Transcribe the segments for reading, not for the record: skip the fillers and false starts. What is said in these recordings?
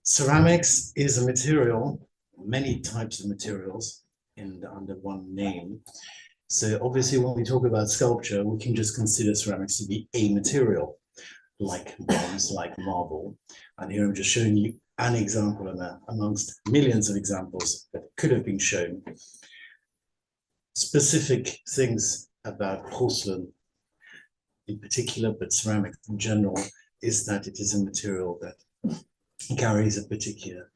Ceramics is a material, many types of materials under one name. So obviously when we talk about sculpture, we can just consider ceramics to be a material, like bronze, like marble. And here I'm just showing you an example amongst millions of examples that could have been shown. Specific things about porcelain in particular, but ceramics in general, is that it is a material that carries a particular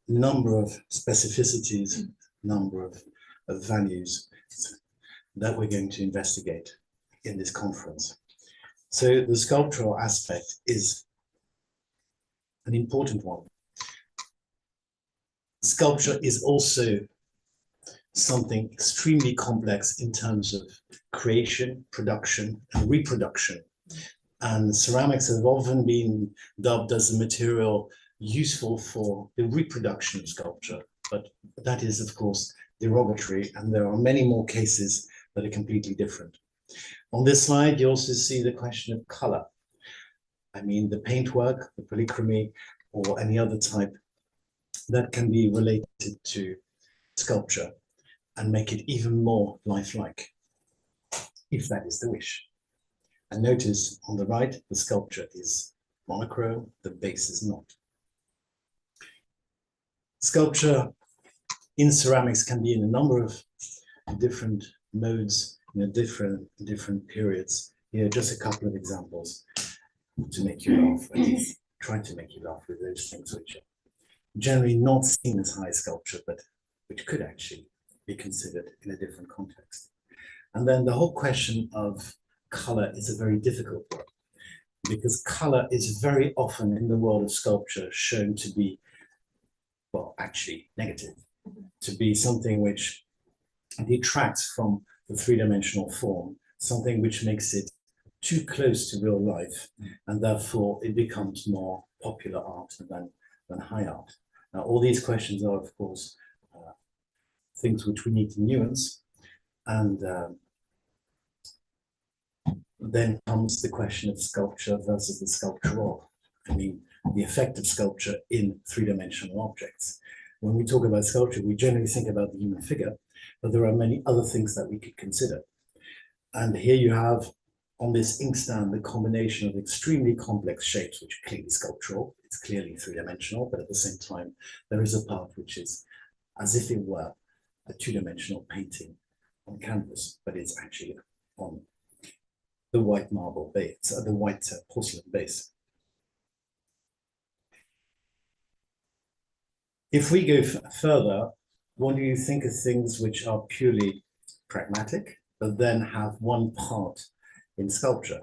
number of specificities, number of values that we're going to investigate in this conference. So the sculptural aspect is an important one. Sculpture is also something extremely complex in terms of creation, production, and reproduction. And ceramics have often been dubbed as a material useful for the reproduction of sculpture, but that is, of course, derogatory, and there are many more cases that are completely different. On this slide, you also see the question of color. I mean, the paintwork, the polychromy, or any other type that can be related to sculpture and make it even more lifelike, if that is the wish. And notice on the right, the sculpture is monochrome, the base is not. Sculpture in ceramics can be in a number of different modes, in different periods. Here, just a couple of examples to make you laugh, at least try to make you laugh with those things which are generally not seen as high sculpture, but which could actually be considered in a different context. And then the whole question of color is a very difficult one, because color is very often in the world of sculpture shown to be, well, actually negative, to be something which detracts from the three-dimensional form, something which makes it too close to real life, and therefore it becomes more popular art than high art. Now, all these questions are, of course, things which we need to nuance, and then comes the question of sculpture versus the sculptural. I mean, the effect of sculpture in three-dimensional objects. When we talk about sculpture, we generally think about the human figure, but there are many other things that we could consider. And here you have on this inkstand the combination of extremely complex shapes, which are clearly sculptural. It's clearly three-dimensional, but at the same time, there is a part which is as if it were a two-dimensional painting on canvas, but it's actually on the white marble base, the white porcelain base. If we go further, what do you think of things which are purely pragmatic, but then have one part in sculpture?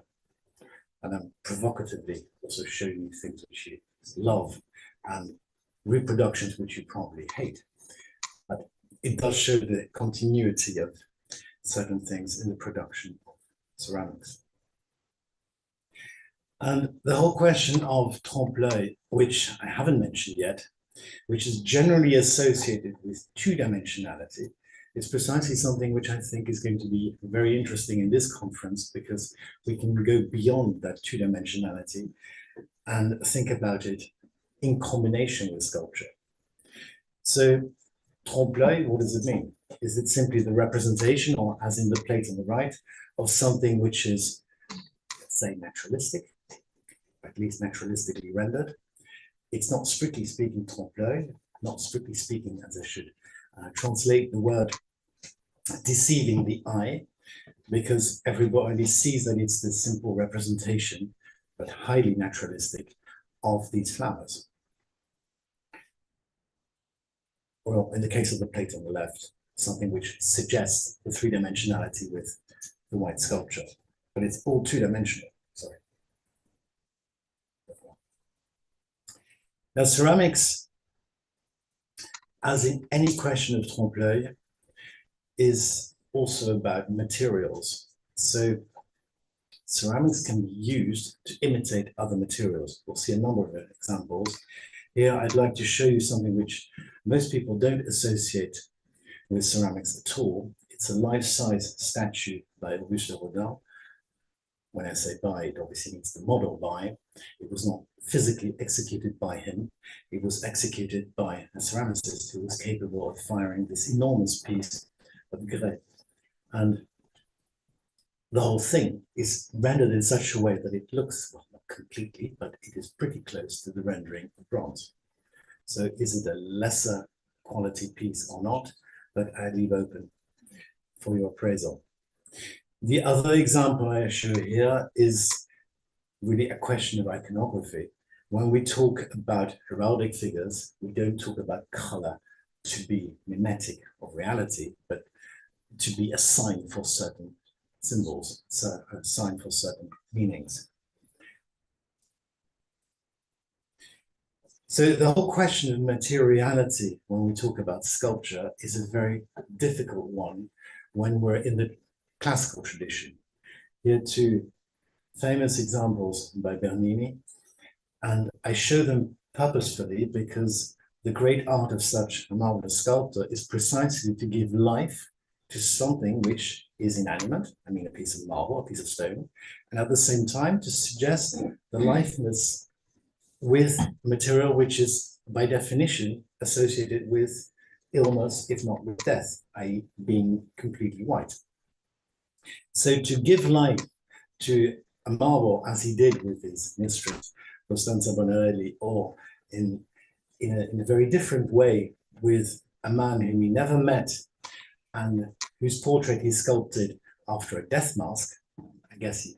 And I'm provocatively also showing you things which you love and reproductions which you probably hate. But it does show the continuity of certain things in the production of ceramics. And the whole question of trompe-l'œil, which I haven't mentioned yet, which is generally associated with two-dimensionality, is precisely something which I think is going to be very interesting in this conference, because we can go beyond that two-dimensionality and think about it in combination with sculpture. So trompe-l'œil, what does it mean? Is it simply the representation, or as in the plate on the right, of something which is, let's say, naturalistic, at least naturalistically rendered? It's not strictly speaking trompe-l'œil, not strictly speaking, as I should translate the word, deceiving the eye, because everybody sees that it's the simple representation, but highly naturalistic, of these flowers. Well, in the case of the plate on the left, something which suggests the three-dimensionality with the white sculpture, but it's all two-dimensional, sorry. Now, ceramics, as in any question of trompe-l'œil, is also about materials. So ceramics can be used to imitate other materials. We'll see a number of examples. Here, I'd like to show you something which most people don't associate with ceramics at all. It's a life-size statue by Auguste Rodin, when I say by, it obviously means the model by. It was not physically executed by him. It was executed by a ceramicist who was capable of firing this enormous piece of grès. And the whole thing is rendered in such a way that it looks, well, not completely, but it is pretty close to the rendering of bronze. So is it a lesser quality piece or not? But I leave open for your appraisal. The other example I show here is really a question of iconography. When we talk about heraldic figures, we don't talk about color to be mimetic of reality, but to be a sign for certain symbols, so a sign for certain meanings. So the whole question of materiality when we talk about sculpture is a very difficult one when we're in the classical tradition. Here are two famous examples by Bernini, and I show them purposefully because the great art of such a marvelous sculptor is precisely to give life to something which is inanimate, I mean a piece of marble, a piece of stone, and at the same time to suggest the lifeless with material which is by definition associated with illness, if not with death, i.e. being completely white. So to give life to a marble, as he did with his mistress, Costanza Bonarelli, or in a very different way with a man whom he never met and whose portrait he sculpted after a death mask, I guess you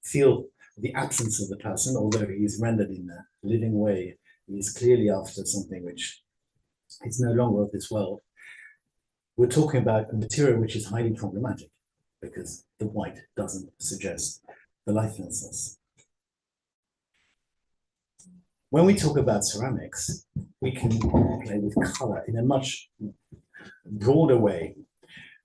feel the absence of the person, although he is rendered in a living way. He is clearly after something which is no longer of this world. We're talking about a material which is highly problematic because the white doesn't suggest the lifelessness. When we talk about ceramics, we can play with color in a much broader way.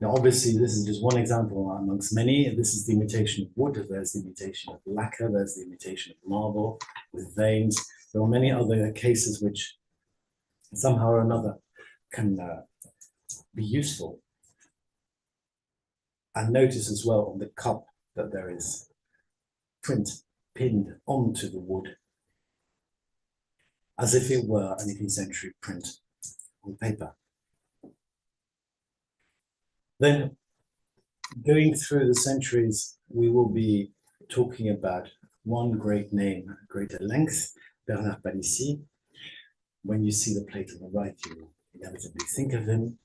Now, obviously, this is just one example amongst many. This is the imitation of wood. There's the imitation of lacquer. There's the imitation of marble with veins. There are many other cases which somehow or another can be useful. And notice as well on the cup that there is print pinned onto the wood, as if it were an 18th century print on paper. Then, going through the centuries, we will be talking about one great name, greater length, Bernard Palissy. When you see the plate on the right, you inevitably think of him.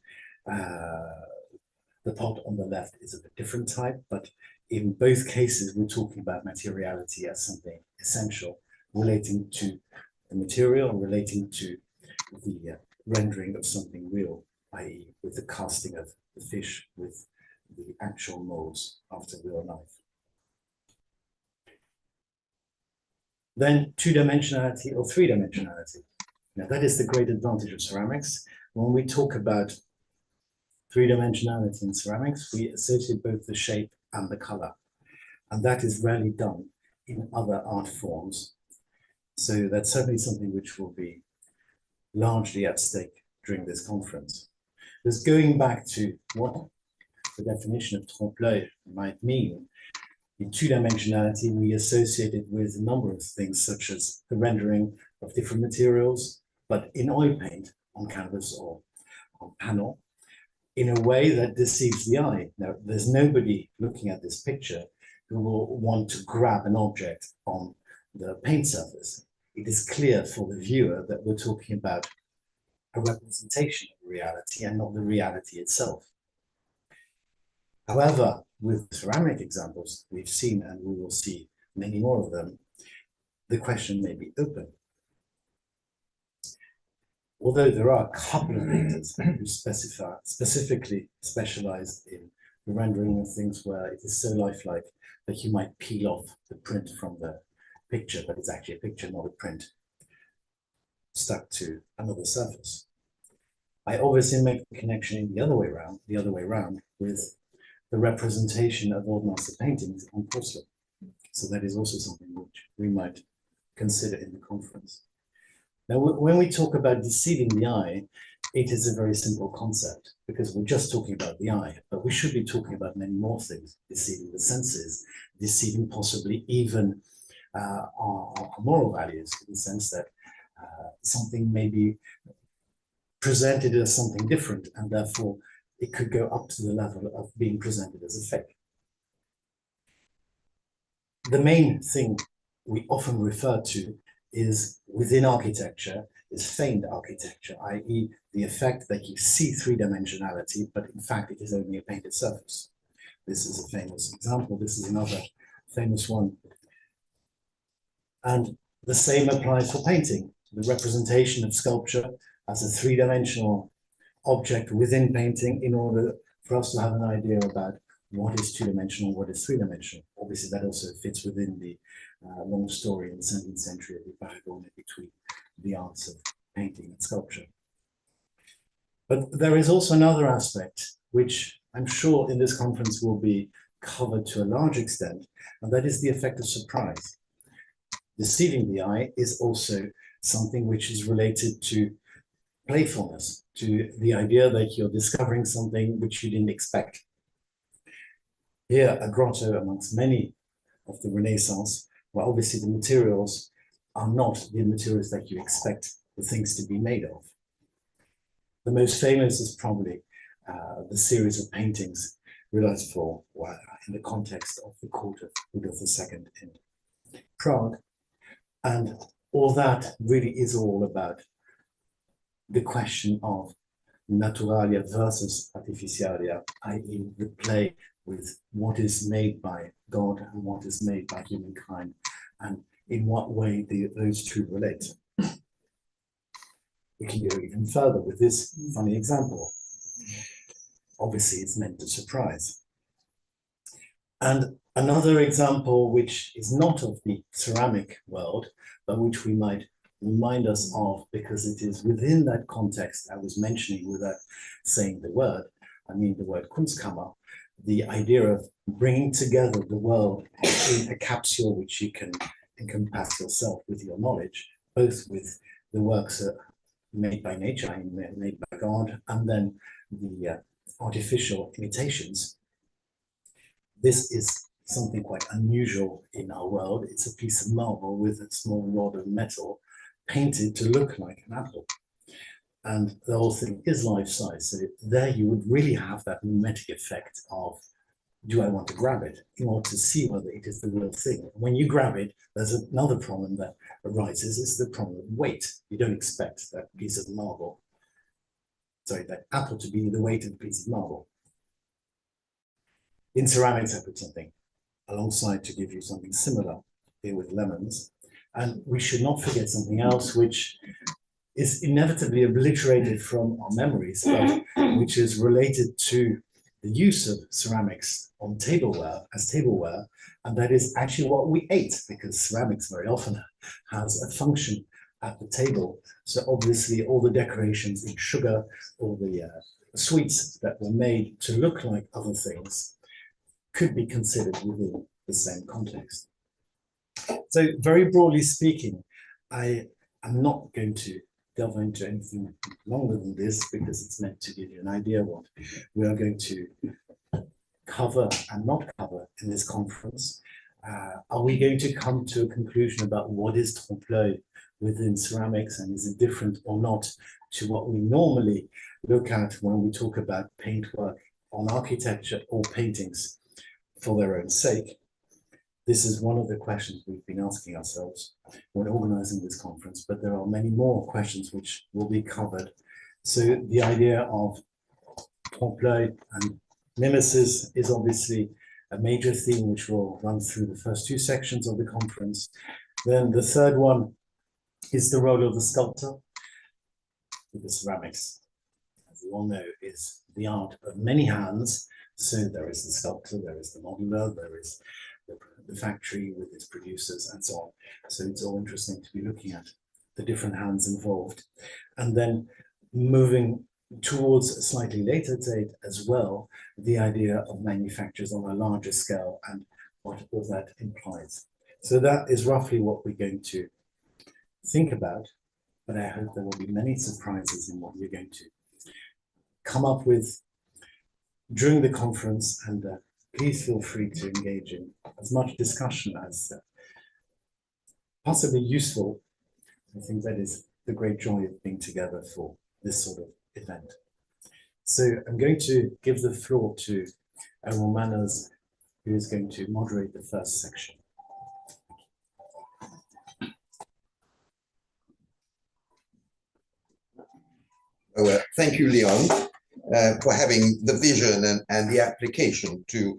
The pot on the left is of a different type, but in both cases, we're talking about materiality as something essential, relating to the material, relating to the rendering of something real, i.e. with the casting of the fish with the actual molds after real life. Then two-dimensionality or three-dimensionality. Now that is the great advantage of ceramics. When we talk about three-dimensionality in ceramics, we associate both the shape and the color. And that is rarely done in other art forms. So that's certainly something which will be largely at stake during this conference. Just going back to what the definition of trompe-l'œil might mean, in two-dimensionality, we associate it with a number of things, such as the rendering of different materials, but in oil paint, on canvas or on panel, in a way that deceives the eye. Now, there's nobody looking at this picture who will want to grab an object on the paint surface. It is clear for the viewer that we're talking about a representation of reality and not the reality itself. However, with ceramic examples we've seen, and we will see many more of them, the question may be open. Although there are a couple of painters who specifically specialized in the rendering of things where it is so lifelike that you might peel off the print from the picture, but it's actually a picture, not a print, stuck to another surface. I obviously make the connection in the other way around with the representation of old master paintings on porcelain. So that is also something which we might consider in the conference. Now, when we talk about deceiving the eye, it is a very simple concept because we're just talking about the eye, but we should be talking about many more things, deceiving the senses, deceiving possibly even our moral values, in the sense that something may be presented as something different, and therefore it could go up to the level of being presented as a fake. The main thing we often refer to is within architecture is feigned architecture, i.e. the effect that you see three-dimensionality, but in fact it is only a painted surface. This is a famous example. This is another famous one. And the same applies for painting. The representation of sculpture as a three-dimensional object within painting in order for us to have an idea about what is two-dimensional, what is three-dimensional. Obviously, that also fits within the long story in the 17th century of the paragone between the arts of painting and sculpture. But there is also another aspect, which I'm sure in this conference will be covered to a large extent, and that is the effect of surprise. Deceiving the eye is also something which is related to playfulness, to the idea that you're discovering something which you didn't expect. Here, a grotto amongst many of the Renaissance, where obviously the materials are not the materials that you expect the things to be made of. The most famous is probably the series of paintings realized for, well, in the context of the court of Rudolf II in Prague. And all that really is all about the question of naturalia versus artificialia, i.e. the play with what is made by God and what is made by humankind, and in what way those two relate. We can go even further with this funny example. Obviously, it's meant to surprise. And another example, which is not of the ceramic world, but which we might remind us of because it is within that context I was mentioning without saying the word, I mean the word Kunstkammer, the idea of bringing together the world in a capsule which you can encompass yourself with your knowledge, both with the works made by nature, made by God, and then the artificial imitations. This is something quite unusual in our world. It's a piece of marble with a small rod of metal painted to look like an apple. And the whole thing is life-size. So there you would really have that mimetic effect of, do I want to grab it in order to see whether it is the real thing? When you grab it, there's another problem that arises, is the problem of weight. You don't expect that piece of marble, sorry, that apple to be the weight of a piece of marble. In ceramics, I put something alongside to give you something similar here with lemons. And we should not forget something else, which is inevitably obliterated from our memories, but which is related to the use of ceramics on tableware, as tableware, and that is actually what we ate, because ceramics very often has a function at the table. So obviously all the decorations in sugar, all the sweets that were made to look like other things could be considered within the same context. So very broadly speaking, I am not going to delve into anything longer than this because it's meant to give you an idea what we are going to cover and not cover in this conference. Are we going to come to a conclusion about what is trompe-l'œil within ceramics, and is it different or not to what we normally look at when we talk about paintwork on architecture or paintings for their own sake? This is one of the questions we've been asking ourselves when organizing this conference, but there are many more questions which will be covered. So the idea of trompe-l'œil and mimesis is obviously a major theme which will run through the first two sections of the conference. Then the third one is the role of the sculptor. With the ceramics, as you all know, is the art of many hands. So there is the sculptor, there is the modeler, there is the factory with its producers and so on. So it's all interesting to be looking at the different hands involved. And then moving towards a slightly later date as well, the idea of manufacturers on a larger scale and what all that implies. So that is roughly what we're going to think about, but I hope there will be many surprises in what we're going to come up with during the conference, and please feel free to engage in as much discussion as possibly useful. I think that is the great joy of being together for this sort of event. So I'm going to give the floor to Errol Manners, who is going to moderate the first section. Thank you, Léon, for having the vision and the application to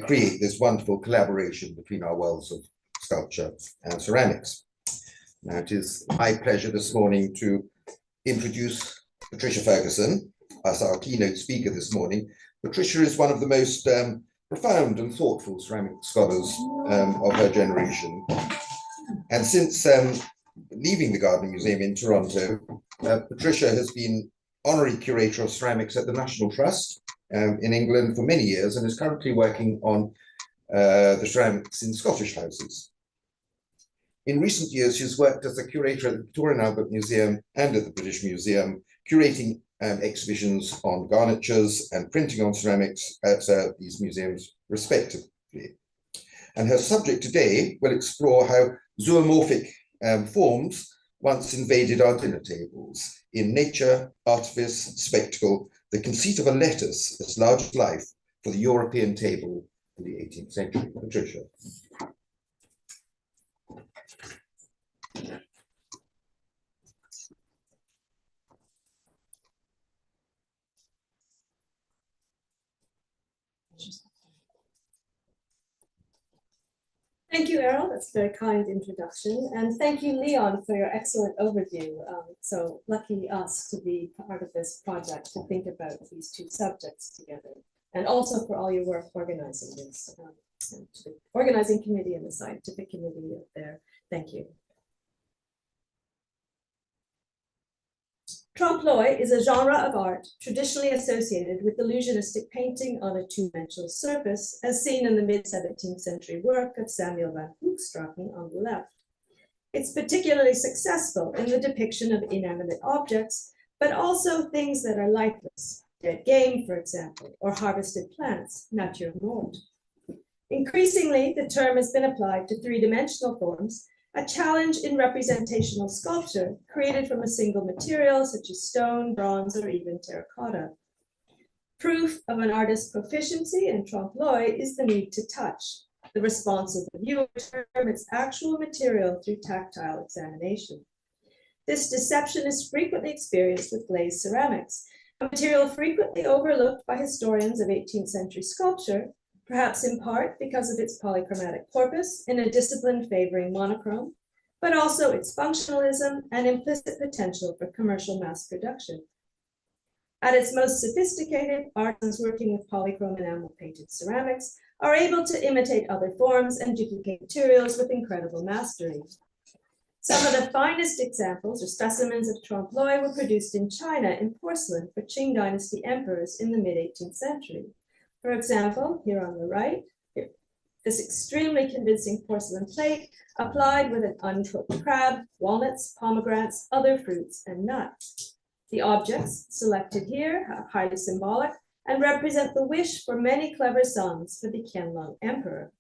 create this wonderful collaboration between our worlds of sculpture and ceramics. Now, it is my pleasure this morning to introduce Patricia Ferguson as our keynote speaker this morning. Patricia is one of the most profound and thoughtful ceramic scholars of her generation. And since leaving the Gardening Museum in Toronto, Patricia has been honorary curator of ceramics at the National Trust in England for many years, and is currently working on the ceramics in Scottish houses. In recent years, she's worked as a curator at the Victoria and Albert Museum and at the British Museum, curating exhibitions on garnitures and printing on ceramics at these museums respectively. And her subject today will explore how zoomorphic forms once invaded our dinner tables in nature, artifice, spectacle, the conceit of a lettuce as large as life for the European table in the 18th century. Patricia. Thank you, Errol. That's a very kind introduction. And thank you, Léon, for your excellent overview. So lucky us to be part of this project, to think about these two subjects together. And also for all your work organizing this, and to the organizing committee and the scientific committee up there. Thank you. Trompe-l'oeil is a genre of art traditionally associated with illusionistic painting on a two-dimensional surface, as seen in the mid-17th century work of Samuel van Hoogstraten on the left. It's particularly successful in the depiction of inanimate objects, but also things that are lifeless, dead game, for example, or harvested plants, nature morte. Increasingly, the term has been applied to three-dimensional forms, a challenge in representational sculpture created from a single material such as stone, bronze, or even terracotta. Proof of an artist's proficiency in trompe-l'oeil is the need to touch, the response of the viewer to term its actual material through tactile examination. This deception is frequently experienced with glazed ceramics, a material frequently overlooked by historians of 18th century sculpture, perhaps in part because of its polychromatic corpus in a discipline favoring monochrome, but also its functionalism and implicit potential for commercial mass production. At its most sophisticated, artisans working with polychrome enamel painted ceramics are able to imitate other forms and duplicate materials with incredible mastery. Some of the finest examples or specimens of trompe-l'oeil were produced in China in porcelain for Qing dynasty emperors in the mid-18th century. For example, here on the right, this extremely convincing porcelain plate applied with an uncooked crab, walnuts, pomegranates, other fruits, and nuts. The objects selected here are highly symbolic and represent the wish for many clever sons for the Qianlong emperor.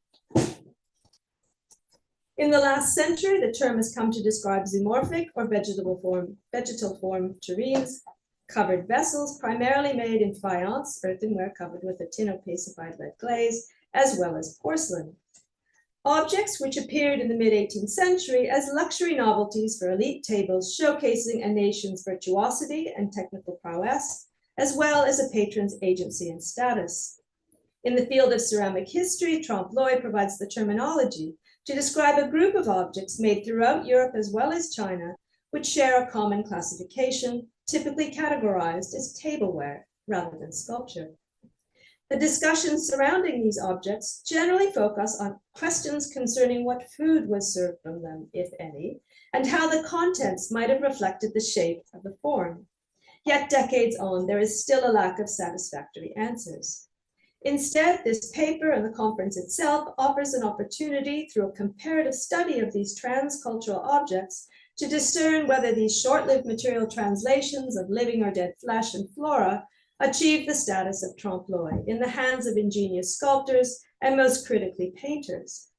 In the last century, the term has come to describe zoomorphic or vegetal form tureens, covered vessels primarily made in faience, earthenware covered with a tin opacified lead glaze, as well as porcelain. Objects which appeared in the mid-18th century as luxury novelties for elite tables showcasing a nation's virtuosity and technical prowess, as well as a patron's agency and status. In the field of ceramic history, trompe-l'oeil provides the terminology to describe a group of objects made throughout Europe as well as China, which share a common classification, typically categorized as tableware rather than sculpture. The discussions surrounding these objects generally focus on questions concerning what food was served from them, if any, and how the contents might have reflected the shape of the form. Yet decades on, there is still a lack of satisfactory answers. Instead, this paper and the conference itself offers an opportunity through a comparative study of these transcultural objects to discern whether these short-lived material translations of living or dead flesh and flora achieved the status of trompe l'oeil in the hands of ingenious sculptors and most critically painters.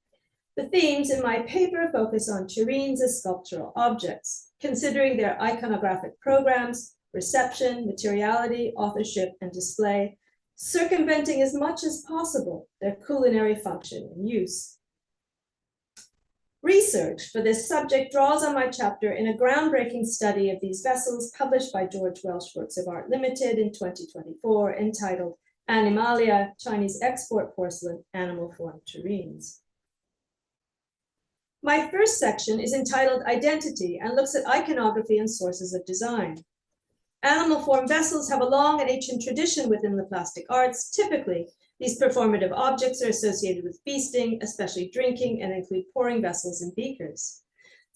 The themes in my paper focus on tureens as sculptural objects, considering their iconographic programs, reception, materiality, authorship, and display, circumventing as much as possible their culinary function and use. Research for this subject draws on my chapter in a groundbreaking study of these vessels published by George Welsh Works of Art Limited in 2024, entitled Animalia, Chinese Export Porcelain, Animal Form Tureens. My first section is entitled Identity and looks at iconography and sources of design. Animal form vessels have a long and ancient tradition within the plastic arts. Typically, these performative objects are associated with feasting, especially drinking, and include pouring vessels and beakers.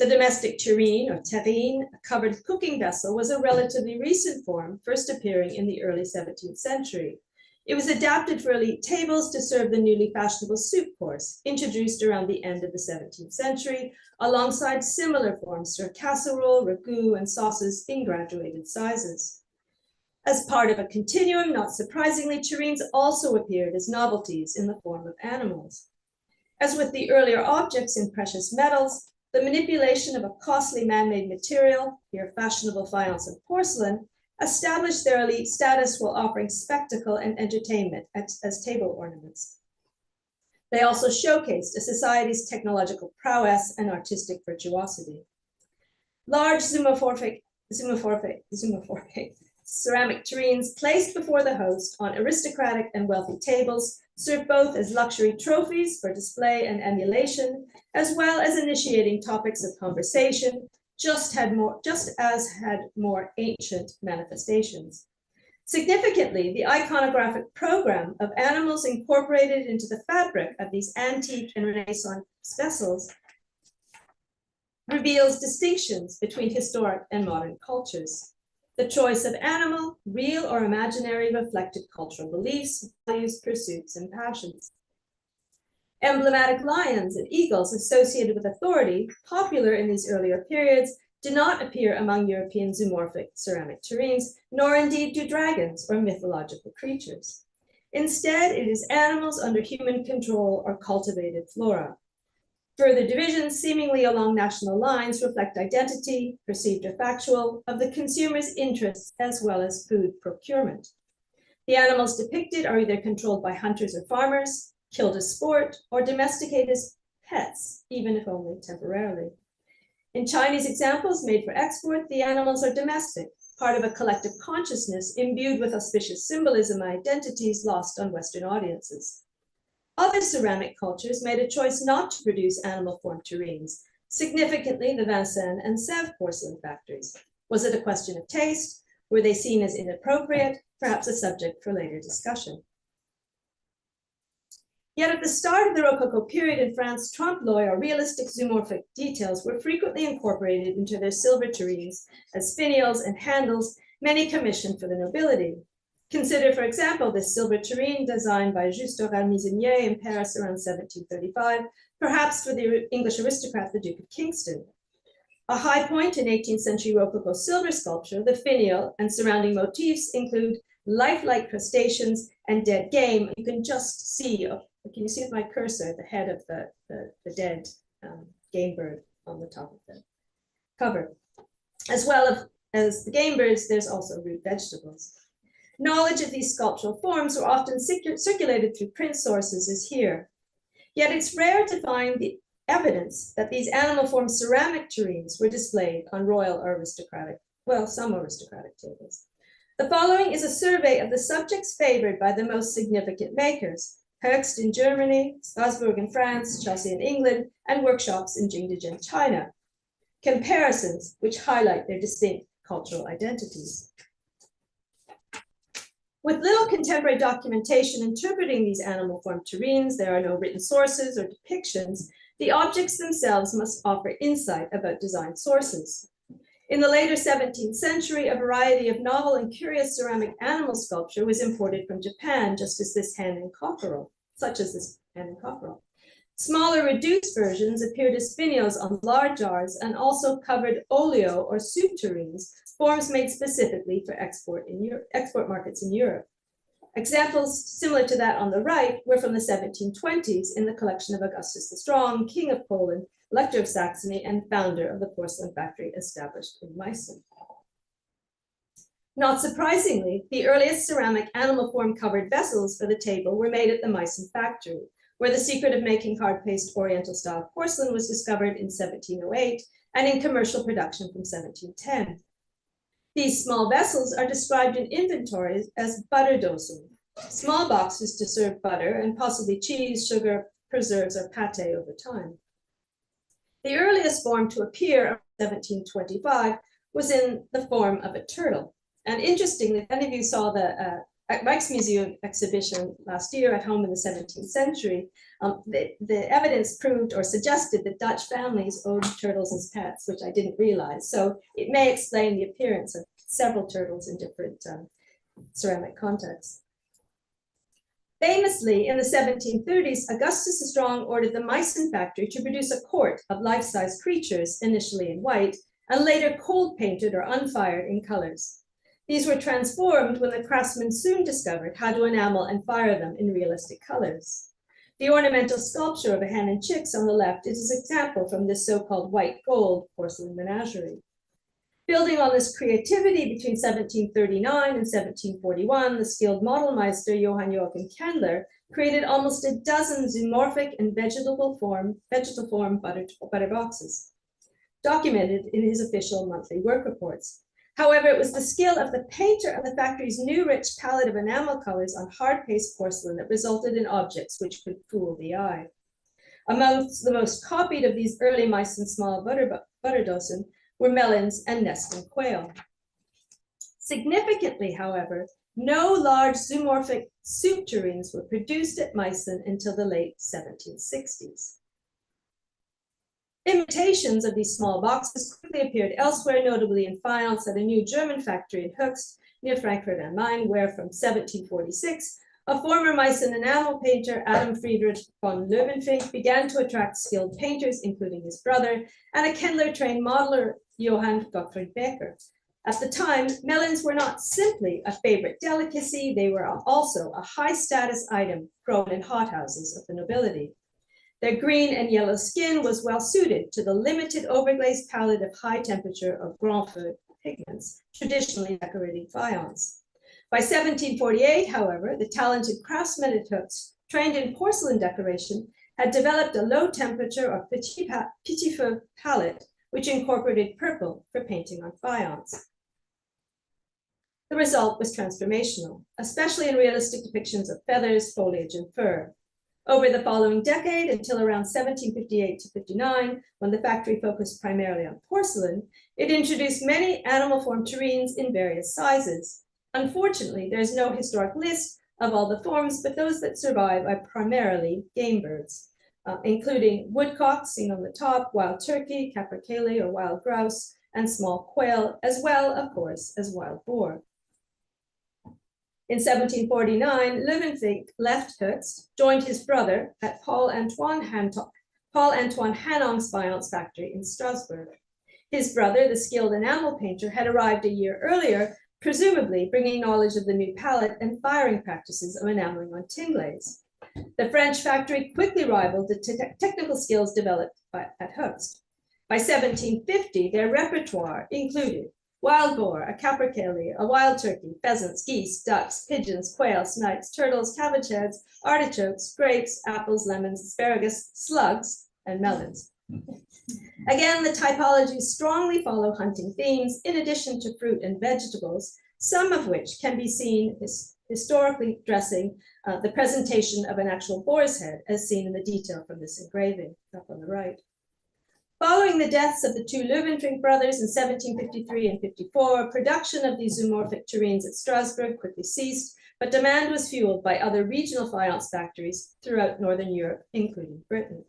The domestic tureen or terrine, a covered cooking vessel, was a relatively recent form, first appearing in the early 17th century. It was adapted for elite tables to serve the newly fashionable soup course, introduced around the end of the 17th century, alongside similar forms for casserole, ragout, and sauces in graduated sizes. As part of a continuum, not surprisingly, tureens also appeared as novelties in the form of animals. As with the earlier objects in precious metals, the manipulation of a costly man-made material, here fashionable faience and porcelain, established their elite status while offering spectacle and entertainment as table ornaments. They also showcased a society's technological prowess and artistic virtuosity. Large zoomorphic ceramic tureens placed before the host on aristocratic and wealthy tables served both as luxury trophies for display and emulation, as well as initiating topics of conversation, just as had more ancient manifestations. Significantly, the iconographic program of animals incorporated into the fabric of these antique and Renaissance vessels reveals distinctions between historic and modern cultures. The choice of animal, real or imaginary, reflected cultural beliefs, values, pursuits, and passions. Emblematic lions and eagles associated with authority, popular in these earlier periods, do not appear among European zoomorphic ceramic tureens, nor indeed do dragons or mythological creatures. Instead, it is animals under human control or cultivated flora. Further divisions, seemingly along national lines, reflect identity, perceived or factual, of the consumer's interests as well as food procurement. The animals depicted are either controlled by hunters or farmers, killed as sport, or domesticated as pets, even if only temporarily. In Chinese examples made for export, the animals are domestic, part of a collective consciousness imbued with auspicious symbolism and identities lost on Western audiences. Other ceramic cultures made a choice not to produce animal form tureens, significantly the Vincennes and Sèvres porcelain factories. Was it a question of taste? Were they seen as inappropriate? Perhaps a subject for later discussion. Yet at the start of the Rococo period in France, trompe l'oeil or realistic zoomorphic details were frequently incorporated into their silver tureens as finials and handles, many commissioned for the nobility. Consider, for example, this silver tureen designed by Juste-Aurèle Mizenier in Paris around 1735, perhaps for the English aristocrat, the Duke of Kingston. A high point in 18th century Rococo silver sculpture, the finial and surrounding motifs include lifelike crustaceans and dead game. You can just see, can you see with my cursor, the head of the dead game bird on the top of the cover. As well as the game birds, there's also root vegetables. Knowledge of these sculptural forms were often circulated through print sources as here. Yet it's rare to find the evidence that these animal form ceramic tureens were displayed on royal or aristocratic, well, some aristocratic tables. The following is a survey of the subjects favored by the most significant makers: Hautes in Germany, Strasbourg in France, Chelsea in England, and workshops in Jingdezhen, China. Comparisons which highlight their distinct cultural identities. With little contemporary documentation interpreting these animal form tureens, there are no written sources or depictions. The objects themselves must offer insight about design sources. In the later 17th century, a variety of novel and curious ceramic animal sculpture was imported from Japan, just as this hand in cockerel, such as this hand in cockerel. Smaller reduced versions appeared as finials on large jars and also covered olio or soup tureens forms made specifically for export markets in Europe. Examples similar to that on the right were from the 1720s in the collection of Augustus the Strong, King of Poland, Elector of Saxony, and founder of the porcelain factory established in Meissen. Not surprisingly, the earliest ceramic animal form covered vessels for the table were made at the Meissen factory, where the secret of making hard-paced Oriental style porcelain was discovered in 1708 and in commercial production from 1710. These small vessels are described in inventories as Butterdosen, small boxes to serve butter and possibly cheese, sugar, preserves, or pate over time. The earliest form to appear in 1725 was in the form of a turtle. And interestingly, if any of you saw the Rijksmuseum exhibition last year at home in the 17th century, the evidence proved or suggested that Dutch families owned turtles as pets, which I didn't realize. So it may explain the appearance of several turtles in different ceramic contexts. Famously, in the 1730s, Augustus the Strong ordered the Meissen factory to produce a court of life-size creatures, initially in white, and later cold painted or unfired in colors. These were transformed when the craftsmen soon discovered how to enamel and fire them in realistic colors. The ornamental sculpture of a hen and chicks on the left is an example from this so-called white gold porcelain menagerie. Building on this creativity between 1739 and 1741, the skilled modelmeister Johann Joachim Kendler created almost a dozen zoomorphic and vegetable form butter boxes, documented in his official monthly work reports. However, it was the skill of the painter and the factory's new rich palette of enamel colors on hard-paste porcelain that resulted in objects which could fool the eye. Amongst the most copied of these early Meissen small butterdosen were melons and nesting quail. Significantly, however, no large zoomorphic soup tureens were produced at Meissen until the late 1760s. Imitations of these small boxes quickly appeared elsewhere, notably in faience at a new German factory in Hautes, near Frankfurt am Main, where from 1746, a former Meissen enamel painter, Adam Friedrich von Löwenfink, began to attract skilled painters, including his brother, and a Kendler-trained modeler, Johann Gottfried Becker. At the time, melons were not simply a favorite delicacy, they were also a high-status item grown in hothouses of the nobility. Their green and yellow skin was well suited to the limited overglazed palette of high temperature of grand feu pigments, traditionally decorating faience. By 1748, however, the talented craftsmen at Hautes, trained in porcelain decoration, had developed a low temperature or petit feu palette, which incorporated purple for painting on faience. The result was transformational, especially in realistic depictions of feathers, foliage, and fur. Over the following decade, until around 1758 to 59, when the factory focused primarily on porcelain, it introduced many animal form tureens in various sizes. Unfortunately, there's no historic list of all the forms, but those that survive are primarily game birds, including woodcock, seen on the top, wild turkey, capercaillie or wild grouse, and small quail, as well, of course, as wild boar. In 1749, Löwenfink left Hautes, joined his brother at Paul-Antoine Hanong's faience factory in Strasbourg. His brother, the skilled enamel painter, had arrived a year earlier, presumably bringing knowledge of the new palette and firing practices of enameling on tin glaze. The French factory quickly rivaled the technical skills developed at Hautes. By 1750, their repertoire included wild boar, a capercaillie, a wild turkey, pheasants, geese, ducks, pigeons, quail, snipes, turtles, cabbage heads, artichokes, grapes, apples, lemons, asparagus, slugs, and melons. Again, the typologies strongly follow hunting themes, in addition to fruit and vegetables, some of which can be seen historically dressing the presentation of an actual boar's head, as seen in the detail from this engraving up on the right. Following the deaths of the two Löwenfink brothers in 1753 and 54, production of these zoomorphic tureens at Strasbourg quickly ceased, but demand was fueled by other regional faience factories throughout Northern Europe, including Britain.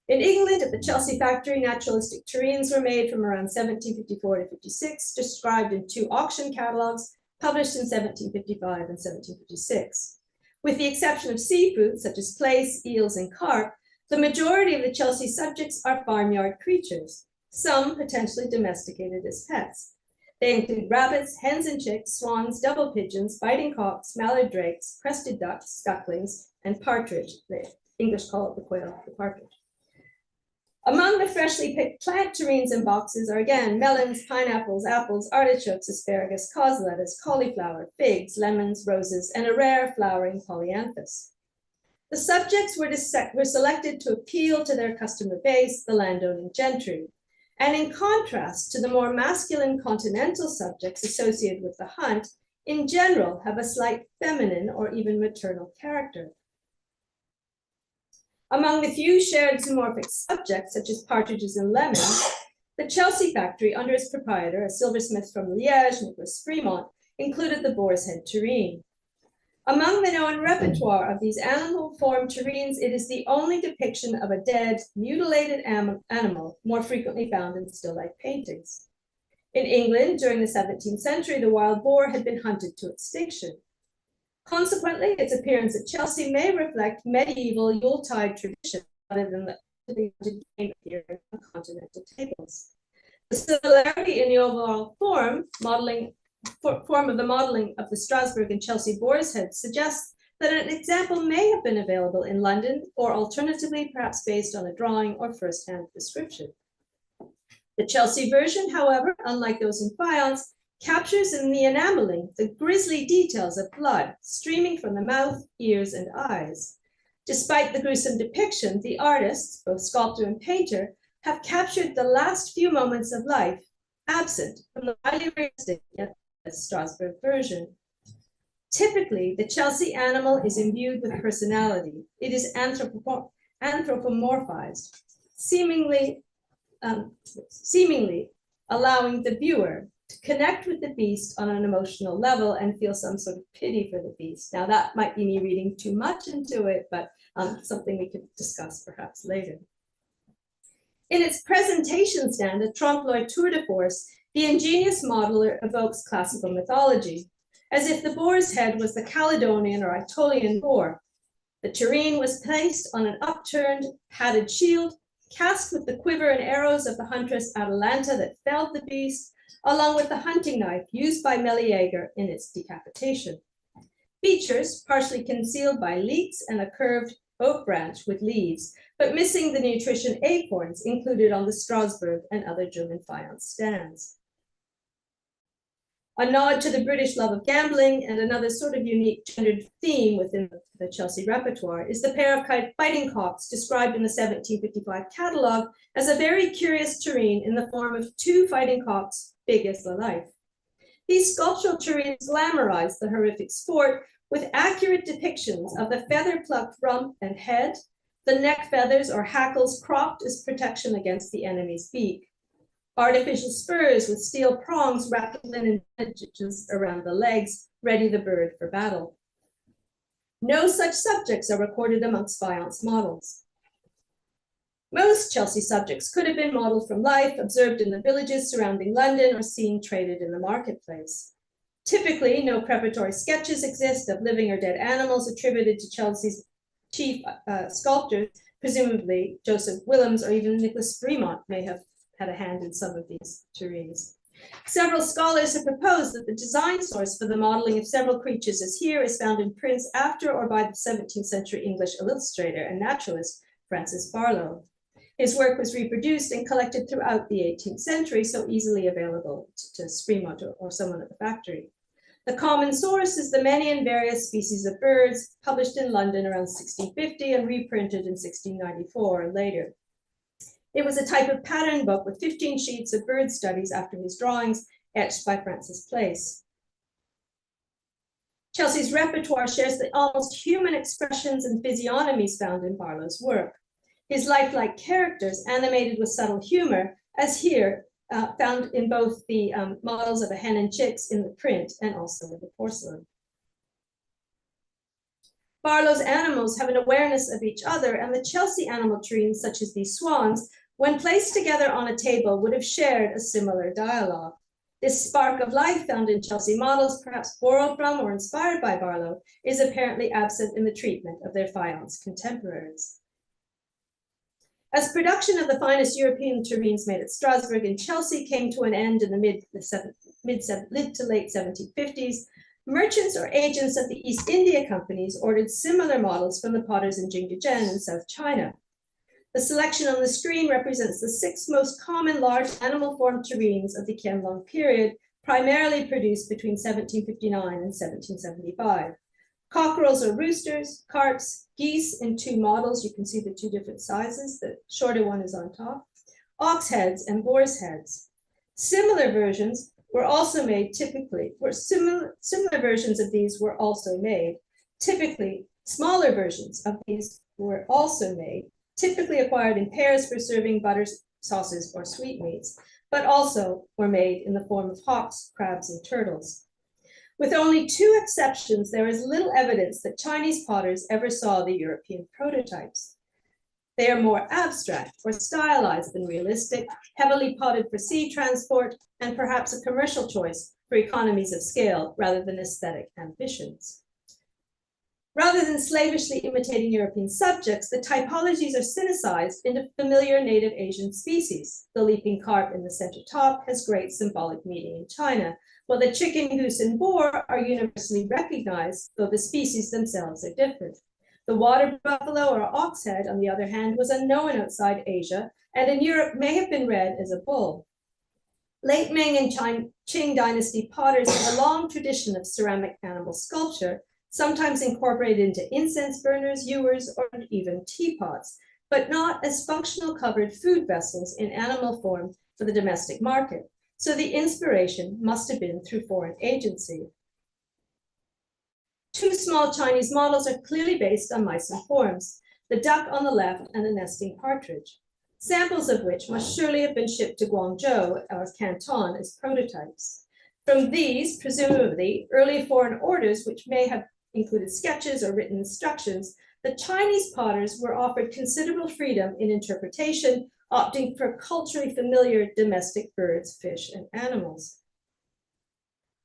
In England, at the Chelsea factory, naturalistic tureens were made from around 1754 to 56, described in two auction catalogues published in 1755 and 1756. With the exception of seafood, such as plaice, eels, and carp, the majority of the Chelsea subjects are farmyard creatures. some potentially domesticated as pets. They include rabbits, hens and chicks, swans, double pigeons, biting cocks, mallard drakes, crested ducks, ducklings, and partridge. The English call it the quail, the partridge. Among the freshly picked plant terrines and boxes are again melons, pineapples, apples, artichokes, asparagus, cos lettuce, cauliflower, figs, lemons, roses, and a rare flowering polyanthus. The subjects were selected to appeal to their customer base, the landowning gentry, and in contrast to the more masculine continental subjects associated with the hunt, in general have a slight feminine or even maternal character. Among the few shared zoomorphic subjects, such as partridges and lemons, the Chelsea factory, under its proprietor, a silversmith from Liège, Nicholas Fremont, included the boar's head terrine. Among the known repertoire of these animal-formed terrines, it is the only depiction of a dead, mutilated animal, more frequently found in still life paintings. In England, during the 17th century, the wild boar had been hunted to extinction. Consequently, its appearance at Chelsea may reflect medieval Yuletide tradition rather than the game appearing on continental tables. The similarity in the overall form of the modeling of the Strasbourg and Chelsea boar's head suggests that an example may have been available in London, or alternatively, perhaps based on a drawing or first-hand description. The Chelsea version, however, unlike those in Faience, captures in the enameling the grisly details of blood streaming from the mouth, ears, and eyes. Despite the gruesome depiction, the artists, both sculptor and painter, have captured the last few moments of life, absent from the highly realistic Strasbourg version. Typically, the Chelsea animal is imbued with personality. It is anthropomorphized, seemingly allowing the viewer to connect with the beast on an emotional level and feel some sort of pity for the beast. Now, that might be me reading too much into it, but something we could discuss perhaps later. In its presentation stand, the Trompe tour de force, the ingenious modeler evokes classical mythology, as if the boar's head was the Caledonian or Aetolian boar. The terrine was placed on an upturned, padded shield, cast with the quiver and arrows of the huntress Atalanta that felled the beast, along with the hunting knife used by Meleager in its decapitation. Features partially concealed by leeks and a curved oak branch with leaves, but missing the nutrition acorns included on the Strasbourg and other German Faience stands. A nod to the British love of gambling and another sort of unique gendered theme within the Chelsea repertoire is the pair of fighting cocks described in the 1755 catalogue as a very curious terrine in the form of two fighting cocks, big as the life. These sculptural terrines glamorize the horrific sport with accurate depictions of the feather-plucked rump and head, the neck feathers or hackles cropped as protection against the enemy's beak, artificial spurs with steel prongs wrapped in linen bandages around the legs, ready the bird for battle. No such subjects are recorded amongst Faience models. Most Chelsea subjects could have been modeled from life, observed in the villages surrounding London, or seen traded in the marketplace. Typically, no preparatory sketches exist of living or dead animals attributed to Chelsea's chief sculptors. Presumably, Joseph Willems or even Nicholas Fremont may have had a hand in some of these terrines. Several scholars have proposed that the design source for the modeling of several creatures as here is found in prints after or by the 17th century English illustrator and naturalist Francis Barlow. His work was reproduced and collected throughout the 18th century, so easily available to Fremont or someone at the factory. The common source is the many and various species of birds, published in London around 1650 and reprinted in 1694 and later. It was a type of pattern book with 15 sheets of bird studies after his drawings, etched by Francis Place. Chelsea's repertoire shares the almost human expressions and physiognomies found in Barlow's work. His lifelike characters, animated with subtle humor, as here, found in both the models of a hen and chicks in the print and also in the porcelain. Barlow's animals have an awareness of each other, and the Chelsea animal terrines, such as these swans, when placed together on a table, would have shared a similar dialogue. This spark of life found in Chelsea models, perhaps borrowed from or inspired by Barlow, is apparently absent in the treatment of their Faience contemporaries. As production of the finest European terrines made at Strasbourg and Chelsea came to an end in the mid to late 1750s, merchants or agents of the East India companies ordered similar models from the potters in Jingdezhen in South China. The selection on the screen represents the 6 most common large animal form terrines of the Qianlong period, primarily produced between 1759 and 1775. Cockerels or roosters, carps, geese in 2 models. You can see the 2 different sizes. The shorter one is on top. Ox heads and boar's heads. Similar versions were also made similar versions of these were also made. Typically, smaller versions of these were also made, typically acquired in pairs for serving butters, sauces, or sweetmeats, but also were made in the form of hawks, crabs, and turtles. With only 2 exceptions, there is little evidence that Chinese potters ever saw the European prototypes. They are more abstract or stylized than realistic, heavily potted for sea transport, and perhaps a commercial choice for economies of scale rather than aesthetic ambitions. Rather than slavishly imitating European subjects, the typologies are syncretized into familiar native Asian species. The leaping carp in the center top has great symbolic meaning in China, while the chicken, goose, and boar are universally recognized, though the species themselves are different. The water buffalo or ox head, on the other hand, was unknown outside Asia, and in Europe may have been read as a bull. Late Ming and Qing dynasty potters have a long tradition of ceramic animal sculpture, sometimes incorporated into incense burners, ewers, or even teapots, but not as functional covered food vessels in animal form for the domestic market. So the inspiration must have been through foreign agency. 2 small Chinese models are clearly based on Meissen forms, the duck on the left and the nesting partridge, samples of which must surely have been shipped to Guangzhou or Canton as prototypes. From these, presumably, early foreign orders, which may have included sketches or written instructions, the Chinese potters were offered considerable freedom in interpretation, opting for culturally familiar domestic birds, fish, and animals.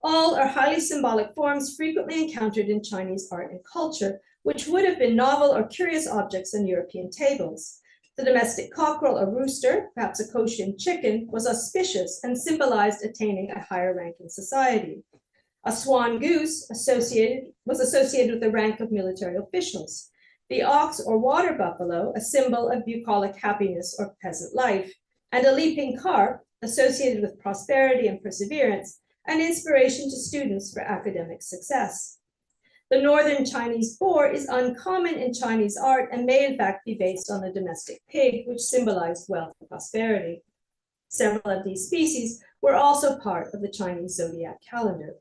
All are highly symbolic forms frequently encountered in Chinese art and culture, which would have been novel or curious objects on European tables. The domestic cockerel or rooster, perhaps a Cochin chicken, was auspicious and symbolized attaining a higher rank in society. A swan goose was associated with the rank of military officials. The ox or water buffalo, a symbol of bucolic happiness or peasant life, and a leaping carp, associated with prosperity and perseverance, an inspiration to students for academic success. The northern Chinese boar is uncommon in Chinese art and may in fact be based on the domestic pig, which symbolized wealth and prosperity. Several of these species were also part of the Chinese zodiac calendar.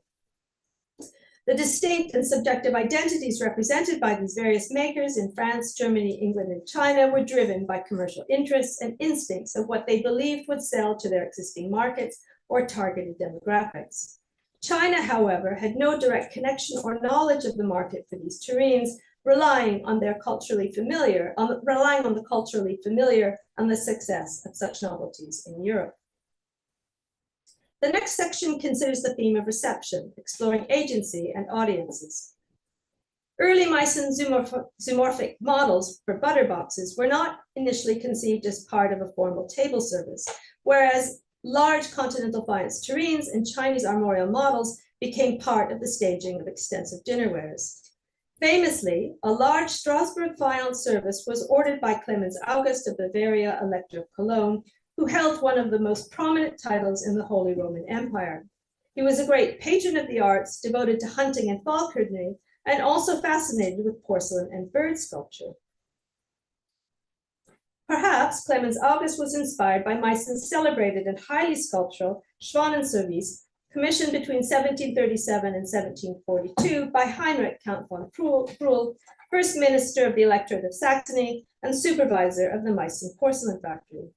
The distinct and subjective identities represented by these various makers in France, Germany, England, and China were driven by commercial interests and instincts of what they believed would sell to their existing markets or targeted demographics. China, however, had no direct connection or knowledge of the market for these terrines, relying on the culturally familiar and the success of such novelties in Europe. The next section considers the theme of reception, exploring agency and audiences. Early Meissen zoomorphic models for butter boxes were not initially conceived as part of a formal table service, whereas large continental faience terrines and Chinese armorial models became part of the staging of extensive dinnerwares. Famously, a large Strasbourg faience service was ordered by Clemens August of Bavaria, Elector of Cologne, who held one of the most prominent titles in the Holy Roman Empire. He was a great patron of the arts, devoted to hunting and falconry, and also fascinated with porcelain and bird sculpture. Perhaps Clemens August was inspired by Meissen's celebrated and highly sculptural Schwanenservice, commissioned between 1737 and 1742 by Heinrich Count von Prull, first minister of the Electorate of Saxony and supervisor of the Meissen porcelain factory.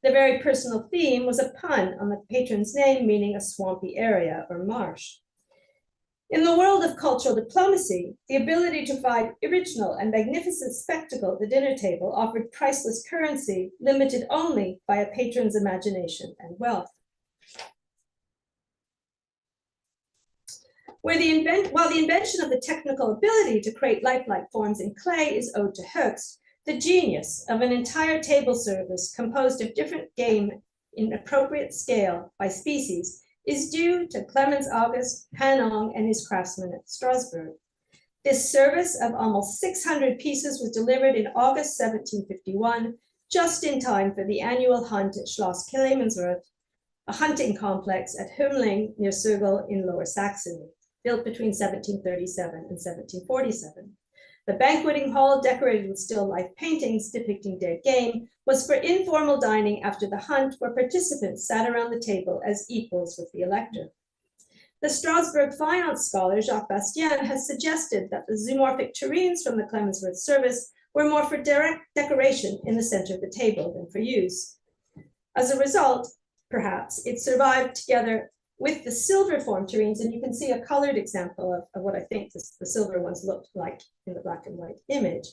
The very personal theme was a pun on the patron's name, meaning a swampy area or marsh. In the world of cultural diplomacy, the ability to provide original and magnificent spectacle at the dinner table offered priceless currency, limited only by a patron's imagination and wealth. While the invention of the technical ability to create lifelike forms in clay is owed to Hautes, The genius of an entire table service composed of different game in appropriate scale by species is due to Clemens August Hanong and his craftsmen at Strasbourg. This service of almost 600 pieces was delivered in August 1751, just in time for the annual hunt at Schloss Clemenswerth, a hunting complex at Hümling near Sögel in Lower Saxony, built between 1737 and 1747. The banqueting hall, decorated with still life paintings depicting dead game, was for informal dining after the hunt, where participants sat around the table as equals with the elector. The Strasbourg fine arts scholar Jacques Bastien has suggested that the zoomorphic tureens from the Clemenswerth service were more for direct decoration in the center of the table than for use. As a result, perhaps, it survived together with the silver form tureens, and you can see a colored example of what I think the silver ones looked like in the black and white image.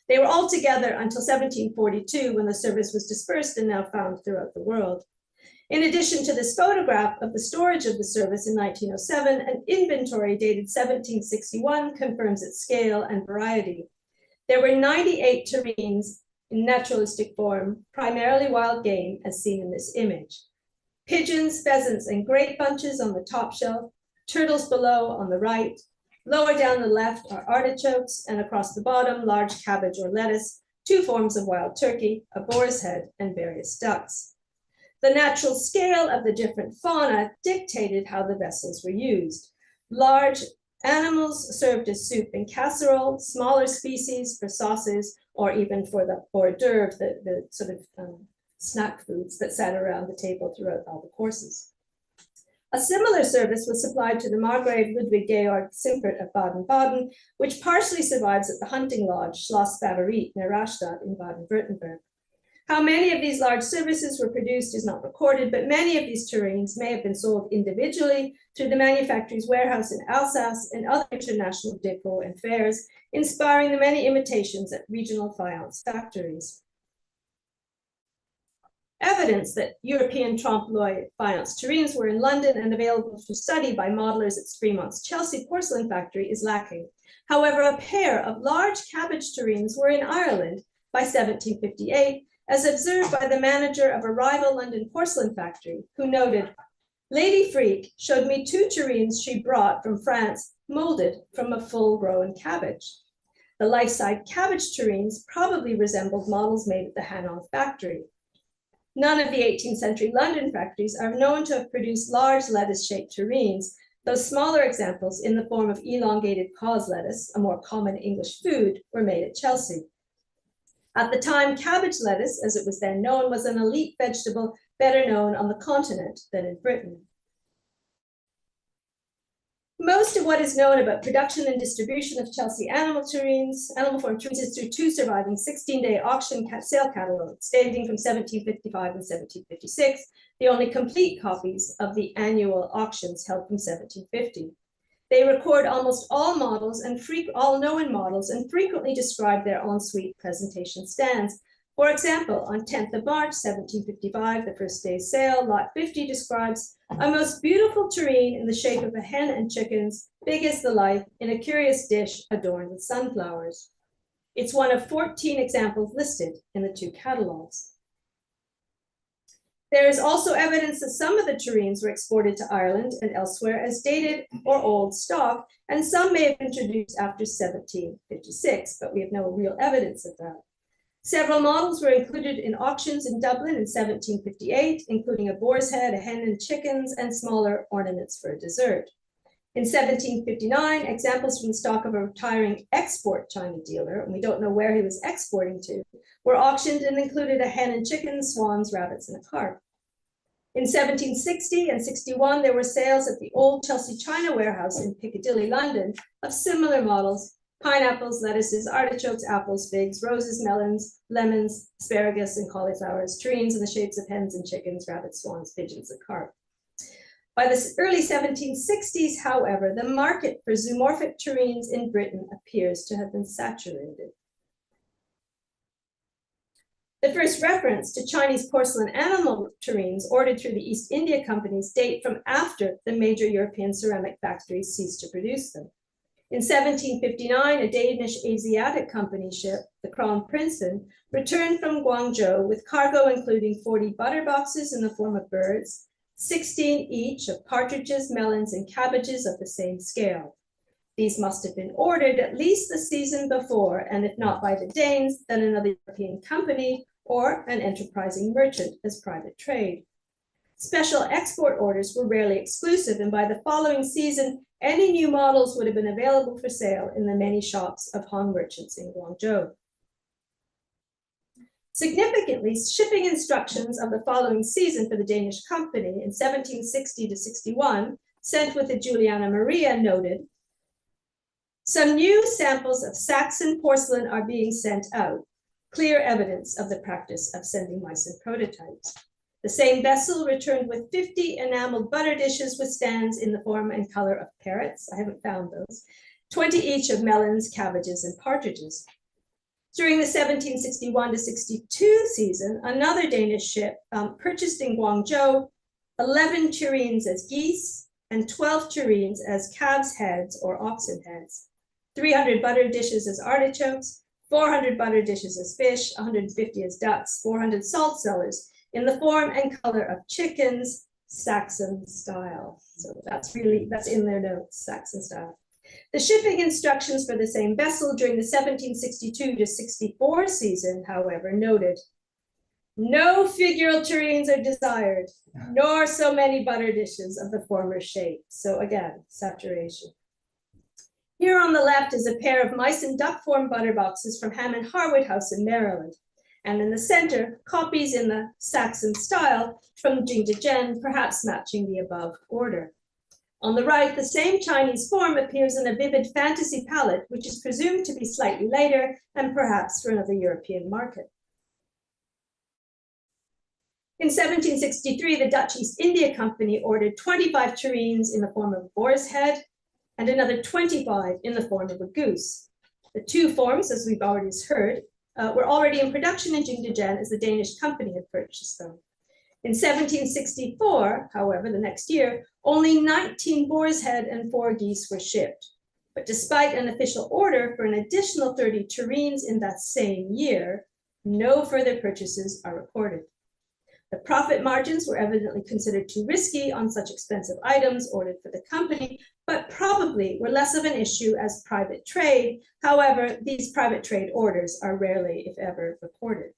They were all together until 1742, when the service was dispersed and now found throughout the world. In addition to this photograph of the storage of the service in 1907, an inventory dated 1761 confirms its scale and variety. There were 98 tureens in naturalistic form, primarily wild game, as seen in this image. Pigeons, pheasants, and grape bunches on the top shelf, turtles below on the right. Lower down the left are artichokes, and across the bottom, large cabbage or lettuce, two forms of wild turkey, a boar's head, and various ducks. The natural scale of the different fauna dictated how the vessels were used. Large animals served as soup and casserole, smaller species for sauces, or even for the hors d'oeuvre, the sort of snack foods that sat around the table throughout all the courses. A similar service was supplied to the Margrave Ludwig Georg Simpert of Baden-Baden, which partially survives at the hunting lodge Schloss Favorit near Rastatt in Baden-Württemberg. How many of these large services were produced is not recorded, but many of these tureens may have been sold individually through the manufacturer's warehouse in Alsace and other international depots and fairs, inspiring the many imitations at regional faience factories. Evidence that European trompe-l'oeil faience tureens were in London and available for study by modelers at Fremont's Chelsea porcelain factory is lacking. However, a pair of large cabbage tureens were in Ireland by 1758, as observed by the manager of a rival London porcelain factory, who noted, "Lady Freak showed me two tureens she brought from France, molded from a full-grown cabbage." The life-size cabbage tureens probably resembled models made at the Hanong factory. None of the 18th century London factories are known to have produced large lettuce-shaped tureens, though smaller examples in the form of elongated cause lettuce, a more common English food, were made at Chelsea. At the time, cabbage lettuce, as it was then known, was an elite vegetable better known on the continent than in Britain. Most of what is known about production and distribution of Chelsea animal form tureens, is through two surviving 16-day auction sale catalogues dating from 1755 and 1756, the only complete copies of the annual auctions held from 1750. They record almost all models and all known models and frequently describe their ensuite presentation stands. For example, on 10th of March, 1755, the first day's sale, lot 50 describes a most beautiful tureen in the shape of a hen and chickens, big as the life, in a curious dish adorned with sunflowers. It's one of 14 examples listed in the two catalogs. There is also evidence that some of the tureens were exported to Ireland and elsewhere as dated or old stock, and some may have been introduced after 1756, but we have no real evidence of that. Several models were included in auctions in Dublin in 1758, including a boar's head, a hen and chickens, and smaller ornaments for a dessert. In 1759, examples from the stock of a retiring export China dealer, and we don't know where he was exporting to, were auctioned and included a hen and chickens, swans, rabbits, and a carp. In 1760 and 61, there were sales at the old Chelsea China warehouse in Piccadilly, London, of similar models: pineapples, lettuces, artichokes, apples, figs, roses, melons, lemons, asparagus, and cauliflowers, tureens in the shapes of hens and chickens, rabbits, swans, pigeons, and carp. By the early 1760s, however, the market for zoomorphic tureens in Britain appears to have been saturated. The first reference to Chinese porcelain animal tureens ordered through the East India Companies date from after the major European ceramic factories ceased to produce them. In 1759, a Danish Asiatic company ship, the Crown Princeton, returned from Guangzhou with cargo including 40 butter boxes in the form of birds, 16 each of partridges, melons, and cabbages of the same scale. These must have been ordered at least the season before, and if not by the Danes, then another European company or an enterprising merchant as private trade. Special export orders were rarely exclusive, and by the following season, any new models would have been available for sale in the many shops of Han merchants in Guangzhou. Significantly, shipping instructions of the following season for the Danish company in 1760 to 61, sent with the Juliana Maria, noted, "Some new samples of Saxon porcelain are being sent out, clear evidence of the practice of sending Meissen prototypes. The same vessel returned with 50 enameled butter dishes with stands in the form and color of parrots," I haven't found those, 20 each of melons, cabbages, and partridges. During the 1761 to 62 season, another Danish ship purchased in Guangzhou 11 tureens as geese and 12 tureens as calves' heads or oxen heads, 300 butter dishes as artichokes, 400 butter dishes as fish, 150 as ducks, 400 salt cellars in the form and color of chickens, Saxon style. So that's in their notes, Saxon style. The shipping instructions for the same vessel during the 1762 to 64 season, however, noted, "No figural tureens are desired, nor so many butter dishes of the former shape." So again, saturation. Here on the left is a pair of Meissen duck form butter boxes from Hammond Harwood House in Maryland. And in the center, copies in the Saxon style from XIXe, perhaps matching the above order. On the right, the same Chinese form appears in a vivid fantasy palette, which is presumed to be slightly later and perhaps for another European market. In 1763, the Dutch East India Company ordered 25 tureens in the form of a boar's head and another 25 in the form of a goose. The two forms, as we've already heard, were already in production in XIXe as the Danish company had purchased them. In 1764, however, the next year, only 19 boar's head and 4 geese were shipped. But despite an official order for an additional 30 tureens in that same year, no further purchases are recorded. The profit margins were evidently considered too risky on such expensive items ordered for the company, but probably were less of an issue as private trade. However, these private trade orders are rarely, if ever, reported.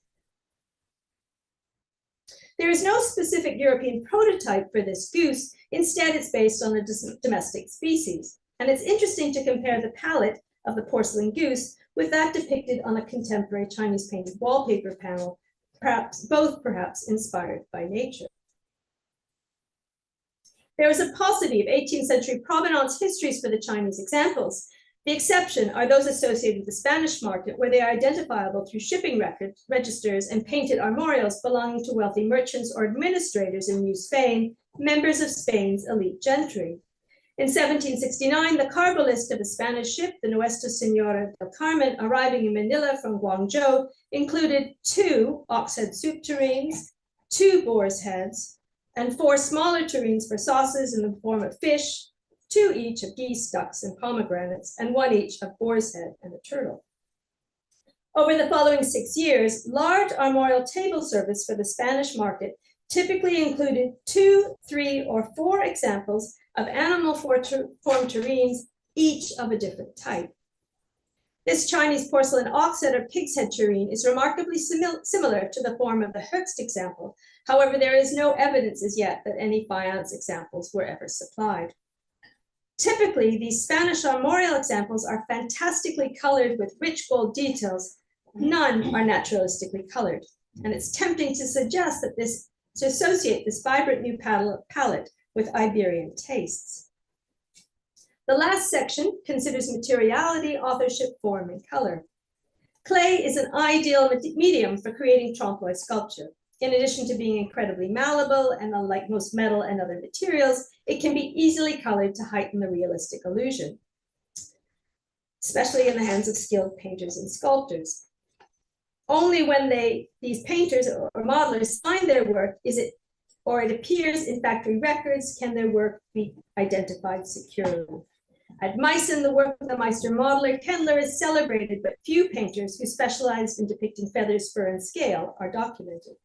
There is no specific European prototype for this goose. Instead, it's based on a domestic species. And it's interesting to compare the palette of the porcelain goose with that depicted on a contemporary Chinese painted wallpaper panel, both perhaps inspired by nature. There is a paucity of 18th century provenance histories for the Chinese examples. The exception are those associated with the Spanish market, where they are identifiable through shipping records, registers, and painted armorials belonging to wealthy merchants or administrators in New Spain, members of Spain's elite gentry. In 1769, the cargo list of a Spanish ship, the Nuestra Señora del Carmen, arriving in Manila from Guangzhou, included 2 ox-head soup tureens, 2 boar's heads, and 4 smaller tureens for sauces in the form of fish, 2 each of geese, ducks, and pomegranates, and 1 each of boar's head and a turtle. Over the following 6 years, large armorial table service for the Spanish market typically included 2, 3, or 4 examples of animal form tureens, each of a different type. This Chinese porcelain ox-head or pig's head tureen is remarkably similar to the form of the Höchst example. However, there is no evidence as yet that any faience examples were ever supplied. Typically, these Spanish armorial examples are fantastically colored with rich gold details. None are naturalistically colored. And it's tempting to suggest that to associate this vibrant new palette with Iberian tastes. The last section considers materiality, authorship, form, and color. Clay is an ideal medium for creating trompe sculpture. In addition to being incredibly malleable and unlike most metal and other materials, it can be easily colored to heighten the realistic illusion, especially in the hands of skilled painters and sculptors. Only when these painters or modelers sign their work it appears in factory records can their work be identified securely. At Meissen, the work of the Meister modeler, Kendler is celebrated, but few painters who specialized in depicting feathers, fur, and scale are documented.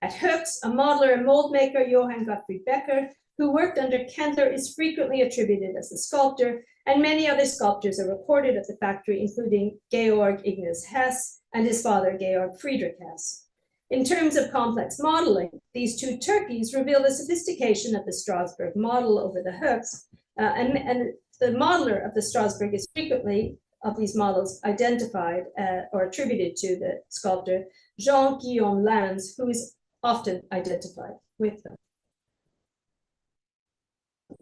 At Hautes, a modeler and mold maker, Johann Gottfried Becker, who worked under Kendler, is frequently attributed as the sculptor, and many other sculptors are recorded at the factory, including Georg Ignaz Hess and his father, Georg Friedrich Hess. In terms of complex modeling, these two Turkeys reveal the sophistication of the Strasbourg model over the Hautes, and the modeler of the Strasbourg is frequently, of these models, identified or attributed to the sculptor Jean-Guillaume Lanz, who is often identified with them.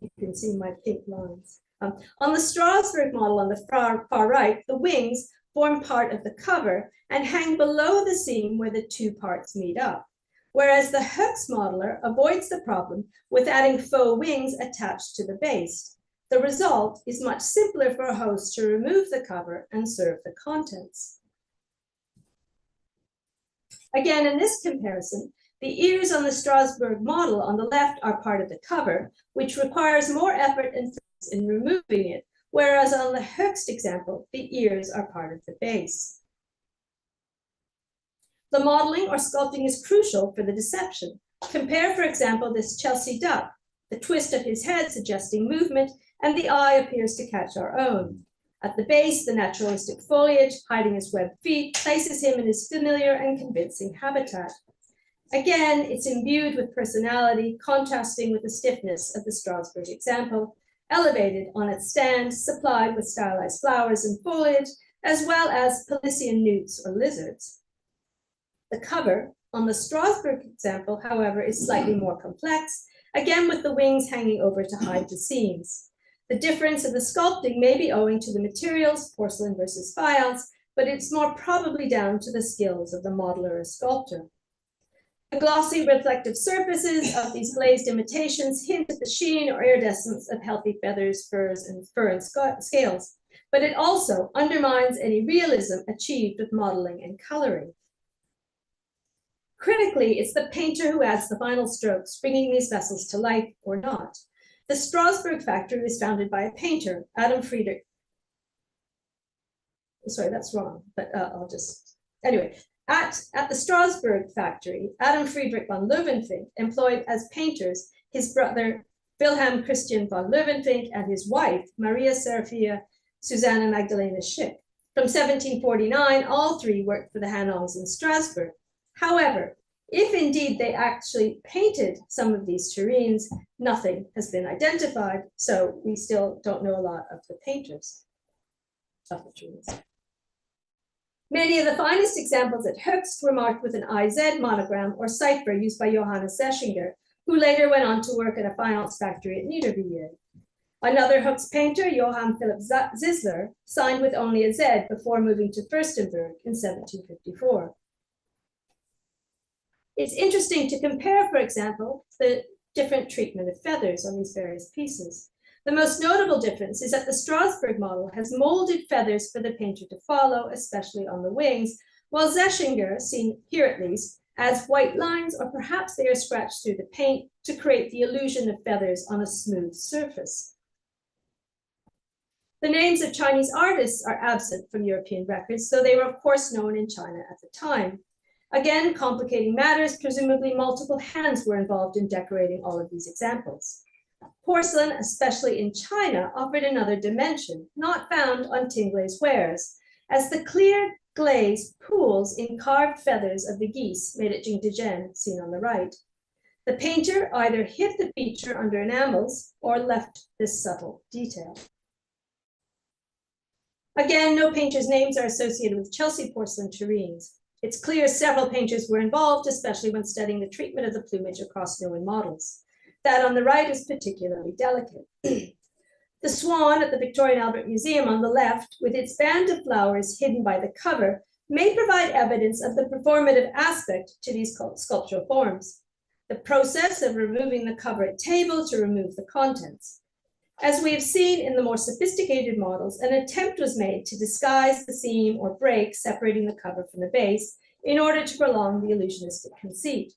You can see my pink lines. On the Strasbourg model on the far right, the wings form part of the cover and hang below the seam where the two parts meet up, whereas the Hautes modeler avoids the problem with adding faux wings attached to the base. The result is much simpler for a host to remove the cover and serve the contents. Again, in this comparison, the ears on the Strasbourg model on the left are part of the cover, which requires more effort and focus in removing it, whereas on the Hautes example, the ears are part of the base. The modeling or sculpting is crucial for the deception. Compare, for example, this Chelsea duck, the twist of his head suggesting movement, and the eye appears to catch our own. At the base, the naturalistic foliage, hiding his webbed feet, places him in his familiar and convincing habitat. Again, it's imbued with personality, contrasting with the stiffness of the Strasbourg example, elevated on its stand, supplied with stylized flowers and foliage, as well as Palyssian newts or lizards. The cover on the Strasbourg example, however, is slightly more complex, again with the wings hanging over to hide the seams. The difference in the sculpting may be owing to the materials, porcelain versus faience, but it's more probably down to the skills of the modeler or sculptor. The glossy reflective surfaces of these glazed imitations hint at the sheen or iridescence of healthy feathers, fur and scales, but it also undermines any realism achieved with modeling and coloring. Critically, it's the painter who adds the final strokes, bringing these vessels to life or not. The Strasbourg factory was founded by a painter, Adam Friedrich. Sorry, that's wrong, but I'll just, anyway. At the Strasbourg factory, Adam Friedrich von Löwenfink employed as painters his brother Wilhelm Christian von Löwenfink and his wife, Maria Seraphia Susanna Magdalena Schick. From 1749, all three worked for the Hanongs in Strasbourg. However, if indeed they actually painted some of these tureens, nothing has been identified, so we still don't know a lot of the painters of the tureens. Many of the finest examples at Hautes were marked with an IZ monogram or cipher used by Johannes Zeschinger, who later went on to work at a faience factory at Niederbier. Another Hautes painter, Johann Philipp Zisler, signed with only a Z before moving to Fürstenberg in 1754. It's interesting to compare, for example, the different treatment of feathers on these various pieces. The most notable difference is that the Strasbourg model has molded feathers for the painter to follow, especially on the wings, while Zeschinger, seen here at least, adds white lines, or perhaps they are scratched through the paint to create the illusion of feathers on a smooth surface. The names of Chinese artists are absent from European records, though they were of course known in China at the time. Again, complicating matters, presumably multiple hands were involved in decorating all of these examples. Porcelain, especially in China, offered another dimension, not found on Tinglay's wares, as the clear glaze pools in carved feathers of the geese made at Jingdezhen, seen on the right. The painter either hid the feature under enamels or left this subtle detail. Again, no painters' names are associated with Chelsea porcelain tureens. It's clear several painters were involved, especially when studying the treatment of the plumage across known models. That on the right is particularly delicate. The swan at the Victoria and Albert Museum on the left, with its band of flowers hidden by the cover, may provide evidence of the performative aspect to these sculptural forms. The process of removing the cover at table to remove the contents. As we have seen in the more sophisticated models, an attempt was made to disguise the seam or break separating the cover from the base in order to prolong the illusionistic conceit.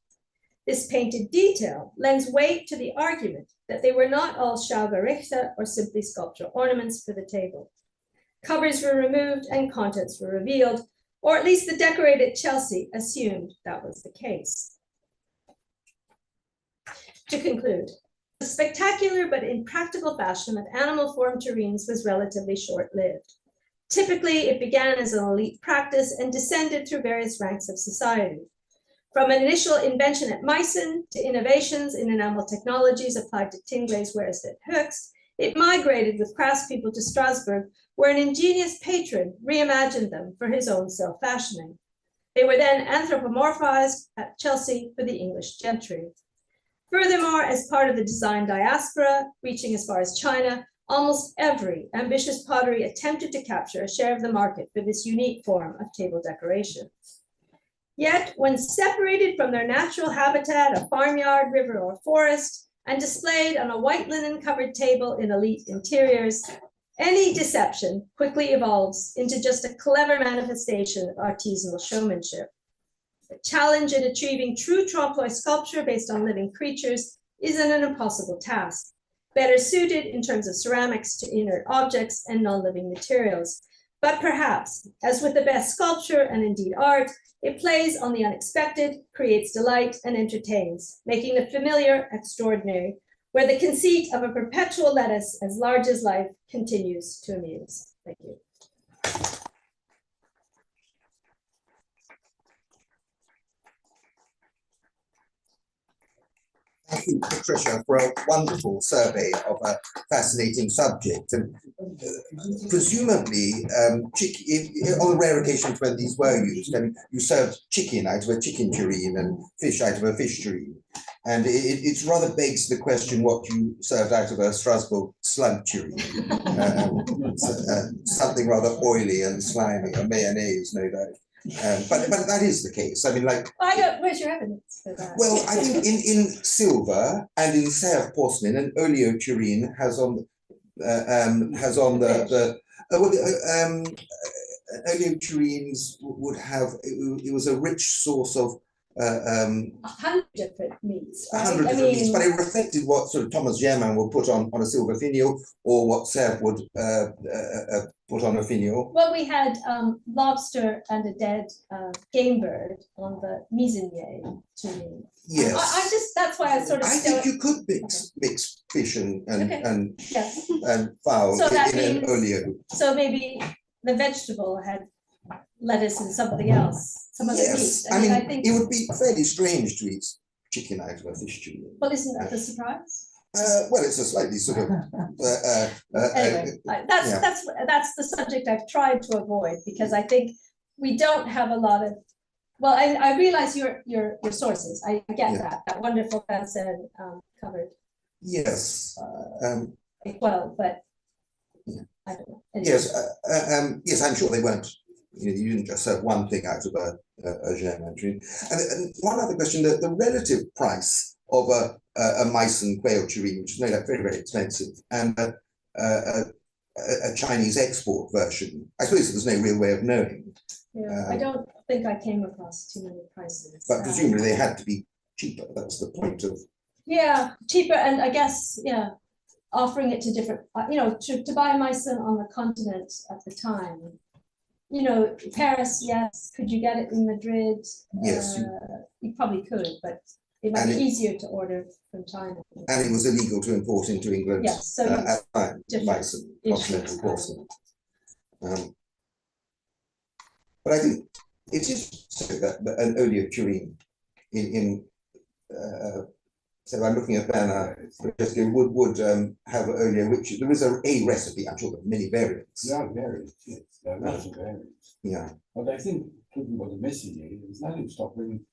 This painted detail lends weight to the argument that they were not all Schaugerichte or simply sculptural ornaments for the table. Covers were removed and contents were revealed, or at least the decorated Chelsea assumed that was the case. To conclude, the spectacular but impractical fashion of animal-formed tureens was relatively short-lived. Typically, it began as an elite practice and descended through various ranks of society. From an initial invention at Meissen to innovations in enamel technologies applied to Tingle's wares at Höchst, it migrated with craftspeople to Strasbourg, where an ingenious patron reimagined them for his own self-fashioning. They were then anthropomorphized at Chelsea for the English gentry. Furthermore, as part of the design diaspora, reaching as far as China, almost every ambitious pottery attempted to capture a share of the market for this unique form of table decoration. Yet, when separated from their natural habitat, a farmyard, river, or forest, and displayed on a white linen-covered table in elite interiors, any deception quickly evolves into just a clever manifestation of artisanal showmanship. The challenge in achieving true trompe l'oeil sculpture based on living creatures isn't an impossible task, better suited in terms of ceramics to inert objects and non-living materials. But perhaps, as with the best sculpture and indeed art, it plays on the unexpected, creates delight, and entertains, making the familiar extraordinary, where the conceit of a perpetual lettuce as large as life continues to amuse. Thank you. Thank you, Patricia, for a wonderful survey of a fascinating subject. And presumably, on the rare occasions when these were used, I mean, you served chicken out of a chicken tureen and fish out of a fish tureen. And it rather begs the question what you served out of a Strasbourg slug tureen. Something rather oily and slimy, a mayonnaise, no doubt. But that is the case. I mean, like. Where's your evidence for that? Well, I think in silver and in Seiberth porcelain, an oleo tureen has on oleo tureens would have it was a rich source of 100 different meats. Right? 100 different meats, but it reflected what sort of Thomas Germain would put on a silver finial, or what Seiberth would put on a finial. Well, we had lobster and a dead game bird on the mimesis tureen. Yes, I just that's why I sort of. I think you could mix fish and Yes. and fowl So that in an means- oleo. So maybe the vegetable had lettuce and something else, some other meat. Yes, I mean, I think. it would be fairly strange to eat chicken out of a fish tureen. Well, isn't that the surprise? Well, it's a slightly sort of. Anyway, that's the subject I've tried to avoid, because I think we don't have a lot of. Well, I realize your sources. I get that wonderful Ferguson covered. Yes. Well, but Yeah. I don't know. Anyway. Yes. Yes, I'm sure they weren't. You didn't just serve one thing out of a German tureen. And one other question: the relative price of a Meissen quail tureen, which is no doubt very, very expensive, and a Chinese export version. I suppose there's no real way of knowing. Yeah, I don't think I came across too many prices. But presumably they had to be cheaper. That's the point of. Yeah, cheaper, and I guess offering it to different. To buy Meissen on the continent at the time. Paris, yes. Could you get it in Madrid? Yes, you probably could, but it might be easier to order from China. And it was illegal to import into England Yes, so at the time, Meissen, issues. continental porcelain. But I think it is so that an oleo tureen so I'm looking at Banner, would have oleo, which there is a recipe, I'm sure there are many variants. There are variants, yes, there are lots of variants. Yeah. But I think talking about the message, there's nothing stopping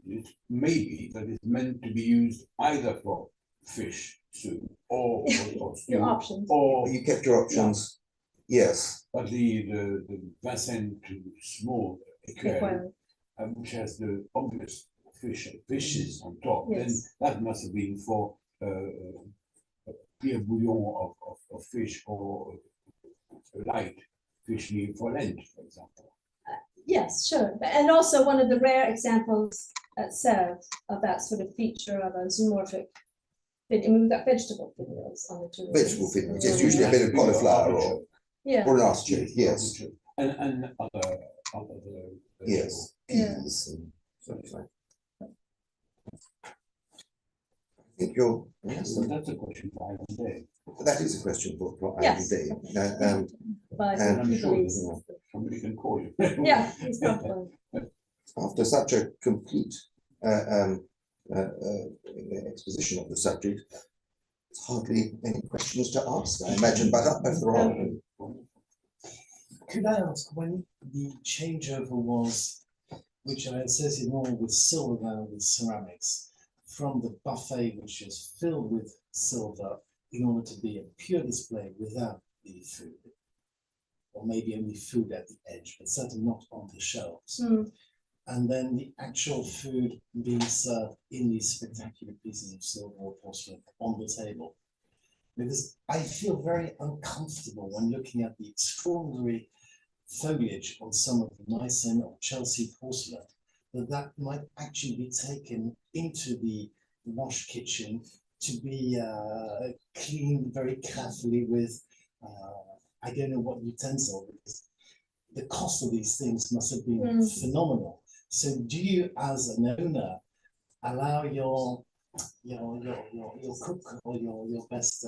it. Maybe that it's meant to be used either for fish soup or Your stew, options. or You kept your options. Yes. but the Vincent to small École, which has the obvious fishes on top, Yes. then that must have been for clear bouillon of fish, or light fish meal for Lent, for example. Yes, sure. And also one of the rare examples at Seiberth of that sort of feature of a zoomorphic And we've got vegetable fingers on the two. Vegetable fingers, yes, usually a bit of cauliflower Yeah. or an artichoke, yes. And other Yes, Yeah. peas and such like. I think you're, yes, So that's a question for Ivan Day. that is a question for Ivan Yes. Day. But and I'm he sure believes. somebody can call you. Yeah, he's not fun. After such a complete exposition of the subject, there's hardly any questions to ask, I imagine, but if there are. Could I ask when the changeover was, which I associate more with silver than with ceramics, from the buffet which is filled with silver in order to be a pure display without the food, or maybe only food at the edge, but certainly not on the shelves. Mm. And then the actual food being served in these spectacular pieces of silver or porcelain on the table. Because I feel very uncomfortable when looking at the extraordinary foliage on some of the Meissen or Chelsea porcelain, that might actually be taken into the wash kitchen to be cleaned very carefully with, I don't know what utensil, because the cost of these things must have been phenomenal. So do you, as an owner, allow your cook or your best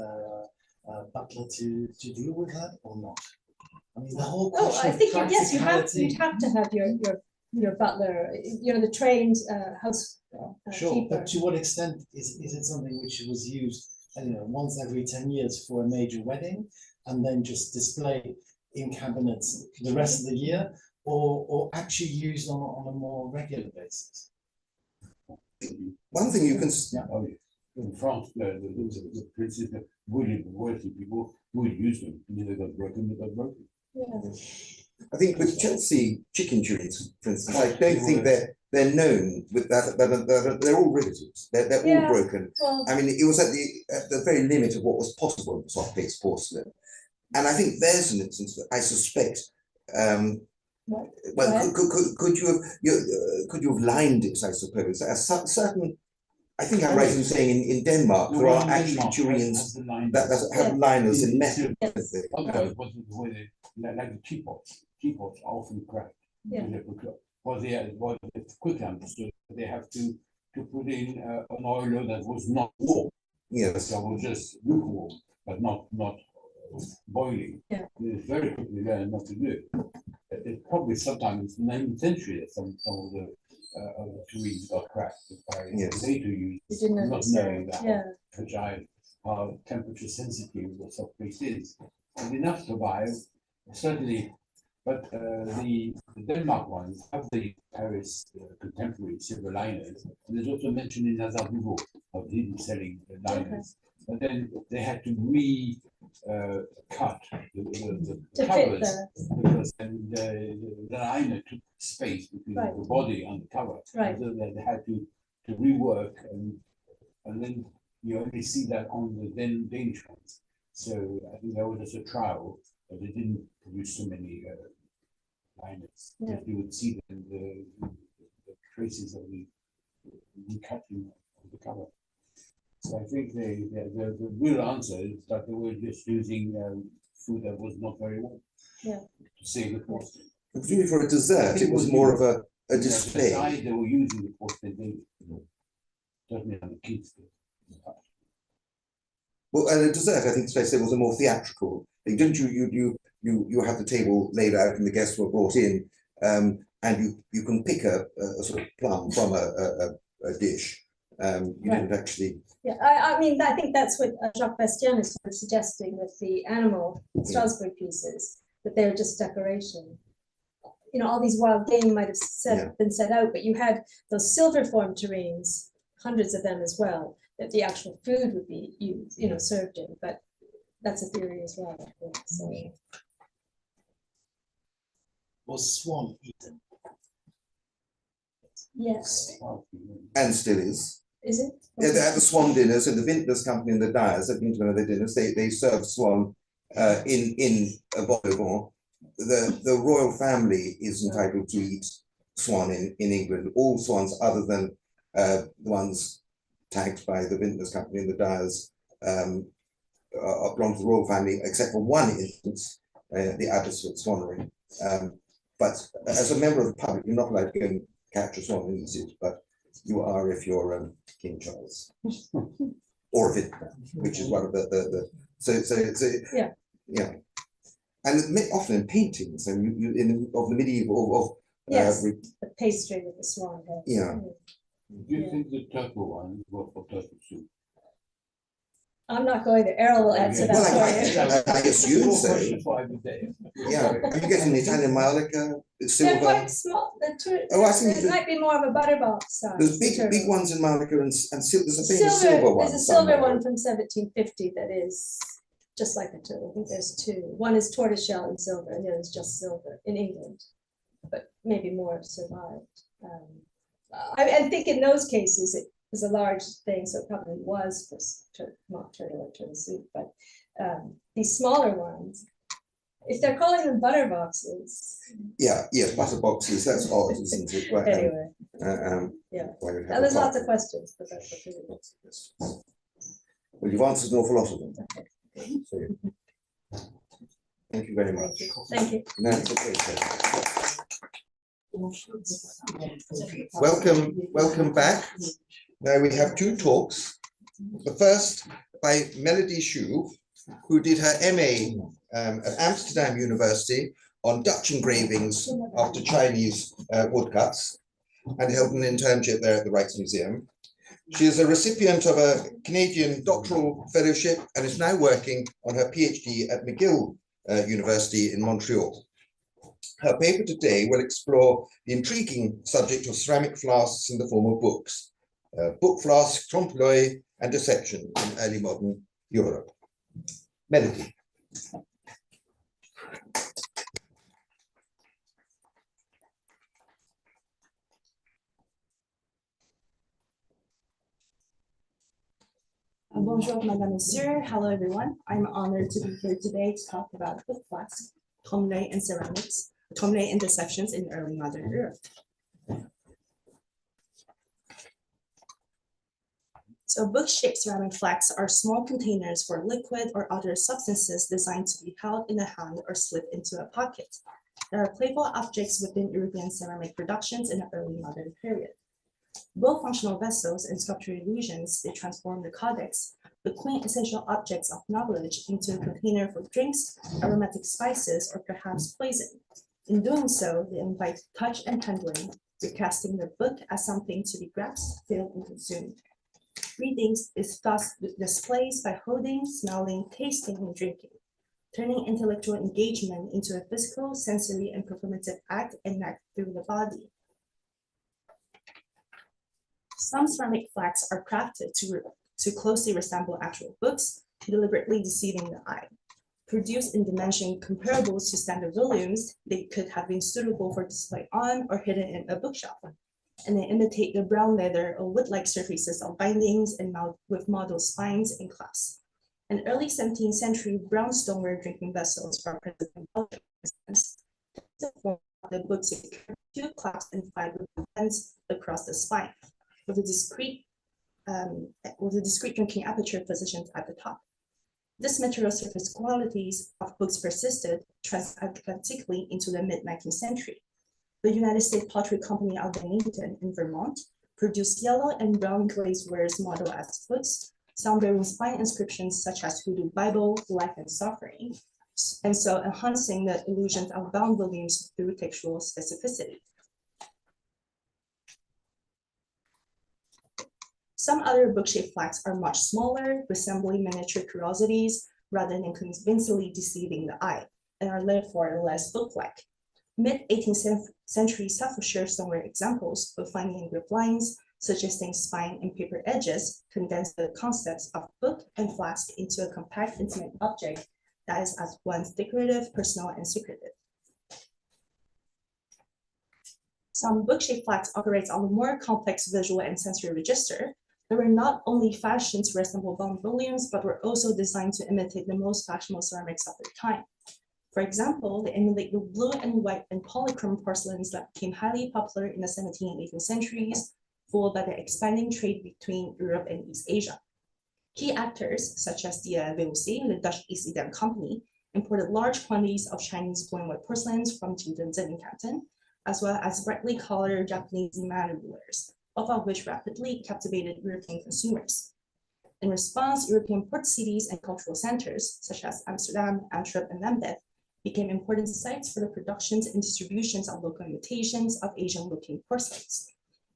butler to deal with that or not? I mean, the whole question I think of yes, you'd have practicality. to have your butler, the trained house Sure, keeper. but to what extent is it something which was used, I don't know, once every 10 years for a major wedding and then just displayed in cabinets the rest of the year, or actually used on a more regular basis? One thing you can, Oh, yeah. In France, the princes, the wealthy people would use them. They got broken, they got broken. Yeah. I think with Chelsea chicken joints, for instance, I don't think they're known with that, they're all relatives, they're all Yeah. broken. Well, I mean, it was at the very limit of what was possible in soft base porcelain. And I think there's an instance that I suspect, what? well, could you have lined it, I suppose, a certain, I think I'm right in saying in Denmark, there are actually turians that have liners in metal. Yes. Otherwise, what's the way they, like the teapots are often cracked. Yeah. Well, it's quickly understood, they have to put in an oil that was not warm. Yes. That was just lukewarm, but not boiling. Yeah. It's very quickly learned not to do it. It's probably sometimes in the 19th century that some of the tureens got cracked by later use, not knowing that fragile, how temperature sensitive the soft base is. And enough to survive, certainly, but the Denmark ones have the Paris contemporary silver liners. And there's also mentioned in Hazard Nouveau of hidden selling liners. But then they had to cut the covers because then the liner took space between the body and the cover. Right. So they had to rework, and then you only see that on the then Danish ones. So I think that was just a trial, but they didn't produce so many liners. Yeah. You would see the traces of the cutting of the cover. So I think the real answer is that they were just using food that was not very warm. Yeah. To save the cost. For a dessert, it was more of a display. Besides, they were using the porcelain daily. Certainly on the kids. Well, and a dessert, I think, say, was a more theatrical thing. Didn't you have the table laid out and the guests were brought in, and you can pick a sort of plum from a dish. You didn't actually. Yeah, I mean, I think that's what Jacques Bastien is sort of suggesting with the animal Strasbourg pieces, that they're just decoration. All these wild game might have been set out, but you had those silver formed tureens, hundreds of them as well, that the actual food would be used, served in. But that's a theory as well, I think. So. Was swan eaten? Yes. And still is. Is it? Yeah, they had the swan dinners, and the Vintners Company and the Dyers, I've been to one of their dinners, they served swan in a vol au vent. The royal family is entitled to eat swan in England. All swans other than the ones tagged by the Vintners Company and the Dyers belong to the royal family, except for one instance, the Abbess of Swannery. But as a member of the public, you're not allowed to go and capture swan in the zoo, but you are if you're King Charles or Vintner, which is one of the yeah. And often in paintings, and of the medieval yes, the pastry with the swan head. Yeah. Do you think the turtle one will for turtle soup? I'm not going to. Errol will answer that for you. I assume so. Yeah, are you getting the Italian Malika? They're quite small. It might be more of a butterbox size. There's big ones in Malika and there's a silver one. There's a silver one from 1750 that is just like a turtle. I think there's two. One is tortoiseshell and silver, and the other is just silver in England. But maybe more have survived. I think in those cases it was a large thing, so it probably was for mock turtle or turtle soup. But these smaller ones, if they're calling them butter boxes. Yes, butter boxes. That's odd, isn't it? But, anyway, yeah. And there's lots of questions, but that's what it is. Well, you've answered an awful lot of them. So, thank you very much. Thank you. That's welcome back. Now we have two talks. The first by Melody Schuh, who did her MA at Amsterdam University on Dutch engravings after Chinese woodcuts, and held an internship there at the Rijksmuseum. She is a recipient of a Canadian doctoral fellowship and is now working on her PhD at McGill University in Montreal. Her paper today will explore the intriguing subject of ceramic flasks in the form of books, book flask, trompe l'oeil, and dissection in early modern Europe. Melody. Bonjour, Madame, Monsieur. Hello, everyone. I'm honored to be here today to talk about book flasks, trompe l'oeil and ceramics, trompe l'oeil and dissections in early modern Europe. So book-shaped ceramic flasks are small containers for liquid or other substances designed to be held in the hand or slipped into a pocket. They are playful objects within European ceramic productions in the early modern period. Both functional vessels and sculptural illusions, they transform the codex, the quintessential objects of knowledge, into a container for drinks, aromatic spices, or perhaps poison. In doing so, they invite touch and handling, recasting the book as something to be grasped, filled, and consumed. Reading is thus displays by holding, smelling, tasting, and drinking, turning intellectual engagement into a physical, sensory, and performative act enacted through the body. Some ceramic flasks are crafted to closely resemble actual books, deliberately deceiving the eye. Produced in dimension comparable to standard volumes, they could have been suitable for display on or hidden in a bookshelf. And they imitate the brown leather or wood-like surfaces of bindings and with model spines and clasps. In early 17th century, brown stoneware drinking vessels are present in Belgium. The book secured 2 clasps and 5 vents across the spine, with a discrete drinking aperture positioned at the top. This material surface qualities of books persisted transatlantically into the mid-19th century. The United States Pottery Company of Bennington in Vermont produced yellow and brown glazed wares modeled as books, some bearing spine inscriptions such as Hoodoo Bible, Life and Suffering, and so enhancing the illusions of bound volumes through textual specificity. Some other book-shaped flasks are much smaller, resembling miniature curiosities rather than convincingly deceiving the eye, and are therefore less book-like. Mid-18th century Staffordshire stoneware examples of finely engraved lines, suggesting spine and paper edges, condense the concepts of book and flask into a compact, intimate object that is at once decorative, personal, and secretive. Some book-shaped flasks operates on a more complex visual and sensory register. They were not only fashioned to resemble bound volumes, but were also designed to imitate the most fashionable ceramics of their time. For example, they emulate the blue and white and polychrome porcelains that became highly popular in the 17th and 18th centuries, fueled by the expanding trade between Europe and East Asia. Key actors, such as the VOC, the Dutch East India Company, imported large quantities of Chinese blue and white porcelains from Jingdezhen in Canton, as well as brightly colored Japanese mannerware, both of which rapidly captivated European consumers. In response, European port cities and cultural centers, such as Amsterdam, Antwerp, and Lambeth, became important sites for the productions and distributions of local imitations of Asian-looking porcelains.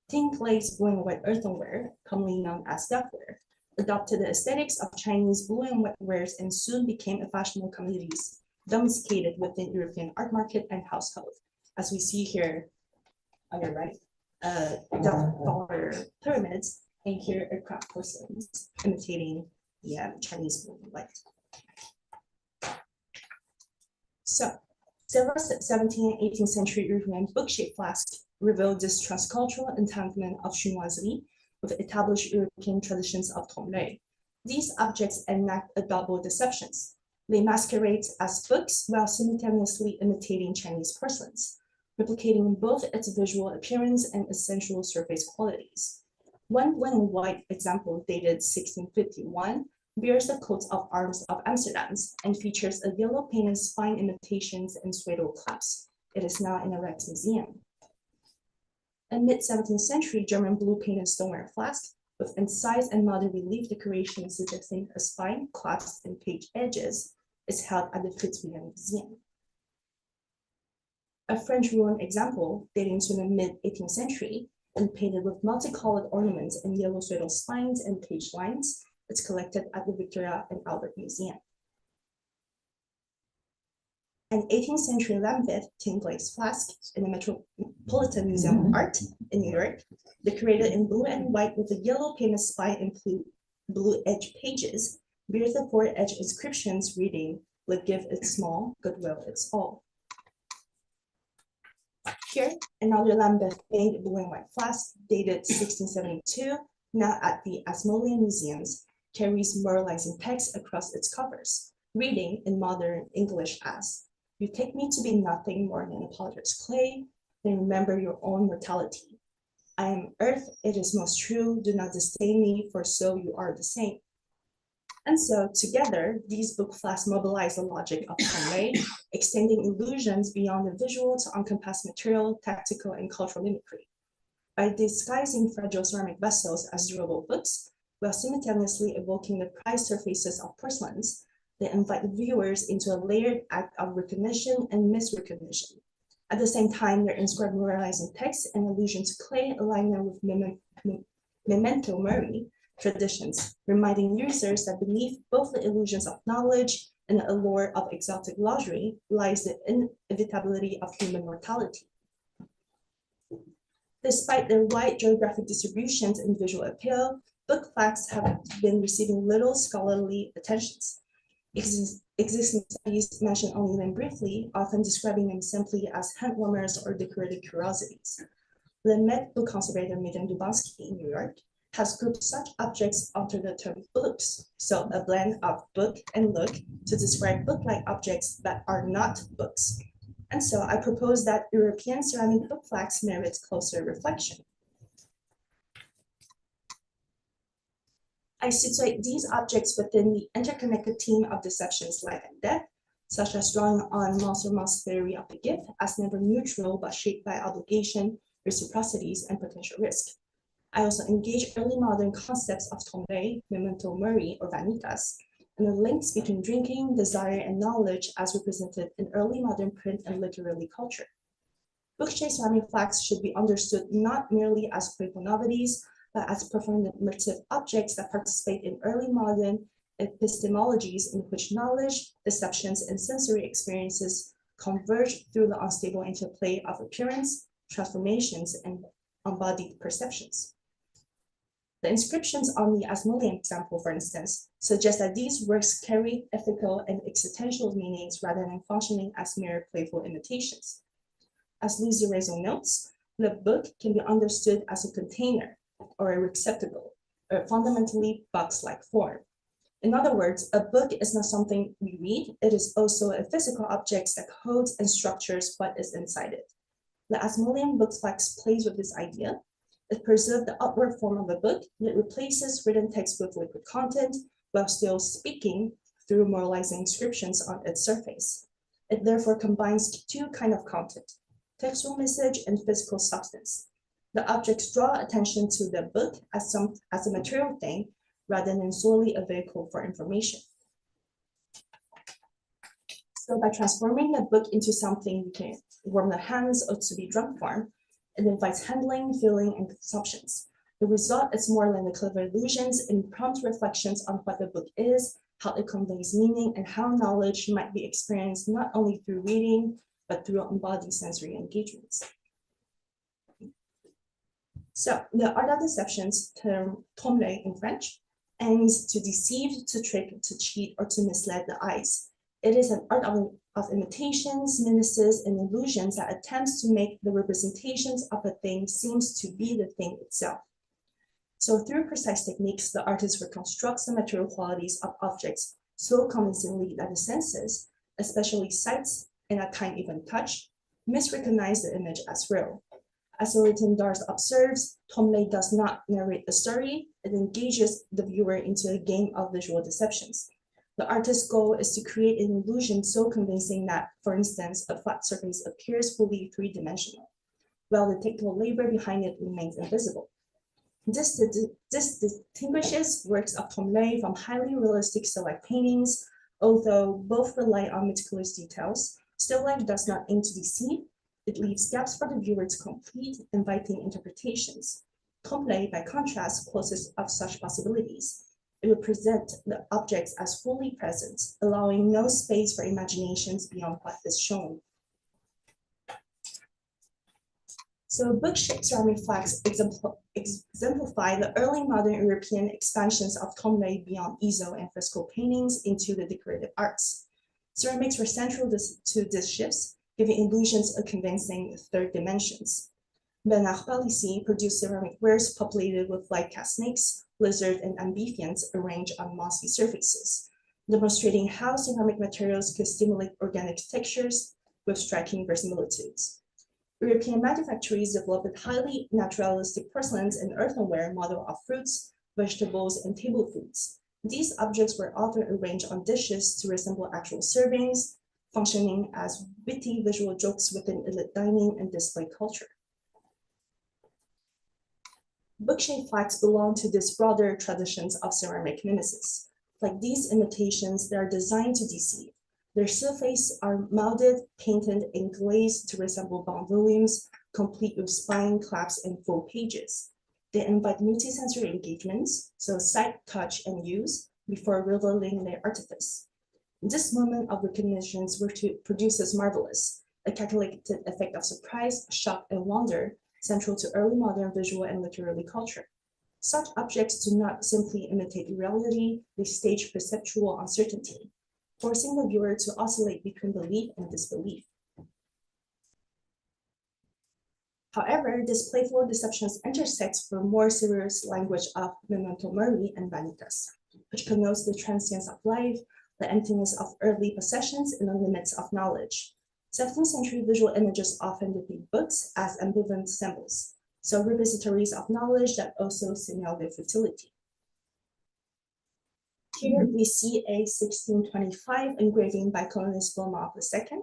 Tin glazed blue and white earthenware, commonly known as duckware, adopted the aesthetics of Chinese blue and white wares and soon became a fashionable commodities domesticated within European art market and household. As we see here on your right, dollar pyramids, and here are craft porcelains imitating the Chinese blue and white. So, several 17th and 18th century European book-shaped flasks revealed this transcultural entanglement of chinoiserie with established European traditions of Trompe. These objects enact a double deceptions. They masquerade as books while simultaneously imitating Chinese porcelains, replicating both its visual appearance and essential surface qualities. One blue and white example dated 1651 bears the coat of arms of Amsterdam and features a yellow painted spine imitations and swaddle clasps. It is now in a Rijksmuseum. A mid-17th century German blue painted stoneware flask with incised and modern relief decoration suggesting a spine, clasps, and page edges is held at the Fitzwilliam Museum. A French ruin example dating to the mid-18th century and painted with multicolored ornaments and yellow swaddle spines and page lines is collected at the Victoria and Albert Museum. An 18th century Lambeth tin glazed flask in the Metropolitan Museum of Art in New York, decorated in blue and white with a yellow painted spine and blue edge pages, bears the four edge inscriptions reading, "Let give it's small, goodwill it's all." Here, another Lambeth made blue and white flask dated 1672, now at the Ashmolean Museums, carries moralizing text across its covers, reading in modern English as, "You take me to be nothing more than a potter's clay, then remember your own mortality. I am earth, it is most true, do not disdain me, for so you are the same." And so together, these book flasks mobilize the logic of Trompe, extending illusions beyond the visual to encompass material, tactical, and cultural mimicry. By disguising fragile ceramic vessels as durable books, while simultaneously evoking the prized surfaces of porcelains, they invite viewers into a layered act of recognition and misrecognition. At the same time, their inscribed moralizing text and allusion to clay align them with memento mori traditions, reminding users that beneath both the illusions of knowledge and the allure of exotic luxury lies the inevitability of human mortality. Despite their wide geographic distributions and visual appeal, book flasks have been receiving little scholarly attentions. Existing studies mentioned only them briefly, often describing them simply as hand warmers or decorative curiosities. The Met book conservator Megan Dubansky in New York has grouped such objects under the term books, so a blend of book and look to describe book-like objects that are not books. And so I propose that European ceramic book flasks merits closer reflection. I situate these objects within the interconnected theme of deceptions, life and death, such as drawing on Montserrat's theory of the gift as never neutral, but shaped by obligation, reciprocities, and potential risk. I also engage early modern concepts of Trompe, memento mori, or vanitas, and the links between drinking, desire, and knowledge as represented in early modern print and literary culture. Book-shaped ceramic flasks should be understood not merely as playful novelties, but as performative objects that participate in early modern epistemologies in which knowledge, deceptions, and sensory experiences converge through the unstable interplay of appearance, transformations, and embodied perceptions. The inscriptions on the Ashmolean example, for instance, suggest that these works carry ethical and existential meanings rather than functioning as mere playful imitations. As Lucy Raison notes, the book can be understood as a container or a receptacle, a fundamentally box-like form. In other words, a book is not something we read, it is also a physical object that holds and structures what is inside it. The Ashmolean book flask plays with this idea. It preserves the outward form of a book, and it replaces written text with liquid content while still speaking through moralizing inscriptions on its surface. It therefore combines two kinds of content, textual message and physical substance. The objects draw attention to the book as a material thing rather than solely a vehicle for information. So by transforming the book into something you can warm the hands or to be drunk from, it invites handling, feeling, and consumptions. The result is more than the clever illusions and prompt reflections on what the book is, how it conveys meaning, and how knowledge might be experienced not only through reading, but through embodied sensory engagements. So the art of deceptions, term trompe in French, aims to deceive, to trick, to cheat, or to mislead the eyes. It is an art of imitations, mimesis, and illusions that attempts to make the representations of a thing seems to be the thing itself. So through precise techniques, the artist reconstructs the material qualities of objects so convincingly that the senses, especially sights and at times even touch, misrecognize the image as real. As Leighton Dars observes, Trompe does not narrate a story, it engages the viewer into a game of visual deceptions. The artist's goal is to create an illusion so convincing that, for instance, a flat surface appears fully three-dimensional, while the technical labor behind it remains invisible. This distinguishes works of Trompe from highly realistic still life paintings, although both rely on meticulous details. Still life does not aim to deceive, it leaves gaps for the viewer to complete, inviting interpretations. Trompe, by contrast, closes of such possibilities. It will present the objects as fully present, allowing no space for imaginations beyond what is shown. So book-shaped ceramic flags exemplify the early modern European expansions of Trompe beyond easel and fresco paintings into the decorative arts. Ceramics were central to these shifts, giving illusions of convincing third dimensions. Bernard Palissy produced ceramic wares populated with light-cast snakes, lizards, and amphibians arranged on mossy surfaces, demonstrating how ceramic materials could stimulate organic textures with striking verisimilitudes. European manufacturers developed highly naturalistic porcelains and earthenware model of fruits, vegetables, and table foods. These objects were often arranged on dishes to resemble actual servings, functioning as witty visual jokes within elite dining and display culture. Book-shaped flags belong to these broader traditions of ceramic mimesis. Like these imitations, they are designed to deceive. Their surfaces are molded, painted, and glazed to resemble bound volumes, complete with spine, claps, and full pages. They invite multisensory engagements, so sight, touch, and use, before revealing their artifice. This moment of recognition produces marvelous, a calculated effect of surprise, shock, and wonder, central to early modern visual and literary culture. Such objects do not simply imitate reality, they stage perceptual uncertainty, forcing the viewer to oscillate between belief and disbelief. However, this playful deceptions intersects with more serious language of memento mori and vanitas, which connotes the transience of life, the emptiness of earthly possessions, and the limits of knowledge. 17th century visual images often depict books as ambivalent symbols, so repositories of knowledge that also signal their futility. Here we see a 1625 engraving by colonist Beaumont II.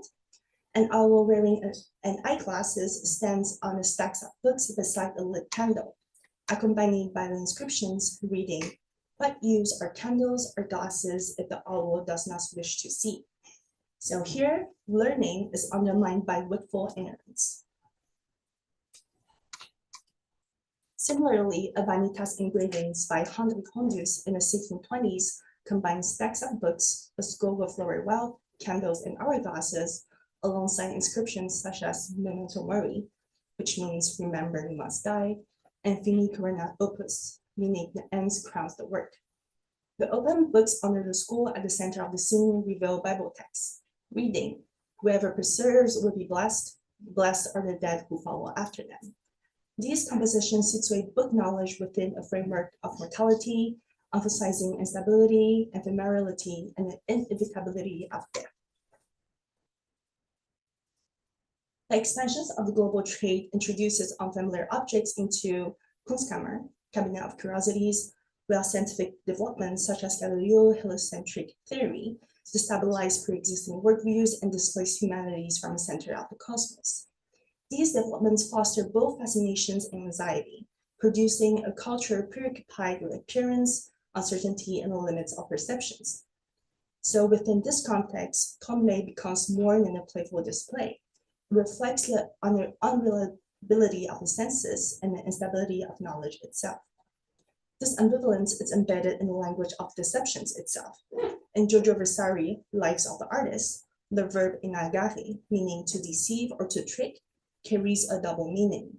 An owl wearing an eyeglasses stands on a stack of books beside a lit candle, accompanied by the inscriptions reading, "What use are candles or glasses if the owl does not wish to see?" So here, learning is undermined by witful ignorance. Similarly, a vanitas engravings by Henri Condus in the 1620s combine stacks of books, a scroll of floral wealth, candles, and hourglasses, alongside inscriptions such as memento mori, which means remember you must die, and fini corona opus, meaning the ends crowns the work. The open books under the school at the center of the scene reveal Bible texts, reading, "Whoever preserves will be blessed, blessed are the dead who follow after them." These compositions situate book knowledge within a framework of mortality, emphasizing instability, ephemerality, and the inevitability of death. The expansions of the global trade introduces unfamiliar objects into Kunstkammer, cabinet of curiosities, while scientific developments such as Galileo heliocentric theory destabilize pre-existing worldviews and displace humanities from the center of the cosmos. These developments foster both fascinations and anxiety, producing a culture preoccupied with appearance, uncertainty, and the limits of perceptions. So within this context, Trompe becomes more than a playful display. It reflects the unreliability of the senses and the instability of knowledge itself. This ambivalence is embedded in the language of deceptions itself. In Giorgio Vasari, Lives of the Artist, the verb inagare, meaning to deceive or to trick, carries a double meaning.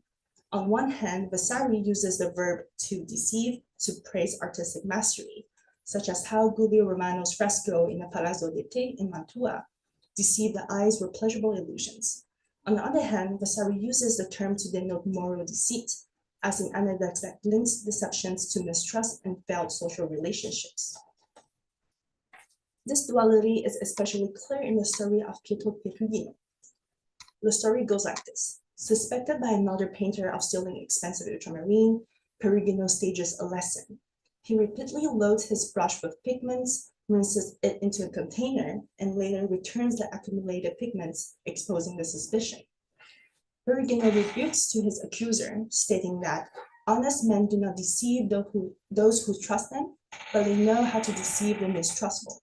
On one hand, Vasari uses the verb to deceive to praise artistic mastery, such as how Gubbio Romano's fresco in the Palazzo d'Ete in Mantua deceived the eyes with pleasurable illusions. On the other hand, Vasari uses the term to denote moral deceit, as an anecdote that links deceptions to mistrust and failed social relationships. This duality is especially clear in the story of Pietro Perugino. The story goes like this. Suspected by another painter of stealing expensive ultramarine, Perugino stages a lesson. He repeatedly loads his brush with pigments, rinses it into a container, and later returns the accumulated pigments, exposing the suspicion. Perugino rebukes to his accuser, stating that honest men do not deceive those who trust them, but they know how to deceive the mistrustful.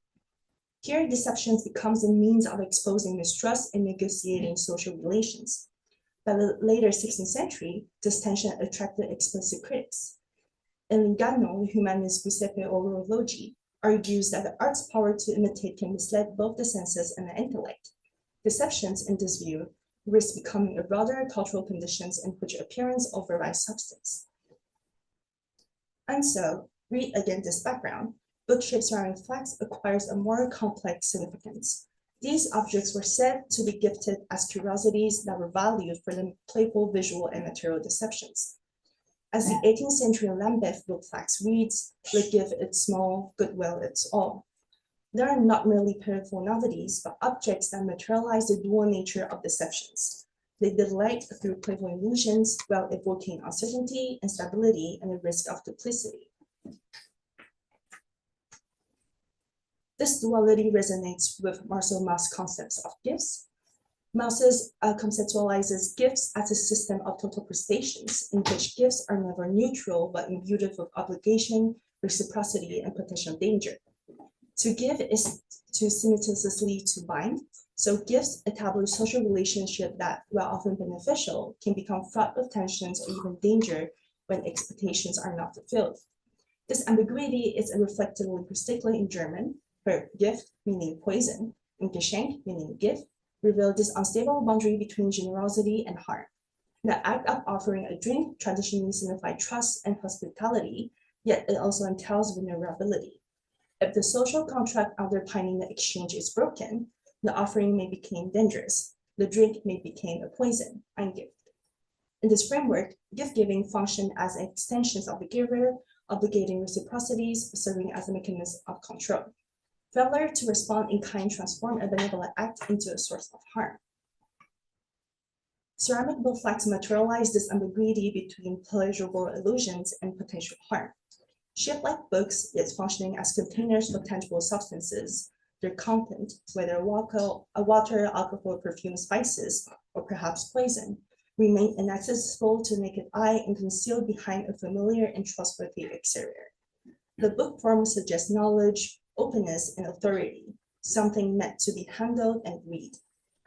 Here, deception becomes a means of exposing mistrust and negotiating social relations. By the later 16th century, this tension attracted explicit critics. Elingano, the humanist Giuseppe Orologi, argues that the art's power to imitate can mislead both the senses and the intellect. Deceptions, in this view, risk becoming a broader cultural conditions in which appearance overrides substance. And so, read against this background, book-shaped ceramic flask acquires a more complex significance. These objects were said to be gifted as curiosities that were valued for their playful visual and material deceptions. As the 18th century Lambeth book flask reads, "The gift it's small, goodwill it's all." They are not merely pitiful novelties, but objects that materialize the dual nature of deceptions. They delight through playful illusions while evoking uncertainty, instability, and the risk of duplicity. This duality resonates with Marcel Mauss's concepts of gifts. Mauss conceptualizes gifts as a system of total prestations in which gifts are never neutral but imbued with obligation, reciprocity, and potential danger. To give is to simultaneously to bind, so gifts establish social relationships that, while often beneficial, can become fraught with tensions or even danger when expectations are not fulfilled. This ambiguity is reflected linguistically in German, where gift, meaning poison, and Geschenk, meaning gift, reveal this unstable boundary between generosity and harm. The act of offering a drink traditionally signified trust and hospitality, yet it also entails vulnerability. If the social contract underpinning the exchange is broken, the offering may become dangerous. The drink may become a poison, and gift. In this framework, gift-giving functions as extensions of the giver, obligating reciprocities, serving as a mechanism of control. Failure to respond in kind transforms a benevolent act into a source of harm. Ceramic book flags materialize this ambiguity between pleasurable illusions and potential harm. Shaped like books, yet functioning as containers for tangible substances, their content, whether water, alcohol, perfume, spices, or perhaps poison, remain inaccessible to the naked eye and concealed behind a familiar and trustworthy exterior. The book form suggests knowledge, openness, and authority, something meant to be handled and read.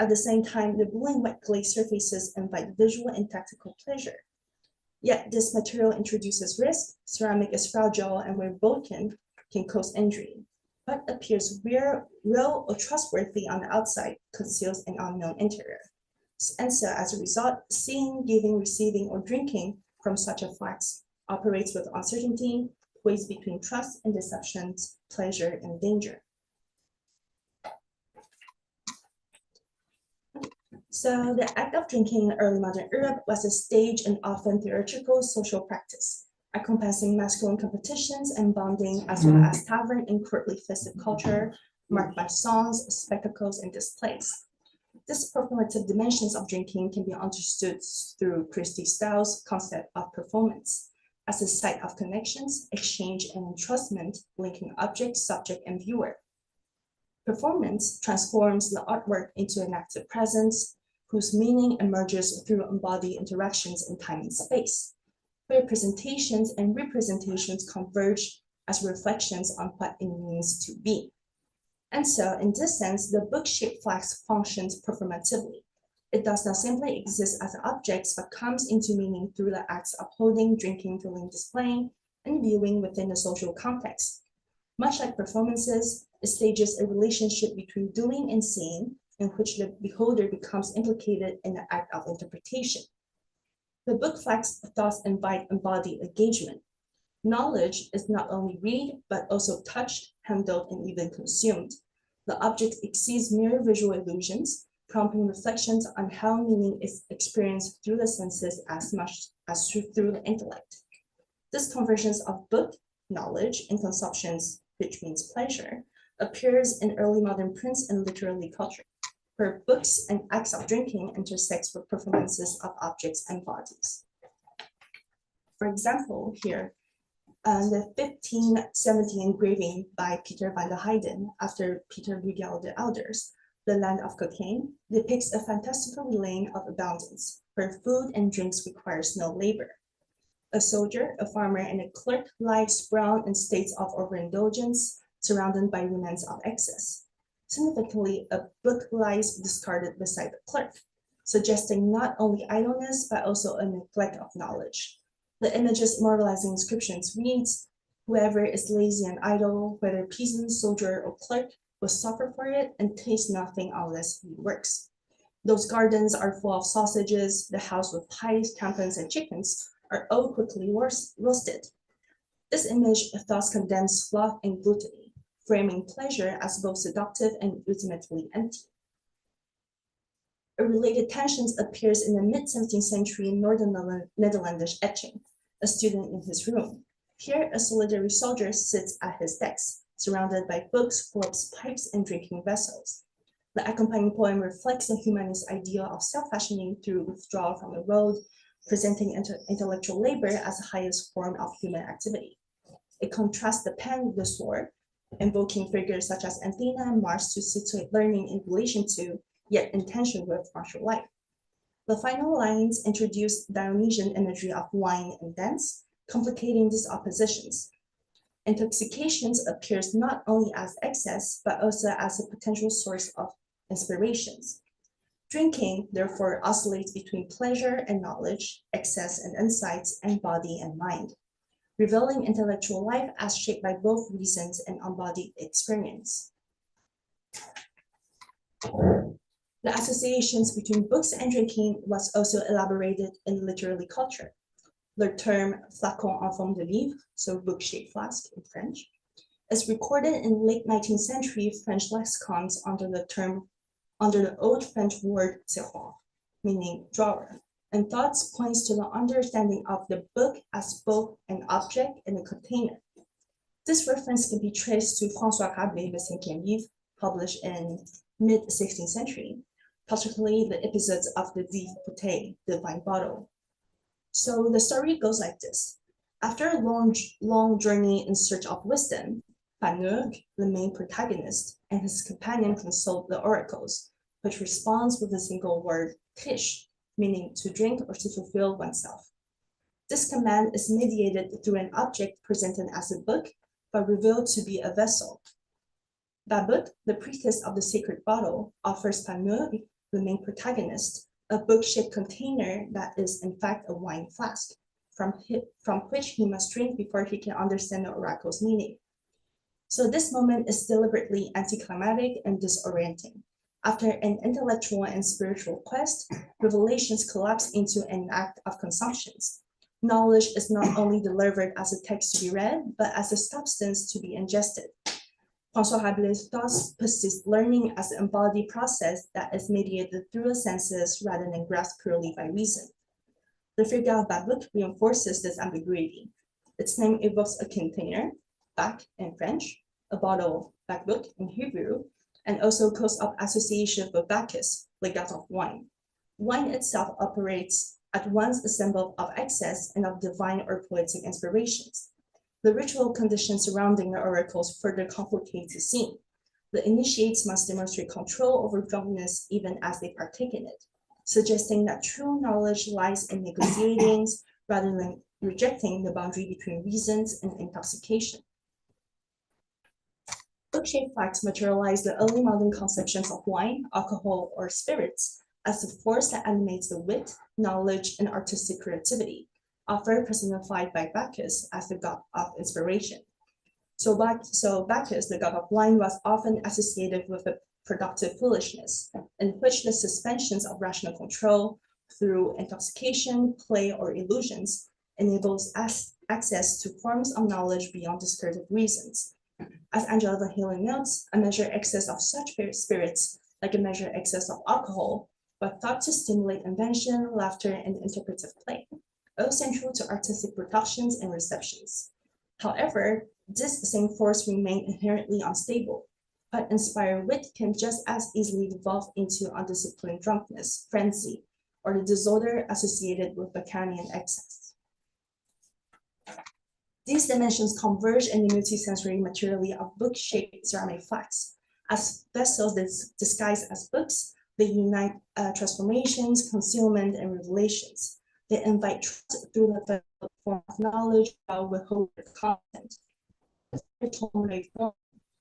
At the same time, the blue and white glaze surfaces invite visual and tactical pleasure. Yet this material introduces risk. Ceramic is fragile and when broken can cause injury, but appears real or trustworthy on the outside, conceals an unknown interior. And so as a result, seeing, giving, receiving, or drinking from such a flask operates with uncertainty, ways between trust and deceptions, pleasure and danger. So the act of drinking in early modern Europe was a staged and often theatrical social practice, encompassing masculine competitions and bonding, as well as tavern and courtly festive culture, marked by songs, spectacles, and displays. This performative dimensions of drinking can be understood through Christie Styles' concept of performance. as a site of connections, exchange, and entrustment, linking object, subject, and viewer. Performance transforms the artwork into an active presence, whose meaning emerges through embodied interactions in time and space, where presentations and representations converge as reflections on what it means to be. And so, in this sense, the book-shaped flask functions performatively. It does not simply exist as objects, but comes into meaning through the acts of holding, drinking, feeling, displaying, and viewing within a social context. Much like performances, it stages a relationship between doing and seeing, in which the beholder becomes implicated in the act of interpretation. The book flask thus invite embodied engagement. Knowledge is not only read, but also touched, handled, and even consumed. The object exceeds mere visual illusions, prompting reflections on how meaning is experienced through the senses as much as through the intellect. This convergence of book, knowledge, and consumptions, which means pleasure, appears in early modern prints and literary culture, where books and acts of drinking intersect with performances of objects and bodies. For example, here, the 1570 engraving by Peter van der Heyden after Peter Bruegel the Elders, The Land of Cocaine, depicts a fantastical lane of abundance, where food and drinks requires no labor. A soldier, a farmer, and a clerk lie sprawled in states of overindulgence, surrounded by remnants of excess. Significantly, a book lies discarded beside the clerk, suggesting not only idleness, but also a neglect of knowledge. The image's moralizing inscriptions reads, "Whoever is lazy and idle, whether peasant, soldier, or clerk, will suffer for it and taste nothing unless he works. Those gardens are full of sausages, the house with pies, campins, and chickens are all quickly roasted." This image thus condemns sloth and gluttony, framing pleasure as both seductive and ultimately empty. A related tension appears in the mid-17th century Northern Netherlandish etching, A Student in His Room. Here, a solitary soldier sits at his desk, surrounded by books, globes, pipes, and drinking vessels. The accompanying poem reflects the humanist ideal of self-fashioning through withdrawal from the road, presenting intellectual labor as the highest form of human activity. It contrasts the pen with the sword, invoking figures such as Athena and Mars to situate learning in relation to, yet in tension with, martial life. The final lines introduce Dionysian imagery of wine and dance, complicating these oppositions. Intoxications appears not only as excess, but also as a potential source of inspirations. Drinking, therefore, oscillates between pleasure and knowledge, excess and insights, and body and mind, revealing intellectual life as shaped by both reasons and embodied experience. The associations between books and drinking was also elaborated in literary culture. The term flacon en forme de livre, so book-shaped flask in French, is recorded in late 19th century French lexicons under the Old French word tiroir, meaning drawer, and thus points to the understanding of the book as both an object and a container. This reference can be traced to François Rabelais' Le Cinquième Livre, published in mid-16th century, particularly the episodes of the Livre Bouteille, the wine bottle. So the story goes like this. After a long journey in search of wisdom, Panurge, the main protagonist, and his companion consult the oracles, which responds with a single word, triche, meaning to drink or to fulfill oneself. This command is mediated through an object presented as a book, but revealed to be a vessel. Babut, the priestess of the sacred bottle, offers Panurge, the main protagonist, a book-shaped container that is in fact a wine flask, from which he must drink before he can understand the oracle's meaning. So this moment is deliberately anticlimactic and disorienting. After an intellectual and spiritual quest, revelations collapse into an act of consumptions. Knowledge is not only delivered as a text to be read, but as a substance to be ingested. François Rabelais thus persists learning as an embodied process that is mediated through the senses rather than grasped purely by reason. The figure of Babut reinforces this ambiguity. Its name evokes a container, bac in French, a bottle, bakbuk in Hebrew, and also close-up association with Bacchus, the god of wine. Wine itself operates at once a symbol of excess and of divine or poetic inspirations. The ritual conditions surrounding the oracles further complicate the scene. The initiates must demonstrate control over drunkenness even as they partake in it, suggesting that true knowledge lies in negotiating rather than rejecting the boundary between reasons and intoxication. Book-shaped flags materialize the early modern conceptions of wine, alcohol, or spirits as the force that animates the wit, knowledge, and artistic creativity, often personified by Bacchus as the god of inspiration. So Bacchus, the god of wine, was often associated with a productive foolishness, in which the suspensions of rational control through intoxication, play, or illusions enables access to forms of knowledge beyond discursive reasons. As Angela Van Halen notes, a measured excess of such spirits, like a measured excess of alcohol, were thought to stimulate invention, laughter, and interpretive play, all central to artistic productions and receptions. However, this same force remained inherently unstable, but inspired wit can just as easily devolve into undisciplined drunkenness, frenzy, or the disorder associated with Bacchanalian excess. These dimensions converge in the multisensory materiality of book-shaped ceramic flags. As vessels disguised as books, they unite transformations, concealment, and revelations. They invite trust through the form of knowledge while withholding content.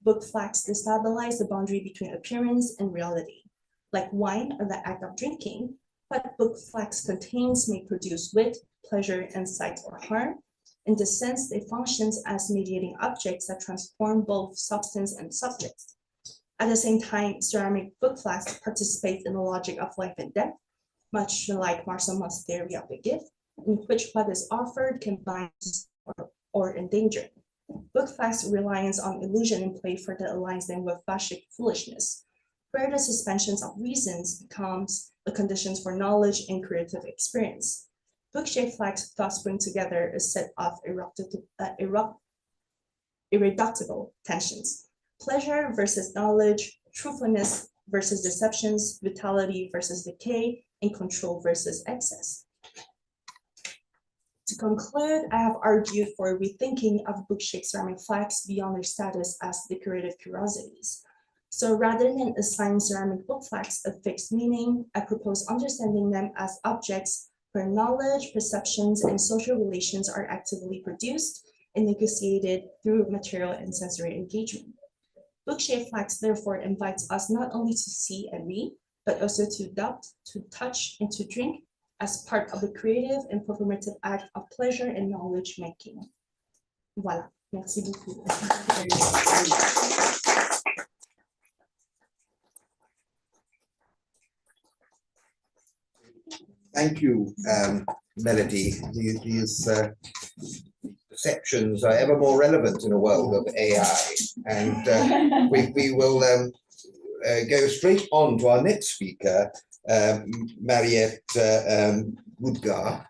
Book flags destabilize the boundary between appearance and reality. Like wine or the act of drinking, what book flags contains may produce wit, pleasure, insight, or harm. In this sense, they function as mediating objects that transform both substance and subject. At the same time, ceramic book flags participate in the logic of life and death, much like Marcel's theory of the gift, in which what is offered can bind or endanger. Book flags' reliance on illusion and play further aligns them with Bacchic foolishness, where the suspensions of reasons becomes the conditions for knowledge and creative experience. Book-shaped flags thus bring together a set of irreducible tensions: pleasure versus knowledge, truthfulness versus deceptions, vitality versus decay, and control versus excess. To conclude, I have argued for a rethinking of book-shaped ceramic flags beyond their status as decorative curiosities. So rather than assign ceramic book flags a fixed meaning, I propose understanding them as objects where knowledge, perceptions, and social relations are actively produced and negotiated through material and sensory engagement. Book-shaped flags therefore invites us not only to see and read, but also to adopt, to touch, and to drink as part of the creative and performative act of pleasure and knowledge making. Voilà. Merci beaucoup. Thank you, Melody. These perceptions are ever more relevant in a world of AI, and we will go straight on to our next speaker, Mariette Boudgourd,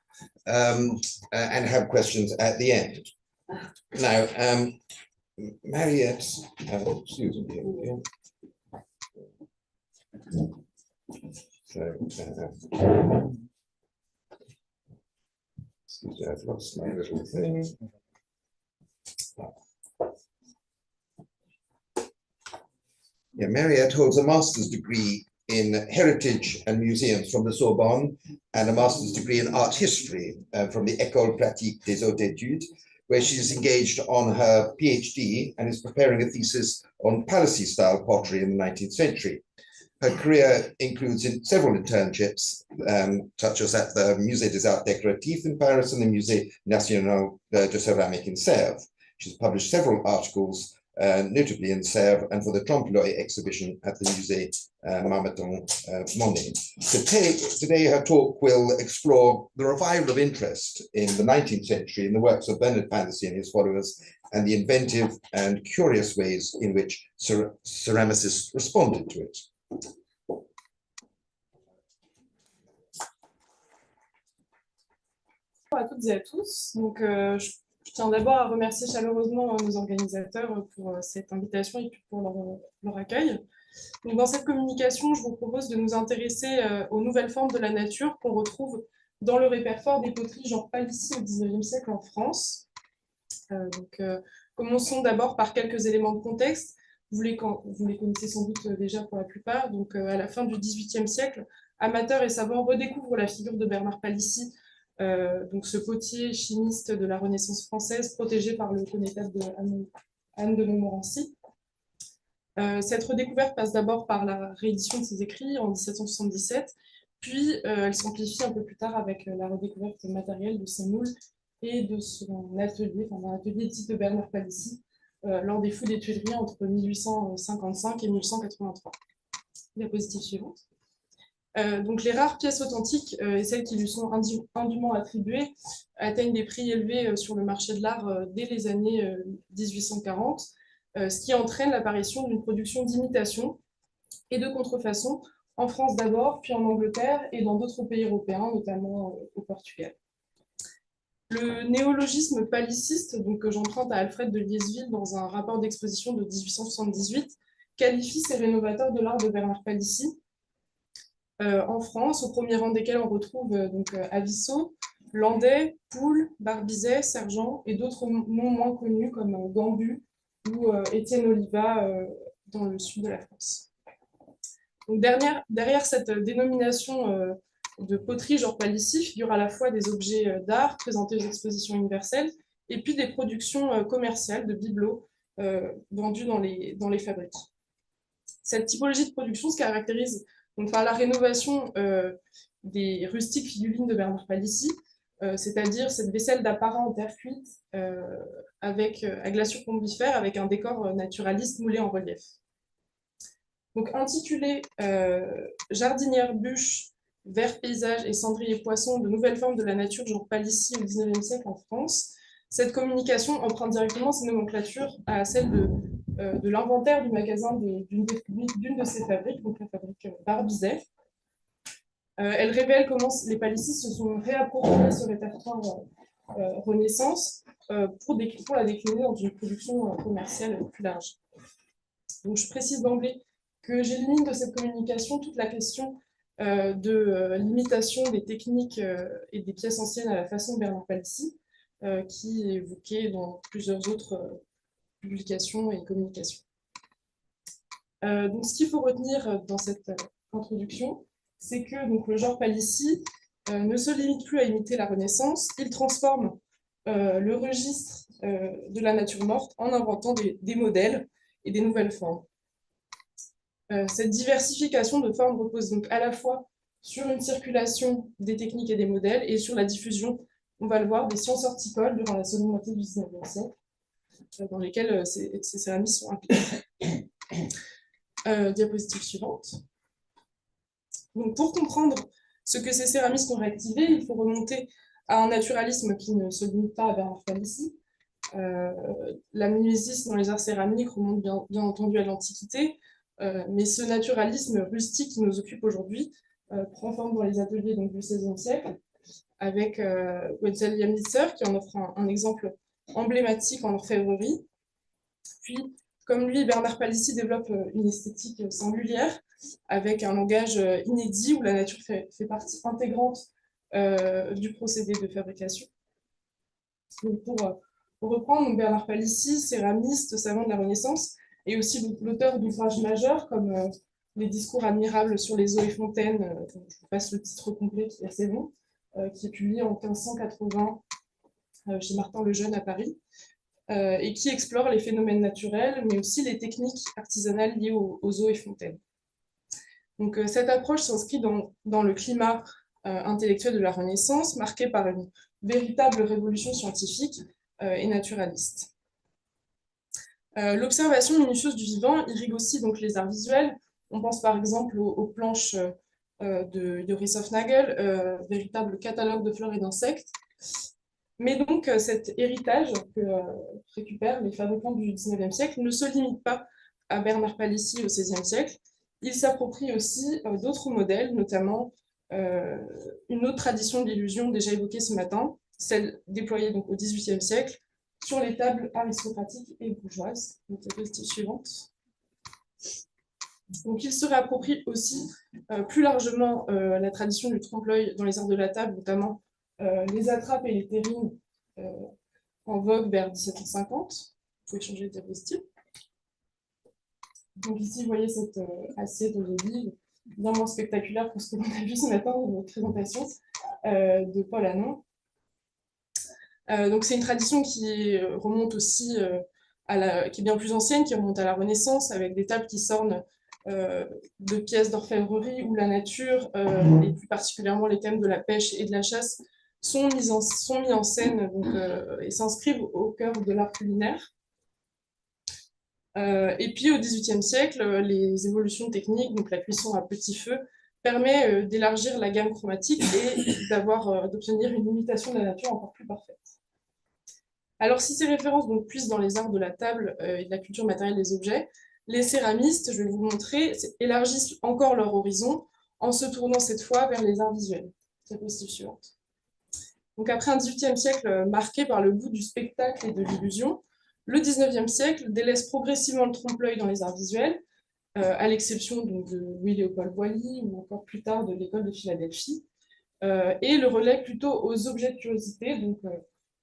and have questions at the end. Now, Mariette, excuse me. So, I've lost my little thing. Yeah, Mariette holds a master's degree in heritage and museums from the Sorbonne and a master's degree in art history from the École Pratique des Hautes Études, where she's engaged on her PhD and is preparing a thesis on Palissy style pottery in the 19th century. Her career includes several internships, such as at the Musée des Arts Décoratifs in Paris and the Musée National de Céramique in Sèvres. She's published several articles, notably in Sèvres and for the Trompe exhibition at the Musée Marmottan-Monet. Today, her talk will explore the revival of interest in the 19th century in the works of Bernard Palissy and his followers, and the inventive and curious ways in which ceramicists responded to it. Bonjour à toutes et à tous. Donc, je tiens d'abord à remercier chaleureusement nos organisateurs pour cette invitation et puis pour leur accueil. Donc, dans cette communication, je vous propose de nous intéresser aux nouvelles formes de la nature qu'on retrouve dans le répertoire des poteries genre Palissy au XIXe siècle en France. Commençons d'abord par quelques éléments de contexte. Vous les connaissez sans doute déjà pour la plupart. Donc, à la fin du XVIIIe siècle, amateurs et savants redécouvrent la figure de Bernard Palissy, donc ce potier chimiste de la Renaissance française, protégé par le connétable de Anne de Montmorency. Cette redécouverte passe d'abord par la réédition de ses écrits en 1777, puis elle s'amplifie un peu plus tard avec la redécouverte matérielle de ses moules et de son atelier, enfin, un atelier dit de Bernard Palissy, lors des fouilles des Tuileries entre 1855 et 1883. Diapositive suivante. Donc les rares pièces authentiques et celles qui lui sont indûment attribuées atteignent des prix élevés sur le marché de l'art dès les années 1840, ce qui entraîne l'apparition d'une production d'imitation et de contrefaçon en France d'abord, puis en Angleterre et dans d'autres pays européens, notamment au Portugal. Le néologisme palissiste, donc, que j'emprunte à Alfred de Liesville dans un rapport d'exposition de 1878, qualifie ces rénovateurs de l'art de Bernard Palissy. En France, au premier rang desquels on retrouve Avisso, Landais, Poul, Barbizet, Sergent et d'autres noms moins connus comme Gambu ou Étienne Oliva dans le sud de la France. Donc, derrière cette dénomination de poterie genre Palissy figurent à la fois des objets d'art présentés aux expositions universelles et puis des productions commerciales de bibelots vendus dans les fabriques. Cette typologie de production se caractérise donc par la rénovation des rustiques figurines de Bernard Palissy, c'est-à-dire cette vaisselle d'apparat en terre cuite à glaçure combifère avec un décor naturaliste moulé en relief. Donc intitulé Jardinières, bûches, vers paysages et cendriers poissons, de nouvelles formes de la nature genre Palissy au XIXe siècle en France, cette communication emprunte directement ses nomenclatures à celle de l'inventaire du magasin d'une de ses fabriques, donc la fabrique Barbizet. Elle révèle comment les Palissy se sont réappropriés ce répertoire Renaissance pour la décliner dans une production commerciale plus large. Donc, je précise d'emblée que j'élimine de cette communication toute la question de l'imitation des techniques et des pièces anciennes à la façon de Bernard Palissy, qui est évoquée dans plusieurs autres publications et communications. Donc, ce qu'il faut retenir dans cette introduction, c'est que donc, le genre Palissy ne se limite plus à imiter la Renaissance, il transforme le registre de la nature morte en inventant des modèles et des nouvelles formes. Cette diversification de formes repose donc à la fois sur une circulation des techniques et des modèles et sur la diffusion, on va le voir, des sciences horticoles durant la seconde moitié du XIXe siècle, dans lesquelles ces céramistes sont impliqués. Diapositive suivante. Donc, pour comprendre ce que ces céramistes ont réactivé, il faut remonter à un naturalisme qui ne se limite pas à Bernard Palissy. La mimesis dans les arts céramiques remonte bien entendu à l'Antiquité, mais ce naturalisme rustique qui nous occupe aujourd'hui prend forme dans les ateliers donc, du XVIe siècle, avec Wenzel Yamnitzer qui en offre un exemple emblématique en orfèvrerie. Puis, comme lui, Bernard Palissy développe une esthétique singulière, avec un langage inédit où la nature fait partie intégrante du procédé de fabrication. Donc, pour reprendre, Bernard Palissy, céramiste, savant de la Renaissance, et aussi l'auteur d'ouvrages majeurs comme les discours admirables sur les eaux et fontaines, je vous passe le titre complet qui est assez long, qui est publié en 1580 chez Martin le Jeune à Paris, et qui explore les phénomènes naturels, mais aussi les techniques artisanales liées aux eaux et fontaines. Donc, cette approche s'inscrit dans le climat intellectuel de la Renaissance, marqué par une véritable révolution scientifique et naturaliste. L'observation minutieuse du vivant irrigue aussi donc, les arts visuels. On pense par exemple aux planches de Rissoff-Nagel, véritable catalogue de fleurs et d'insectes. Mais donc cet héritage que récupèrent les fabricants du XIXe siècle ne se limite pas à Bernard Palissy au XVIe siècle. Il s'approprie aussi d'autres modèles, notamment une autre tradition de l'illusion déjà évoquée ce matin, celle déployée donc, au XVIIIe siècle, sur les tables aristocratiques et bourgeoises. Donc, la diapositive suivante. Donc, il se réapproprie aussi plus largement la tradition du trompe-l'œil dans les arts de la table, notamment les attrapes et les terrines en vogue vers 1750. Vous pouvez changer de diapositive. Donc ici, vous voyez cette assiette d'olive, bien moins spectaculaire que ce que l'on a vu ce matin dans notre présentation de Paul Hanon. Donc c'est une tradition qui remonte aussi qui est bien plus ancienne, qui remonte à la Renaissance, avec des tables qui s'ornent de pièces d'orfèvrerie où la nature, et plus particulièrement les thèmes de la pêche et de la chasse, sont mis en scène donc, et s'inscrivent au cœur de l'art culinaire. Et puis au XVIIIe siècle, les évolutions techniques, donc la cuisson à petit feu, permet d'élargir la gamme chromatique et d'obtenir une imitation de la nature encore plus parfaite. Alors si ces références donc, puissent dans les arts de la table et de la culture matérielle des objets, les céramistes, je vais vous montrer, élargissent encore leur horizon en se tournant cette fois vers les arts visuels. Diapositive suivante. Donc après un XVIIIe siècle marqué par le goût du spectacle et de l'illusion, le XIXe siècle délaisse progressivement le trompe-l'œil dans les arts visuels, à l'exception de Louis-Léopold Boilly ou encore plus tard de l'École de Philadelphie, et le relègue plutôt aux objets de curiosité, donc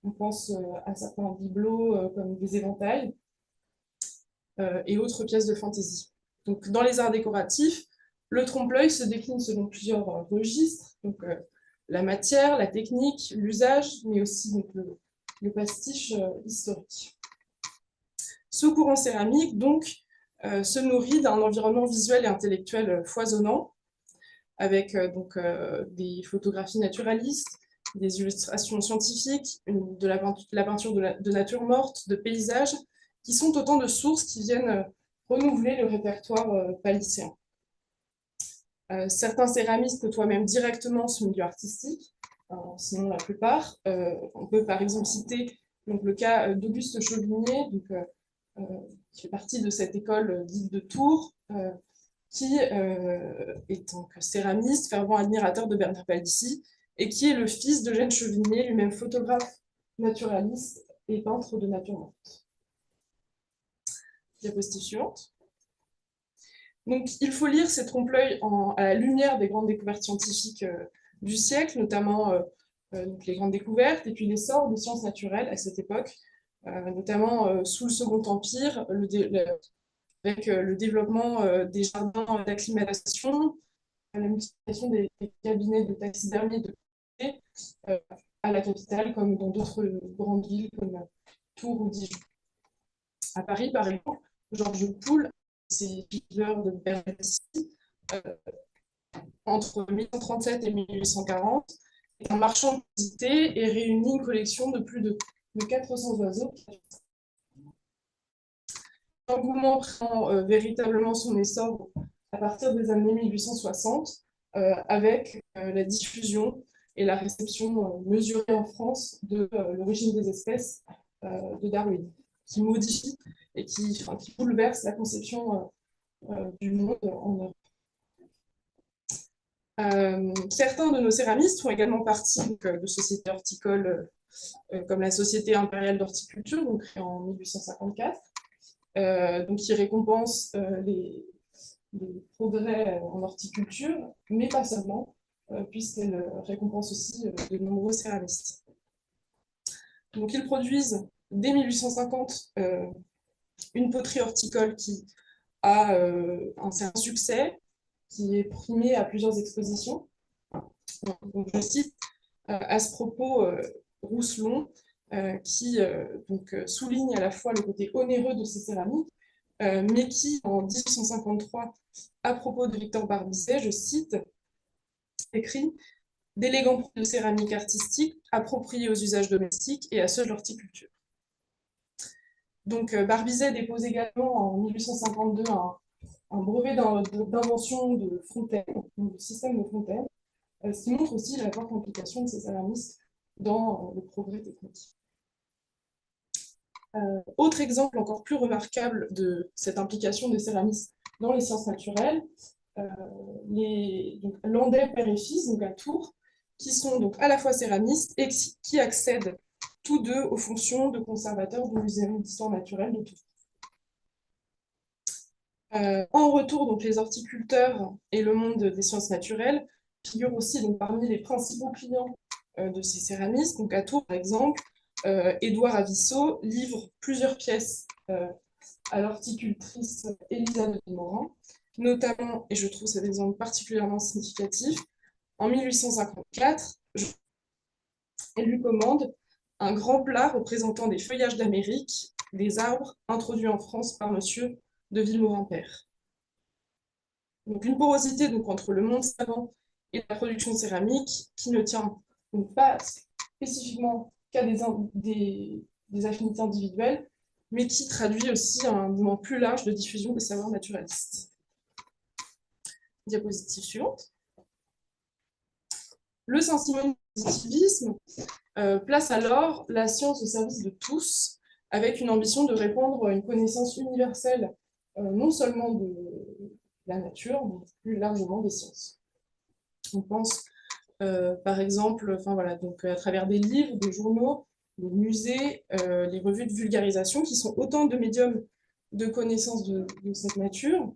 on pense à certains bibelots comme des éventails et autres pièces de fantaisie. Donc dans les arts décoratifs, le trompe-l'œil se décline selon plusieurs registres, donc la matière, la technique, l'usage, mais aussi donc, le pastiche historique. Ce courant céramique, donc, se nourrit d'un environnement visuel et intellectuel foisonnant, avec des photographies naturalistes, des illustrations scientifiques, de la peinture de nature morte, de paysages, qui sont autant de sources qui viennent renouveler le répertoire palissien. Certains céramistes côtoient même directement ce milieu artistique, sinon la plupart. On peut par exemple citer donc, le cas d'Auguste Chauvigné, qui fait partie de cette école dite de Tours, qui est donc céramiste, fervent admirateur de Bernard Palissy, et qui est le fils d'Eugène Chauvigné, lui-même photographe naturaliste et peintre de nature morte. Diapositive suivante. Donc, il faut lire ces trompe-l'œil à la lumière des grandes découvertes scientifiques du siècle, notamment donc les grandes découvertes, et puis l'essor des sciences naturelles à cette époque, notamment sous le Second Empire, avec le développement des jardins d'acclimatation, la multiplication des cabinets de taxidermie de à la capitale, comme dans d'autres grandes villes comme Tours ou Dijon. À Paris, par exemple, Georges Poul, ses figures de Palissy, entre 1837 et 1840, est un marchand de curiosités et réunit une collection de plus de 400 oiseaux. L'engouement prend véritablement son essor à partir des années 1860, avec la diffusion et la réception mesurée en France de l'origine des espèces de Darwin, qui modifie et qui bouleverse la conception du monde en Europe. Certains de nos céramistes font également partie de sociétés horticoles comme la Société impériale d'horticulture, donc créée en 1854, donc qui récompense les progrès en horticulture, mais pas seulement, puisqu'elle récompense aussi de nombreux céramistes. Donc ils produisent dès 1850 une poterie horticole qui a un certain succès, qui est primé à plusieurs expositions. Donc, je cite à ce propos Rousselon, qui souligne à la fois le côté onéreux de ces céramiques, mais qui, en 1853, à propos de Victor Barbizet, je cite, écrit « d'élégants produits de céramique artistique appropriés aux usages domestiques et à ceux de l'horticulture ». Donc Barbizet dépose également en 1852 un brevet d'invention de fontaine, de système de fontaine, ce qui montre aussi la forte implication de ces céramistes dans le progrès technique. Autre exemple encore plus remarquable de cette implication des céramistes dans les sciences naturelles, les Landais père et fils, donc à Tours, qui sont donc à la fois céramistes et qui accèdent tous deux aux fonctions de conservateurs du Muséum d'histoire naturelle de Tours. En retour, donc, les horticulteurs et le monde des sciences naturelles figurent aussi donc, parmi les principaux clients de ces céramistes. Donc à Tours, par exemple, Édouard Avissot livre plusieurs pièces à l'horticultrice Elisabeth Morin, notamment, et je trouve cet exemple particulièrement significatif, en 1854, elle lui commande un grand plat représentant des feuillages d'Amérique, des arbres introduits en France par monsieur de Villemaurin-Père. Donc une porosité donc, entre le monde savant et la production céramique qui ne tient donc, pas spécifiquement qu'à des affinités individuelles, mais qui traduit aussi un mouvement plus large de diffusion des savoirs naturalistes. Diapositive suivante. Le saint-simon-positivisme place alors la science au service de tous, avec une ambition de répandre une connaissance universelle, non seulement de la nature, mais plus largement des sciences. On pense par exemple, donc, à travers des livres, des journaux, des musées, les revues de vulgarisation, qui sont autant de médiums de connaissance de cette nature.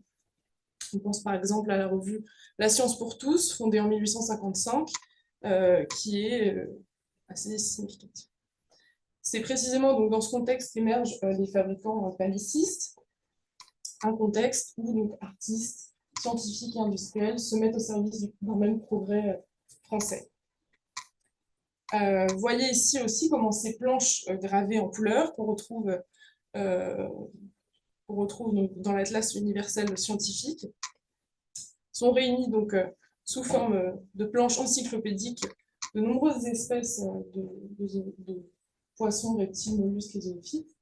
On pense par exemple à la revue La Science pour tous, fondée en 1855, qui est assez significative. C'est précisément donc, dans ce contexte qu'émergent les fabricants palicistes, un contexte où donc, artistes, scientifiques et industriels se mettent au service d'un même progrès français. Voyez ici aussi comment ces planches gravées en couleurs qu'on retrouve donc, dans l'Atlas universel scientifique sont réunies donc, sous forme de planches encyclopédiques de nombreuses espèces de poissons, reptiles, mollusques et zoophytes,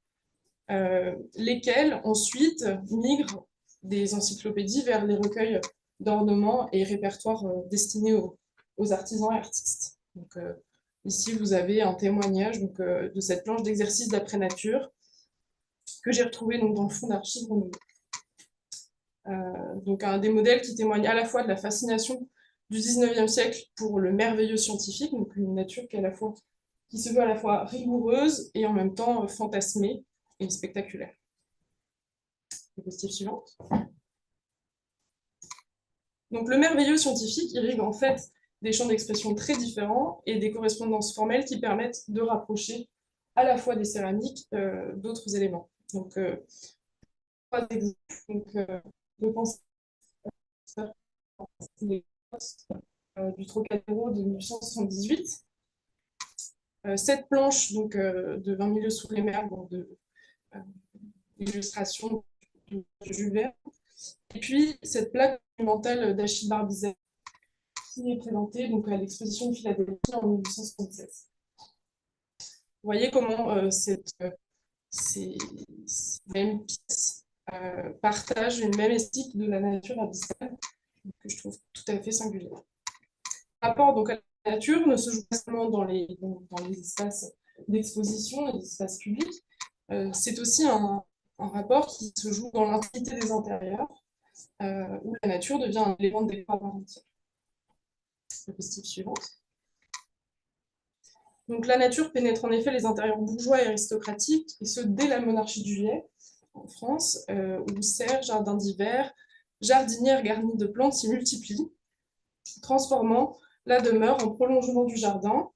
lesquels ensuite migrent des encyclopédies vers les recueils d'ornements et répertoires destinés aux artisans et artistes. Donc, ici, vous avez un témoignage donc, de cette planche d'exercice d'après nature que j'ai retrouvé donc, dans le fonds d'archives renouvelé. Donc, un des modèles qui témoigne à la fois de la fascination du XIXe siècle pour le merveilleux scientifique, donc une nature qui se veut à la fois rigoureuse et en même temps fantasmée et spectaculaire. Diapositive suivante. Donc, le merveilleux scientifique irrigue en fait des champs d'expression très différents et des correspondances formelles qui permettent de rapprocher à la fois des céramiques d'autres éléments. Donc, trois exemples. Donc, je pense du Trocadéro de 1878. Cette planche donc, de 20 milieux sous les mers, d'illustration de Jules Verne. Et puis, cette plaque monumentale d'Achille Barbizet qui est présentée donc, à l'exposition de Philadelphie en 1876. Vous voyez comment ces mêmes pièces partagent une même esthétique de la nature abyssale que je trouve tout à fait singulière. Le rapport donc, à la nature ne se joue pas seulement dans les espaces d'exposition et les espaces publics, c'est aussi un rapport qui se joue dans l'intimité des intérieurs, où la nature devient un élément de décor par entière. Diapositive suivante. Donc la nature pénètre en effet les intérieurs bourgeois et aristocratiques, et ce dès la monarchie de Juillet, en France, où serres, jardins d'hiver, jardinières garnies de plantes s'y multiplient, transformant la demeure en prolongement du jardin.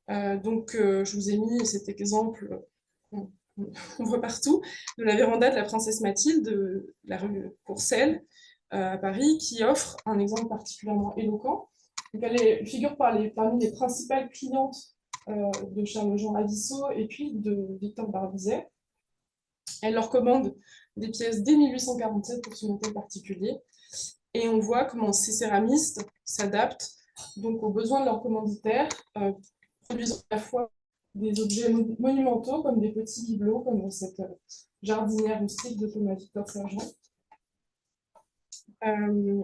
Je vous ai mis cet exemple, on voit partout, de la véranda de la princesse Mathilde, de la rue Courcelles, à Paris, qui offre un exemple particulièrement éloquent. Donc, elle figure parmi les principales clientes de Charles-Jean Avissot et puis de Victor Barbizet. Elle leur commande des pièces dès 1847 pour ce modèle particulier. Et on voit comment ces céramistes s'adaptent donc aux besoins de leurs commanditaires, produisant à la fois des objets monumentaux comme des petits bibelots, comme cette jardinière rustique de Thomas Victor Sergent,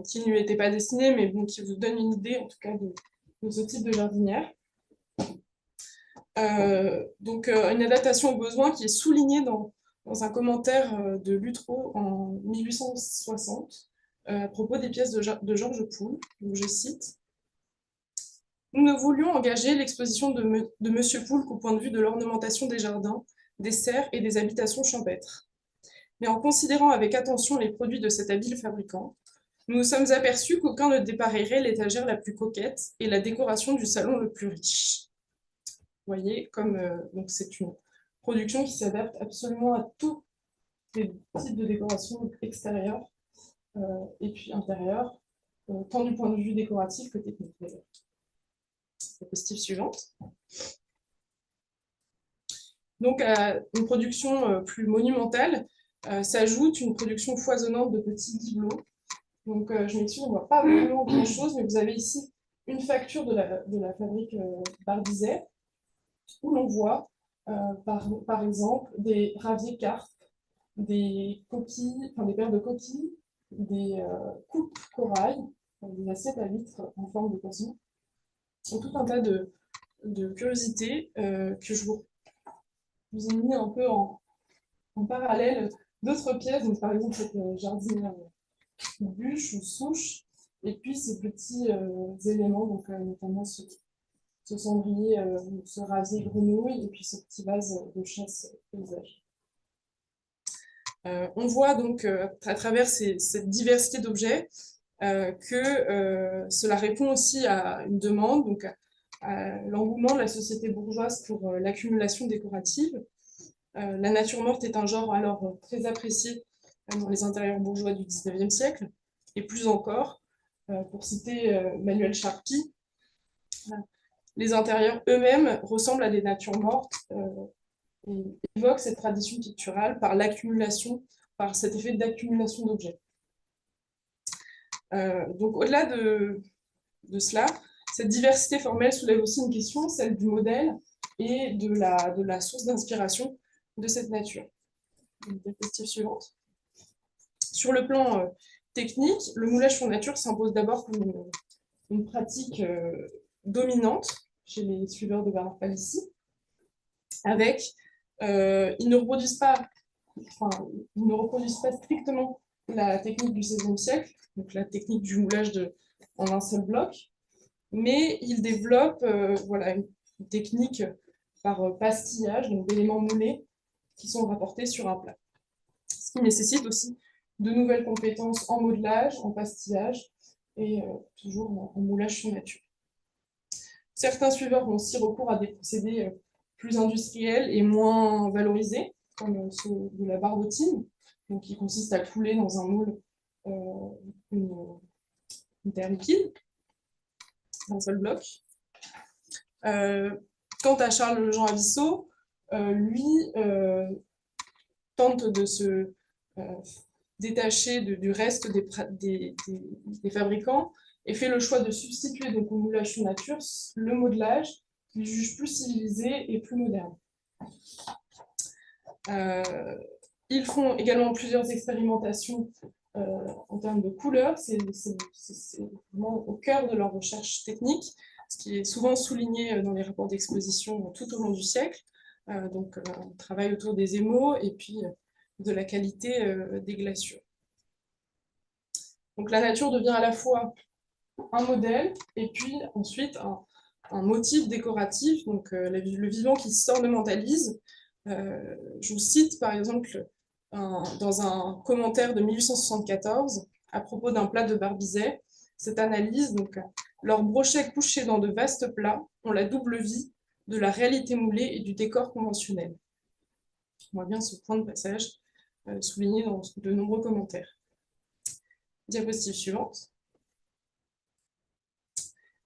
qui ne lui était pas destinée, mais bon, qui vous donne une idée en tout cas de ce type de jardinière. Une adaptation aux besoins qui est soulignée dans un commentaire de Luttrot en 1860 à propos des pièces de Georges Poul, où je cite: « Nous ne voulions engager l'exposition de Monsieur Poul qu'au point de vue de l'ornementation des jardins, des serres et des habitations champêtres. mais en considérant avec attention les produits de cet habile fabricant, nous nous sommes aperçus qu'aucun ne dépareillerait l'étagère la plus coquette et la décoration du salon le plus riche. Vous voyez, comme donc c'est une production qui s'adapte absolument à tous les types de décoration extérieure et puis intérieure, tant du point de vue décoratif que technique. Diapositive suivante. Donc à une production plus monumentale s'ajoute une production foisonnante de petits bibelots. Donc je m'excuse, on ne voit pas vraiment grand-chose, mais vous avez ici une facture de la fabrique Barbizet, où l'on voit par exemple des raviers carpes, des coquilles, enfin des paires de coquilles, des coupes corail, des assiettes à vitre en forme de poisson. Tout un tas de curiosités que je vous ai mis un peu en parallèle d'autres pièces, donc par exemple cette jardinière bûche ou souche, et puis ces petits éléments, donc notamment ce cendrier, ce rasier grenouille, et puis ce petit vase de chasse paysage. On voit donc à travers cette diversité d'objets que cela répond aussi à une demande, donc à l'engouement de la société bourgeoise pour l'accumulation décorative. La nature morte est un genre alors très apprécié dans les intérieurs bourgeois du XIXe siècle, et plus encore, pour citer Manuel Charpie, les intérieurs eux-mêmes ressemblent à des natures mortes et évoquent cette tradition picturale par l'accumulation, par cet effet d'accumulation d'objets. Donc au-delà de cela, cette diversité formelle soulève aussi une question, celle du modèle et de la source d'inspiration de cette nature. Diapositive suivante. Sur le plan technique, le moulage sur nature s'impose d'abord comme une pratique dominante chez les suiveurs de Bernard Palissy, avec ils ne reproduisent pas strictement la technique du XVIe siècle, donc la technique du moulage en un seul bloc, mais ils développent voilà, une technique par pastillage, donc d'éléments moulés qui sont rapportés sur un plat. Ce qui nécessite aussi de nouvelles compétences en modelage, en pastillage et toujours en moulage sur nature. Certains suiveurs ont aussi recours à des procédés plus industriels et moins valorisés, comme ceux de la barbotine, donc qui consiste à couler dans un moule une terre liquide, un seul bloc. Quant à Charles-Jean Avissot, lui tente de se détacher du reste des fabricants et fait le choix de substituer donc au moulage sur nature le modelage qu'il juge plus civilisé et plus moderne. Ils font également plusieurs expérimentations en termes de couleurs, c'est vraiment au cœur de leur recherche technique, ce qui est souvent souligné dans les rapports d'exposition tout au long du siècle. Donc, on travaille autour des émaux et puis de la qualité des glaçures. Donc, la nature devient à la fois un modèle et puis ensuite un motif décoratif, donc le vivant qui s'ornementalise. Je vous cite par exemple dans un commentaire de 1874 à propos d'un plat de Barbizet, cette analyse, donc leurs brochets couchés dans de vastes plats ont la double vie de la réalité moulée et du décor conventionnel. On voit bien ce point de passage souligné dans de nombreux commentaires. Diapositive suivante.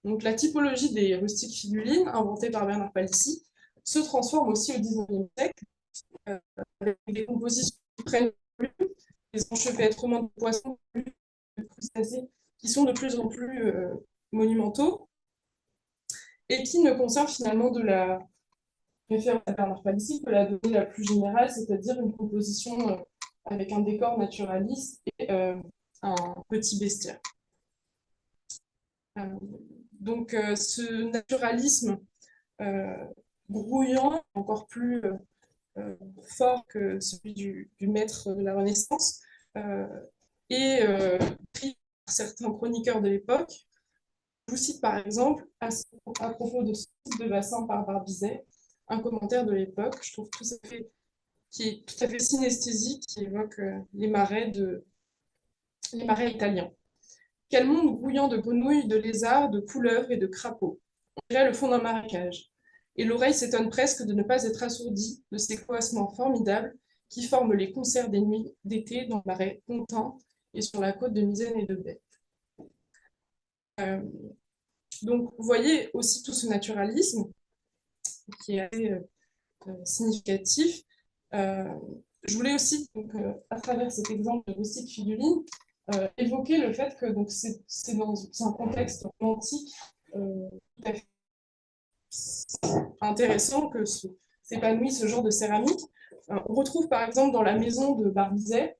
Donc, la typologie des rustiques figulines, inventée par Bernard Palissy, se transforme aussi au XIXe siècle, avec des compositions qui prennent des enchevêtrements de poissons, de crustacés, qui sont de plus en plus monumentaux, et qui ne conservent finalement de la référence à Bernard Palissy que la donnée la plus générale, c'est-à-dire une composition avec un décor naturaliste et un petit bestiaire. Donc ce naturalisme brouillant, encore plus fort que celui du maître de la Renaissance, est pris par certains chroniqueurs de l'époque. Je vous cite par exemple, à propos de ce type de bassin par Barbizet, un commentaire de l'époque, je trouve tout à fait qui est tout à fait synesthésique, qui évoque les marais italiens. Quel monde grouillant de grenouilles, de lézards, de couleuvres et de crapauds. On dirait le fond d'un marécage. Et l'oreille s'étonne presque de ne pas être assourdie de ces coassements formidables qui forment les concerts des nuits d'été dans le marais Pontin et sur la côte de Misaine et de Bète. Donc, vous voyez aussi tout ce naturalisme qui est assez significatif. Je voulais aussi, donc, à travers cet exemple de rustique figurine, évoquer le fait que c'est un contexte romantique tout à fait intéressant que s'épanouit ce genre de céramique. On retrouve par exemple dans la maison de Barbizet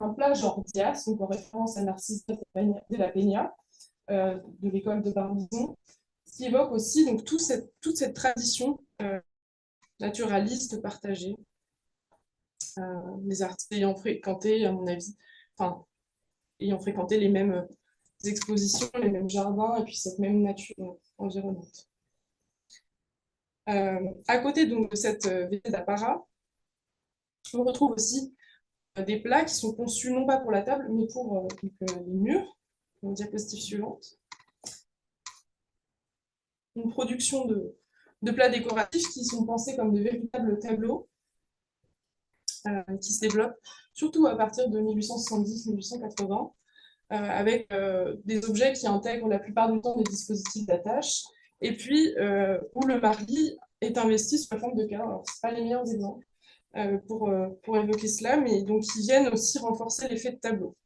un plat genre Dias, donc en référence à Narcisse de la Peña, de l'école de Barbizon, ce qui évoque aussi donc, toute cette tradition naturaliste partagée. Les artistes ayant fréquenté, à mon avis, ayant fréquenté les mêmes expositions, les mêmes jardins, et puis cette même nature environnante. À côté donc, de cette VT d'apparat, on retrouve aussi des plats qui sont conçus non pas pour la table, mais pour les murs. Diapositive suivante. Une production de plats décoratifs qui sont pensés comme de véritables tableaux qui se développent surtout à partir de 1870-1880, avec des objets qui intègrent la plupart du temps des dispositifs d'attache, et puis où le mari est investi sous la forme de cadres. Alors, ce pas les meilleurs exemples pour évoquer cela, mais donc qui viennent aussi renforcer l'effet de tableau.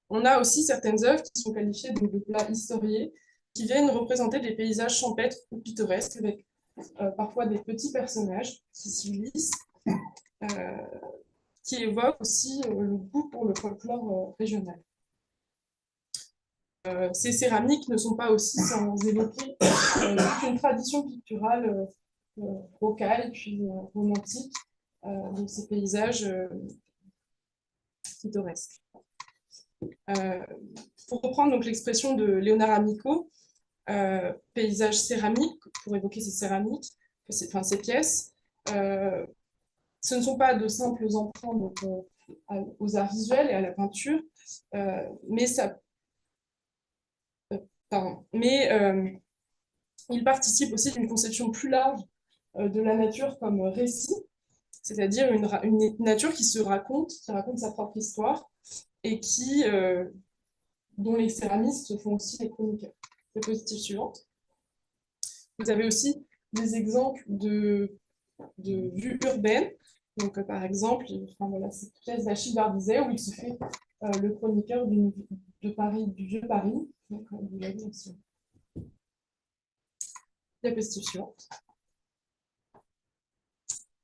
On a aussi certaines œuvres qui sont qualifiées de plats historiés, qui viennent représenter des paysages champêtres ou pittoresques, avec parfois des petits personnages qui s'y glissent, qui évoquent aussi le goût pour le folklore régional. Ces céramiques ne sont pas aussi sans évoquer une tradition picturale rocaille puis romantique de ces paysages pittoresques. Pour reprendre donc l'expression de Léonard Amico, paysage céramique, pour évoquer ces céramiques, ces pièces, ce ne sont pas de simples emprunts donc, aux arts visuels et à la peinture, il participe aussi d'une conception plus large de la nature comme récit, c'est-à-dire une nature qui raconte sa propre histoire et dont les céramistes font aussi les chroniqueurs. Diapositive suivante. Vous avez aussi des exemples de vues urbaines. Donc, par exemple, cette pièce d'Achille Barbizet où il se fait le chroniqueur de Paris, du vieux Paris. Donc, vous l'avez aussi. Diapositive suivante.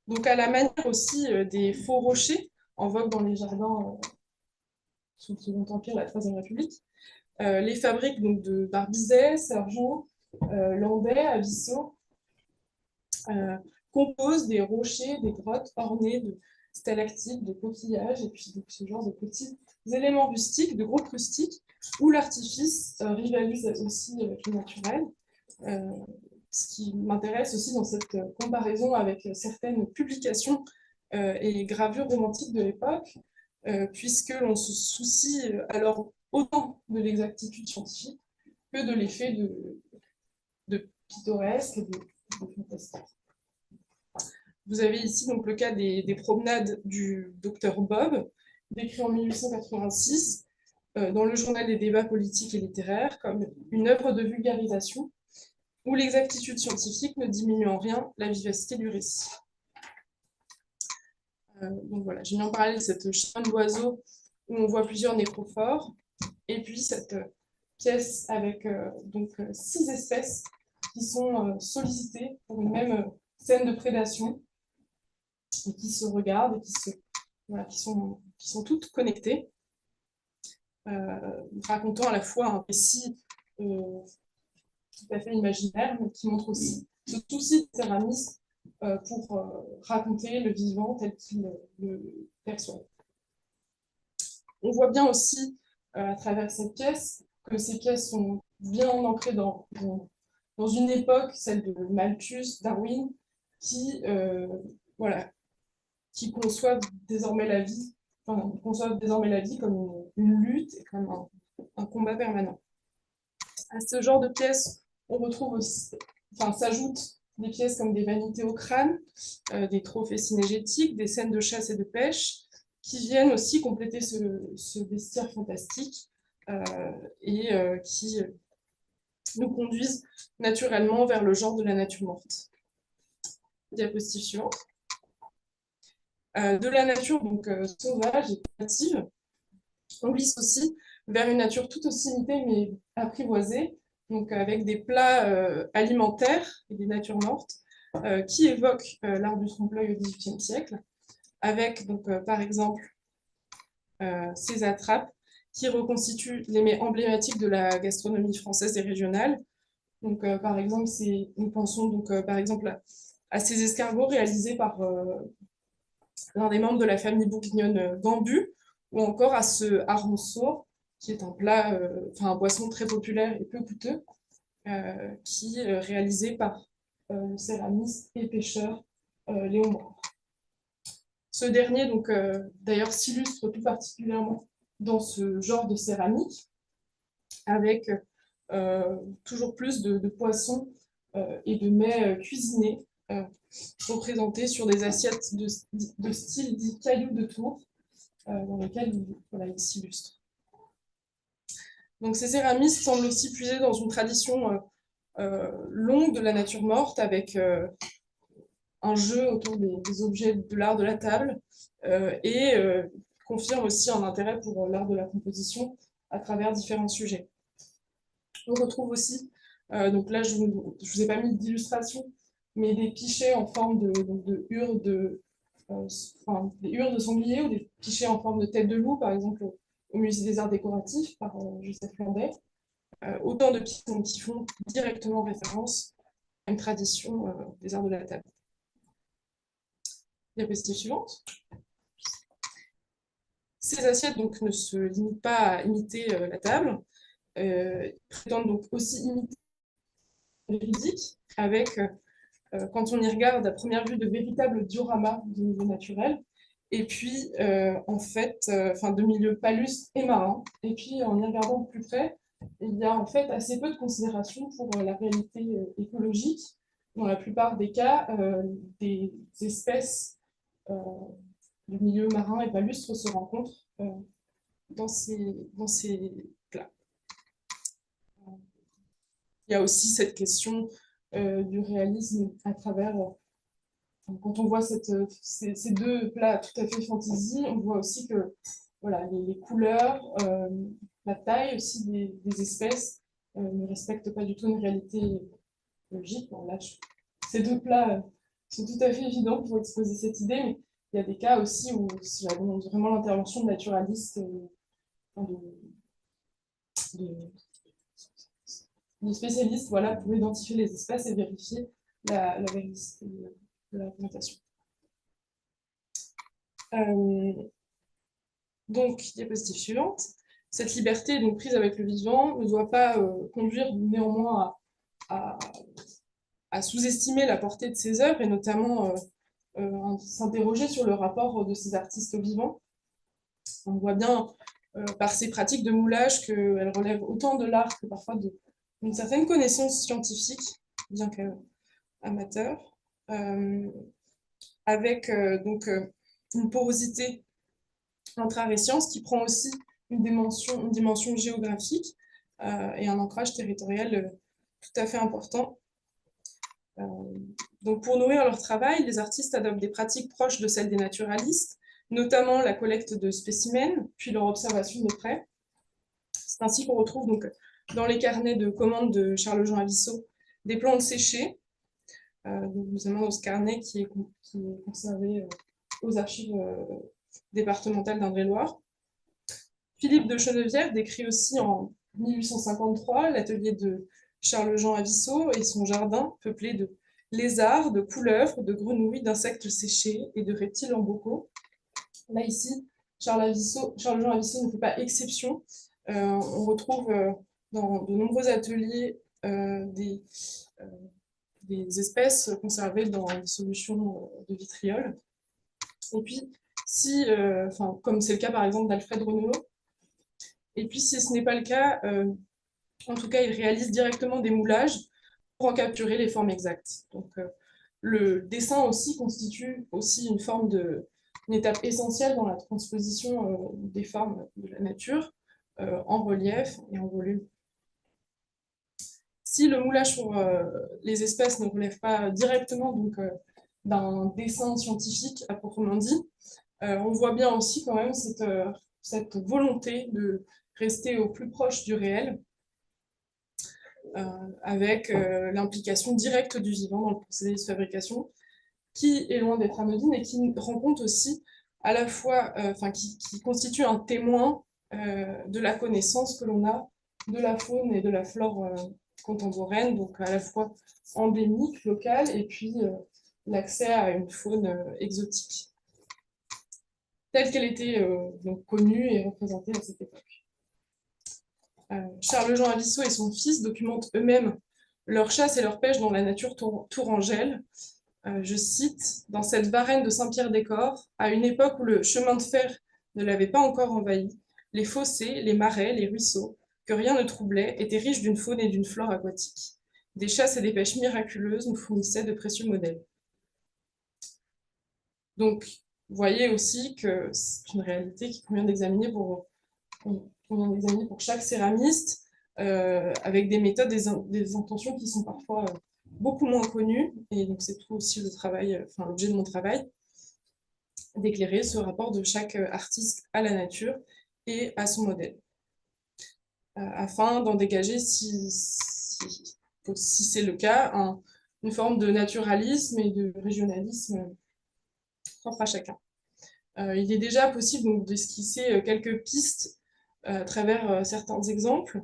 Donc, à la manière aussi des faux rochers en vogue dans les jardins sous le Second Empire, la Troisième République, les fabriques donc, de Barbizet, Sergent, Landais, Avisso, composent des rochers, des grottes ornées de stalactites, de coquillages, et puis donc, ce genre de petits éléments rustiques, de groupes rustiques, où l'artifice rivalise aussi avec le naturel. Ce qui m'intéresse aussi dans cette comparaison avec certaines publications et gravures romantiques de l'époque, puisque l'on se soucie alors autant de l'exactitude scientifique que de l'effet de pittoresque et de fantastique. Vous avez ici donc le cas des promenades du docteur Bob, décrit en 1886 dans le journal des débats politiques et littéraires comme une œuvre de vulgarisation où l'exactitude scientifique ne diminue en rien la vivacité du récit. Donc voilà, j'ai mis en parallèle cette chaîne d'oiseaux où on voit plusieurs nécrophores, et puis cette pièce avec 6 espèces qui sont sollicitées pour une même scène de prédation, et qui se regardent et qui sont toutes connectées, racontant à la fois un récit tout à fait imaginaire, mais qui montre aussi ce souci des céramistes pour raconter le vivant tel qu'il le perçoit. On voit bien aussi, à travers cette pièce, que ces pièces sont bien ancrées dans une époque, celle de Malthus, Darwin, qui voilà, qui conçoivent désormais la vie, comme une lutte et comme un combat permanent. À ce genre de pièces, on retrouve aussi, s'ajoutent des pièces comme des vanités au crâne, des trophées cinégétiques, des scènes de chasse et de pêche, qui viennent aussi compléter ce bestiaire fantastique et qui nous conduisent naturellement vers le genre de la nature morte. Diapositive suivante. De la nature donc sauvage et créative, on glisse aussi vers une nature tout aussi limitée mais apprivoisée, donc avec des plats alimentaires et des natures mortes qui évoquent l'art du trompe-l'œil au XVIIIe siècle, avec donc par exemple ces attrapes qui reconstituent les mets emblématiques de la gastronomie française et régionale. Donc par exemple, nous pensons donc par exemple à ces escargots réalisés par l'un des membres de la famille bourguignonne Gambu, ou encore à ce harançon, qui est un plat, un poisson très populaire et peu coûteux, qui est réalisé par le céramiste et pêcheur Léon. Ce dernier, donc, d'ailleurs, s'illustre tout particulièrement dans ce genre de céramique, avec toujours plus de poissons et de mets cuisinés représentés sur des assiettes de style dit cailloux de tour, dans lesquels il s'illustre. Donc ces céramistes semblent aussi puiser dans une tradition longue de la nature morte, avec un jeu autour des objets de l'art de la table, et confirme aussi un intérêt pour l'art de la composition à travers différents sujets. On retrouve aussi, donc là je vous ai pas mis d'illustration, mais des pichets en forme de hurles des hurles de sanglier, ou des pichets en forme de tête de loup, par exemple au Musée des Arts Décoratifs par Joseph Landet. Autant de pièces qui font directement référence à une tradition des arts de la table. Diapositive suivante. Ces assiettes donc, ne se limitent pas à imiter la table, prétendent donc aussi imiter le véridique, avec, quand on y regarde à première vue, de véritables dioramas de niveau naturel, et puis en fait, de milieux palustres et marins. Et puis en y regardant de plus près, il y a en fait assez peu de considération pour la réalité écologique. Dans la plupart des cas, des espèces du milieu marin et palustre se rencontrent dans ces plats. Il y a aussi cette question du réalisme à travers, quand on voit ces deux plats tout à fait fantasy, on voit aussi que voilà, les couleurs, la taille aussi des espèces ne respectent pas du tout une réalité logique. Bon, là, ces deux plats sont tout à fait évidents pour exposer cette idée, mais il y a des cas aussi où il y a vraiment l'intervention de naturalistes, de spécialistes, voilà, pour identifier les espèces et vérifier la véracité de la représentation. Donc, diapositive suivante. Cette liberté donc prise avec le vivant ne doit pas conduire néanmoins à sous-estimer la portée de ces œuvres, et notamment s'interroger sur le rapport de ces artistes au vivant. On voit bien par ces pratiques de moulage qu'elles relèvent autant de l'art que parfois d'une certaine connaissance scientifique, bien qu'amateur, avec donc une porosité entre art et science qui prend aussi une dimension géographique et un ancrage territorial tout à fait important. Donc pour nourrir leur travail, les artistes adoptent des pratiques proches de celles des naturalistes, notamment la collecte de spécimens, puis leur observation de près. C'est ainsi qu'on retrouve donc dans les carnets de commandes de Charles-Jean Avissot des plantes séchées, donc notamment dans ce carnet qui est conservé aux archives départementales d'Indre-et-Loire. Philippe de Chenevière décrit aussi en 1853 l'atelier de Charles-Jean Avissot et son jardin peuplé de lézards, de couleuvres, de grenouilles, d'insectes séchés et de reptiles en bocaux. Là, ici, Charles-Jean Avissot ne fait pas exception. On retrouve dans de nombreux ateliers des des espèces conservées dans des solutions de vitriol. Et puis, si, comme c'est le cas par exemple d'Alfred Renelot, et puis si ce n'est pas le cas, en tout cas, il réalise directement des moulages pour en capturer les formes exactes. Donc, le dessin aussi constitue aussi une étape essentielle dans la transposition des formes de la nature en relief et en volume. Si le moulage sur les espèces ne relève pas directement d'un dessin scientifique à proprement dit, on voit bien aussi quand même cette volonté de rester au plus proche du réel, avec l'implication directe du vivant dans le procédé de fabrication, qui est loin d'être anodine et qui rend compte aussi à la fois, qui constitue un témoin de la connaissance que l'on a de la faune et de la flore contemporaine, donc à la fois endémique, locale, et puis l'accès à une faune exotique, telle qu'elle était donc connue et représentée à cette époque. Charles-Jean Alissot et son fils documentent eux-mêmes leur chasse et leur pêche dans la nature tourangelle. Je cite, « Dans cette varenne de Saint-Pierre-des-Corps, à une époque où le chemin de fer ne l'avait pas encore envahi, les fossés, les marais, les ruisseaux, que rien ne troublait, étaient riches d'une faune et d'une flore aquatique. Des chasses et des pêches miraculeuses nous fournissaient de précieux modèles. » Donc, vous voyez aussi que c'est une réalité qu'il convient d'examiner pour chaque céramiste, avec des méthodes, des intentions qui sont parfois beaucoup moins connues, et donc c'est tout aussi l'objet de mon travail, d'éclairer ce rapport de chaque artiste à la nature et à son modèle, afin d'en dégager, si c'est le cas, une forme de naturalisme et de régionalisme propre à chacun. Il est déjà possible d'esquisser quelques pistes à travers certains exemples,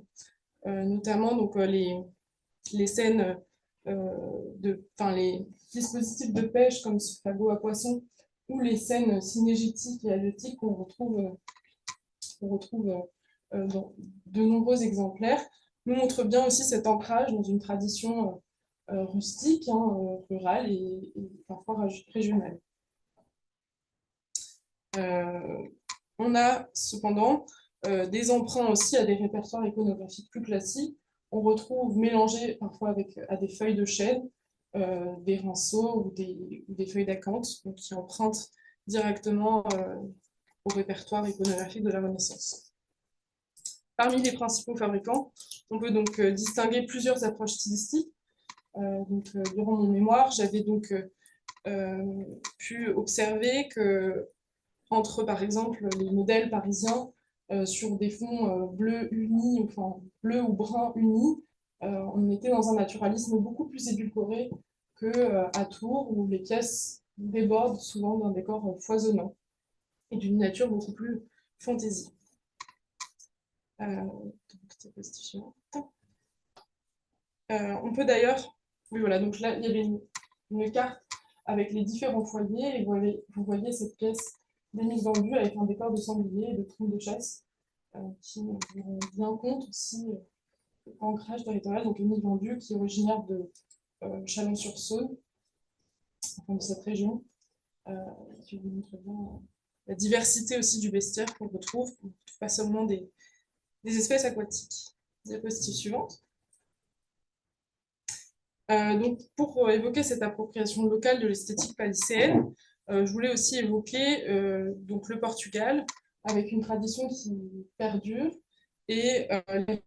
notamment les scènes, les dispositifs de pêche comme ce fagot à poissons, ou les scènes synégétiques et halieutiques qu'on retrouve dans de nombreux exemplaires, nous montrent bien aussi cet ancrage dans une tradition rustique, rurale et parfois régionale. On a cependant des emprunts aussi à des répertoires iconographiques plus classiques. On retrouve mélangés parfois à des feuilles de chêne, des rinceaux ou des feuilles d'acanthe, qui empruntent directement au répertoire iconographique de la Renaissance. Parmi les principaux fabricants, on peut donc distinguer plusieurs approches stylistiques. Durant mon mémoire, j'avais donc pu observer que entre, par exemple, les modèles parisiens sur des fonds bleus unis, enfin bleu ou brun unis, on était dans un naturalisme beaucoup plus édulcoré qu'à Tours, où les pièces débordent souvent d'un décor foisonnant et d'une nature beaucoup plus fantaisie. On peut d'ailleurs, oui voilà, donc là il y avait une carte avec les différents foyers, et vous voyez cette pièce d'Émile Vendu avec un décor de cendriers et de trompe de chasse qui rend bien compte aussi de l'ancrage territorial. Donc Émile Vendu qui est originaire de Chalon-sur-Saône, enfin de cette région, qui vous montre bien la diversité aussi du bestiaire qu'on retrouve, pas seulement des espèces aquatiques. Diapositive suivante. Donc pour évoquer cette appropriation locale de l'esthétique palisséenne, je voulais aussi évoquer donc le Portugal, avec une tradition qui perdure, et les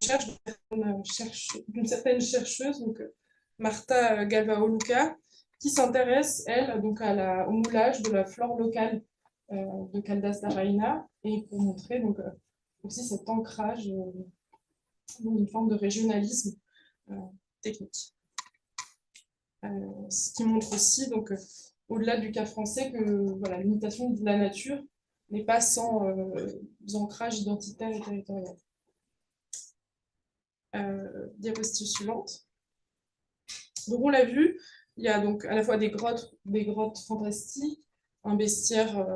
recherches d'une certaine chercheuse, donc Marta Galvao-Luca, qui s'intéresse, elle, donc au moulage de la flore locale de Caldas da Rainha, et pour montrer donc, aussi cet ancrage dans une forme de régionalisme technique. Ce qui montre aussi, donc, au-delà du cas français, que voilà, l'imitation de la nature n'est pas sans ancrage identitaire et territorial. Diapositive suivante. Donc on l'a vu, il y a donc à la fois des grottes fantastiques, un bestiaire,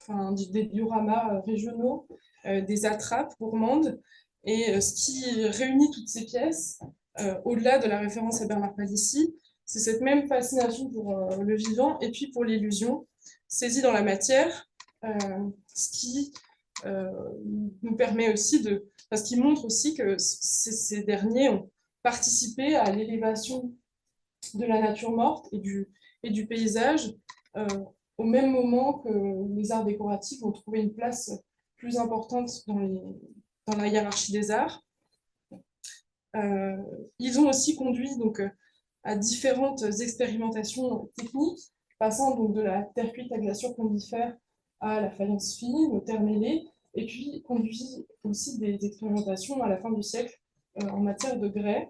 des dioramas régionaux, des attrapes gourmandes, et ce qui réunit toutes ces pièces, au-delà de la référence à Bernard Palissy, C'est cette même fascination pour le vivant et puis pour l'illusion, saisie dans la matière, ce qui nous permet aussi parce qu'il montre aussi que ces derniers ont participé à l'élévation de la nature morte et du paysage, au même moment que les arts décoratifs ont trouvé une place plus importante dans la hiérarchie des arts. Ils ont aussi conduit donc, à différentes expérimentations techniques, passant donc de la terre cuite à glaçure condifère à la faïence fine, au terre mêlé, et puis conduit aussi des expérimentations à la fin du siècle en matière de grès,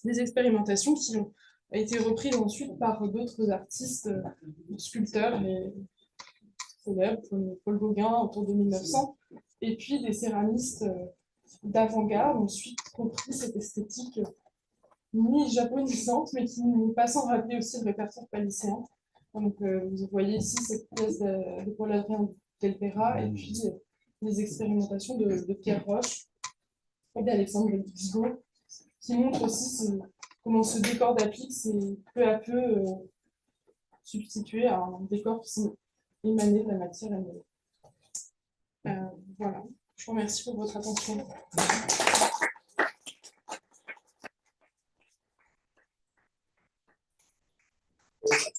des expérimentations qui ont été reprises ensuite par d'autres artistes, sculpteurs et célèbres comme Paul Gauguin autour de 1900, et puis des céramistes d'avant-garde ont ensuite compris cette esthétique mi-japonisante, mais qui n'est pas sans rappeler aussi le répertoire palisséen. Donc, vous voyez ici cette pièce de Paul-Adrien Delpera, et puis les expérimentations de Pierre Roche et d'Alexandre Boudgourd, qui montrent aussi comment ce décor d'applique s'est peu à peu substitué à un décor qui s'est émané de la matière annulée. Voilà, je vous remercie pour votre attention.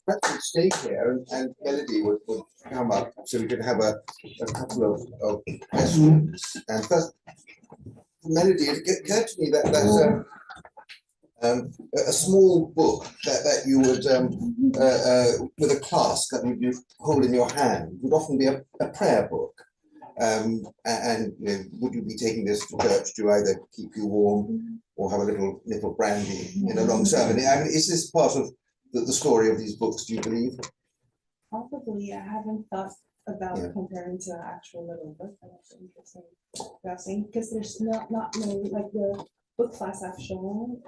Perhaps we'd stay here and Melody would come up so we could have a couple of questions. And first, Melody, it occurred to me that that's a small book that you would, with a class that you hold in your hand, would often be a prayer book. And you know, would you be taking this to church to either keep you warm or have a little brandy in a long sermon? I mean, is this part of the story of these books, do you believe? Probably. I haven't thought about comparing to an actual little book. That's interesting because there's not many, like the book class I've shown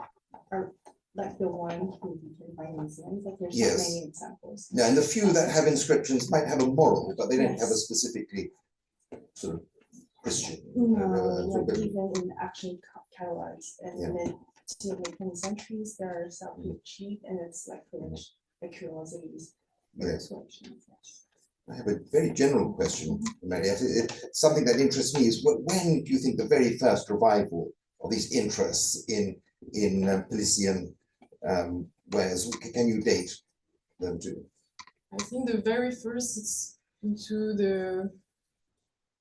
are like the ones who you can find in museums. Like there's not many examples. Yeah, and the few that have inscriptions might have a moral, but they don't have a specifically sort of Christian. Like even in actually catalogs and then to the 20th centuries, there are some cheap and it's like the curiosities. Yes. I have a very general question, Mariette. Something that interests me is when do you think the very first revival of these interests in Palyssian wares, can you date them to? I think the very first is into the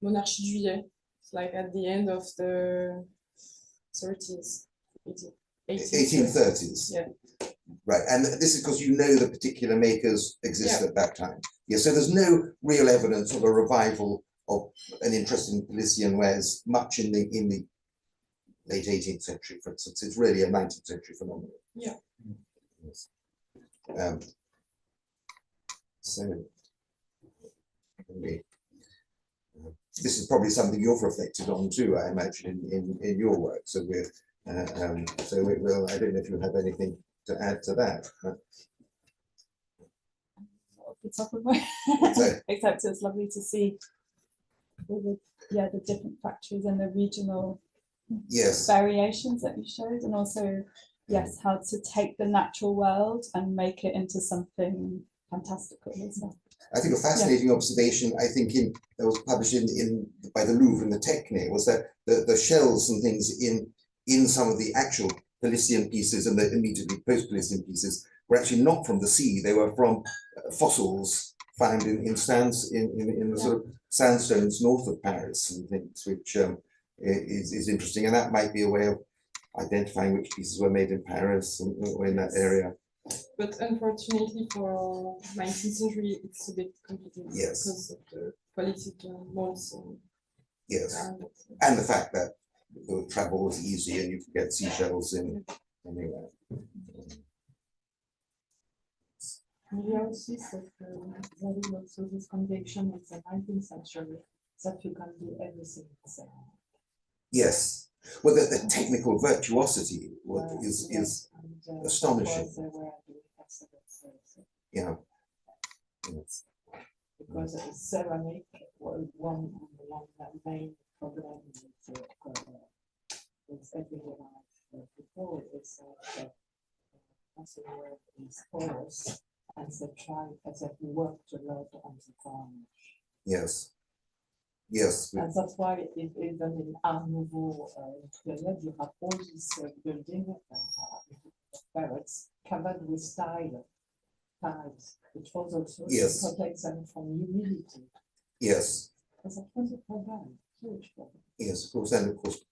Monarchie de Juillet, like at the end of the 30s. 1830s. Yeah. Right, and this is because you know the particular makers exist at that time. Yeah, so there's no real evidence of a revival of an interest in Palyssian wares much in the late 18th century, for instance. It's really a 19th century phenomenon. Yeah. Yes. So this is probably something you've reflected on too, I imagine, in your work. So we're so we will. I don't know if you have anything to add to that. Off the top of my except it's lovely to see all the different factories and the regional variations that you showed, and also how to take the natural world and make it into something fantastical as well. I think a fascinating observation, I think that was published by the Louvre in the Techne, was that the shells and things in some of the actual Palyssian pieces and the immediately post-Palyssian pieces were actually not from the sea. They were from fossils found in the sort of sandstones north of Paris and things, which is interesting. And that might be a way of identifying which pieces were made in Paris or in that area. But unfortunately for 19th century, it's a bit complicated because of the political molds. And the fact that the travel was easy and you could get seashells in anywhere. We also said there is also this conviction in the 19th century that you can do everything yourself. Yes. Well, the technical virtuosity is astonishing. Yeah. Yes. Because ceramic was one main problem with everyday life before. It's as the word is porous, as they try, as they worked a lot on the varnish. Yes. Yes. And that's why even in Art Nouveau period, you have all these buildings, barracks covered with tiles, which was also Yes. to protect them from humidity. Yes. Because that was a problem, huge problem. Yes, of course, and of course,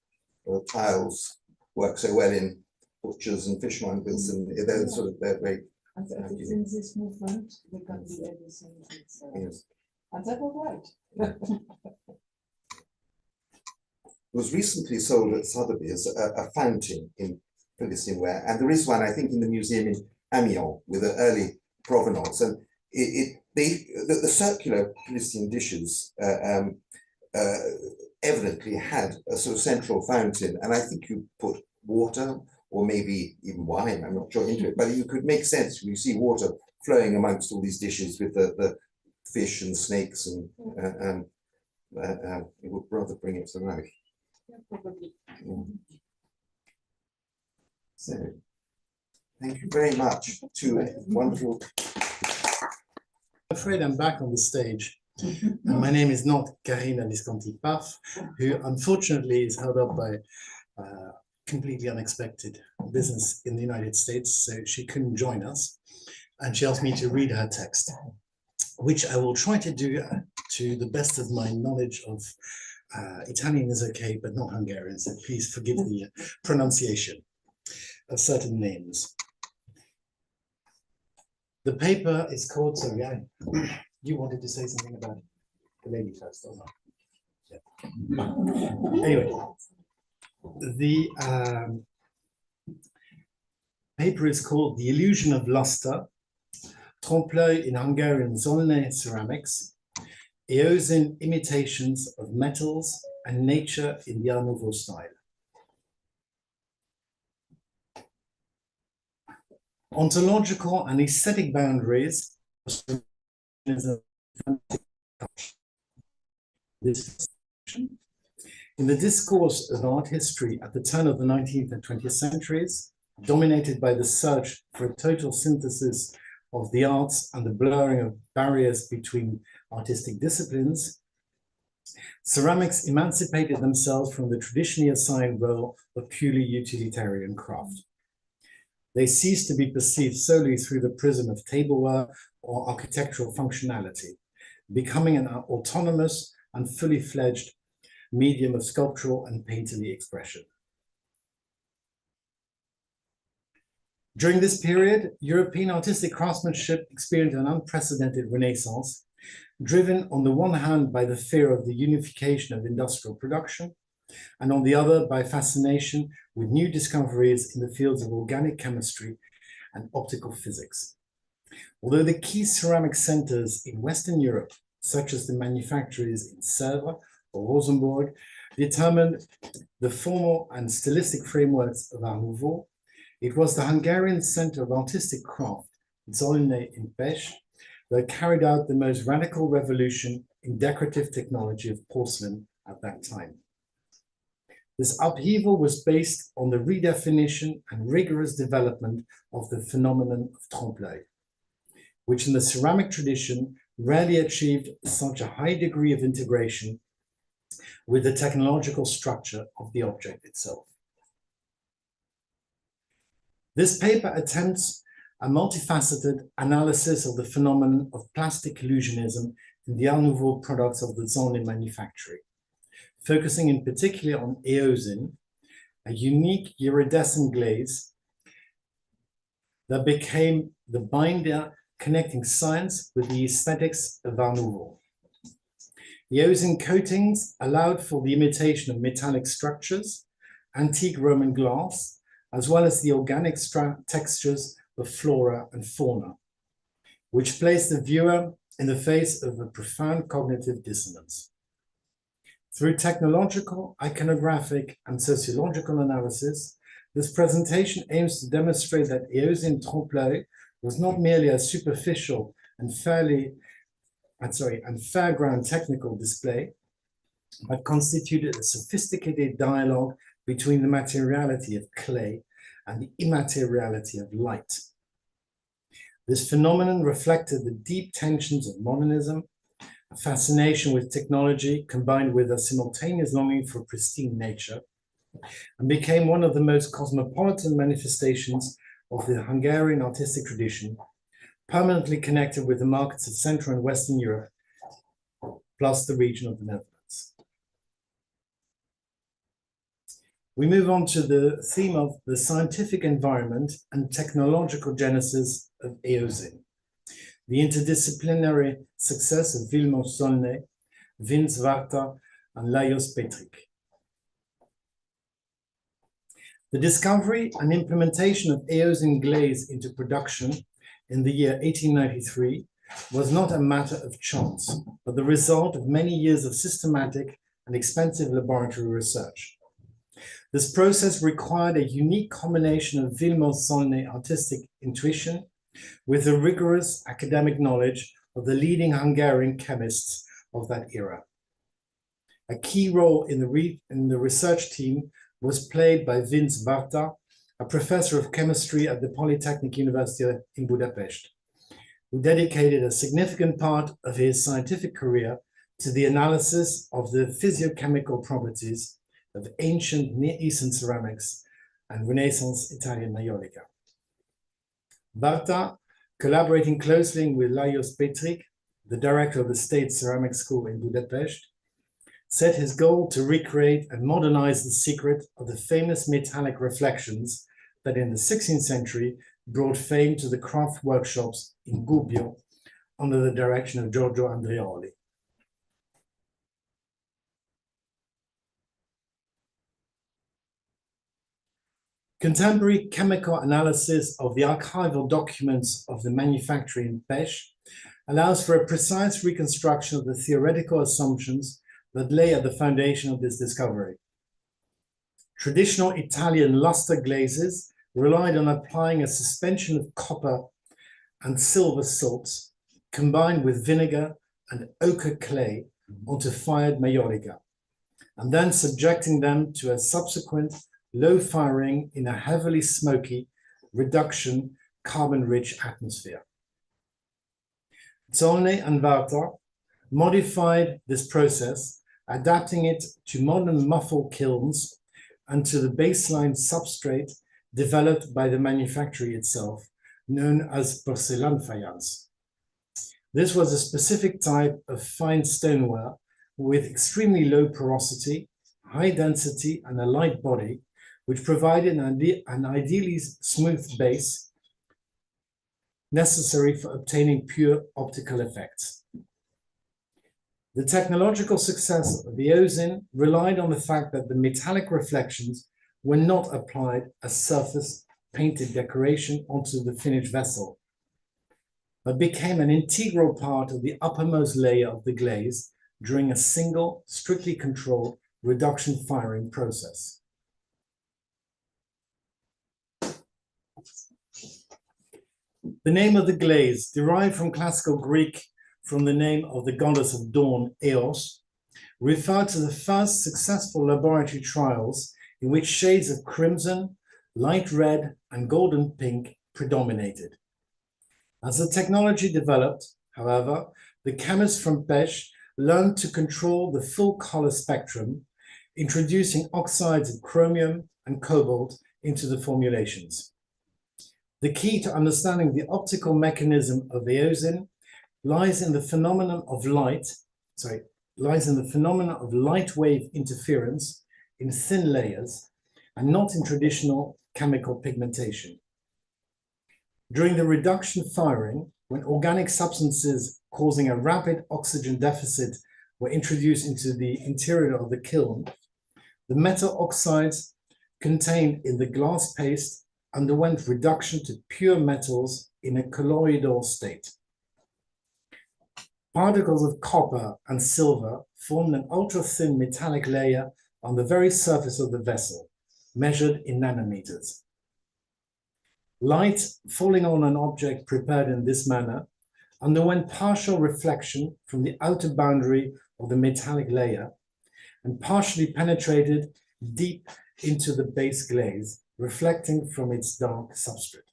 tiles work so well in butchers and fishmongers, and they're sort of they're very. And so it's in this movement, they can do everything. Yes. And that was right. Was recently sold at Sotheby's a fountain in Philistine ware, and there is one I think in the museum in Amiens with an early provenance, and the circular Philistine dishes evidently had a sort of central fountain, and I think you put water or maybe even wine, I'm not sure, into it, but you could make sense when you see water flowing amongst all these dishes with the fish and snakes, and it would rather bring it to life. Yeah, probably. Yeah. So, thank you very much to a wonderful. I'm afraid I'm back on the stage. My name is not Karina Visconti-Paf, who unfortunately is held up by completely unexpected business in the United States, so she couldn't join us. And she asked me to read her text, which I will try to do to the best of my knowledge of Italian is okay, but not Hungarian, so please forgive the pronunciation of certain names. The paper is called, so yeah, you wanted to say something about the lady first, or not? Yeah. Anyway, the paper is called The Illusion of Luster, Trompe-l'œil in Hungarian Zolnay Ceramics, Eosin imitations of metals and nature in the Art Nouveau style. Ontological and aesthetic boundaries. In the discourse of art history at the turn of the 19th and 20th centuries, dominated by the search for a total synthesis of the arts and the blurring of barriers between artistic disciplines, ceramics emancipated themselves from the traditionally assigned role of purely utilitarian craft. They ceased to be perceived solely through the prism of tableware or architectural functionality, becoming an autonomous and fully fledged medium of sculptural and painterly expression. During this period, European artistic craftsmanship experienced an unprecedented renaissance, driven on the one hand by the fear of the unification of industrial production, and on the other by fascination with new discoveries in the fields of organic chemistry and optical physics. Although the key ceramic centers in Western Europe, such as the manufactories in Sèvres or Rosenborg, determined the formal and stylistic frameworks of Art Nouveau, it was the Hungarian Center of Artistic Craft, Zolnay in Pest, that carried out the most radical revolution in decorative technology of porcelain at that time. This upheaval was based on the redefinition and rigorous development of the phenomenon of trompe-l'œil, which in the ceramic tradition rarely achieved such a high degree of integration with the technological structure of the object itself. This paper attempts a multifaceted analysis of the phenomenon of plastic illusionism in the Art Nouveau products of the Zolnay manufactory, focusing in particular on eosin, a unique iridescent glaze that became the binder connecting science with the aesthetics of Art Nouveau. Eosin coatings allowed for the imitation of metallic structures, antique Roman glass, as well as the organic textures of flora and fauna, which placed the viewer in the face of a profound cognitive dissonance. Through technological, iconographic, and sociological analysis, this presentation aims to demonstrate that eosin trompe-l'œil was not merely a superficial and fairground technical display, but constituted a sophisticated dialogue between the materiality of clay and the immateriality of light, This phenomenon reflected the deep tensions of modernism, a fascination with technology combined with a simultaneous longing for pristine nature, and became one of the most cosmopolitan manifestations of the Hungarian artistic tradition, permanently connected with the markets of Central and Western Europe, plus the region of the Netherlands. We move on to the theme of the scientific environment and technological genesis of Eosin, the interdisciplinary success of Vilmos Solnay, Vince Varta, and Lajos Petric. The discovery and implementation of Eosin glaze into production in the year 1893 was not a matter of chance, but the result of many years of systematic and expensive laboratory research. This process required a unique combination of Vilmos Solnay artistic intuition with the rigorous academic knowledge of the leading Hungarian chemists of that era. A key role in the research team was played by Vince Varta, a professor of chemistry at the Polytechnic University in Budapest, who dedicated a significant part of his scientific career to the analysis of the physiochemical properties of ancient Near Eastern ceramics and Renaissance Italian maiolica. Varta, collaborating closely with Lajos Petric, the director of the State Ceramic School in Budapest, set his goal to recreate and modernize the secret of the famous metallic reflections that in the 16th century brought fame to the craft workshops in Gubbio under the direction of Giorgio Andreoli. Contemporary chemical analysis of the archival documents of the manufacture in Pécs allows for a precise reconstruction of the theoretical assumptions that lay at the foundation of this discovery. Traditional Italian luster glazes relied on applying a suspension of copper and silver salts combined with vinegar and ochre clay onto fired maiolica, and then subjecting them to a subsequent low firing in a heavily smoky reduction carbon-rich atmosphere. Solnay and Varta modified this process, adapting it to modern muffle kilns and to the baseline substrate developed by the manufactory itself, known as porcelain faience. This was a specific type of fine stoneware with extremely low porosity, high density, and a light body, which provided an ideally smooth base necessary for obtaining pure optical effects. The technological success of the Eosin relied on the fact that the metallic reflections were not applied as surface painted decoration onto the finished vessel, but became an integral part of the uppermost layer of the glaze during a single, strictly controlled reduction firing process. The name of the glaze, derived from classical Greek from the name of the goddess of dawn, Eos, referred to the first successful laboratory trials in which shades of crimson, light red, and golden pink predominated. As the technology developed, however, the chemists from Pécs learned to control the full color spectrum, introducing oxides of chromium and cobalt into the formulations. The key to understanding the optical mechanism of the Eosin lies in the phenomenon of light wave interference in thin layers and not in traditional chemical pigmentation. During the reduction firing, when organic substances causing a rapid oxygen deficit were introduced into the interior of the kiln, the metal oxides contained in the glass paste underwent reduction to pure metals in a colloidal state. Particles of copper and silver formed an ultra-thin metallic layer on the very surface of the vessel, measured in nanometers. Light falling on an object prepared in this manner underwent partial reflection from the outer boundary of the metallic layer and partially penetrated deep into the base glaze, reflecting from its dark substrate.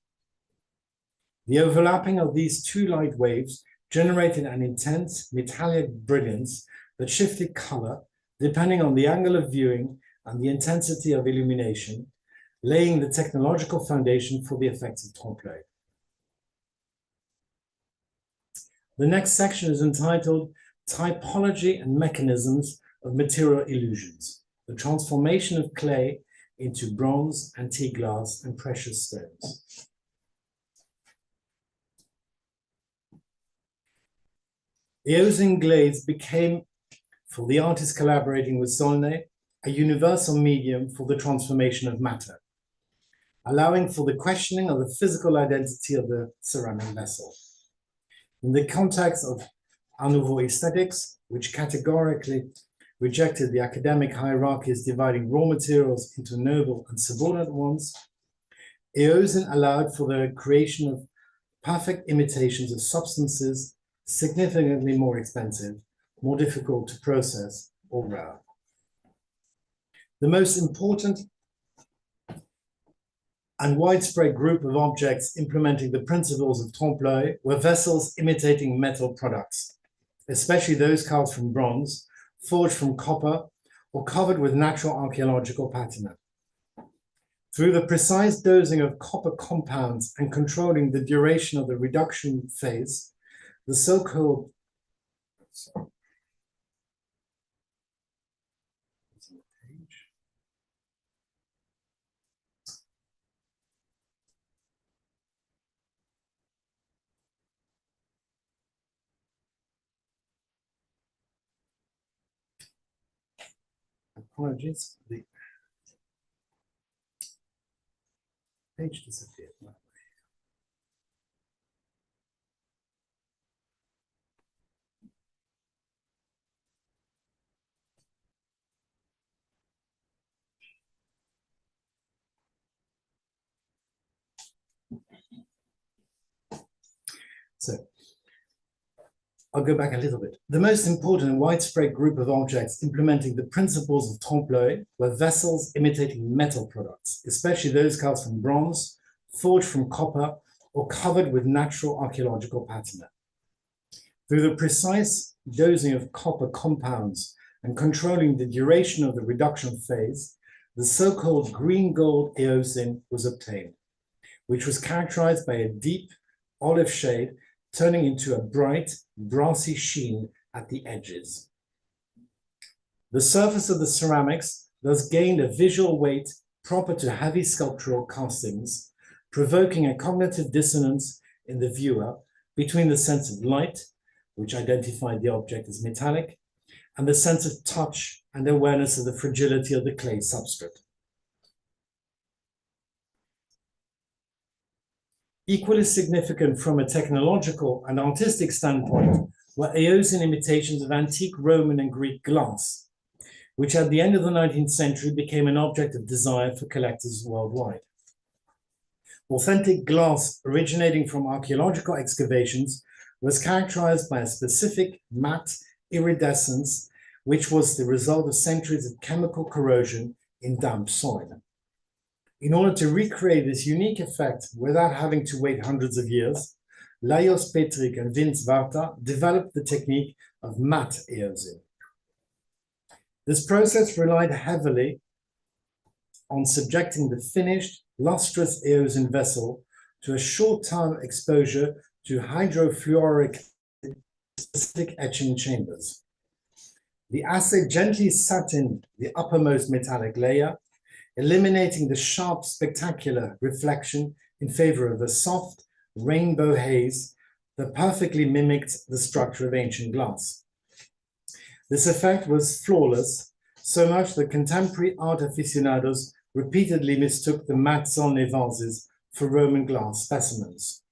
The overlapping of these two light waves generated an intense metallic brilliance that shifted color depending on the angle of viewing and the intensity of illumination, laying the technological foundation for the effects of trompe-l'œil. The next section is entitled Typology and Mechanisms of Material Illusions, the transformation of clay into bronze, antique glass, and precious stones. Eosin glaze became, for the artist collaborating with Solnay, a universal medium for the transformation of matter, allowing for the questioning of the physical identity of the ceramic vessel. In the context of Art Nouveau aesthetics, which categorically rejected the academic hierarchies dividing raw materials into noble and subordinate ones, Eosin allowed for the creation of perfect imitations of substances significantly more expensive, more difficult to process, or rare. The most important and widespread group of objects implementing the principles of trompe-l'œil were vessels imitating metal products, especially those carved from bronze, forged from copper, or covered with natural archaeological patina. Through the precise dosing of copper compounds and controlling the duration of the reduction phase, the so-called apologies, the page disappeared. So I'll go back a little bit. The most important and widespread group of objects implementing the principles of trompe-l'œil were vessels imitating metal products, especially those carved from bronze, forged from copper, or covered with natural archaeological patina. Through the precise dosing of copper compounds and controlling the duration of the reduction phase, the so-called green gold eosin was obtained, which was characterized by a deep olive shade turning into a bright, brassy sheen at the edges. The surface of the ceramics thus gained a visual weight proper to heavy sculptural castings, provoking a cognitive dissonance in the viewer between the sense of light, which identified the object as metallic, and the sense of touch and awareness of the fragility of the clay substrate. Equally significant from a technological and artistic standpoint were eosin imitations of antique Roman and Greek glass, which at the end of the 19th century became an object of desire for collectors worldwide. Authentic glass originating from archaeological excavations was characterized by a specific matte iridescence, which was the result of centuries of chemical corrosion in damp soil. In order to recreate this unique effect without having to wait hundreds of years, Lajos Petric and Vince Varta developed the technique of matte eosin. This process relied heavily on subjecting the finished, lustrous eosin vessel to a short-term exposure to hydrofluoric specific etching chambers. The acid gently satined the uppermost metallic layer, eliminating the sharp, spectacular reflection in favor of a soft, rainbow haze that perfectly mimicked the structure of ancient glass. This effect was flawless, so much that contemporary art aficionados repeatedly mistook the matte Solnay vases for Roman glass specimens.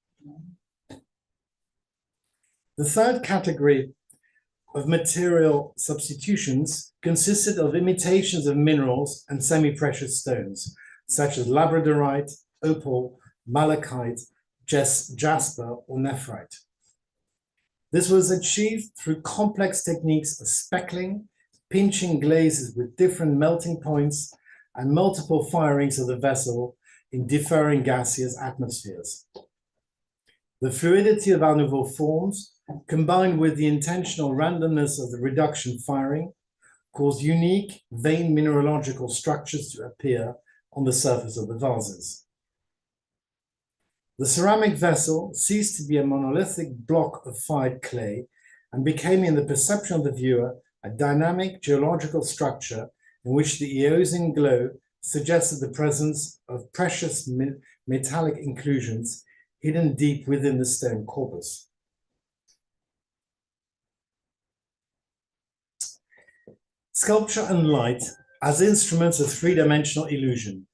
The third category of material substitutions consisted of imitations of minerals and semi-precious stones, such as labradorite, opal, malachite, jasper, or nephrite. This was achieved through complex techniques of speckling, pinching glazes with different melting points, and multiple firings of the vessel in differing gaseous atmospheres. The fluidity of Art Nouveau forms, combined with the intentional randomness of the reduction firing, caused unique vein mineralogical structures to appear on the surface of the vases. The ceramic vessel ceased to be a monolithic block of fired clay and became, in the perception of the viewer, a dynamic geological structure in which the Eocene glow suggested the presence of precious metallic inclusions hidden deep within the stone corpus. Sculpture and light as instruments of three-dimensional illusion.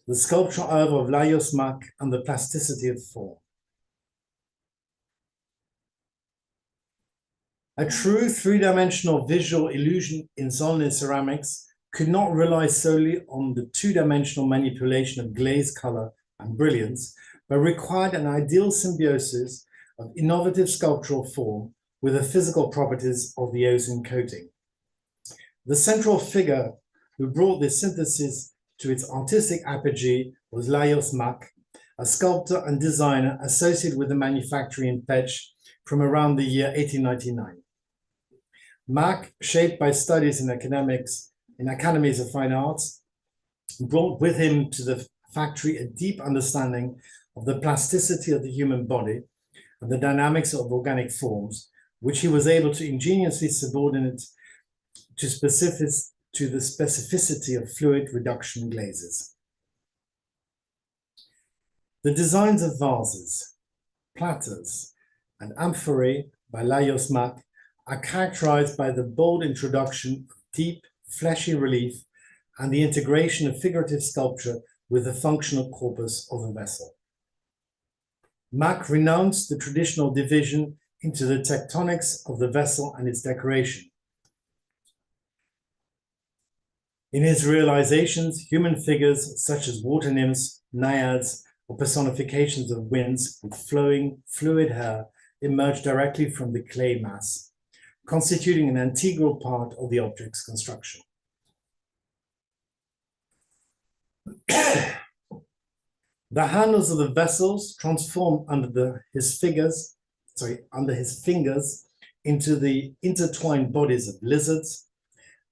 The sculptural oeuvre of Lajos Mak and the plasticity of form. A true three-dimensional visual illusion in Zolnay ceramics could not rely solely on the two-dimensional manipulation of glaze, color, and brilliance, but required an ideal symbiosis of innovative sculptural form with the physical properties of the ozone coating. The central figure who brought this synthesis to its artistic apogee was Lajos Mak, a sculptor and designer associated with the manufactory in Pécs from around the year 1899. Mak, shaped by studies in academies of fine arts, brought with him to the factory a deep understanding of the plasticity of the human body and the dynamics of organic forms, which he was able to ingeniously subordinate to the specificity of fluid reduction glazes. The designs of vases, platters, and amphorae by Lajos Mak are characterized by the bold introduction of deep, fleshy relief and the integration of figurative sculpture with the functional corpus of the vessel. Mak renounced the traditional division into the tectonics of the vessel and its decoration. In his realizations, human figures such as water nymphs, naiads, or personifications of winds with flowing, fluid hair emerged directly from the clay mass, constituting an integral part of the object's construction. The handles of the vessels transformed under his fingers into the intertwined bodies of lizards,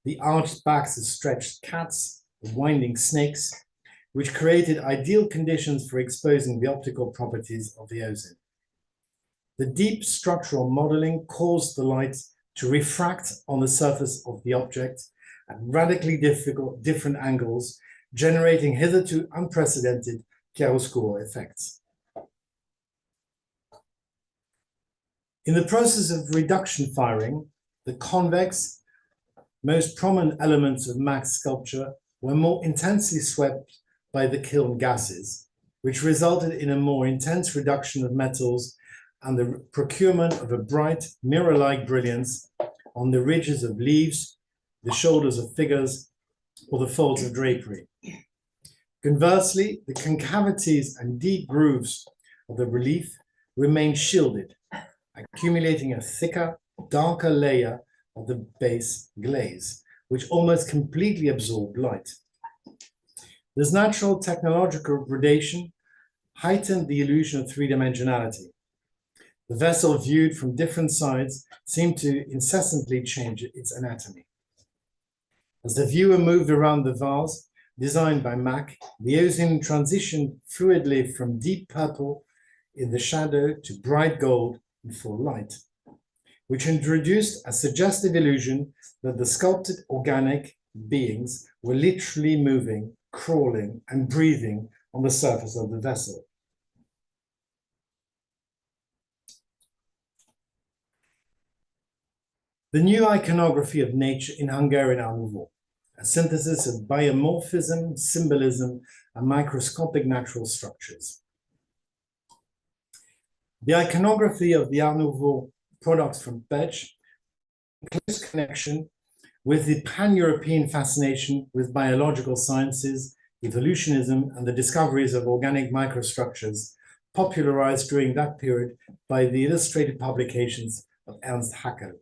the arched backs of stretched cats, the winding snakes, which created ideal conditions for exposing the optical properties of the ozone. The deep structural modeling caused the light to refract on the surface of the object at radically different angles, generating hitherto unprecedented chiaroscuro effects. In the process of reduction firing, the convex, most prominent elements of Mak's sculpture were more intensely swept by the kiln gases, which resulted in a more intense reduction of metals and the procurement of a bright, mirror-like brilliance on the ridges of leaves, the shoulders of figures, or the folds of drapery. Conversely, the concavities and deep grooves of the relief remained shielded, accumulating a thicker, darker layer of the base glaze, which almost completely absorbed light. This natural technological gradation heightened the illusion of three-dimensionality. The vessel viewed from different sides seemed to incessantly change its anatomy. As the viewer moved around the vase, designed by Mak, the ozone transitioned fluidly from deep purple in the shadow to bright gold in full light, which introduced a suggestive illusion that the sculpted organic beings were literally moving, crawling, and breathing on the surface of the vessel. The new iconography of nature in Hungarian Art Nouveau, a synthesis of biomorphism, symbolism, and microscopic natural structures. The iconography of the Art Nouveau products from Pécs in close connection with the pan-European fascination with biological sciences, evolutionism, and the discoveries of organic microstructures popularized during that period by the illustrated publications of Ernst Haeckel.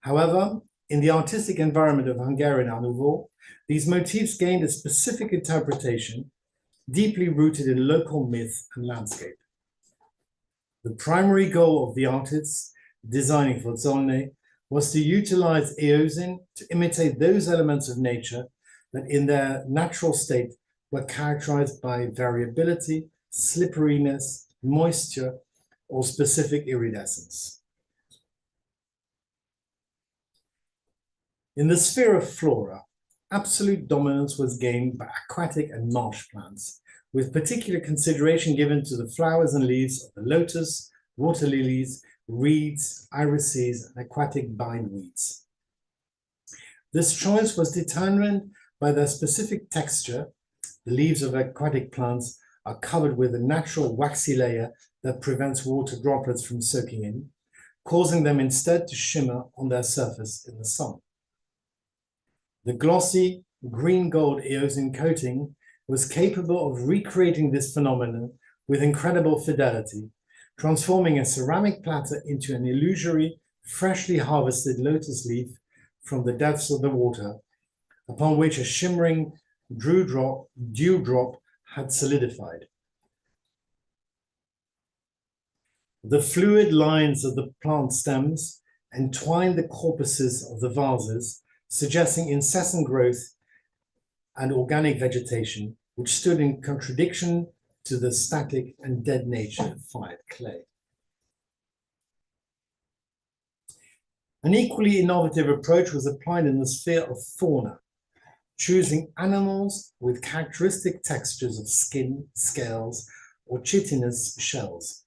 However, in the artistic environment of Hungarian Art Nouveau, these motifs gained a specific interpretation deeply rooted in local myth and landscape. The primary goal of the artists designing for Zolnay was to utilize eosin to imitate those elements of nature that in their natural state were characterized by variability, slipperiness, moisture, or specific iridescence. In the sphere of flora, absolute dominance was gained by aquatic and marsh plants, with particular consideration given to the flowers and leaves of the lotus, water lilies, reeds, irises, and aquatic bindweeds. This choice was determined by their specific texture. The leaves of aquatic plants are covered with a natural waxy layer that prevents water droplets from soaking in, causing them instead to shimmer on their surface in the sun. The glossy green-gold eosin coating was capable of recreating this phenomenon with incredible fidelity, transforming a ceramic platter into an illusory, freshly harvested lotus leaf from the depths of the water, upon which a shimmering dewdrop had solidified. The fluid lines of the plant stems entwined the corpuses of the vases, suggesting incessant growth and organic vegetation, which stood in contradiction to the static and dead nature of fired clay. An equally innovative approach was applied in the sphere of fauna, choosing animals with characteristic textures of skin, scales, or chitinous shells.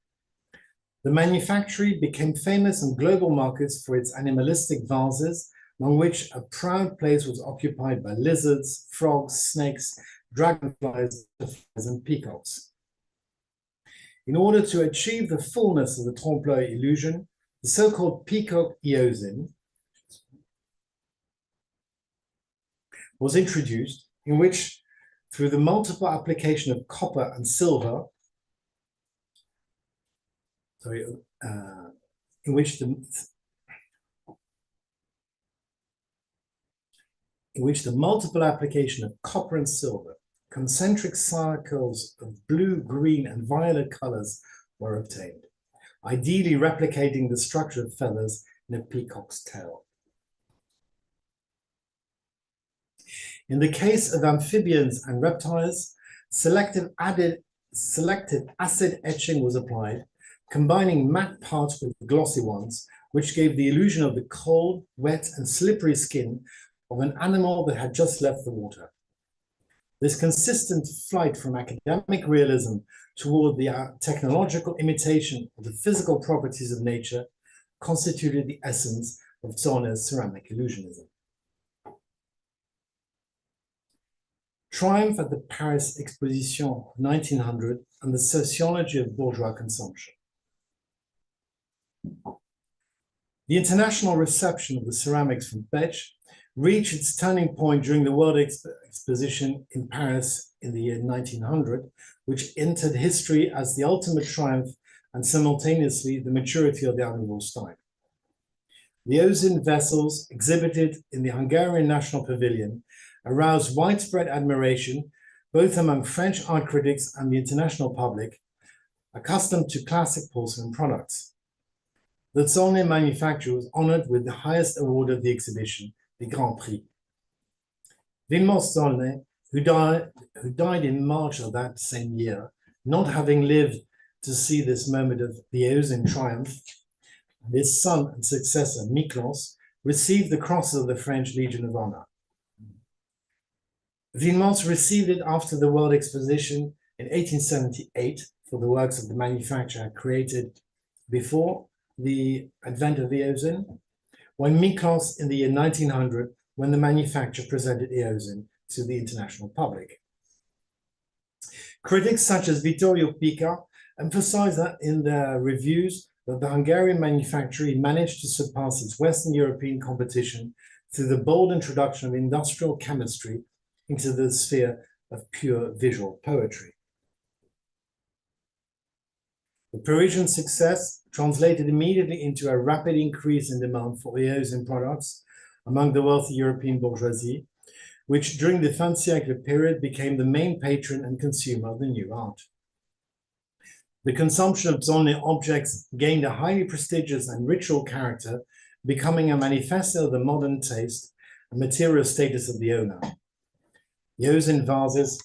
The manufactory became famous in global markets for its animalistic vases, among which a proud place was occupied by lizards, frogs, snakes, dragonflies, butterflies, and peacocks. In order to achieve the fullness of the trompe-l'œil illusion, the so-called peacock eosin was introduced, in which, through the multiple application of copper and silver, in which the multiple application of copper and silver, concentric circles of blue, green, and violet colors were obtained, ideally replicating the structure of feathers in a peacock's tail. In the case of amphibians and reptiles, selective acid etching was applied, combining matte parts with glossy ones, which gave the illusion of the cold, wet, and slippery skin of an animal that had just left the water. This consistent flight from academic realism toward the technological imitation of the physical properties of nature constituted the essence of Zorner's ceramic illusionism. Triumph at the Paris Exposition of 1900 and the sociology of bourgeois consumption. The international reception of the ceramics from Pech reached its turning point during the World Exposition in Paris in the year 1900, which entered history as the ultimate triumph and simultaneously the maturity of the Art Nouveau style. The eosin vessels exhibited in the Hungarian National Pavilion aroused widespread admiration both among French art critics and the international public, accustomed to classic porcelain products. The Zolnay manufacturer was honored with the highest award of the exhibition, the Grand Prix. Vilmos Zolnay, who died in March of that same year, not having lived to see this moment of the eosin triumph, and his son and successor, Miklos, received the crosses of the French Legion of Honor. Vilmos received it after the World Exposition in 1878 for the works of the manufacturer created before the advent of the eosin, while Miklos in the year 1900 when the manufacturer presented eosin to the international public. Critics such as Vittorio Pica emphasized that in their reviews that the Hungarian manufacturer managed to surpass its Western European competition through the bold introduction of industrial chemistry into the sphere of pure visual poetry. The Parisian success translated immediately into a rapid increase in demand for eosin products among the wealthy European bourgeoisie, which during the fin siècle period became the main patron and consumer of the new art. The consumption of Zolny objects gained a highly prestigious and ritual character, becoming a manifesto of the modern taste and material status of the owner. Eaux in vases,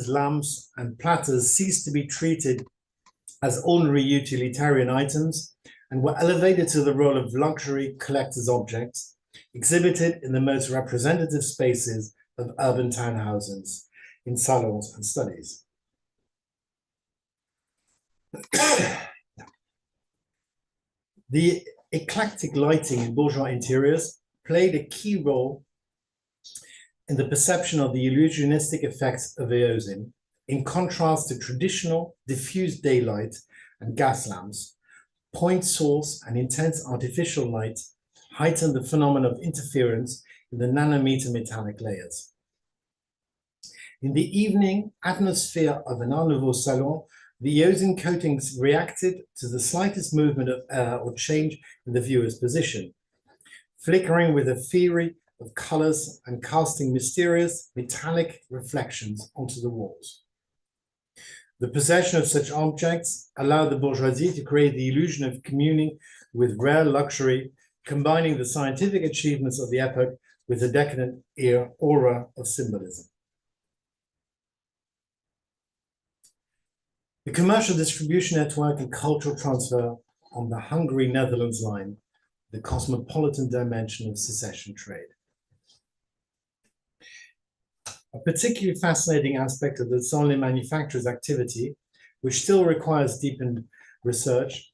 lamps, and platters ceased to be treated as ordinary utilitarian items and were elevated to the role of luxury collector's objects, exhibited in the most representative spaces of urban townhouses, in salons and studies. The eclectic lighting in bourgeois interiors played a key role in the perception of the illusionistic effects of eosin, in contrast to traditional diffused daylight and gas lamps. Point source and intense artificial light heightened the phenomenon of interference in the nanometer metallic layers. In the evening atmosphere of an Art Nouveau salon, the eosin coatings reacted to the slightest movement of air or change in the viewer's position, flickering with a fury of colors and casting mysterious metallic reflections onto the walls. The possession of such objects allowed the bourgeoisie to create the illusion of communing with rare luxury, combining the scientific achievements of the epoch with the decadent aura of symbolism. The commercial distribution network and cultural transfer on the Hungary-Netherlands line, the cosmopolitan dimension of secession trade. A particularly fascinating aspect of the Zolny manufacturer's activity, which still requires deepened research,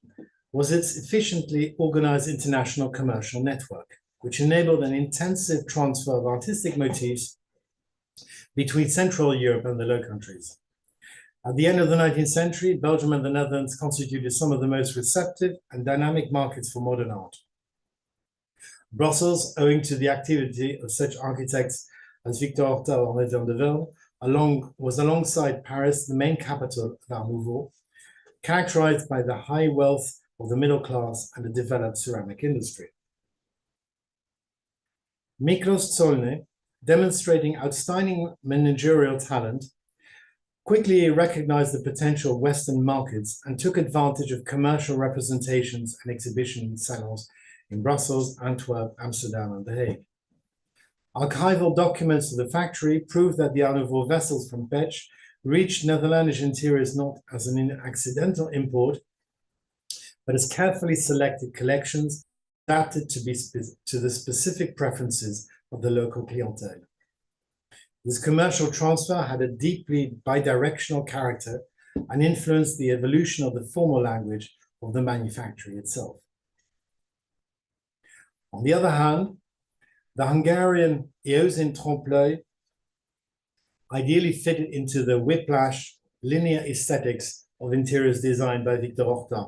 was its efficiently organized international commercial network, which enabled an intensive transfer of artistic motifs between Central Europe and the Low Countries. At the end of the 19th century, Belgium and the Netherlands constituted some of the most receptive and dynamic markets for modern art. Brussels, owing to the activity of such architects as Victor Horta or Edwin de Verne, was alongside Paris the main capital of Art Nouveau, characterized by the high wealth of the middle class and the developed ceramic industry. Miklos Zolny, demonstrating outstanding managerial talent, quickly recognized the potential of Western markets and took advantage of commercial representations and exhibition salons in Brussels, Antwerp, Amsterdam, and The Hague. Archival documents of the factory prove that the Art Nouveau vessels from Pécs reached Netherlandish interiors not as an accidental import, but as carefully selected collections adapted to the specific preferences of the local clientele. This commercial transfer had a deeply bidirectional character and influenced the evolution of the formal language of the manufactory itself. On the other hand, the Hungarian eosin trompe-l'œil ideally fitted into the whiplash linear aesthetics of interiors designed by Victor Horta,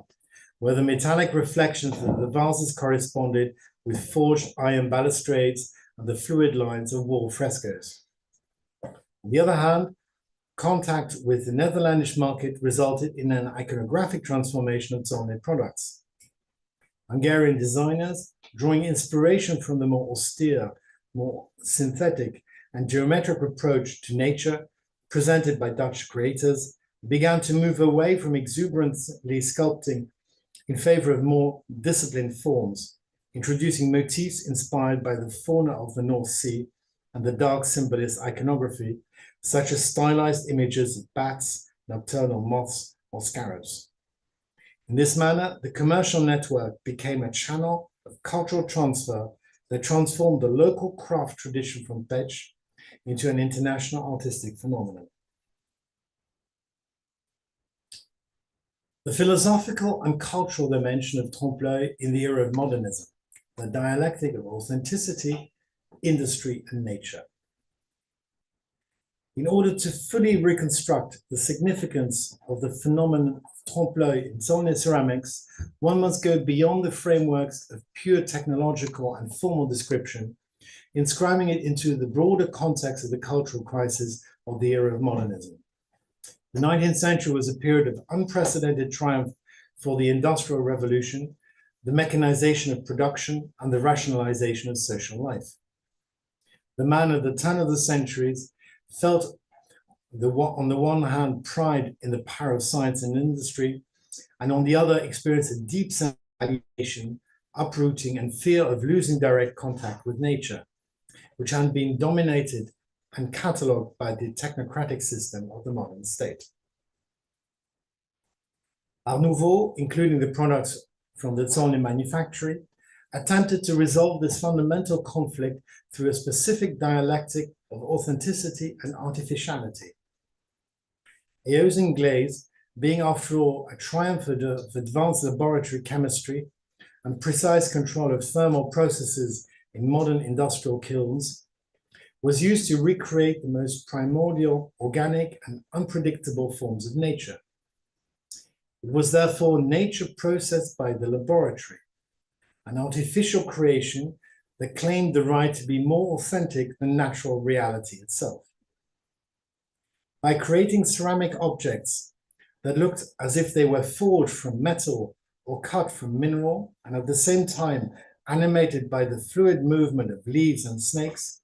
where the metallic reflections of the vases corresponded with forged iron balustrades and the fluid lines of wall frescoes. On the other hand, contact with the Netherlandish market resulted in an iconographic transformation of Zolny products. Hungarian designers, drawing inspiration from the more austere, more synthetic and geometric approach to nature presented by Dutch creators, began to move away from exuberantly sculpting in favor of more disciplined forms, introducing motifs inspired by the fauna of the North Sea and the dark symbolist iconography, such as stylized images of bats, nocturnal moths, or scarabs. In this manner, the commercial network became a channel of cultural transfer that transformed the local craft tradition from Pécs into an international artistic phenomenon. The philosophical and cultural dimension of trompe-l'œil in the era of modernism, the dialectic of authenticity, industry, and nature. In order to fully reconstruct the significance of the phenomenon of trompe-l'œil in Zolny ceramics, one must go beyond the frameworks of pure technological and formal description, inscribing it into the broader context of the cultural crisis of the era of modernism. The 19th century was a period of unprecedented triumph for the Industrial Revolution, the mechanization of production, and the rationalization of social life. The man at the turn of the centuries felt on the one hand, pride in the power of science and industry, and on the other, experience a deep sense of alienation, uprooting, and fear of losing direct contact with nature, which had been dominated and catalogued by the technocratic system of the modern state. Art Nouveau, including the products from the Zolny manufactory, attempted to resolve this fundamental conflict through a specific dialectic of authenticity and artificiality. Eosin glaze, being after all a triumph of advanced laboratory chemistry and precise control of thermal processes in modern industrial kilns, was used to recreate the most primordial, organic, and unpredictable forms of nature. It was therefore nature processed by the laboratory, an artificial creation that claimed the right to be more authentic than natural reality itself. By creating ceramic objects that looked as if they were forged from metal or cut from mineral, and at the same time animated by the fluid movement of leaves and snakes,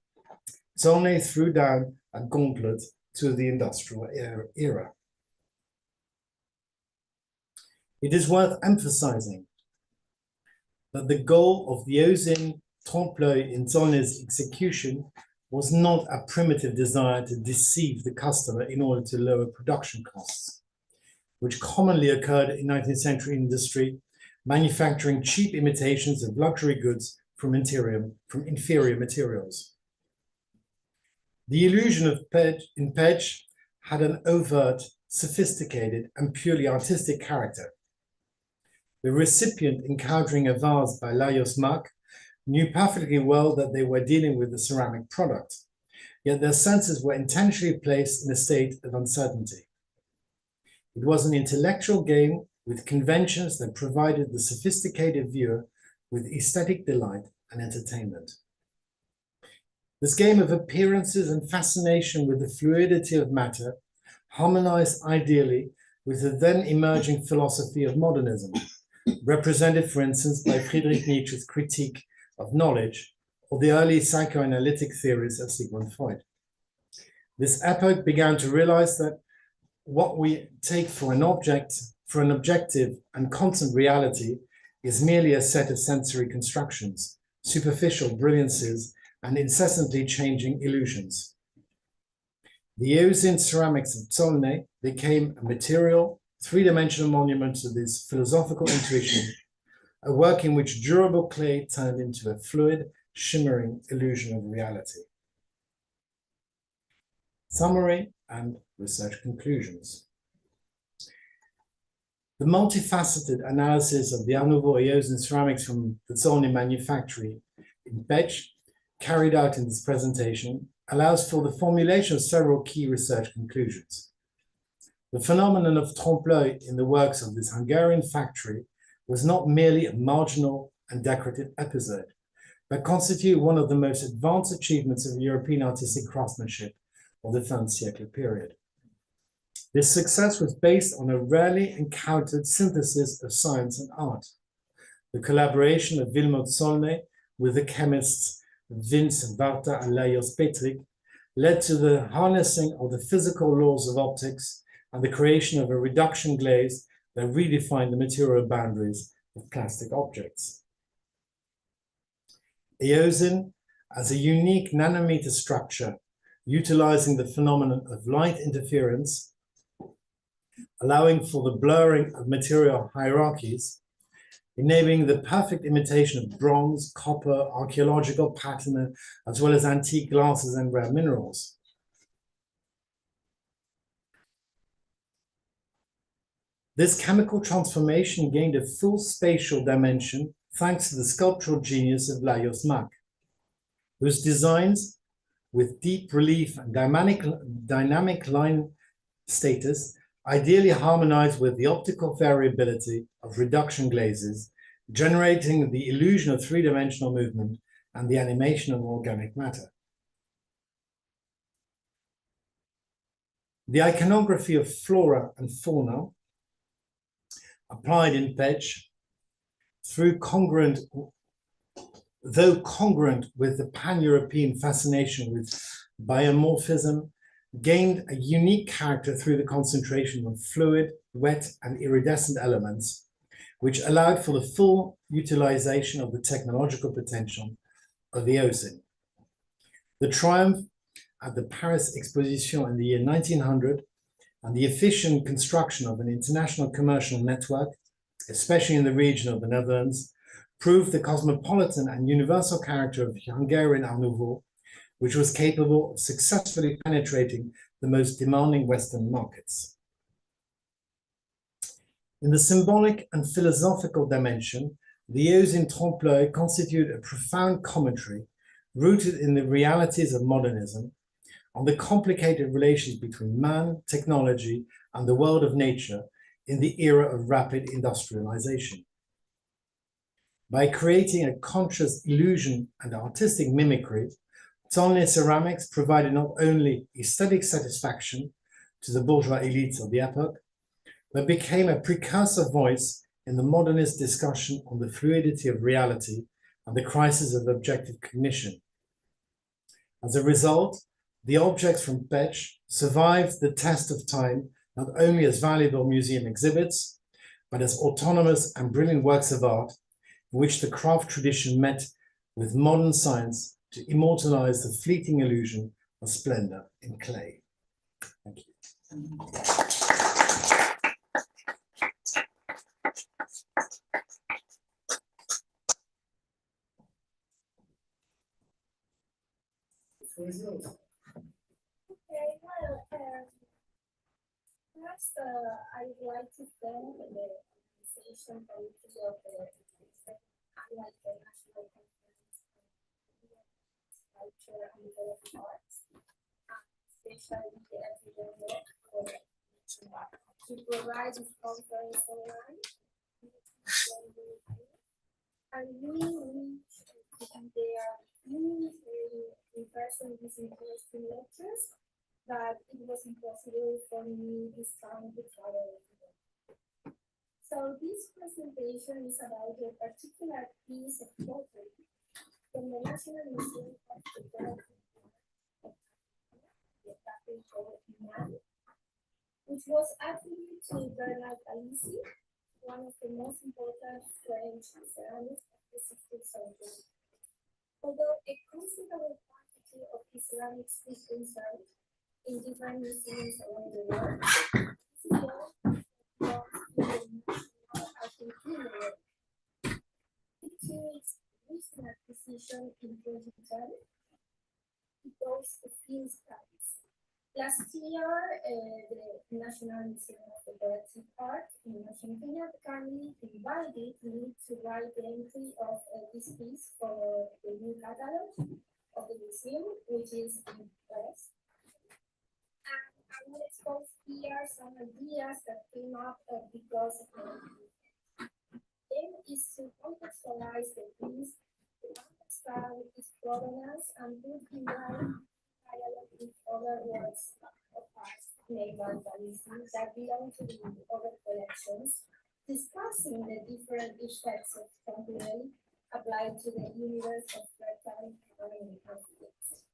Zolny threw down a gauntlet to the industrial era. It is worth emphasizing that the goal of the Eosin trompe-l'œil in Zolny's execution was not a primitive desire to deceive the customer in order to lower production costs, which commonly occurred in 19th century industry, manufacturing cheap imitations of luxury goods from inferior materials. The illusion of in Pedge had an overt, sophisticated, and purely artistic character. The recipient encountering a vase by Lajos Mak knew perfectly well that they were dealing with a ceramic product, yet their senses were intentionally placed in a state of uncertainty. It was an intellectual game with conventions that provided the sophisticated viewer with aesthetic delight and entertainment. This game of appearances and fascination with the fluidity of matter harmonized ideally with the then emerging philosophy of modernism, represented, for instance, by Friedrich Nietzsche's critique of knowledge, or the early psychoanalytic theories of Sigmund Freud. This epoch began to realize that what we take for an objective and constant reality is merely a set of sensory constructions, superficial brilliances, and incessantly changing illusions. The Eosin ceramics of Zolny became a material, three-dimensional monument to this philosophical intuition, a work in which durable clay turned into a fluid, shimmering illusion of reality. Summary and research conclusions. The multifaceted analysis of the Art Nouveau Eosin ceramics from the Zolny manufactory in Pedge, carried out in this presentation, allows for the formulation of several key research conclusions. The phenomenon of trompe-l'œil in the works of this Hungarian factory was not merely a marginal and decorative episode, but constituted one of the most advanced achievements of European artistic craftsmanship of the fin de siècle period. This success was based on a rarely encountered synthesis of science and art. The collaboration of Vilmot Zolny with the chemists Vince Varta and Lajos Petrik led to the harnessing of the physical laws of optics and the creation of a reduction glaze that redefined the material boundaries of plastic objects. Eosin, as a unique nanometer structure, utilizing the phenomenon of light interference, allowing for the blurring of material hierarchies, enabling the perfect imitation of bronze, copper, archaeological patina, as well as antique glasses and rare minerals. This chemical transformation gained a full spatial dimension thanks to the sculptural genius of Lajos Mak, whose designs, with deep relief and dynamic line status, ideally harmonize with the optical variability of reduction glazes, generating the illusion of three-dimensional movement and the animation of organic matter. The iconography of flora and fauna applied in Pedge, though congruent with the pan-European fascination with biomorphism gained a unique character through the concentration of fluid, wet, and iridescent elements, which allowed for the full utilization of the technological potential of the ozone. The triumph at the Paris Exposition in the year 1900 and the efficient construction of an international commercial network, especially in the region of the Netherlands, proved the cosmopolitan and universal character of Hungarian Art Nouveau, which was capable of successfully penetrating the most demanding Western markets. In the symbolic and philosophical dimension, the Hautes in Trompe-l'œil constitute a profound commentary rooted in the realities of modernism, on the complicated relations between man, technology, and the world of nature in the era of rapid industrialization. By creating a conscious illusion and artistic mimicry, Tolnay ceramics provided not only aesthetic satisfaction to the bourgeois elites of the epoch, but became a precursor voice in the modernist discussion on the fluidity of reality and the crisis of objective cognition. As a result, the objects from Pécs survived the test of time not only as valuable museum exhibits, but as autonomous and brilliant works of art in which the craft tradition met with modern science to immortalize the fleeting illusion of splendor in clay. Thank you. Okay, well, first, I would like to thank the organization for the highlight the National Conference on Culture and Development Arts, especially the Everyday Work to provide this conference online. And we wish to be there in person with interesting lectures, but it was impossible for me this time to travel. So this presentation is about a particular piece of pottery from the National Museum of the which was attributed to Bernard Palissy, one of the most important French ceramists of the 16th century. Although a considerable quantity of his ceramics is conserved in different museums around the world, this work belongs to the National Archive. To its recent acquisition in 2010, it goes to field studies. Last year, the National Museum of the Art in Argentina kindly invited me to write the entry of this piece for the new catalog of the museum, which is in press. And I will expose here some ideas that came up because of the aim is to contextualize the piece, to understand its provenance, and put in line dialogue with other works of art made by Palissy that belong to the other collections, discussing the different effects of Trompe applied to the universe of fertile and objects.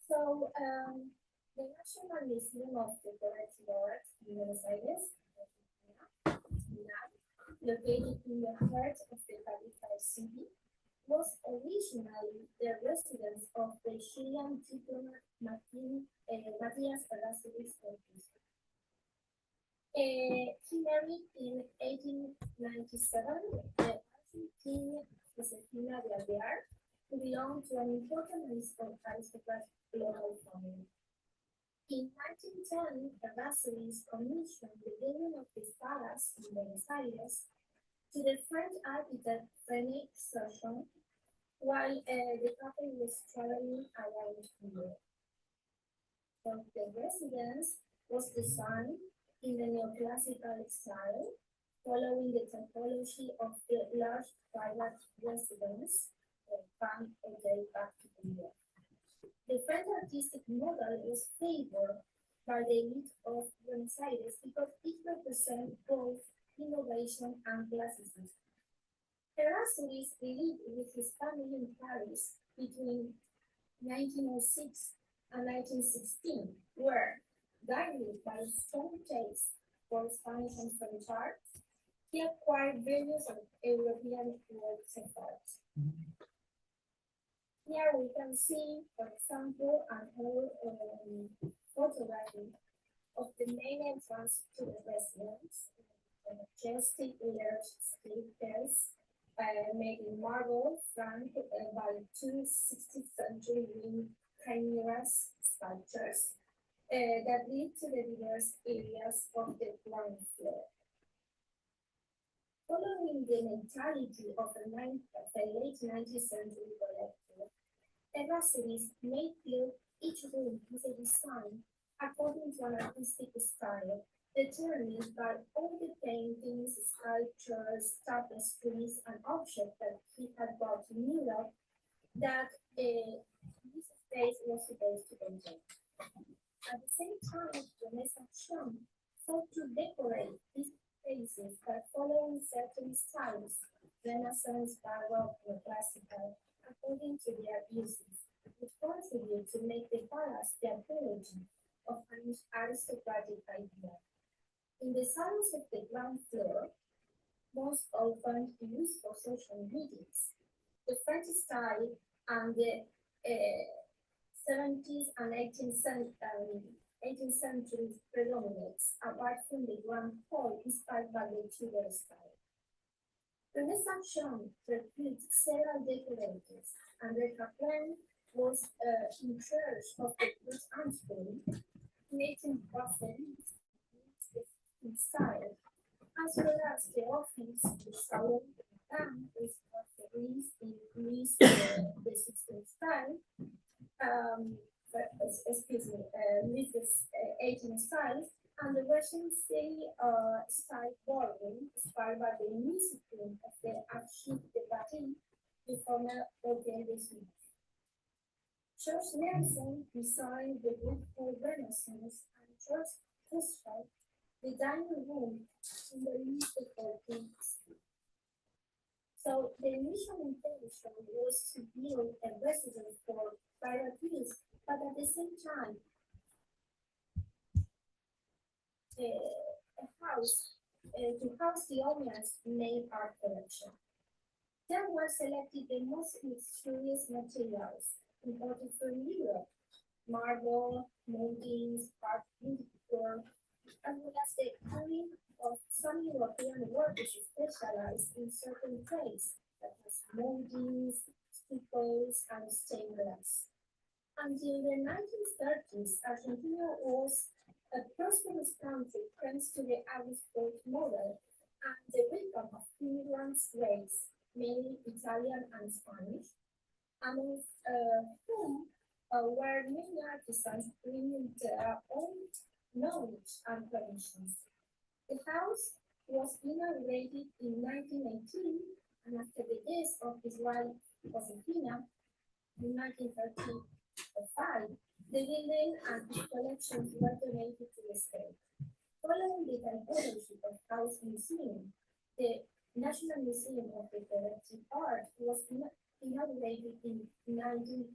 So, the National Museum of Decorative Art in Buenos Aires, located in the heart of the capital city, was originally the residence of the Chilean diplomat Matías Ferguson. He married in 1897 the Argentine Josefina de Alvear, who belonged to an important aristocratic local family. In 1910, Ferguson commissioned the building of his palace in Buenos Aires to the French architect René Serchon, while the couple was traveling around Europe. So the residence was designed in the neoclassical style, following the typology of the large private residence, Bank Hotel back to Europe. The French artistic model was favored by the elite of Buenos Aires because it represents both innovation and classicism. Erasmus lived with his family in Paris between 1906 and 1916 were guided by a strong taste for Spanish and French art. He acquired various European works of art. Here we can see, for example, an old photography of the main entrance to the residence, a majestic large staircase made in marble, flanked by two 16th century winged chimeras sculptures that lead to the diverse areas of the ground floor. Following the mentality of the late 19th century collector, Errol made each room with a design according to an artistic style determined by all the paintings, sculptures, tapestries, and objects that he had brought to Europe that this space was supposed to contain. At the same time, Renaissance sought to decorate these spaces by following certain styles, Renaissance, Baroque, or Classical, according to their uses, which contribute to make the palace the apology of an aristocratic idea. In the salons of the ground floor, most often used for social meetings, the French style and the 17th and 18th centuries predominates, apart from the grand hall inspired by the Tudor style. Renaissance recruited several decorators, and their plan was in charge of the first Amsterdam, creating buffets in style, as well as the office, the salon, and the brasseries in Greece, the 16th style, with the 18th style, and the Regency style ballroom, inspired by the music room of the Archives de Paris, the former Hotel des Mines. George Nelson designed the Boudgourd Renaissance, and George Conceit the dining room in the Louis XIV. So the initial intention was to build a residence for private use, but at the same time, a house to house the owner's main art collection. There were selected the most luxurious materials imported from Europe: marble, moldings, wood, as well as the carrying of some European workers specialized in certain trades, such as moldings, stuccos, and stained glass. Until the 1930s, Argentina was a prosperous country thanks to the Artifice model and the welcome of immigrants race, mainly Italian and Spanish, among whom were many artisans bringing their own knowledge and traditions. The house was inaugurated in 1918, and after the death of his wife Josefina in 1935, the building and its collections were donated to the state. Following the typology of House Museum, the National Museum of Decorative Art was inaugurated in 1930.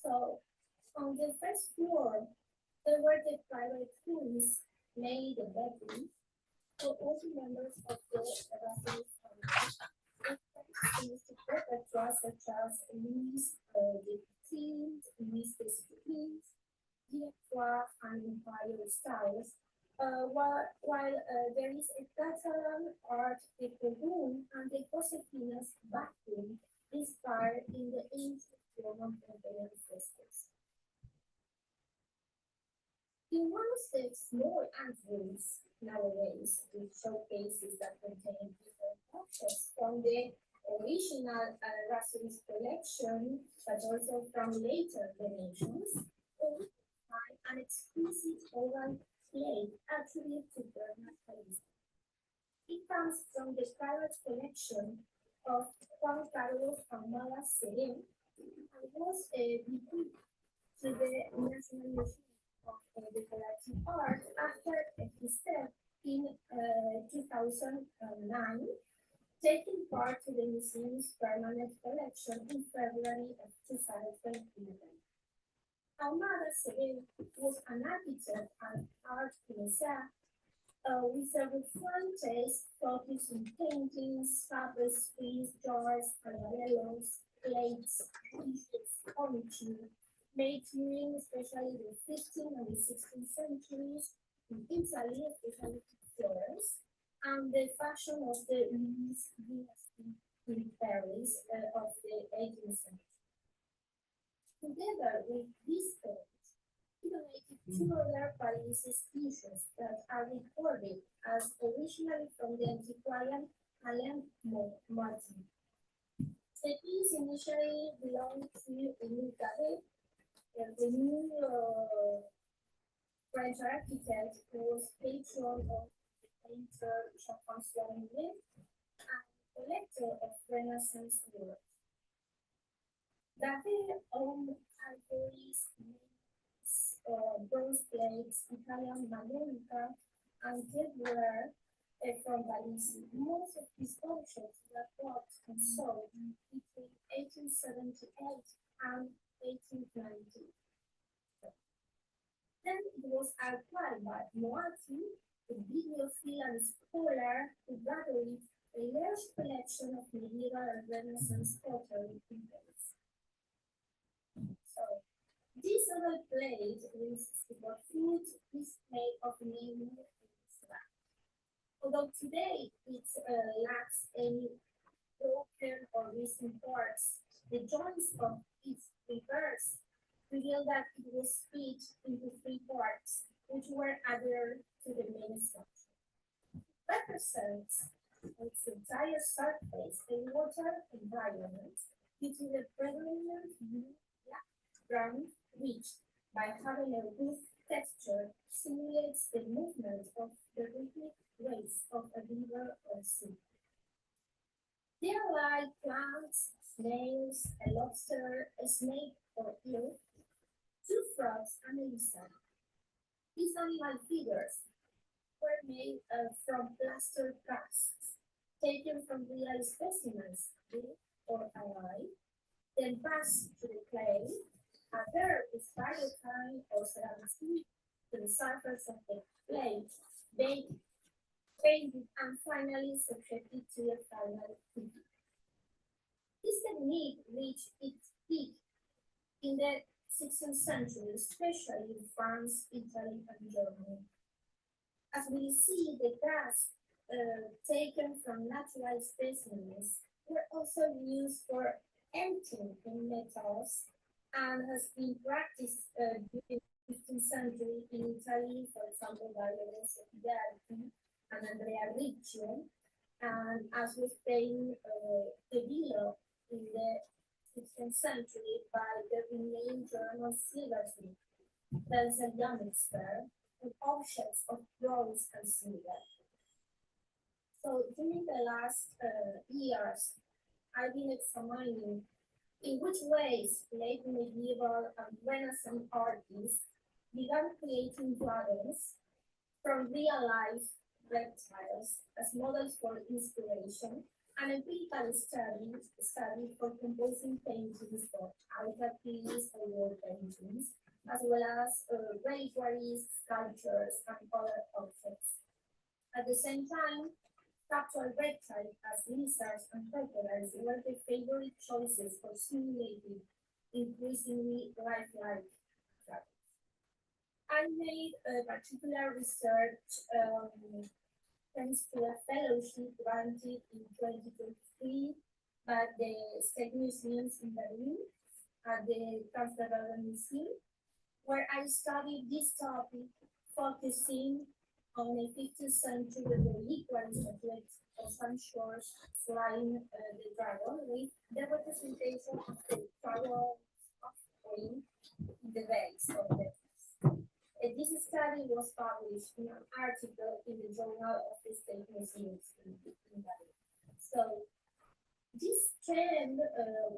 So, on the first floor, there were the private rooms, mainly the bedrooms, for all the members of the Erasmus family. Patricia, such as Louis XV, Louis XVI, Directoire, and Empire styles, while there is a Catalan art deco room and the Josefina's bathroom inspired in the ancient Roman Pompeian frescoes. In one of the small antrooms nowadays, with showcases that contain different objects from the original Erasmus collection, but also from later generations, we find an exquisite oval plate attributed to Bernard Palissy. It comes from the private collection of Juan Carlos Ahumada Serén and was bequeathed to the National Museum of Decorative Art after his death in 2009, taking part in the museum's permanent collection in February of 2011. Our mother, Seiberth, was an architect and art connoisseur with a refined taste focused on paintings, tapestries, jars, parallelos, plates, dishes, furniture, made during especially the 15th and the 16th centuries in Italy, especially Florence, and the fashion of the Louis dynasty in Paris of the 18th century. Together with these paintings, he donated two other Palissy pieces that are recorded as originally from the antiquarian Alain Martin. The piece initially belonged to Émile Gade, the new French architect who was patron of the painter Jean-François Millet and collector of Renaissance works. Gade owned ivories, bronze plates, Italian Moderator, and Jardinières from Palissy. Most of his objects were bought and sold between 1878 and 1890. Then it was acquired by Moati, a bibliophile and scholar who gathered a large collection of medieval and Renaissance pottery in Paris. So, this other plate with what food is made of name slag. Although today it lacks any broken or missing parts, the joints of its reverse reveal that it was split into three parts, which were added to the main structure. It represents its entire surface a water environment due to the predominant blue black ground, which, by having a rough texture, simulates the movement of the rhythmic waves of a river or sea. They are like plants, snails, a lobster, a snake or eel, two frogs, and a lizard. These animal figures were made from plaster casts, taken from real specimens, dead or alive, then passed to the clay, adhered with biotine or ceramic to the surface of the clay, baked, painted, and finally subjected to the final cooking. This technique reached its peak in the 16th century, especially in France, Italy, and Germany. As we see, the casts taken from natural specimens were also used for emptying in metals and has been practiced during the 15th century in Italy, for example, by Lorenzo Seiberth and Andrea Riccio, and as was Spain, the Villa in the 16th century by the renowned German silversmith, that is a young expert, with objects of bronze and silver. So during the last years, I've been examining in which ways late medieval and Renaissance artists began creating dragons from real-life reptiles as models for inspiration, and empirical study for composing paintings for Artifice or wall paintings, as well as reliquaries, sculptures, and other objects. At the same time, sculptural reptiles as lizards and crocodiles were the favorite choices for simulating increasingly lifelike dragons. I made a particular research thanks to a fellowship granted in 2023 by the State Museums in Berlin at the Translator Museum, where I studied this topic, focusing on a 15th century reliquary statuette of some shores flying the dragon with the representation of the dragon offspring in the base of the text. This study was published in an article in the Journal of the State Museums in Berlin. So this trend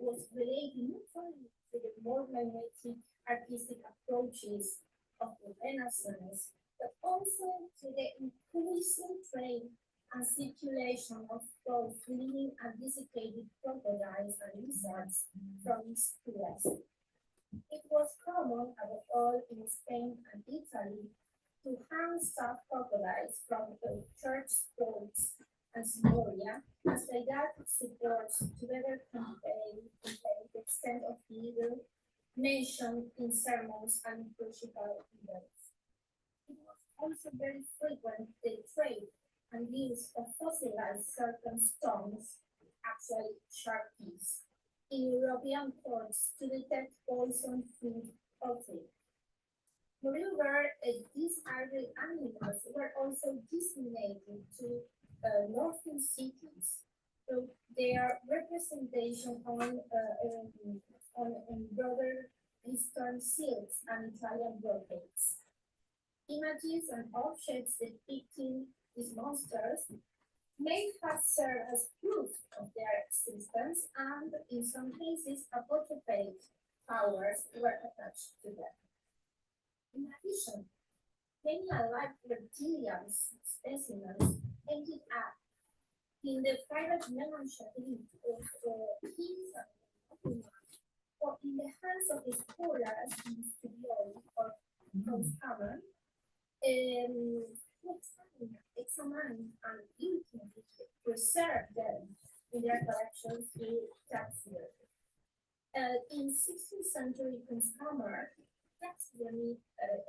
was related not only to the more mimetic artistic approaches of the Renaissance, but also to the increasing trend and circulation of both living and desiccated crocodiles and lizards from east to west. It was common, above all in Spain and Italy, to hang stuffed crocodiles from the church ports and Simoria as didactic supports to better convey the extent of the evil mentioned in sermons and liturgical events. It was also very frequent the trade and use of fossilized certain stones, actually sharp teeth, in European ports to detect poison food poultry. Moreover, these ugly animals were also disseminated to northern cities through their representation on broader eastern silks and Italian brocades. Images and objects depicting these monsters may have served as proof of their existence, and in some cases, apotropaic powers were attached to them. In addition, many alive reptilian specimens ended up in the private menagerie of kings or in the hands of explorers in studios or common, examine and ultimately preserve them in their collections through taxidermy. In 16th century consumer, taxidermy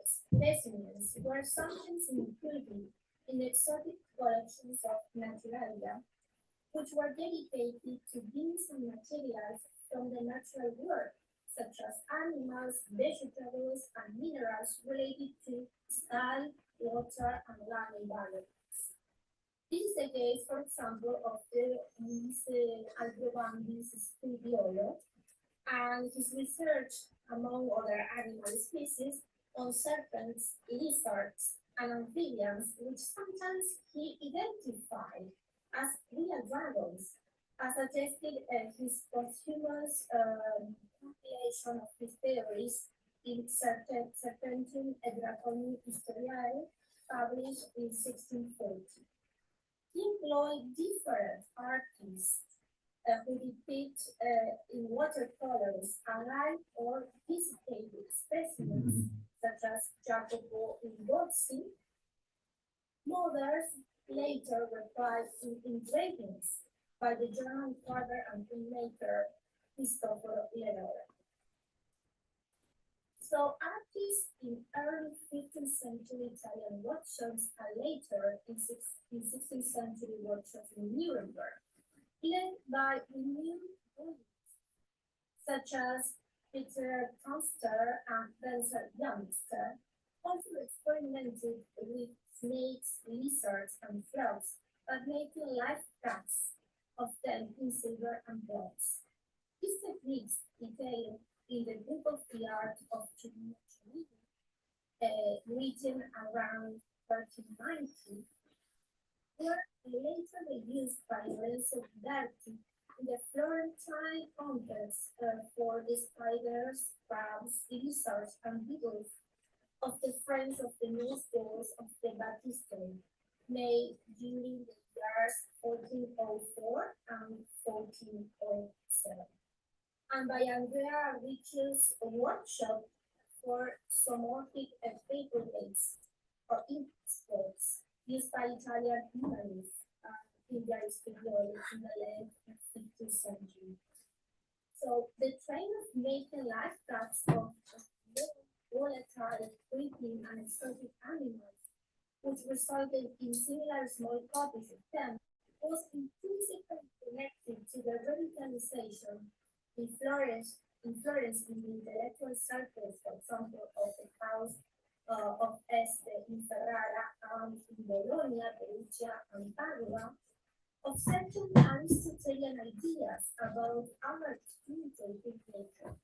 specimens were sometimes included in exotic collections of naturalia, which were dedicated to beings and materials from the natural world, such as animals, vegetables, and minerals related to sky, water, and land environments. This is the case, for example, of the Aldrovandis studiolo and his research, among other animal species, on serpents, lizards, and amphibians, which sometimes he identified as real dragons, as suggested his posthumous compilation of his theories in Serpentum et Draconis Historiae, published in 1640. He employed different artists who depict in watercolors alive or desiccated specimens, such as Jacopo Ingozzi. Others later replied in engravings by the German father and filmmaker Cristoforo Lenore. So artists in early 15th century Italian workshops and later in 16th century workshops in Nuremberg, led by renewed bodies, such as Peter Tunster and Benzer Youngster, also experimented with snakes, lizards, and frogs, but making live cuts of them in silver and bronze. These techniques, detailed in the Book of the Art of Geometry, written around 1390, were later used by Lorenzo Berti in the Florentine context for the spiders, crabs, lizards, and beetles of the frames of the new schools of the Baptistery, made during the years 1404 and 1407, and by Andrea Ricci's workshop for zoomorphic paperweights or inkspots used by Italian humanists in their studios in the late 15th century. So the trend of making live cuts of volatile, creeping, and exotic animals, which resulted in similar small copies of them, was intrinsically connected to the revitalization in Florence in the intellectual circles, for example, of the house of Este in Ferrara and in Bologna, Perugia, and Padua, of certain Aristotelian ideas about our imitative nature.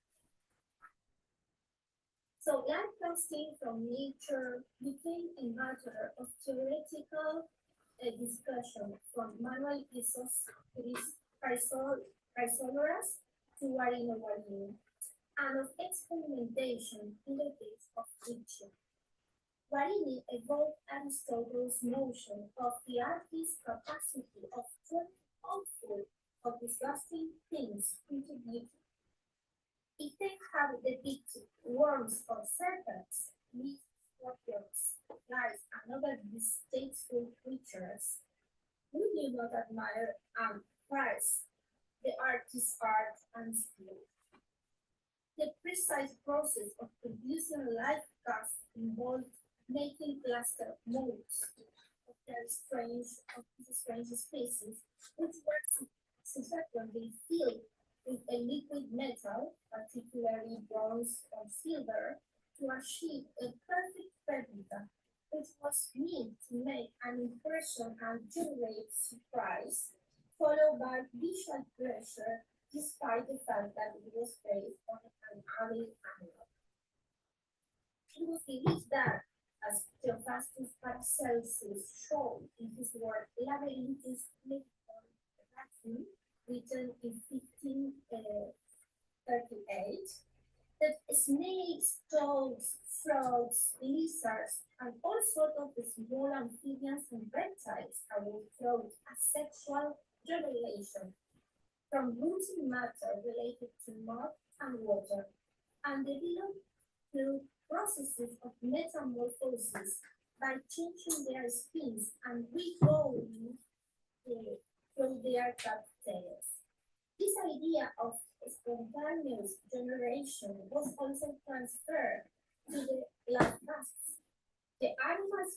So life casting from nature became a matter of theoretical discussion from Manuel Chrysogoras to Warino Warino, and of experimentation in the case of fiction. Guarini evoked Aristotle's notion of the artist's capacity of turning awful or disgusting things into beauty. If they have depicted worms or serpents, beasts, scorpions, flies, and other distasteful creatures, would you not admire and praise the artist's art and skill? The precise process of producing a live cast involved making plaster molds of these strange species, which were subsequently filled with a liquid metal, particularly bronze or silver, to achieve a perfect replica, which was meant to make an impression and generate surprise, followed by visual pleasure, despite the fact that it was based on an alien animal. It was believed that, as Theophrastus Paracelsus showed in his work Labyrinthus Latin, written in 1538, that snakes, toads, frogs, lizards, and all sorts of small amphibians and reptiles are through a sexual revelation from rooted matter related to mud and water, and developed through processes of metamorphosis by changing their skins and regrowing through their cattails. This idea of spontaneous generation was also transferred to the live masks. The animal's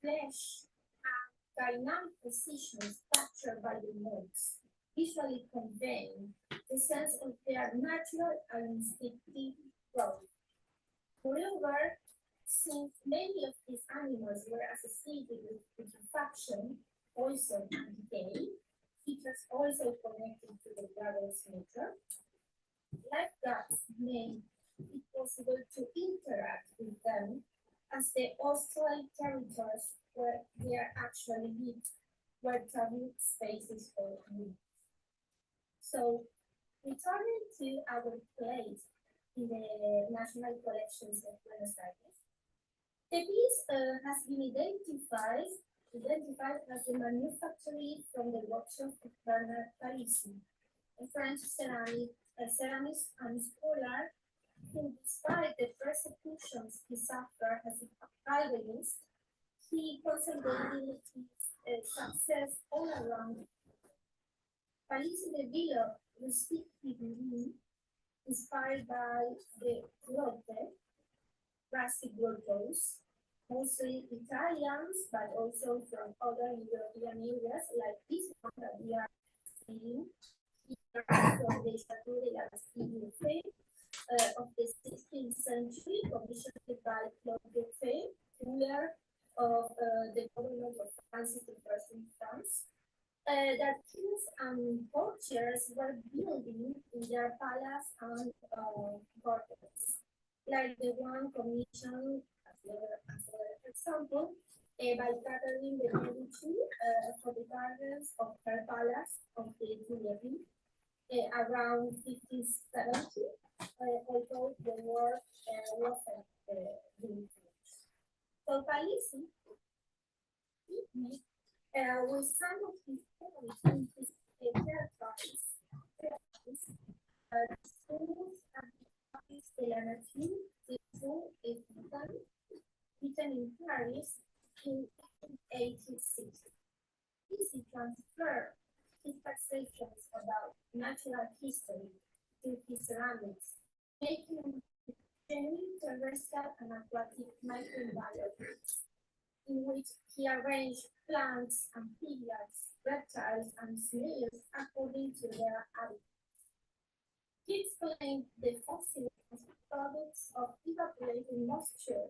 flesh and dynamic positions captured by the monks, visually conveying the sense of their natural and instinctive growth. Moreover, since many of these animals were associated with putrefaction, poison, and decay, features also connected to the dragon's nature, lifeguards made it possible to interact with them as the hostile territories where they are actually lived were taboo spaces for humans. So, returning to our place in the National Collections of Buenos Aires, the piece has been identified as the manufactory from the workshop of Bernard Palissy, a French ceramist and scholar who, despite the persecutions he suffered as a Calvinist, he consolidated his success all around. Palissy developed respectively inspired by the Trompe, rustic grottos, mostly Italians, but also from other European areas like this one that we are seeing here from the Chateau de la Bastille of the 16th century, commissioned by Claude Beaufay, ruler of the government of Francis I in France. That kings and courtiers were building in their palace and gardens, like the one commissioned, as an example, by Catherine de Medici for the gardens of her palace of the Tuileries around 1570, although the work wasn't being finished. So Palissy, with some of his poems in his territories, the schools and the Artifice de la Nature, written in Paris in 1860. This transferred his perceptions about natural history to his ceramics, making genuine terrestrial and aquatic microenvironments, in which he arranged plants, amphibians, reptiles, and snails according to their habitats. He explained the fossils as products of evaporating moisture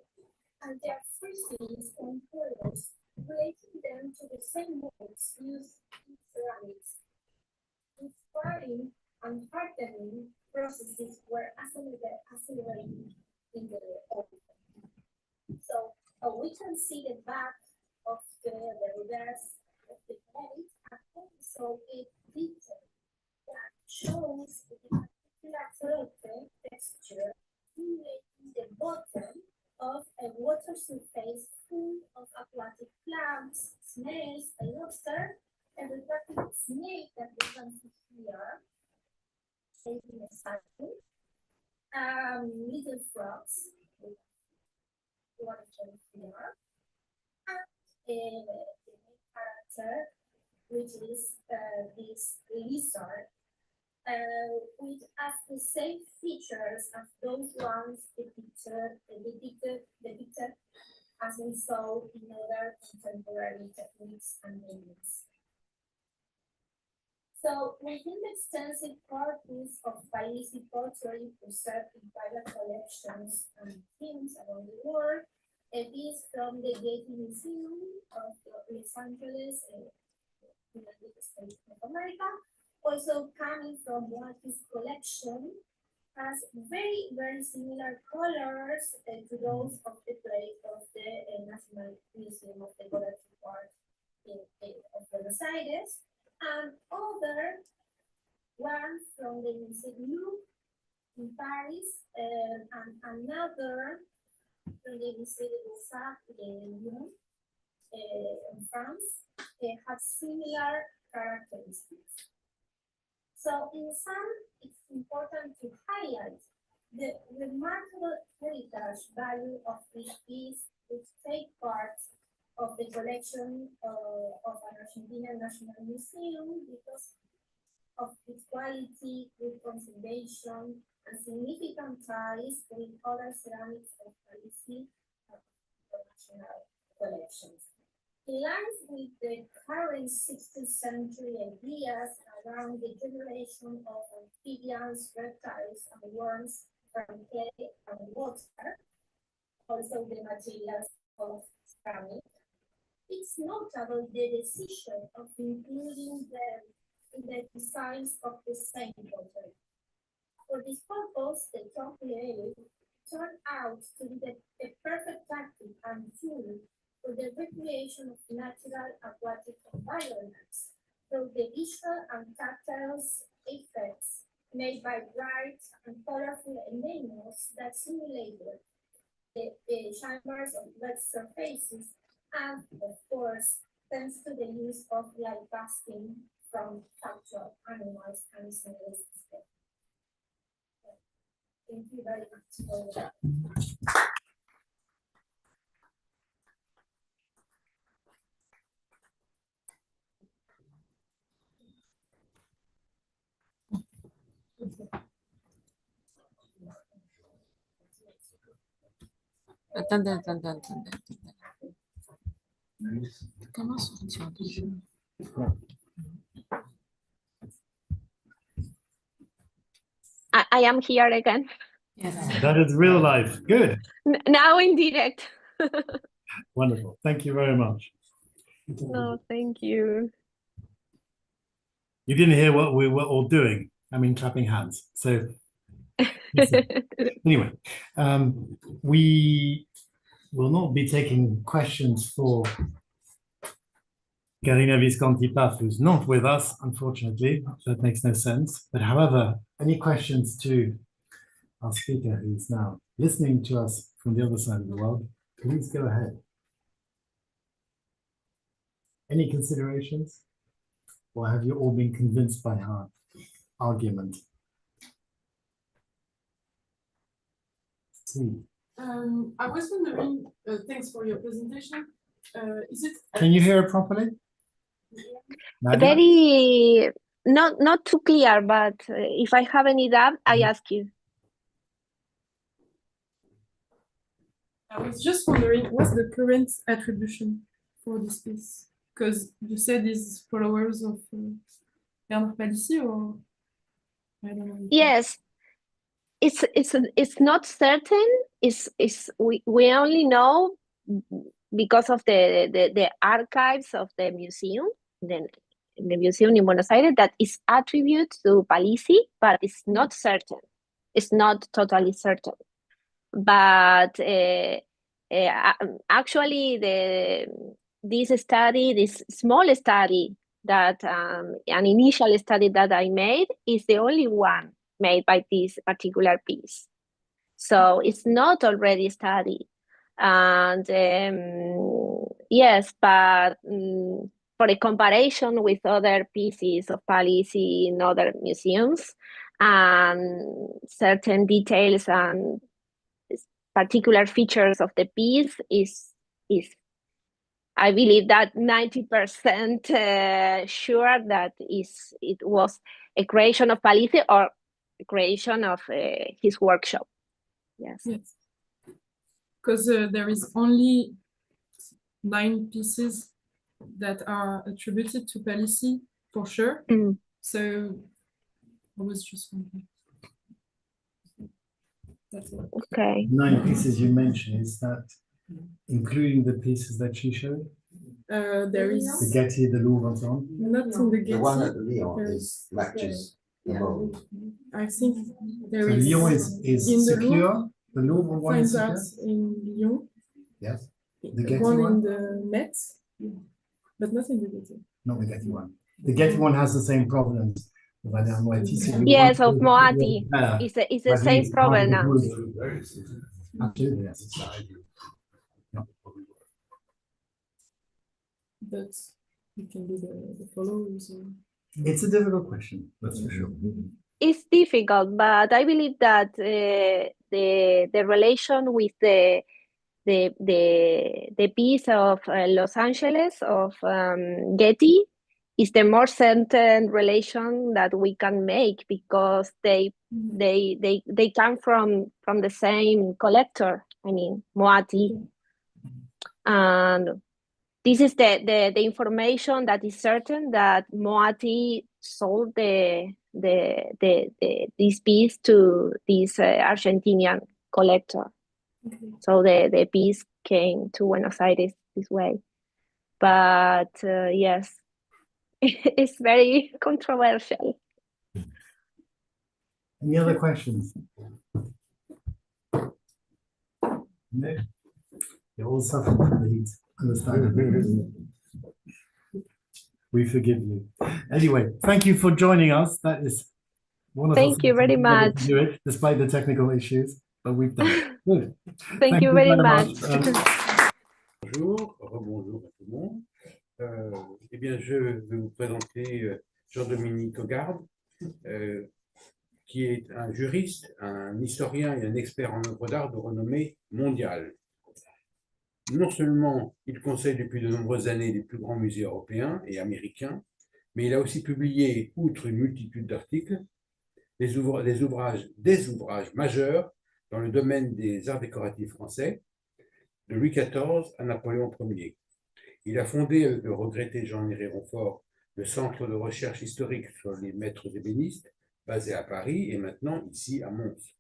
and their freezing on colors, relating them to the same molds used in ceramics. Inspiring and hardening processes were accelerated in the oven. So we can see the back of the reverse of the plate and also a detail that shows the particular floating texture simulating the bottom of a water surface exciting. Little frogs, what they are, and the main character, which is this lizard, with as the same features as those ones depicted as we saw in other contemporary techniques and names. So within the extensive corpus of Palissy pottery preserved in private collections and museums around the world, it is from the Getty Museum of Los Angeles, United States of America, also coming from one of his collection, has very, very similar colors to those of the plate of the National Museum of Decorative Art of Buenos Aires, and other one from the Musée in Paris, and another from the Musée de Beaux-Arts in Lyon, in France, have similar characteristics. So in sum, it's important to highlight the remarkable heritage value of this piece, which take part of the collection of an Argentinian National Museum because of its quality, good conservation, and significant ties with other ceramics of Palissy national collections. In line with the current 16th century ideas around the generation of amphibians, reptiles, and worms from clay and water, also the materials of ceramic, it's notable the decision of including them in the designs of the same pottery. For this purpose, the Trompe turned out to be the perfect tactic and tool for the recreation of natural aquatic environments through the visual and tactile effects made by bright and colorful enamels that simulated the shimmers of wet surfaces, and of course, thanks to the use of light basking from captured animals and snails. Thank you very much for that. Attendez. Comment sortir du jeu? I am here again. Yes. That is real life. Good. Now in direct. Wonderful. Thank you very much. No, thank you. You didn't hear what we were all doing. I mean, clapping hands. So anyway, we will not be taking questions for Karina Visconti-Paff, who's not with us, unfortunately. That makes no sense. But however, any questions to our speaker who's now listening to us from the other side of the world, please go ahead. Any considerations? Or have you all been convinced by her argument? I was wondering, thanks for your presentation. Is it? Can you hear it properly? Nadia? Very not too clear, but if I have any doubt, I ask you. I was just wondering, what's the current attribution for this piece? Because you said these followers of Bernard Palissy, or I don't know. Yes, it's not certain. We only know because of the archives of the museum, the museum in Buenos Aires, that is attributed to Palissy, but it's not certain. It's not totally certain. But actually, this small study that an initial study that I made is the only one made by this particular piece. So it's not already studied. And yes, but for a comparison with other pieces of Palissy in other museums, and certain details and particular features of the piece is I believe that 90% sure that it was a creation of Palissy or a creation of his workshop. Yes. Yes. Because there is only 9 pieces that are attributed to Palissy for sure. Mm. So I was just wondering. That's it. Okay. 9 pieces you mentioned, is that including the pieces that she showed? There is The Getty, the Louvre, and so on? not in the The one Getty. at Léon matches the mold. I think there So is Lyon is in the secure. Louvre, The Louvre one is fine secure? arts in Lyon, Yes. The Getty one one? in the Met, but not in the Getty. Not the Getty one. The Getty one has the same problems. Yes, of Moati. It's the same provenance. Absolutely, yes. But it can be the followers. It's a difficult question, that's for sure. It's difficult, but I believe that the relation with the piece of Los Angeles of Getty is the more certain relation that we can make, because they come from the same collector. I mean, Moati, and this is the information that is certain, that Moati sold this piece to this Argentinian collector. Okay. So the piece came to Buenos Aires this way. But yes, it's very controversial. Any other questions? No? You're all suffering from the heat. Understandable. We forgive you. Anyway, thank you for joining us. That is wonderful. Thank you very much. Do it despite the technical issues, but we've done it. Good. Thank you very much. Bonjour, rebonjour à tout le monde. Eh bien, je vais vous présenter Jean-Dominique Hogarth, qui est un juriste, un historien et un expert en œuvres d'art de renommée mondiale. Non seulement il conseille depuis de nombreuses années les plus grands musées européens et américains, mais il a aussi publié, outre une multitude d'articles, des ouvrages majeurs dans le domaine des arts décoratifs français, de Louis XIV à Napoléon Ier. Il a fondé, avec le regretté Jean-Héré Rompfort, le Centre de recherche historique sur les maîtres ébénistes, basé à Paris et maintenant ici à Mons.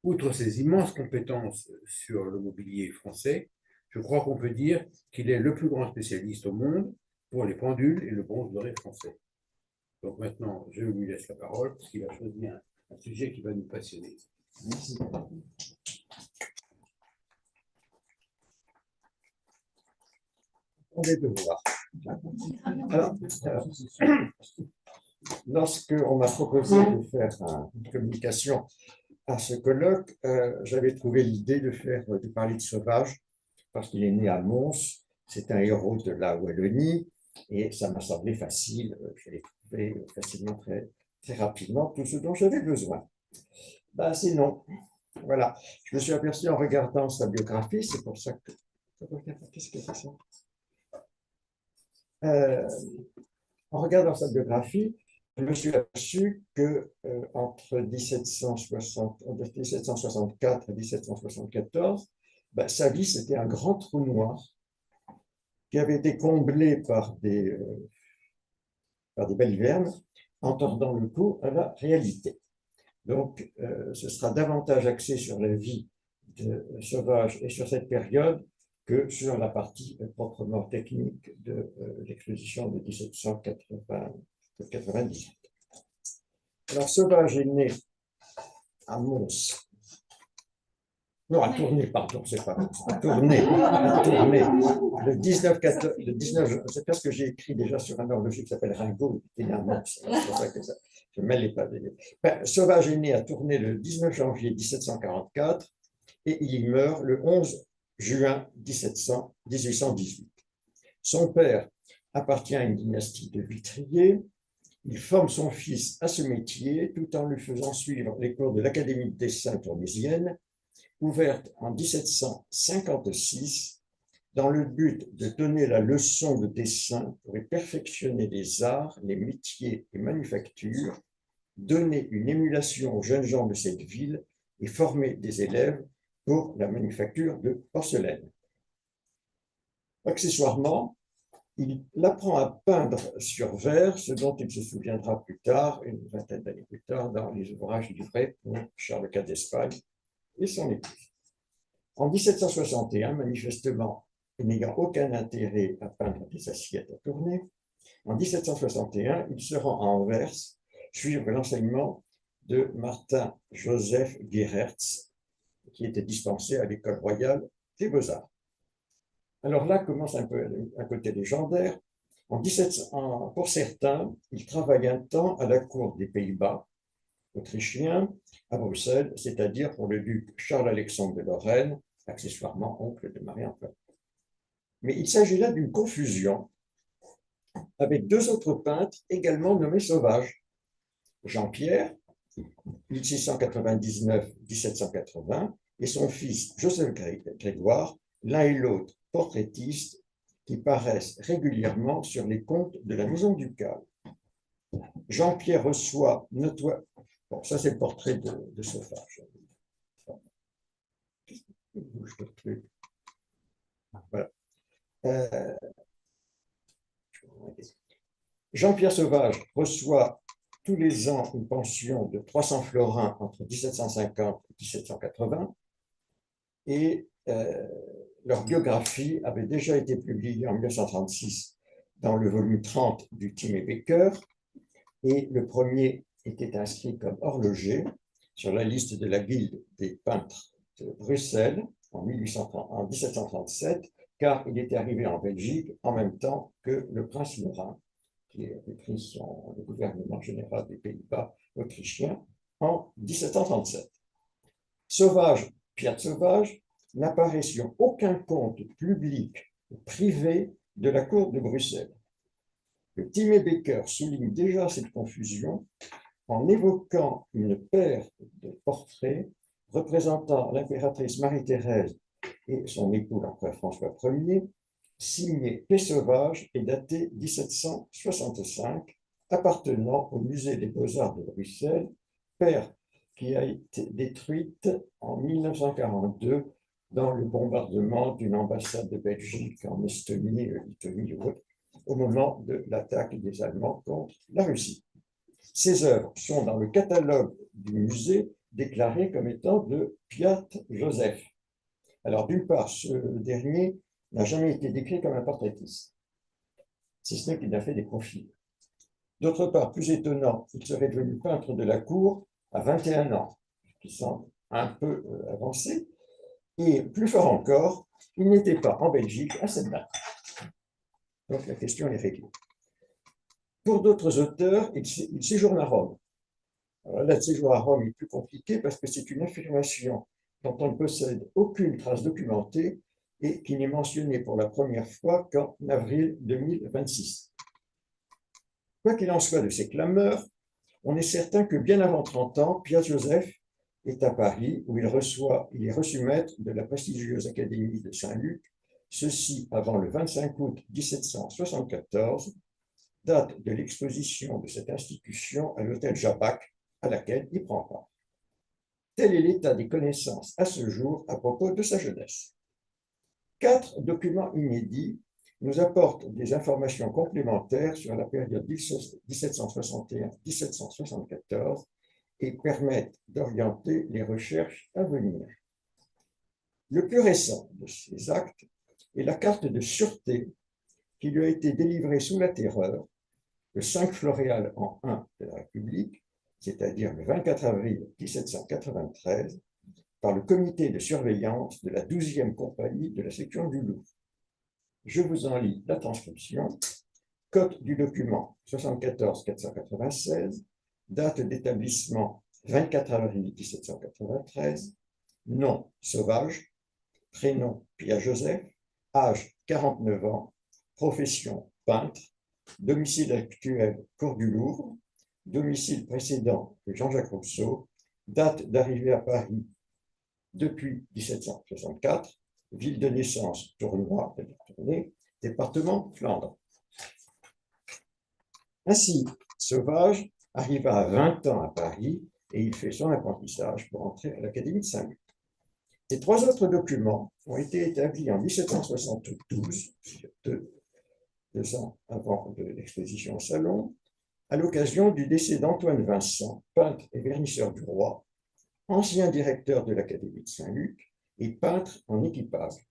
Outre ses immenses compétences sur le mobilier français, je crois qu'on peut dire qu'il est le plus grand spécialiste au monde pour les pendules et le bronze doré français. Donc maintenant, je lui laisse la parole parce qu'il a choisi un sujet qui va nous passionner. Merci. On est de voir. Alors, lorsqu'on m'a proposé de faire une communication à ce colloque, j'avais trouvé l'idée de parler de Sauvage, parce qu'il est né à Mons, c'est un héros de la Wallonie, et ça m'a semblé facile, je l'ai trouvé facilement, très, très rapidement, tout ce dont j'avais besoin. Ben, sinon, voilà, je me suis aperçu en regardant sa biographie, c'est pour ça que... Qu'est-ce que c'est ça? En regardant sa biographie, je me suis aperçu que entre 1764 et 1774, ben, sa vie, c'était un grand trou noir qui avait été comblé par des balivernes en tordant le cou à la réalité. Donc, ce sera davantage axé sur la vie de Sauvage et sur cette période que sur la partie proprement technique de l'exposition de 1798. Alors, Sauvage est né à Mons. Non, à Tournai, pardon, c'est pas Mons. À Tournai. Le 19, c'est parce que j'ai écrit déjà sur un horloger qui s'appelle Ringo, qui est né à Mons. C'est pour ça que ça, je ne mêle les pas. Ben, Sauvage est né à Tournai le 19 janvier 1744 et il y meurt le 11 juin 1818. Son père appartient à une dynastie de vitriers Il forme son fils à ce métier tout en lui faisant suivre les cours de l'Académie de dessin tournaisienne, ouverte en 1756, dans le but de donner la leçon de dessin pour y perfectionner les arts, les métiers et manufactures, donner une émulation aux jeunes gens de cette ville et former des élèves pour la manufacture de porcelaine. Accessoirement, il apprend à peindre sur verre, ce dont il se souviendra plus tard, une vingtaine d'années plus tard, dans les ouvrages livrés pour Charles Quint d'Espagne et son épouse. En 1761, manifestement, n'ayant aucun intérêt à peindre des assiettes à tourner, en 1761, il se rend à Anvers, suivre l'enseignement de Martin Joseph Gerhertz, qui était dispensé à l'École royale des Beaux-Arts. Alors là commence un peu un côté légendaire. Pour certains, il travaille un temps à la cour des Pays-Bas autrichiens à Bruxelles, c'est-à-dire pour le duc Charles-Alexandre de Lorraine, accessoirement oncle de Marie-Antoinette. Mais il s'agit là d'une confusion avec deux autres peintres également nommés sauvages. Jean-Pierre, 1699-1780, et son fils Joseph Grégoire, l'un et l'autre portraitistes qui paraissent régulièrement sur les comptes de la maison ducale. Jean-Pierre reçoit bon, ça c'est le portrait de Sauvage. Voilà. Jean-Pierre Sauvage reçoit tous les ans une pension de 300 florins entre 1750 et 1780 et leur biographie avait déjà été publiée en 1936 dans le volume 30 du Tim et Baker et le premier était inscrit comme horloger sur la liste de la Guilde des peintres de Bruxelles en 1737 car il était arrivé en Belgique en même temps que le prince Lorrain qui avait pris le gouvernement général des Pays-Bas autrichiens en 1737. Sauvage, Pierre Sauvage, n'apparaît sur aucun compte public ou privé de la cour de Bruxelles. Le Tim et Baker souligne déjà cette confusion en évoquant une paire de portraits représentant l'impératrice Marie-Thérèse et son époux l'empereur François Ier, signé P. Sauvage et daté 1765, appartenant au musée des Beaux-Arts de Bruxelles, paire qui a été détruite en 1942 dans le bombardement d'une ambassade de Belgique en Estonie, Lettonie ou autre, au moment de l'attaque des Allemands contre la Russie. Ces œuvres sont dans le catalogue du musée déclarées comme étant de Piat Joseph. Alors d'une part, ce dernier n'a jamais été décrit comme un portraitiste, si ce n'est qu'il a fait des profils. D'autre part, plus étonnant, il serait devenu peintre de la cour à 21 ans, ce qui semble un peu avancé, et plus fort encore, il n'était pas en Belgique à cette date. Donc la question est réglée. Pour d'autres auteurs, il séjourne à Rome. Alors là, le séjour à Rome est plus compliqué parce que c'est une affirmation dont on ne possède aucune trace documentée et qui n'est mentionnée pour la première fois qu'en avril 2026. Quoi qu'il en soit de ces clameurs, on est certain que bien avant 30 ans, Pierre Joseph est à Paris où il est reçu maître de la prestigieuse Académie de Saint-Luc, ceci avant le 25 août 1774, date de l'exposition de cette institution à l'hôtel Jabac, à laquelle il prend part. Tel est l'état des connaissances à ce jour à propos de sa jeunesse. 4 documents inédits nous apportent des informations complémentaires sur la période 1761-1774 et permettent d'orienter les recherches à venir. Le plus récent de ces actes est la carte de sûreté qui lui a été délivrée sous la Terreur le 5 Floréal en 1 de la République, c'est-à-dire le 24 avril 1793, par le comité de surveillance de la 12e compagnie de la section du Louvre. Je vous en lis la transcription. Cote du document 74 496, date d'établissement 24 avril 1793, nom Sauvage, prénom Pierre Joseph, âge 49 ans, profession peintre, domicile actuel Cour du Louvre, domicile précédent de Jean-Jacques Rousseau, date d'arrivée à Paris depuis 1764, ville de naissance Tournois, département Flandre. Ainsi, Sauvage arriva à 20 ans à Paris et il fait son apprentissage pour entrer à l'Académie de Saint-Luc. Les 3 autres documents ont été établis en 1772, 2 ans avant de l'exposition au Salon, à l'occasion du décès d'Antoine Vincent, peintre et vernisseur du roi, ancien directeur de l'Académie de Saint-Luc et peintre en équipage.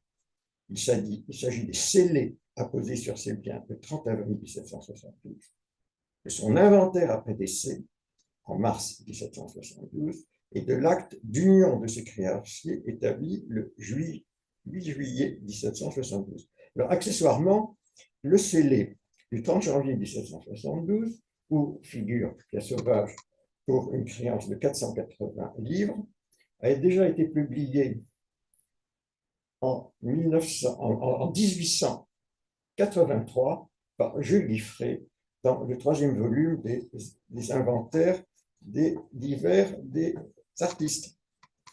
Il s'agit des scellés apposés sur ses biens le 30 avril 1772, de son inventaire après décès en mars 1772 et de l'acte d'union de ses créanciers établi le 8 juillet 1772. Alors, accessoirement, le scellé du 30 janvier 1772, où figure la Sauvage pour une créance de 480 livres, a déjà été publié en 1883 par Jules Liffré dans le 3e volume des inventaires des divers des artistes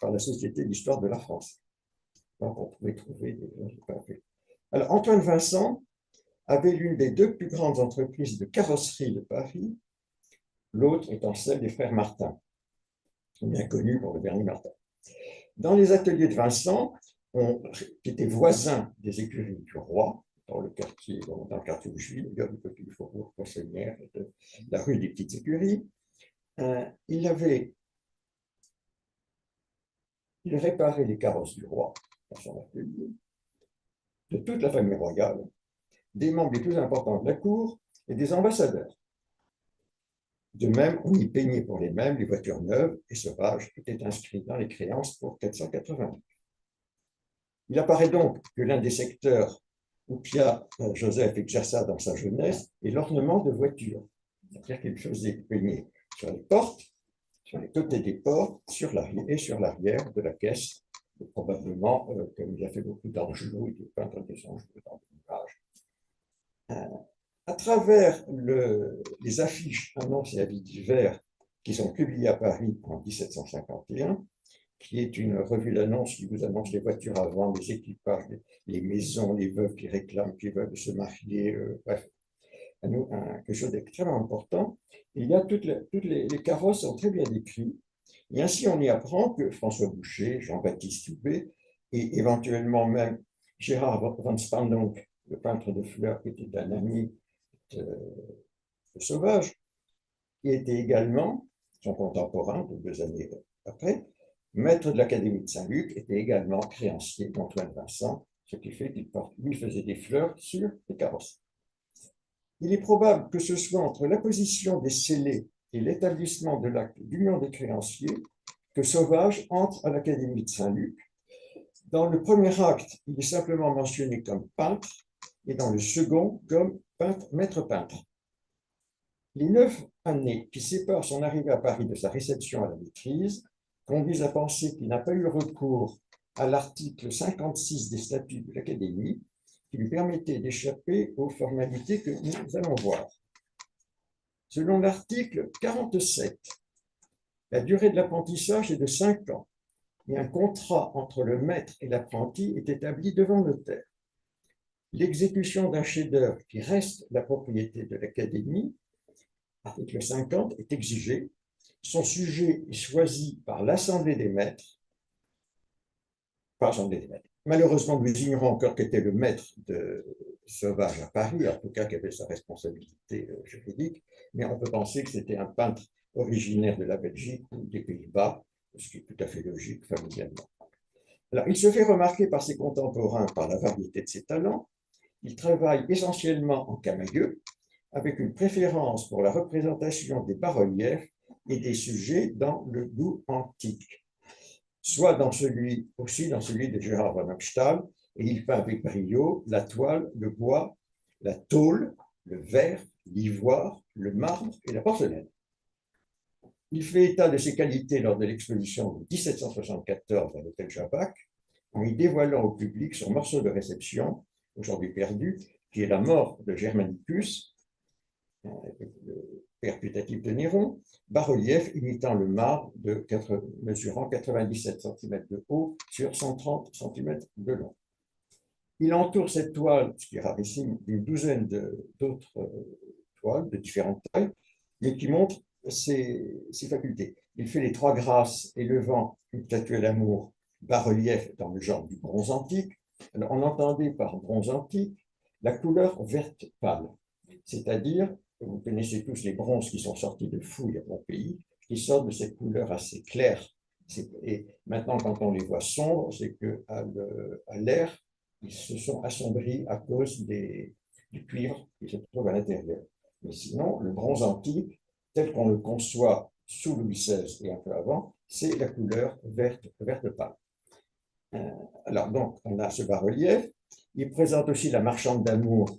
par la Société d'histoire de la France. Donc on pouvait trouver des... Alors Antoine Vincent avait l'une des 2 plus grandes entreprises de carrosserie de Paris, l'autre étant celle des frères Martin, bien connus pour le vernis Martin. Dans les ateliers de Vincent, qui étaient voisins des écuries du roi, dans le quartier où je vis, du petit faubourg Poissonnière, de la rue des Petites Écuries, il réparait les carrosses du roi dans son atelier, de toute la famille royale, des membres les plus importants de la cour et des ambassadeurs. De même, on y peignait pour les mêmes les voitures neuves et Sauvage était inscrit dans les créances pour 480. Il apparaît donc que l'un des secteurs où Pierre Joseph exerça dans sa jeunesse est l'ornement de voitures. C'est-à-dire qu'il faisait peigner sur les portes, sur les côtés des portes, sur l'arrière de la caisse, probablement, comme il a fait beaucoup d'angelots et de peintres des anges dans l'ouvrage. À travers les affiches, annonces et avis divers qui sont publiés à Paris en 1751, qui est une revue d'annonces qui vous annonce les voitures à vendre, les équipages, les maisons, les veuves qui réclament, qui veulent se marier, bref, quelque chose d'extrêmement important. Il y a toutes les carrosses sont très bien décrits, et ainsi on y apprend que François Boucher, Jean-Baptiste Loubet, et éventuellement même Gérard von Spandonck, le peintre de fleurs qui était un ami de Sauvage, qui était également son contemporain de 2 années après, maître de l'Académie de Saint-Luc, était également créancier d'Antoine Vincent, ce qui fait qu'il lui faisait des fleurs sur les carrosses. Il est probable que ce soit entre l'apposition des scellés et l'établissement de l'acte d'union des créanciers que Sauvage entre à l'Académie de Saint-Luc. Dans le premier acte, il est simplement mentionné comme peintre et dans le second comme maître peintre. Les 9 années qui séparent son arrivée à Paris de sa réception à la maîtrise conduisent à penser qu'il n'a pas eu recours à l'article 56 des statuts de l'Académie qui lui permettait d'échapper aux formalités que nous allons voir. Selon l'article 47, la durée de l'apprentissage est de 5 ans et un contrat entre le maître et l'apprenti est établi devant notaire. L'exécution d'un chef-d'œuvre qui reste la propriété de l'Académie, article 50, est exigée. Son sujet est choisi par l'Assemblée des maîtres. Malheureusement, nous ignorons encore qu'était le maître de Sauvage à Paris, en tout cas qui avait sa responsabilité juridique, mais on peut penser que c'était un peintre originaire de la Belgique ou des Pays-Bas, ce qui est tout à fait logique familialement. Alors, il se fait remarquer par ses contemporains par la variété de ses talents. Il travaille essentiellement en camaïeu, avec une préférence pour la représentation des bas-reliefs et des sujets dans le goût antique, soit aussi dans celui de Gérard von Hochstahl, et il peint avec brio la toile, le bois, la tôle, le verre, l'ivoire, le marbre et la porcelaine. Il fait état de ses qualités lors de l'exposition de 1774 à l'hôtel Jabac, en y dévoilant au public son morceau de réception, aujourd'hui perdu, qui est la mort de Germanicus, le père putatif de Néron, bas-relief imitant le marbre mesurant 97 cm de haut sur 130 cm de long. Il entoure cette toile, ce qui est rarissime, d'une douzaine d'autres toiles de différentes tailles, mais qui montrent ses facultés. Il fait les trois grâces élevant une statuette d'amour bas-relief dans le genre du bronze antique. Alors, on entendait par bronze antique la couleur verte pâle, c'est-à-dire, vous connaissez tous les bronzes qui sont sortis de fouilles à Pompéi, qui sortent de cette couleur assez claire. Et maintenant, quand on les voit sombres, c'est qu'à l'air, ils se sont assombris à cause du cuivre qui se trouve à l'intérieur. Mais sinon, le bronze antique, tel qu'on le conçoit sous Louis XVI et un peu avant, c'est la couleur verte pâle. Alors donc, on a ce bas-relief. Il présente aussi la marchande d'amour,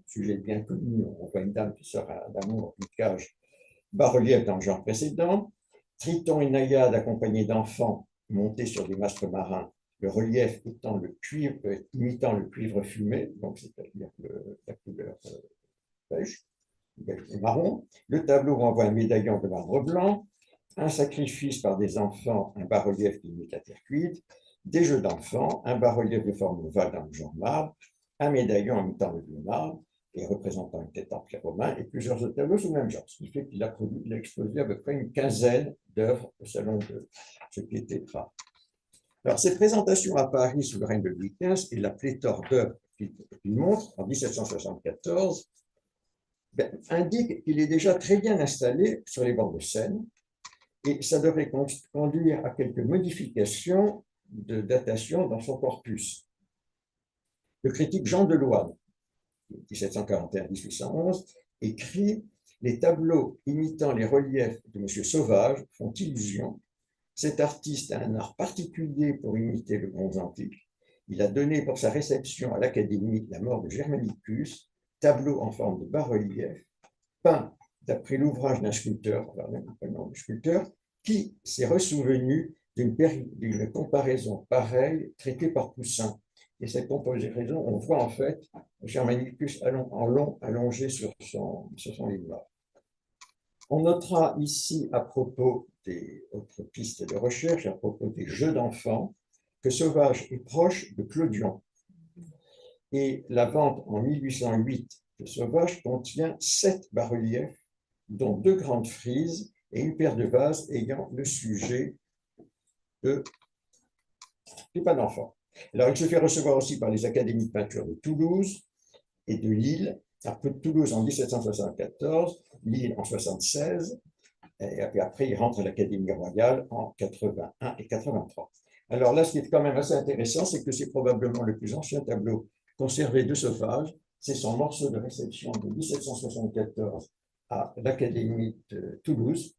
sujet bien connu. On voit une dame qui sort d'amour d'une cage, bas-relief dans le genre précédent. Triton et naïade accompagnés d'enfants montés sur des masques marins, le relief étant le cuivre, imitant le cuivre fumé, donc c'est-à-dire la couleur beige, marron. Le tableau renvoie un médaillon de marbre blanc, un sacrifice par des enfants, un bas-relief qui imite la terre cuite, des jeux d'enfants, un bas-relief de forme ovale dans le genre marbre, un médaillon imitant le vieux marbre et représentant une tête en pierre romain, et plusieurs autres tableaux sous le même genre, ce qui fait qu'il a exposé à peu près une quinzaine d'œuvres au salon de ce qui était rare. Alors, ces présentations à Paris sous le règne de Louis XV et la pléthore d'œuvres qu'il montre en 1774 indiquent qu'il est déjà très bien installé sur les bords de Seine, et ça devrait conduire à quelques modifications de datation dans son corpus. Le critique Jean Deloine, 1741-1811, écrit « Les tableaux imitant les reliefs de M. Sauvage font illusion. Cet artiste a un art particulier pour imiter le bronze antique. Il a donné pour sa réception à l'Académie la mort de Germanicus, tableau en forme de bas-relief, peint d'après l'ouvrage d'un sculpteur, qui s'est ressouvenu d'une comparaison pareille traitée par Poussin. Et cette comparaison, on voit en fait Germanicus en long allongé sur son lit mort. On notera ici, à propos des autres pistes de recherche, à propos des jeux d'enfants, que Sauvage est proche de Clodion. Et la vente en 1808 de Sauvage contient 7 bas-reliefs, dont 2 grandes frises et une paire de vases ayant le sujet du pas d'enfant. Alors, il se fait recevoir aussi par les académies de peinture de Toulouse et de Lille, après Toulouse en 1774, Lille en 1976, et après il rentre à l'Académie royale en 81 et 83. Alors là, ce qui est quand même assez intéressant, c'est que c'est probablement le plus ancien tableau conservé de Sauvage, c'est son morceau de réception de 1774 à l'Académie de Toulouse,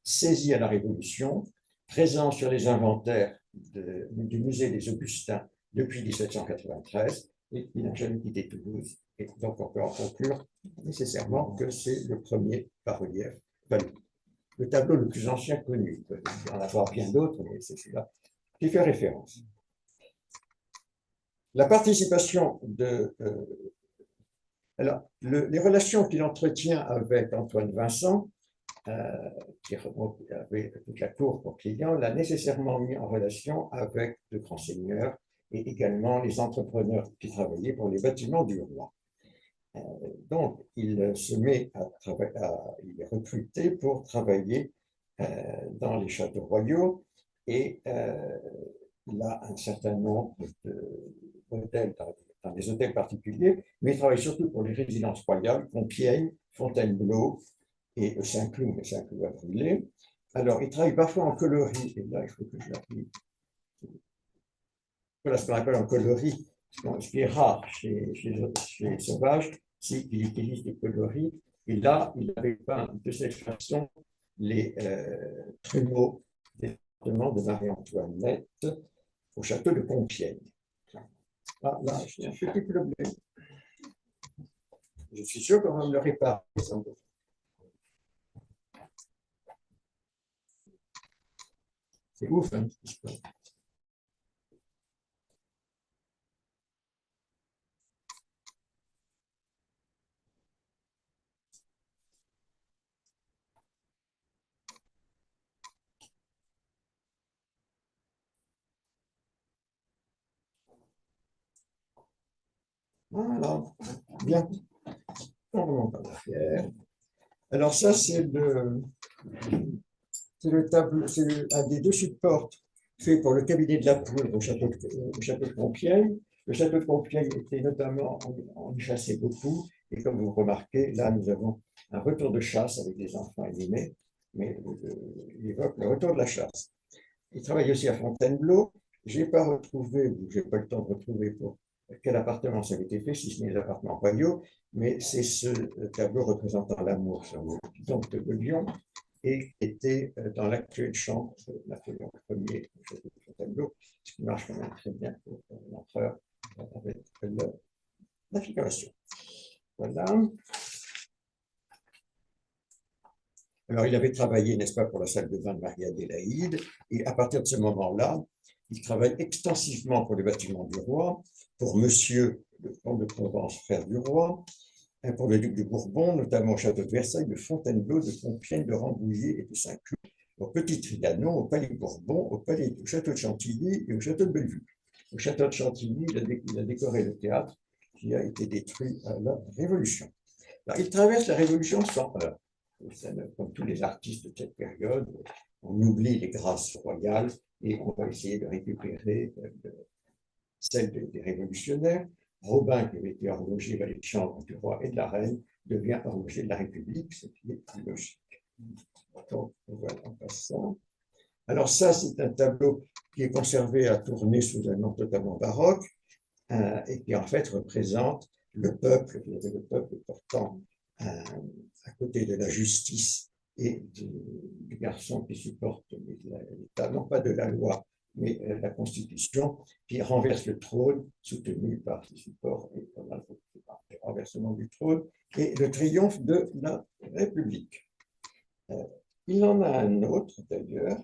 saisi à la Révolution, présent sur les inventaires du musée des Augustins depuis 1793, et il n'a jamais quitté Toulouse. Et donc, on peut en conclure nécessairement que c'est le premier bas-relief valide. Le tableau le plus ancien connu. Il peut y en avoir bien d'autres, mais c'est celui-là qui fait référence. La participation de... alors, les relations qu'il entretient avec Antoine Vincent, qui avait toute la cour pour client, l'a nécessairement mis en relation avec de grands seigneurs et également les entrepreneurs qui travaillaient pour les bâtiments du roi. Donc, il se met il est recruté pour travailler dans les châteaux royaux et il a un certain nombre d'hôtels dans des hôtels particuliers, mais il travaille surtout pour les résidences royales, Compiègne, Fontainebleau et Saint-Cloud, mais Saint-Cloud a brûlé. Alors, il travaille parfois en coloris, et là, il faut que je l'applique. Voilà ce qu'on appelle en coloris, ce qui est rare chez Sauvage, c'est qu'il utilise des coloris, et là, il avait peint de cette façon les trumeaux des appartements de Marie-Antoinette au château de Compiègne. Ah, là, j'ai un petit problème. Je suis sûr qu'on va me le réparer, sans doute. C'est ouf, hein? Voilà, bien. On remonte en arrière. Alors ça, c'est le tableau, c'est un des deux supports faits pour le cabinet de la poudre au château de Compiègne. Le château de Compiègne était notamment, on y chassait beaucoup, et comme vous remarquez, là, nous avons un retour de chasse avec des enfants animés, mais il évoque le retour de la chasse. Il travaille aussi à Fontainebleau. Je n'ai pas retrouvé, ou je n'ai pas le temps de retrouver pour quel appartement ça avait été fait, si ce n'est les appartements royaux, mais c'est ce tableau représentant l'amour sur le temple de Lyon et qui était dans l'actuelle chambre de Napoléon Ier au château de Fontainebleau, ce qui marche quand même très bien pour l'empereur avec la figuration. Voilà. Alors, il avait travaillé, n'est-ce pas, pour la salle de vin de Marie-Adélaïde, et à partir de ce moment-là, il travaille extensivement pour les bâtiments du roi, pour Monsieur le comte de Provence, frère du roi, pour le duc de Bourbon, notamment au château de Versailles, de Fontainebleau, de Compiègne, de Rambouillet et de Saint-Cloud, au Petit Trianon, au Palais Bourbon, au château de Chantilly et au château de Bellevue. Au château de Chantilly, il a décoré le théâtre qui a été détruit à la Révolution. Alors, il traverse la Révolution sans heurts. Comme tous les artistes de cette période, on oublie les grâces royales et on va essayer de récupérer celles des révolutionnaires. Robin, qui avait été horloger valet de chambre du roi et de la reine, devient horloger de la République, ce qui est plus logique. Donc, voilà, on passe ça. Alors ça, c'est un tableau qui est conservé à Tournai sous un nom totalement baroque et qui en fait représente le peuple portant à côté de la justice et du garçon qui supporte l'État, non pas de la loi, mais la Constitution, qui renverse le trône, soutenu par ce support, et le renversement du trône, et le triomphe de la République. Il en a un autre, d'ailleurs,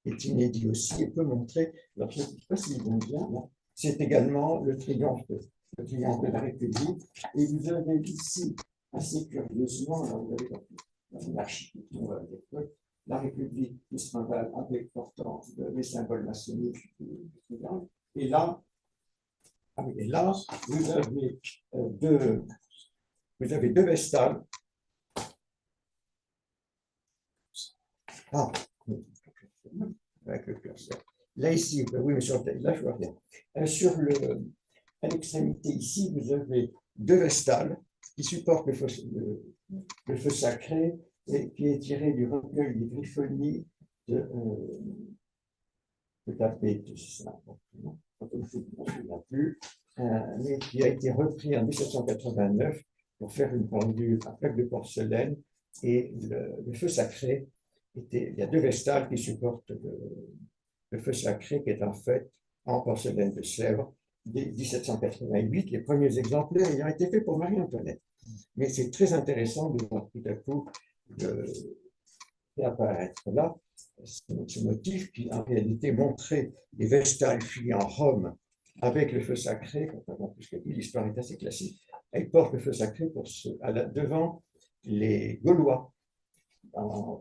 qui est inédit aussi, et peut montrer, alors je ne sais pas s'ils vont bien, c'est également le triomphe de la République, et vous avez ici, assez curieusement, alors vous avez dans l'architecture à l'époque, la République qui se trimballe avec portant les symboles maçonniques du triangle. Et là, vous avez deux vestales. Ah, avec le curseur. Là, ici, oui, mais là, je vois rien. À l'extrémité ici, vous avez deux vestales qui supportent le feu sacré et qui est tiré du recueil des griffonies de Tapé, mais qui a été repris en 1789 pour faire une pendule à plaque de porcelaine. Et le feu sacré, il y a deux vestales qui supportent le feu sacré, qui est en fait en porcelaine de Sèvres, dès 1788, les premiers exemplaires ayant été faits pour Marie-Antoinette. Mais c'est très intéressant de voir tout à coup apparaître là ce motif qui en réalité montrait les vestales filles en Rome avec le feu sacré. Puisque l'histoire est assez classique, elle porte le feu sacré devant les Gaulois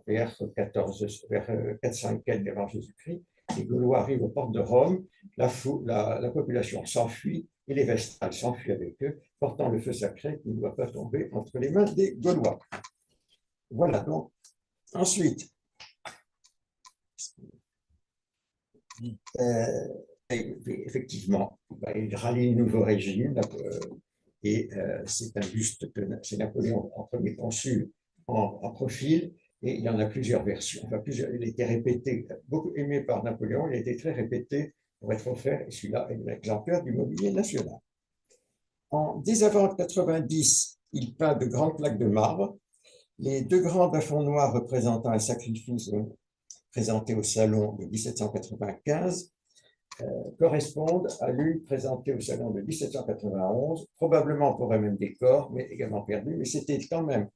vers 400 et quelques avant Jésus-Christ. Les Gaulois arrivent aux portes de Rome, la population s'enfuit et les vestales s'enfuient avec eux, portant le feu sacré qui ne doit pas tomber entre les mains des Gaulois. Voilà donc. Ensuite, effectivement, il rallie le nouveau régime et c'est un buste, c'est Napoléon en premier consul en profil, et il y en a plusieurs versions. Enfin, il a été répété, beaucoup aimé par Napoléon, il a été très répété pour être offert, et celui-là est l'exemplaire du mobilier national. Dès avant 90, il peint de grandes plaques de marbre. Les deux grands bas-fonds noirs représentant un sacrifice présenté au salon de 1795 correspondent à l'une présentée au salon de 1791, probablement pour un même décor, mais également perdu, mais c'était quand même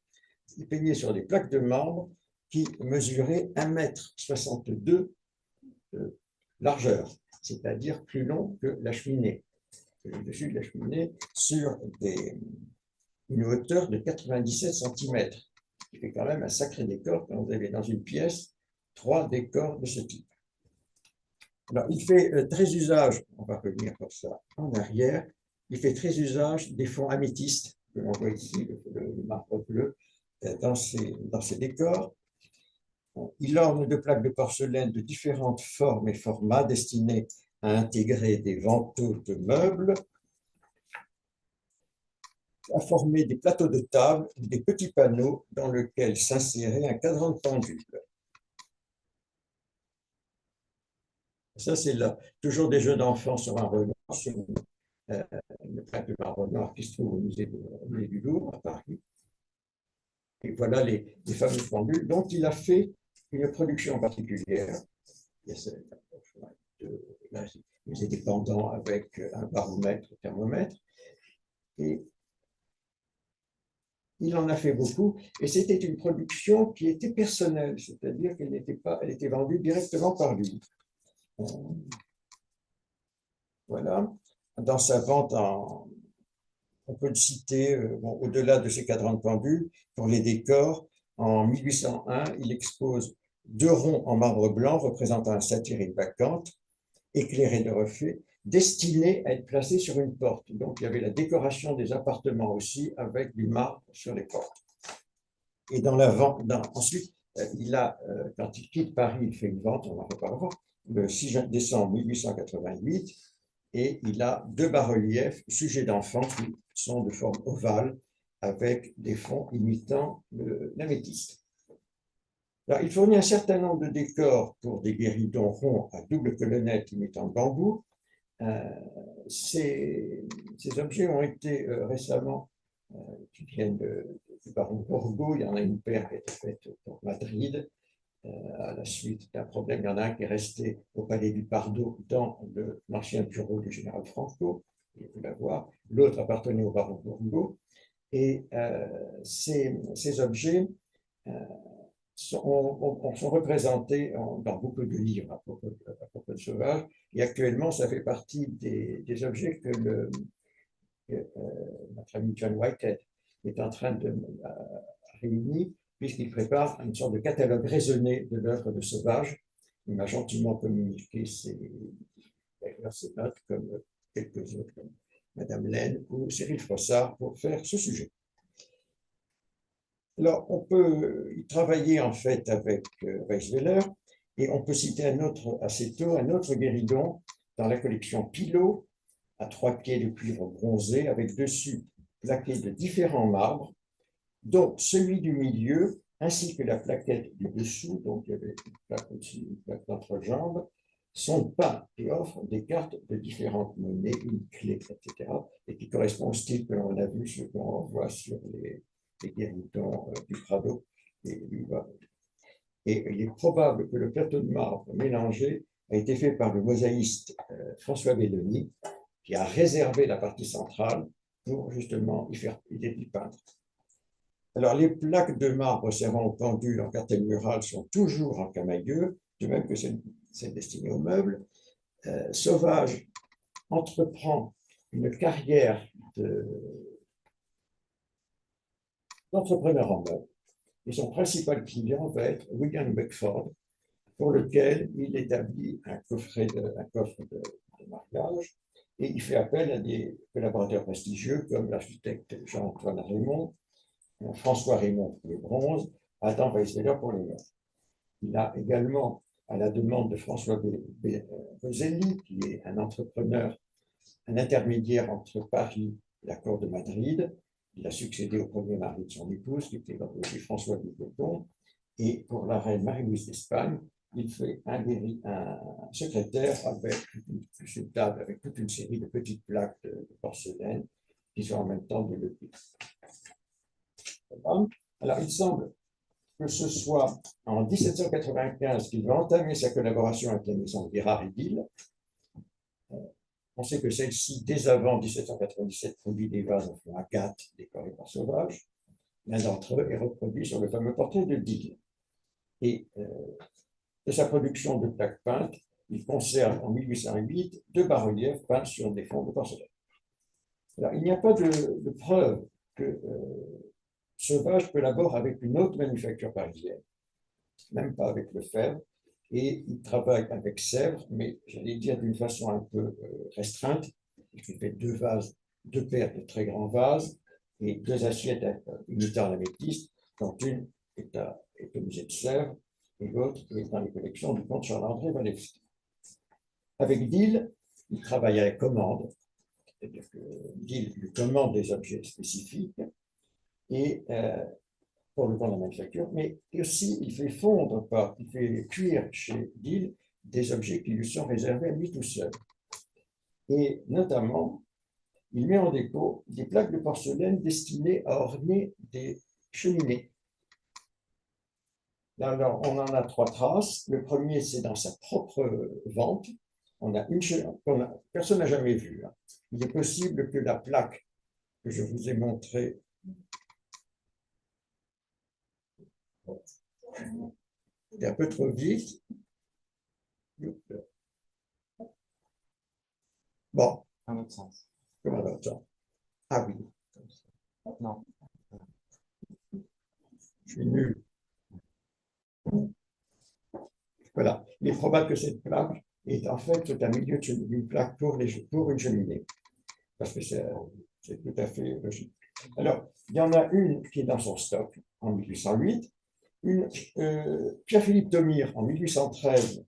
peigné sur des plaques de marbre qui mesuraient 1,62 m de largeur, c'est-à-dire plus long que la cheminée, le dessus de la cheminée, sur une hauteur de 97 cm, qui fait quand même un sacré décor quand vous avez dans une pièce 3 décors de ce type. Alors, il fait très usage, on va revenir comme ça en arrière, il fait très usage des fonds améthystes, que l'on voit ici, le marbre bleu, dans ses décors. Il orne de plaques de porcelaine de différentes formes et formats destinées à intégrer des vantaux de meubles, à former des plateaux de table ou des petits panneaux dans lesquels s'insérait un cadran de pendule. Ça, c'est là, toujours des jeux d'enfants sur un Renoir, sur une plaque de marbre noir qui se trouve au musée du Louvre à Paris. Et voilà les fameuses pendules dont il a fait une production particulière. Il y a des pendants avec un baromètre, un thermomètre. Et il en a fait beaucoup. Et c'était une production qui était personnelle, c'est-à-dire qu'elle elle était vendue directement par lui. Voilà. Dans sa vente, on peut le citer, au-delà de ses cadrans de pendule, pour les décors, en 1801, il expose 2 ronds en marbre blanc représentant un satyre et une bacchante, éclairés de reflets, destinés à être placés sur une porte. Donc, il y avait la décoration des appartements aussi, avec du marbre sur les portes. Et dans la vente, ensuite, quand il quitte Paris, il fait une vente, on en reparlera, le 6 décembre 1888, et il a 2 bas-reliefs sujets d'enfants qui sont de forme ovale avec des fonds imitant l'améthyste. Il fournit un certain nombre de décors pour des guéridons ronds à double colonnette imitant le bambou. Ces objets ont été récemment, qui viennent du baron Boudgourd. Il y en a une paire qui a été faite pour Madrid. À la suite d'un problème, il y en a un qui est resté au palais du Pardo dans l'ancien bureau du général Franco, vous pouvez la voir. L'autre appartenait au baron Boudgourd. Et ces objets sont représentés dans beaucoup de livres à propos de sauvages. Et actuellement, ça fait partie des objets que notre ami John Whitehead est en train de réunir, puisqu'il prépare une sorte de catalogue raisonné de l'œuvre de Sauvage. Il m'a gentiment communiqué ses notes, comme quelques autres, comme Madame Laine ou Cyril Frossard, pour faire ce sujet. Alors, on peut y travailler en fait avec Weisweller, et on peut citer assez tôt un autre guéridon dans la collection Pilot, à 3 pieds de cuivre bronzé, avec dessus plaqué de différents marbres, dont celui du milieu, ainsi que la plaquette du dessous, donc il y avait une plaque au-dessus, une plaque d'entrejambe, sont peints et offrent des cartes de différentes monnaies, une clé, etc., et qui correspond au style que l'on a vu, ce qu'on voit sur les guéridons du Prado et du Bas. Et il est probable que le plateau de marbre mélangé a été fait par le mosaïste François Belloni, qui a réservé la partie centrale pour justement y peindre. Alors, les plaques de marbre servant aux pendules en cartel mural sont toujours en camaïeux, de même que celles destinées aux meubles. Sauvage entreprend une carrière d'entrepreneur en meubles. Et son principal client va être William Beckford, pour lequel il établit un coffre de mariage, et il fait appel à des collaborateurs prestigieux comme l'architecte Jean-Antoine Raymond, François Raymond pour les bronzes, Adam Weisweller pour les meubles. Il a également, à la demande de François Boselli, qui est un entrepreneur, un intermédiaire entre Paris et la cour de Madrid. Il a succédé au premier mari de son épouse, qui était aussi François de Bourbon. Et pour la reine Marie-Louise d'Espagne, il fait un secrétaire avec une table avec toute une série de petites plaques de porcelaine qui sont en même temps de l'épée. Alors, il semble que ce soit en 1795 qu'il va entamer sa collaboration avec la maison Gérard et Gill. On sait que celle-ci, dès avant 1797, produit des vases en fond agate décorés par Sauvage. L'un d'entre eux est reproduit sur le fameux portrait de Gill. Et de sa production de plaques peintes, il conserve en 1808 2 bas-reliefs peints sur des fonds de porcelaine. Alors, il n'y a pas de preuve que Sauvage collabore avec une autre manufacture parisienne, même pas avec Lefebvre, et il travaille avec Seiberth, mais j'allais dire d'une façon un peu restreinte. Il fait 2 vases 2 paires de très grands vases et 2 assiettes imitant l'améthyste, dont une est au musée de Sèvres et l'autre est dans les collections du comte Charles-André Walewski. Avec Dill, il travaille à la commande, c'est-à-dire que Dill lui commande des objets spécifiques et pour le compte de la manufacture, mais aussi il fait fondre, il fait cuire chez Dill des objets qui lui sont réservés à lui tout seul. Et notamment, il met en dépôt des plaques de porcelaine destinées à orner des cheminées. Alors, on en a 3 traces. Le premier, c'est dans sa propre vente. On a personne n'a jamais vue. Il est possible que la plaque que je vous ai montrée est un peu trop vite. Bon. Un autre sens. Comment l'autre sens? Ah oui. Non. Je suis nul. Voilà. Il est probable que cette plaque est en fait un milieu d'une plaque pour une cheminée. Parce que c'est tout à fait logique. Alors, il y en a une qui est dans son stock en 1808. Pierre-Philippe Thomire, en 1813,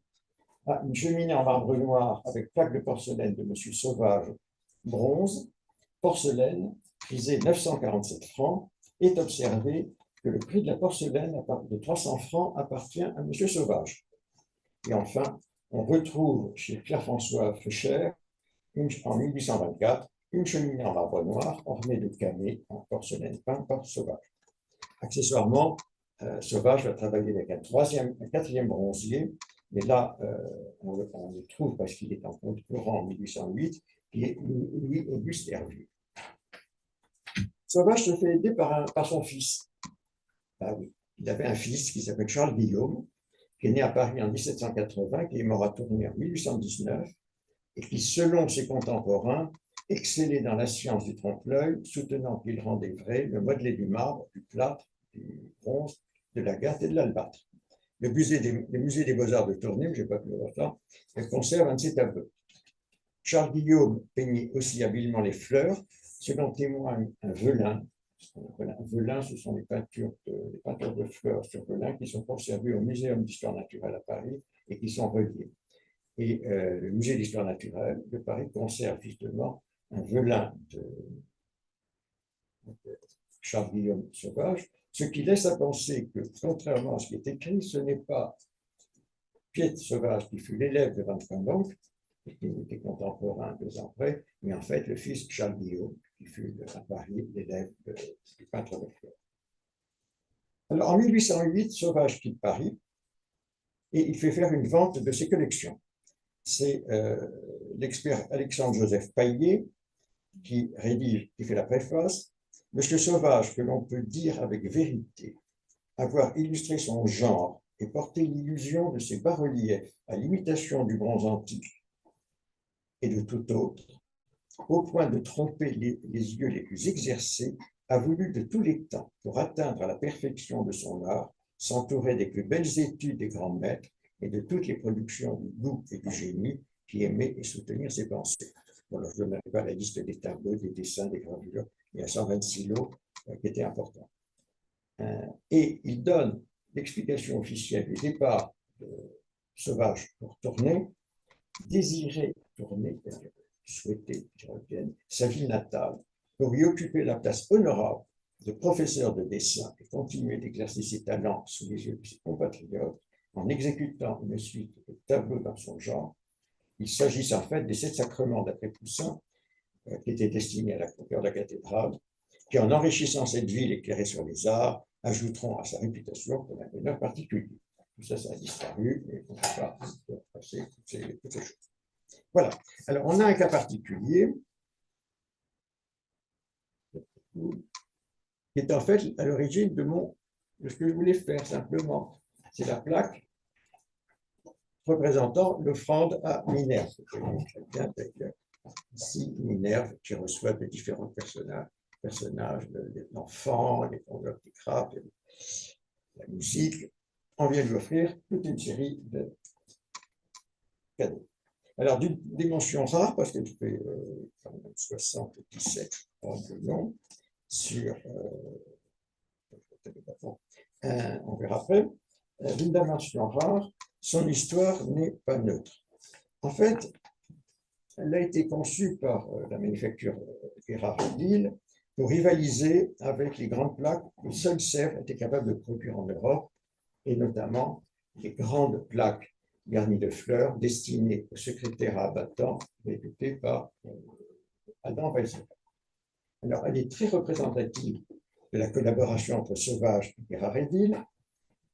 a une cheminée en marbre noir avec plaque de porcelaine de M. Sauvage, bronze, porcelaine, prisée 947 francs, est observé que le prix de la porcelaine de 300 francs appartient à M. Sauvage. Et enfin, on retrouve chez Pierre-François Feucher, en 1824, une cheminée en marbre noir ornée de camées en porcelaine peinte par Sauvage. Accessoirement, Sauvage va travailler avec un 4e bronzier, mais là, on le trouve parce qu'il est en compte courant en 1808, qui est Louis-Auguste Hervieux. Sauvage se fait aider par son fils. Ah oui, il avait un fils qui s'appelle Charles Guillaume, qui est né à Paris en 1780, qui est mort à Tournai en 1819, et qui, selon ses contemporains, excellait dans la science du trompe-l'œil, soutenant qu'il rendait vrai le modelé du marbre, du plâtre, du bronze, de l'agate et de l'albâtre. Le musée des Beaux-Arts de Tournai, je n'ai pas pu le voir ça, conserve un de ses tableaux. Charles Guillaume peignait aussi habilement les fleurs, ce dont témoigne un velin. Un velin, ce sont les peintures de fleurs sur velin qui sont conservées au Muséum d'histoire naturelle à Paris et qui sont reliées. Et le musée d'histoire naturelle de Paris conserve justement un velin de Charles Guillaume Sauvage, ce qui laisse à penser que, contrairement à ce qui est écrit, ce n'est pas Piet Sauvage qui fut l'élève de Van Cambank, et qui était contemporain 2 ans après, mais en fait le fils Charles Guillaume, qui fut à Paris l'élève du peintre de fleurs. Alors en 1808, Sauvage quitte Paris et il fait faire une vente de ses collections. C'est l'expert Alexandre-Joseph Paillet qui fait la préface. Monsieur Sauvage, que l'on peut dire avec vérité, avoir illustré son genre et porté l'illusion de ses bas-reliefs à l'imitation du bronze antique et de tout autre, au point de tromper les yeux les plus exercés, a voulu de tous les temps, pour atteindre à la perfection de son art, s'entourer des plus belles études des grands maîtres et de toutes les productions du goût et du génie qui aimaient et soutenir ses pensées. Bon, alors je n'arrive pas à la liste des tableaux, des dessins, des gravures, il y a 126 lots qui étaient importants. Et il donne l'explication officielle du départ de Sauvage pour Tournai, désirer Tournai, souhaiter qu'il revienne, sa ville natale, pour y occuper la place honorable de professeur de dessin et continuer d'exercer ses talents sous les yeux de ses compatriotes en exécutant une suite de tableaux dans son genre. Il s'agit en fait des 7 sacrements d'après Poussin, qui étaient destinés à la cœur de la cathédrale, qui, en enrichissant cette ville éclairée sur les arts, ajouteront à sa réputation pour un bonheur particulier. Tout ça, ça a disparu, mais on ne peut pas passer toutes ces choses. Voilà. Alors, on a un cas particulier qui est en fait à l'origine de ce que je voulais faire simplement. C'est la plaque représentant l'offrande à Minerve. Ici, Minerve qui reçoit de différents personnages, l'enfant, les conducteurs qui crapent, la musique. On vient lui offrir toute une série de cadeaux. Alors, d'une dimension rare, parce qu'elle fait quand même 77 de long, sur, on verra après, d'une dimension rare, son histoire n'est pas neutre. En fait, elle a été conçue par la manufacture Errol Manners pour rivaliser avec les grandes plaques que seule Seiberth était capable de produire en Europe, et notamment les grandes plaques garnies de fleurs destinées aux secrétaires à abattants, répétées par Adam Weisser. Alors, elle est très représentative de la collaboration entre Sauvage et Errol,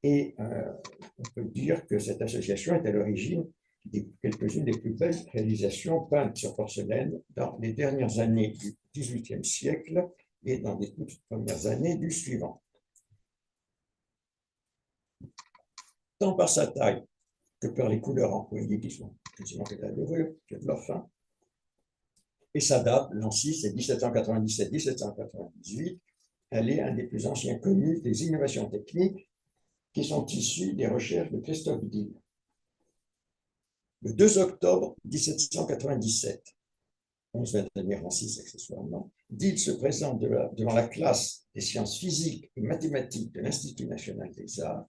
et on peut dire que cette association est à l'origine de quelques-unes des plus belles réalisations peintes sur porcelaine dans les dernières années du XVIIIe siècle et dans les toutes premières années du suivant. Tant par sa taille que par les couleurs employées, qui sont quasiment de la dorure, que de leur fin, et sa date, l'an 6, c'est 1797-1798, elle est un des plus anciens connus des innovations techniques qui sont issues des recherches de Christophe Dill. Le 2 octobre 1797, 11 années en 6 accessoirement, Dill se présente devant la classe des sciences physiques et mathématiques de l'Institut national des arts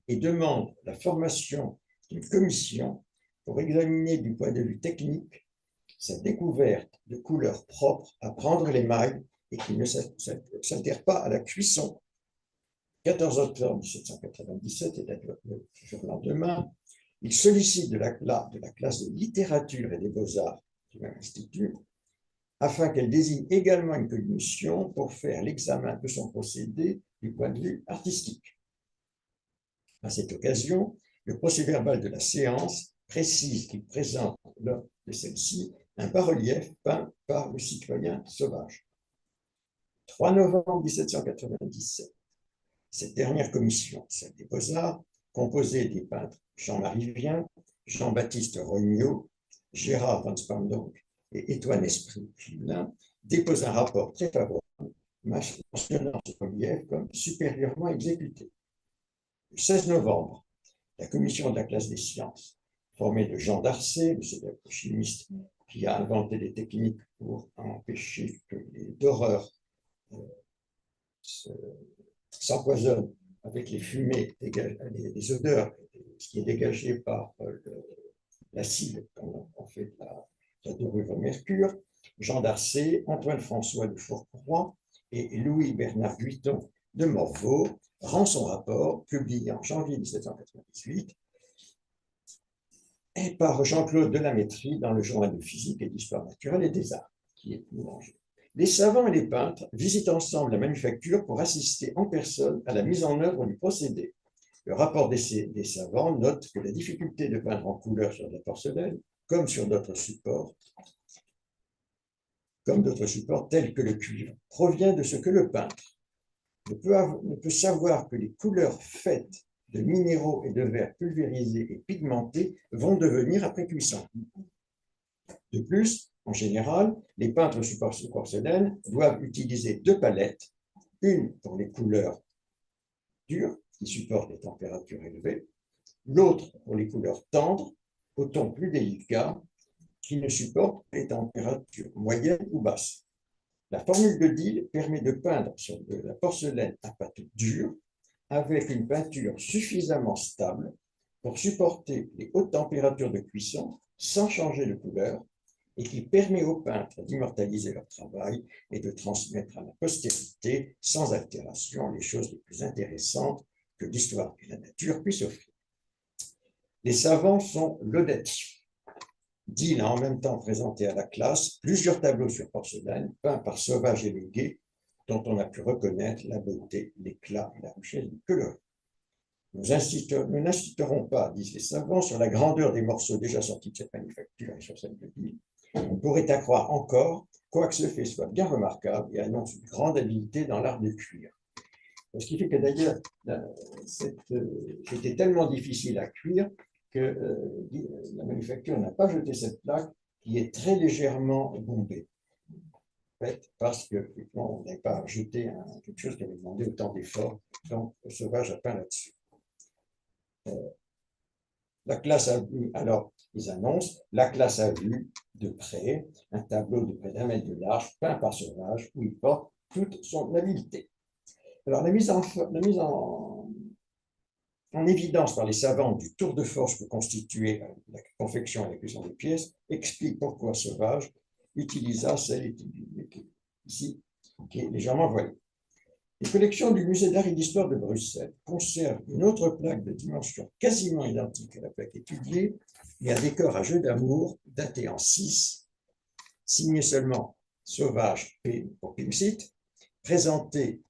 et demande la formation d'une commission pour examiner du point de vue technique sa découverte de couleurs propres à prendre l'émail et qui ne s'altèrent pas à la cuisson. 14 octobre 1797, c'est-à-dire le lendemain, il sollicite de la classe de littérature et des beaux-arts du même institut afin qu'elle désigne également une commission pour faire l'examen de son procédé du point de vue artistique. À cette occasion, le procès-verbal de la séance précise qu'il présente lors de celle-ci un bas-relief peint par le citoyen Sauvage. 3 novembre 1797, cette dernière commission, celle des Beaux-Arts, composée des peintres Jean-Marie Vien, Jean-Baptiste Rognot, Gérard van Spandonck et Étoine Esprit-Filin, dépose un rapport très favorable mentionnant ce relief comme supérieurement exécuté. Le 16 novembre, la commission de la classe des sciences, formée de Jean d'Arcet, le célèbre chimiste qui a inventé des techniques pour empêcher que les doreurs s'empoisonnent avec les fumées, les odeurs, ce qui est dégagé par l'acide quand on fait de la dorure au mercure. Jean d'Arcet, Antoine-François de Fourcroy et Louis-Bernard Guiton de Morveau rend son rapport, publié en janvier 1798, et par Jean-Claude Delamétrie dans le journal de physique et d'histoire naturelle et des arts, qui est boulanger. Les savants et les peintres visitent ensemble la manufacture pour assister en personne à la mise en œuvre du procédé. Le rapport des savants note que la difficulté de peindre en couleur sur de la porcelaine, comme sur d'autres supports, tels que le cuivre, provient de ce que le peintre ne peut savoir que les couleurs faites de minéraux et de verre pulvérisés et pigmentés vont devenir après cuisson. De plus, en général, les peintres sur porcelaine doivent utiliser 2 palettes, une pour les couleurs dures, qui supportent les températures élevées, l'autre pour les couleurs tendres, aux tons plus délicats, qui ne supportent les températures moyennes ou basses. La formule de Dill permet de peindre sur de la porcelaine à pâte dure avec une peinture suffisamment stable pour supporter les hautes températures de cuisson sans changer de couleur et qui permet aux peintres d'immortaliser leur travail et de transmettre à la postérité sans altération les choses les plus intéressantes que l'histoire et la nature puissent offrir. Les savants sont laudatifs. Dill a en même temps présenté à la classe plusieurs tableaux sur porcelaine peints par Sauvage et Leguet, dont on a pu reconnaître la beauté, l'éclat et la richesse du coloris. Nous n'insisterons pas, disent les savants, sur la grandeur des morceaux déjà sortis de cette manufacture et sur celle de Dill. On pourrait à croire encore, quoique ce fait soit bien remarquable et annonce une grande habileté dans l'art de cuire. Ce qui fait que d'ailleurs, c'était tellement difficile à cuire que la manufacture n'a pas jeté cette plaque qui est très légèrement bombée. En fait, parce qu'on n'avait pas jeté quelque chose qui avait demandé autant d'efforts, donc Sauvage a peint là-dessus. La classe a vu, alors ils annoncent, la classe a vu de près un tableau de près d'1 mètre de large peint par Sauvage où il porte toute son habileté. Alors la mise en évidence par les savants du tour de force que constituait la confection et la cuisson des pièces explique pourquoi Sauvage utilisa celle ici qui est légèrement voilée. Les collections du musée d'art et d'histoire de Bruxelles conservent une autre plaque de dimension quasiment identique à la plaque étudiée et un décor à jeu d'amour daté en 6, signé seulement Sauvage P pour Conceit, présenté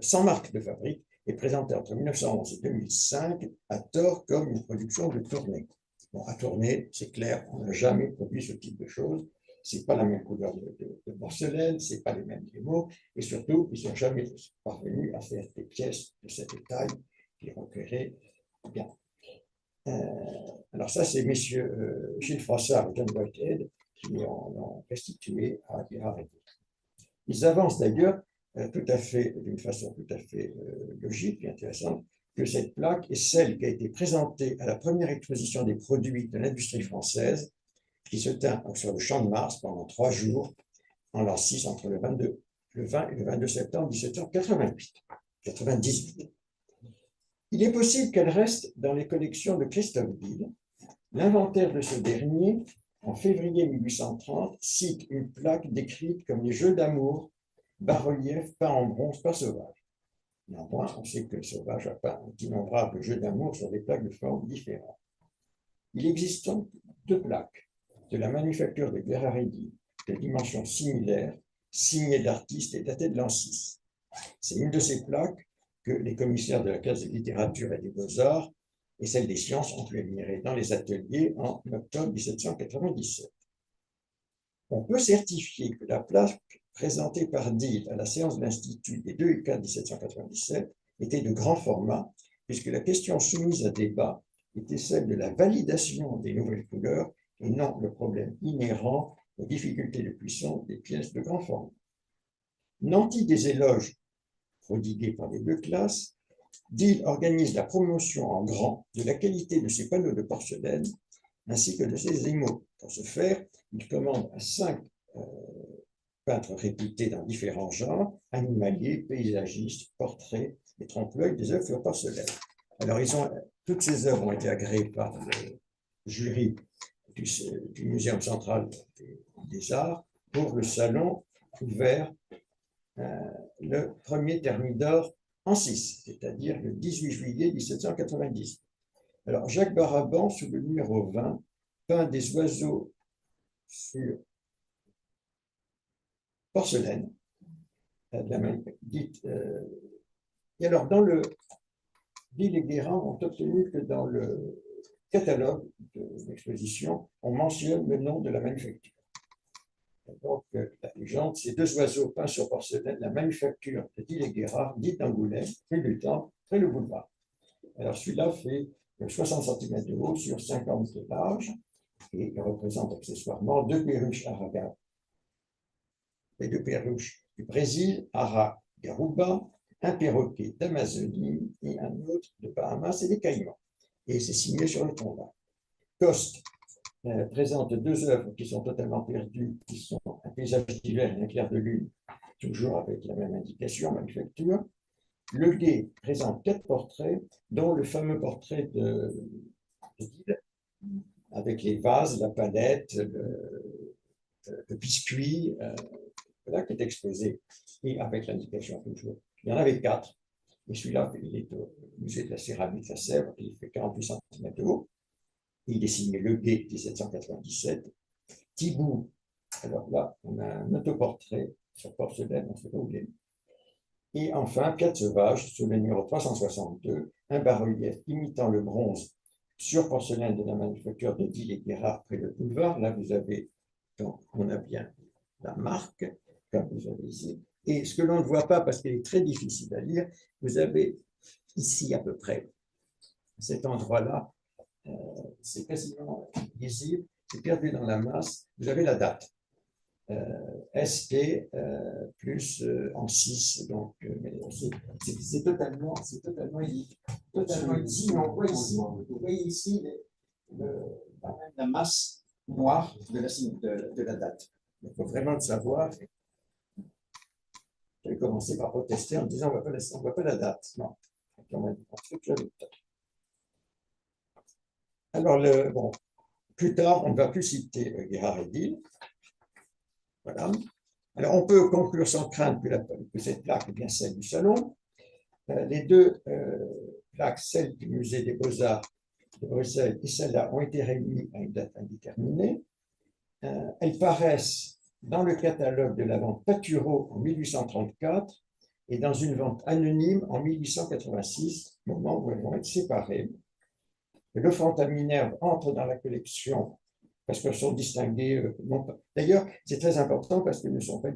sans marque de fabrique et présenté entre 1911 et 2005 à tort comme une production de tournée. Bon, à tourner, c'est clair, on n'a jamais produit ce type de choses. C'est pas la même couleur de porcelaine, c'est pas les mêmes démos, et surtout, ils sont jamais parvenus à faire des pièces de cette taille qui requéraient bien. Alors ça, c'est messieurs Gilles Froissart et John Whitehead qui ont restitué à Gérard et d'autres. Ils avancent d'ailleurs d'une façon tout à fait logique et intéressante, que cette plaque est celle qui a été présentée à la première exposition des produits de l'industrie française qui se tint sur le Champ de Mars pendant 3 jours en l'an 6 entre le 20 et le 22 septembre 1798. Il est possible qu'elle reste dans les collections de Christophe Bill. L'inventaire de ce dernier, en février 1830, cite une plaque décrite comme les jeux d'amour, bas-relief peints en bronze par Sauvage. Néanmoins, on sait que Sauvage a peint d'innombrables jeux d'amour sur des plaques de formes différentes. Il existe donc 2 plaques de la manufacture de Guerraridi de dimensions similaires, signées d'artistes et datées de l'an 6. C'est une de ces plaques que les commissaires de la classe de littérature et des beaux-arts et celle des sciences ont pu admirer dans les ateliers en octobre 1797. On peut certifier que la plaque présentée par Deal à la séance de l'Institut des 2 et 4 1797 était de grand format, puisque la question soumise à débat était celle de la validation des nouvelles couleurs et non le problème inhérent aux difficultés de cuisson des pièces de grand format. Nanti des éloges prodigués par les 2 classes, Deal organise la promotion en grand de la qualité de ses panneaux de porcelaine ainsi que de ses émaux. Pour ce faire, il commande à 5 peintres réputés dans différents genres, animaliers, paysagistes, portraits et trompe-l'œil des œuvres sur porcelaine. Alors, toutes ces œuvres ont été agréées par le jury du Muséum central des arts pour le salon ouvert le 1er Thermidor en 6, c'est-à-dire le 18 juillet 1790. Alors, Jacques Baraban, sous le numéro 20, peint des oiseaux sur porcelaine, et alors, dans le Bill et Guérin ont obtenu que dans le catalogue de l'exposition, on mentionne le nom de la manufacture. Donc, la légende, c'est 2 oiseaux peints sur porcelaine, la manufacture de Dill et Guérard, dite d'Angoulême, rue du Temple, près le boulevard. Alors, celui-là fait 60 cm de haut sur 50 de large, et il représente accessoirement 2 perruches Araga, les 2 perruches du Brésil, Ara Garuba, un perroquet d'Amazonie et un autre de Bahamas et des Caïmans. Et c'est signé sur le combat. Coste présente 2 œuvres qui sont totalement perdues, qui sont un paysage d'hiver et un clair de lune, toujours avec la même indication, manufacture. Le Guet présente 4 portraits, dont le fameux portrait de Dill, avec les vases, la palette, le biscuit, voilà, qui est exposé, et avec l'indication toujours. Il y en avait 4. Et celui-là, il est au musée de la céramique à Seiberth, il fait 48 cm de haut. Il est signé Le Guet 1797. Thibaut, alors là, on a un autoportrait sur porcelaine, on ne sait pas où il est. Et enfin, Quatre Sauvages, sous le numéro 362, un bas-relief imitant le bronze sur porcelaine de la manufacture de Dill et Guérard près le boulevard. Là, vous avez, donc, on a bien la marque, comme vous avez ici. Et ce que l'on ne voit pas, parce qu'il est très difficile à lire, vous avez ici à peu près cet endroit-là, c'est quasiment lisible, c'est perdu dans la masse, vous avez la date. ST plus en 6. Donc, c'est totalement ici. Mais on voit ici, vous voyez ici la masse noire de la date. Il faut vraiment le savoir. J'ai commencé par protester en disant on ne voit pas la date. Non. Alors, bon, plus tard, on ne va plus citer Gerhard Edil. Voilà. Alors, on peut conclure sans crainte que cette plaque est bien celle du salon. Les deux plaques, celle du musée des Beaux-Arts de Bruxelles et celle-là, ont été réunies à une date indéterminée. Elles paraissent dans le catalogue de la vente Patureau en 1834 et dans une vente anonyme en 1886, moment où elles vont être séparées. Le Fontaminaire entre dans la collection parce qu'elles sont distinguées. D'ailleurs, c'est très important parce qu'elles ne sont pas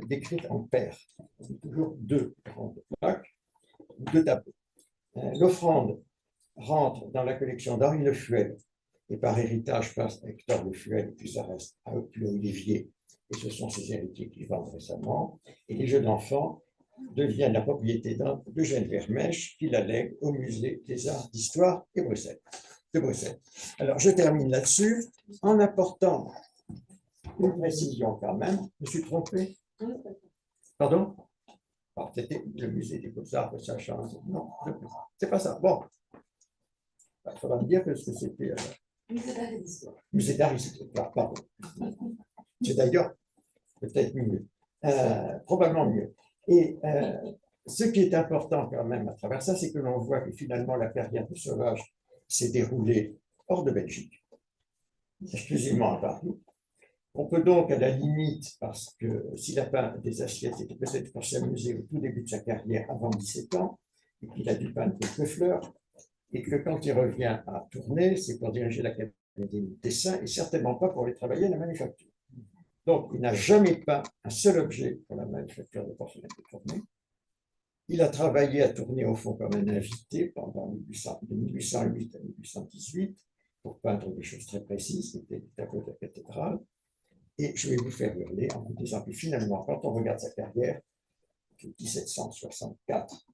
décrites en paires. C'est toujours deux grandes plaques, deux tableaux. L'offrande rentre dans la collection d'Henri Le Fuel et par héritage passe à Hector Le Fuel, et puis ça reste à Olivier, et ce sont ses héritiers qui vendent récemment. Et les jeux d'enfants deviennent la propriété d'Eugène Vermèche, qui la lègue au musée des arts d'histoire de Bruxelles. Alors, je termine là-dessus en apportant une précision quand même. Je me suis trompé. Pardon? C'était le musée des Beaux-Arts, ça change. Non, c'est pas ça. Bon, il faudra me dire que c'était. Musée d'art et d'histoire. Musée d'art et d'histoire, pardon. C'est d'ailleurs peut-être mieux, probablement mieux. Et ce qui est important quand même à travers ça, c'est que l'on voit que finalement la carrière de Sauvage s'est déroulée hors de Belgique, exclusivement à Paris. On peut donc, à la limite, parce que s'il a peint des assiettes, c'était peut-être pour s'amuser au tout début de sa carrière, avant 17 ans, et qu'il a dû peindre quelques fleurs, et que quand il revient à tourner, c'est pour diriger l'Académie des dessins, et certainement pas pour aller travailler à la manufacture. Donc, il n'a jamais peint un seul objet pour la manufacture de porcelaine de Tournai. Il a travaillé à tourner au fond comme un invité pendant de 1808 à 1818 pour peindre des choses très précises, c'était le tableau de la cathédrale. Et je vais vous faire hurler en vous disant que finalement, quand on regarde sa carrière, de 1764,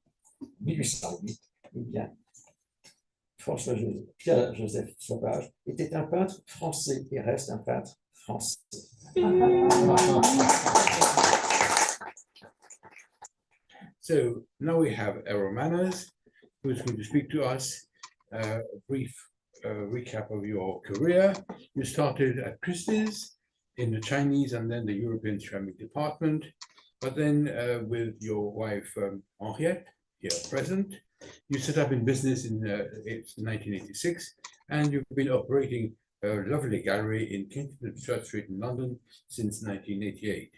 1808, eh bien, Pierre-Joseph Sauvage était un peintre français et reste un peintre français. So now we have Errol Manners, who's going to speak to us. A brief recap of your career. You started at Christie's in the Chinese and then the European ceramic department, but then with your wife Mariette, here present, you set up in business in 1986, and you've been operating a lovely gallery in Kensington Church Street in London since 1988.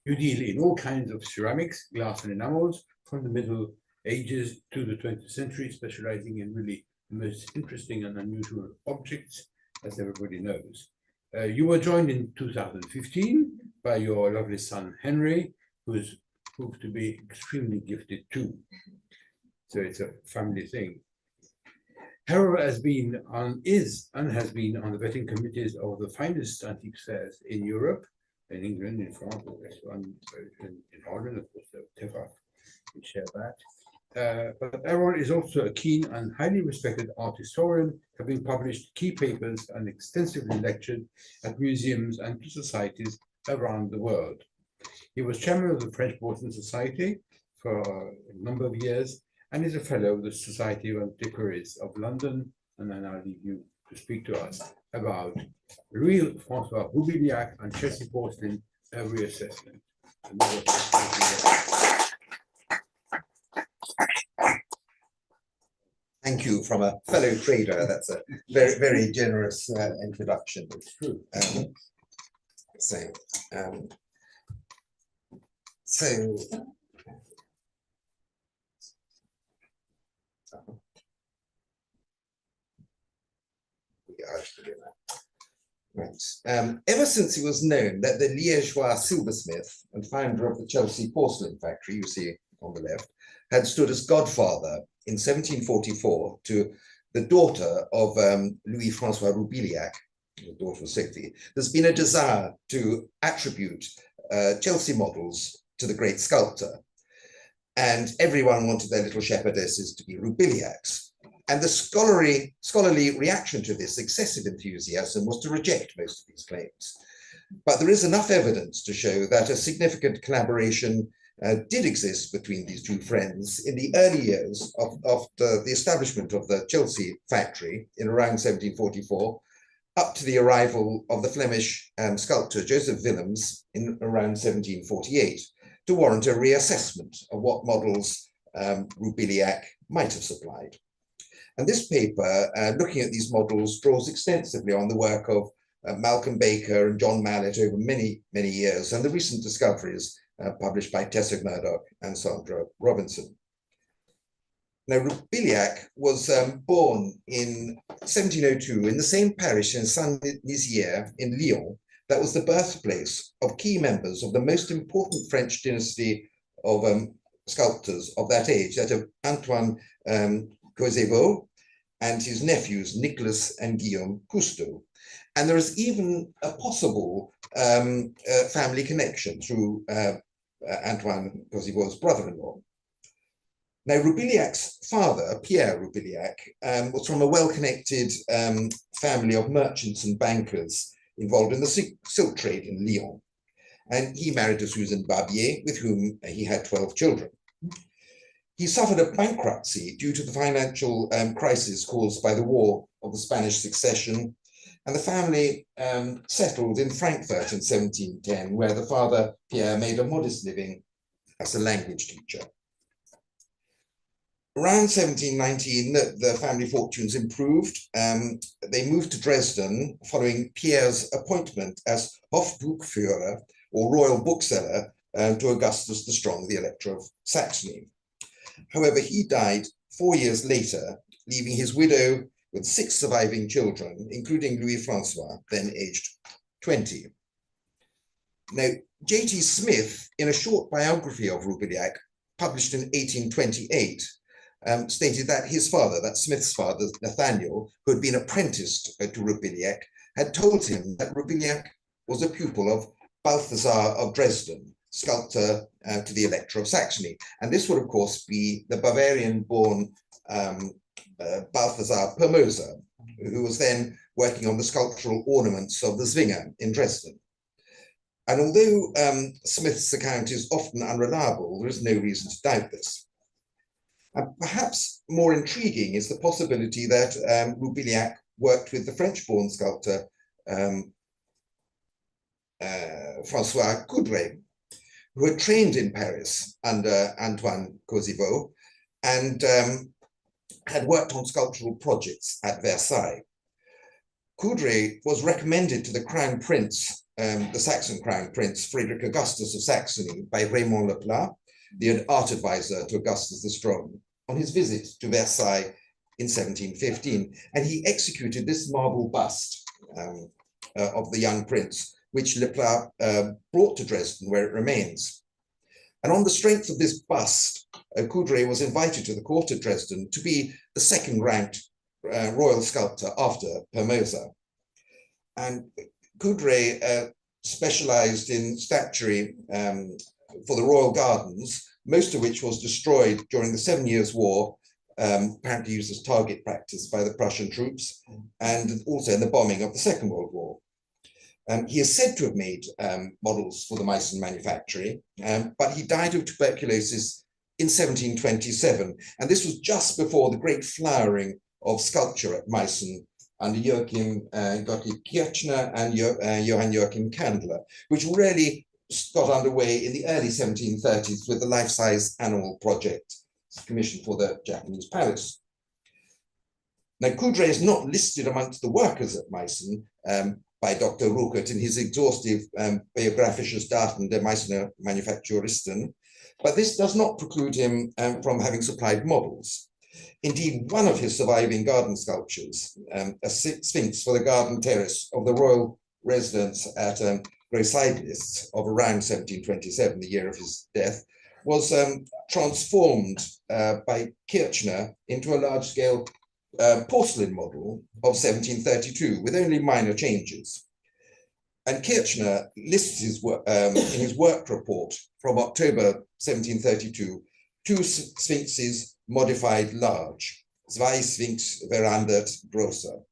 You deal in all kinds of ceramics, glass and enamels, from the Middle Ages to the 20th century, specializing in really the most interesting and unusual objects, as everybody knows. You were joined in 2015 by your lovely son, Henry, who has proved to be extremely gifted too. So it's a family thing. Errol has been on the vetting committees of the finest antique fairs in Europe, in England, in France, in Holland, of course, Teva, we share that. But Errol is also a keen and highly respected art historian, having published key papers and extensively lectured at museums and to societies around the world. He was chairman of the French Porcelain Society for a number of years and is a fellow of the Society of Antiquaries of London. And I now leave you to speak to us about Louis-Francois Roubiliac and Chelsea porcelain, a reassessment. Thank you from a fellow trader. That's a very, very generous introduction. It's true. Right. Ever since it was known that the Liégeois silversmith and founder of the Chelsea porcelain factory, you see on the left, had stood as godfather in 1744 to the daughter of Louis-Francois Roubiliac, the daughter of Sophie, there's been a desire to attribute Chelsea models to the great sculptor. And everyone wanted their little shepherdesses to be Roubiliacs. And the scholarly reaction to this excessive enthusiasm was to reject most of these claims. But there is enough evidence to show that a significant collaboration did exist between these two friends in the early years of the establishment of the Chelsea factory in around 1744, up to the arrival of the Flemish sculptor Joseph Willems in around 1748, to warrant a reassessment of what models Roubiliac might have supplied. And this paper, looking at these models, draws extensively on the work of Malcolm Baker and John Mallet over many, many years, and the recent discoveries published by Tessa Murdoch and Sandra Robinson. Now, Roubiliac was born in 1702 in the same parish in Saint-Nizier in Lyon that was the birthplace of key members of the most important French dynasty of sculptors of that age, that of Antoine Causeveau and his nephews Nicolas and Guillaume Cousteau. And there is even a possible family connection through Antoine Causeveau's brother-in-law. Now, Roubiliac's father, Pierre Roubiliac, was from a well-connected family of merchants and bankers involved in the silk trade in Lyon. And he married to Susan Barbier, with whom he had 12 children. He suffered a bankruptcy due to the financial crisis caused by the War of the Spanish Succession, and the family settled in Frankfurt in 1710, where the father, Pierre, made a modest living as a language teacher. Around 1719, the family fortunes improved. They moved to Dresden following Pierre's appointment as Hofbuchführer, or royal bookseller, to Augustus the Strong, the Elector of Saxony. However, he died 4 years later, leaving his widow with 6 surviving children, including Louis-Francois, then aged 20. Now, J.T. Smith, in a short biography of Roubiliac, published in 1828, stated that his father, that Smith's father, Nathaniel, who had been apprenticed to Roubiliac, had told him that Roubiliac was a pupil of Balthasar of Dresden, sculptor to the Elector of Saxony. And this would, of course, be the Bavarian-born Balthasar Permoser, who was then working on the sculptural ornaments of the Zwinger in Dresden. And although Smith's account is often unreliable, there is no reason to doubt this. And perhaps more intriguing is the possibility that Roubiliac worked with the French-born sculptor François Coudray, who had trained in Paris under Antoine Causeveau and had worked on sculptural projects at Versailles. Coudray was recommended to the Crown Prince, the Saxon Crown Prince, Frederick Augustus of Saxony, by Raymond Leplat, the art advisor to Augustus the Strong, on his visit to Versailles in 1715. And he executed this marble bust of the young prince, which Leplat brought to Dresden, where it remains. And on the strength of this bust, Coudray was invited to the court at Dresden to be the second-ranked royal sculptor after Permoser. And Coudray specialized in statuary for the royal gardens, most of which was destroyed during the 7 Years' War, apparently used as target practice by the Prussian troops, and also in the bombing of the Second World War. He is said to have made models for the Meissen manufactory, but he died of tuberculosis in 1727. And this was just before the great flowering of sculpture at Meissen under Joachim Gottlieb Kirchner and Johann Joachim Candler, which really got underway in the early 1730s with the life-size animal project commissioned for the Japanese palace. Now, Coudray is not listed amongst the workers at Meissen by Dr. Ruckert in his exhaustive Biographisches Daten der Meissener Manufakturisten, but this does not preclude him from having supplied models. Indeed, one of his surviving garden sculptures, a sphinx for the garden terrace of the royal residence at Großheidlitz of around 1727, the year of his death, was transformed by Kirchner into a large-scale porcelain model of 1732 with only minor changes. And Kirchner lists his work, in his work report from October 1732, 2 sphinxes modified large, zwei Sphinx verandert größer.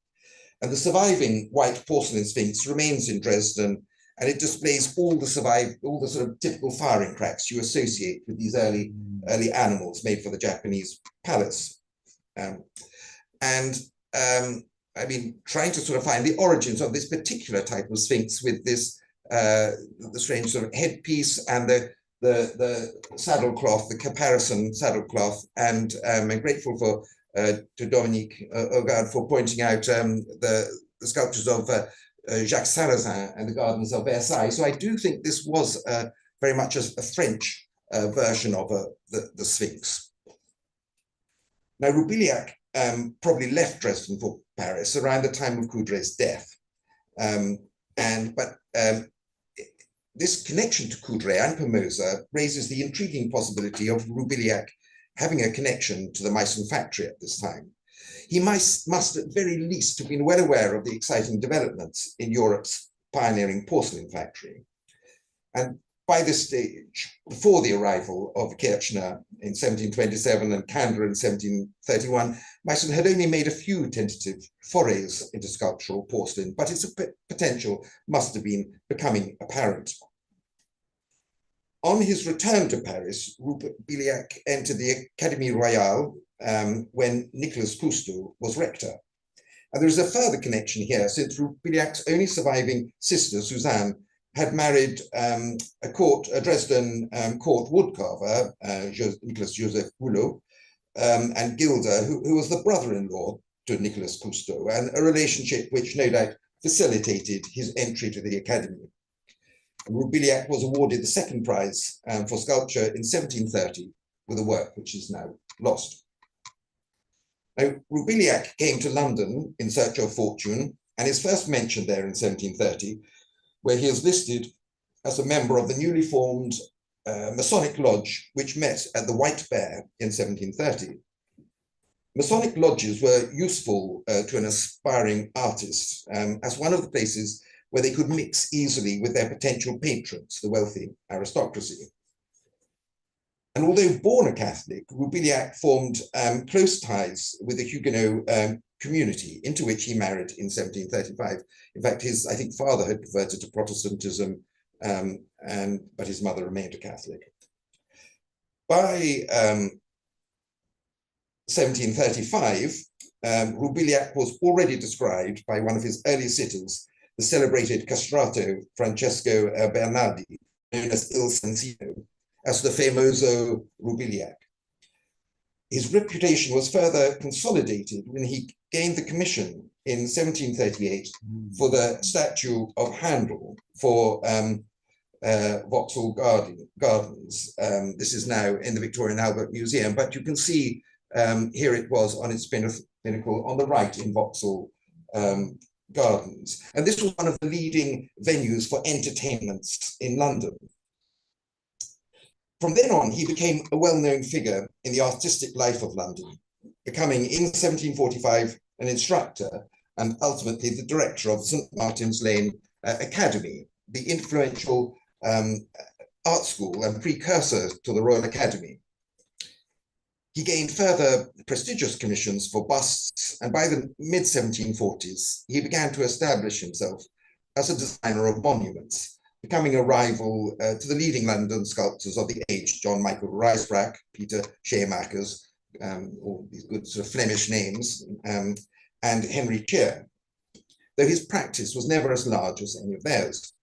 And the surviving white porcelain sphinx remains in Dresden, and it displays all the sort of typical firing cracks you associate with these early animals made for the Japanese palace. I mean, trying to sort of find the origins of this particular type of sphinx with this the strange sort of headpiece and the saddlecloth, the caparison saddlecloth, and I'm grateful for to Dominique Ogard for pointing out the sculptures of Jacques Sarrazin and the gardens of Versailles. So I do think this was very much a French version of the Sphinx. Now, Roubiliac probably left Dresden for Paris around the time of Coudray's death. This connection to Coudray and Pomosa raises the intriguing possibility of Roubiliac having a connection to the Meissen factory at this time. He must at very least have been well aware of the exciting developments in Europe's pioneering porcelain factory. And by this stage, before the arrival of Kirchner in 1727 and Kander in 1731, Meissen had only made a few tentative forays into sculptural porcelain, but its potential must have been becoming apparent. On his return to Paris, Roubiliac entered the Académie Royale when Nicolas Cousteau was rector. And there is a further connection here, since Roubiliac's only surviving sister, Suzanne, had married a Dresden court woodcarver, Nicolas Joseph Boulot, and Gilda, who was the brother-in-law to Nicolas Cousteau, and a relationship which no doubt facilitated his entry to the Academy. Roubiliac was awarded the second prize for sculpture in 1730 with a work which is now lost. Now, Roubiliac came to London in search of fortune and is first mentioned there in 1730, where he is listed as a member of the newly formed Masonic Lodge, which met at the White Bear in 1730. Masonic lodges were useful to an aspiring artist as one of the places where they could mix easily with their potential patrons, the wealthy aristocracy. And although born a Catholic, Roubiliac formed close ties with the Huguenot community, into which he married in 1735. In fact, his, I think, father had converted to Protestantism, but his mother remained a Catholic. By 1735, Roubiliac was already described by one of his early sitters, the celebrated castrato Francesco Bernardi, known as Il Sensino, as the famoso Roubiliac. His reputation was further consolidated when he gained the commission in 1738 for the statue of Handel for Vauxhall Gardens. This is now in the Victoria and Albert Museum, but you can see here it was on its pinnacle on the right in Vauxhall Gardens. And this was one of the leading venues for entertainments in London. From then on, he became a well-known figure in the artistic life of London, becoming in 1745 an instructor and ultimately the director of St. Martin's Lane Academy, the influential art school and precursor to the Royal Academy. He gained further prestigious commissions for busts, and by the mid-1740s, he began to establish himself as a designer of monuments, becoming a rival to the leading London sculptors of the age, John Michael Ruysbrack, Peter Scheemakers, all these good sort of Flemish names, and Henry Cheer, though his practice was never as large as any of theirs.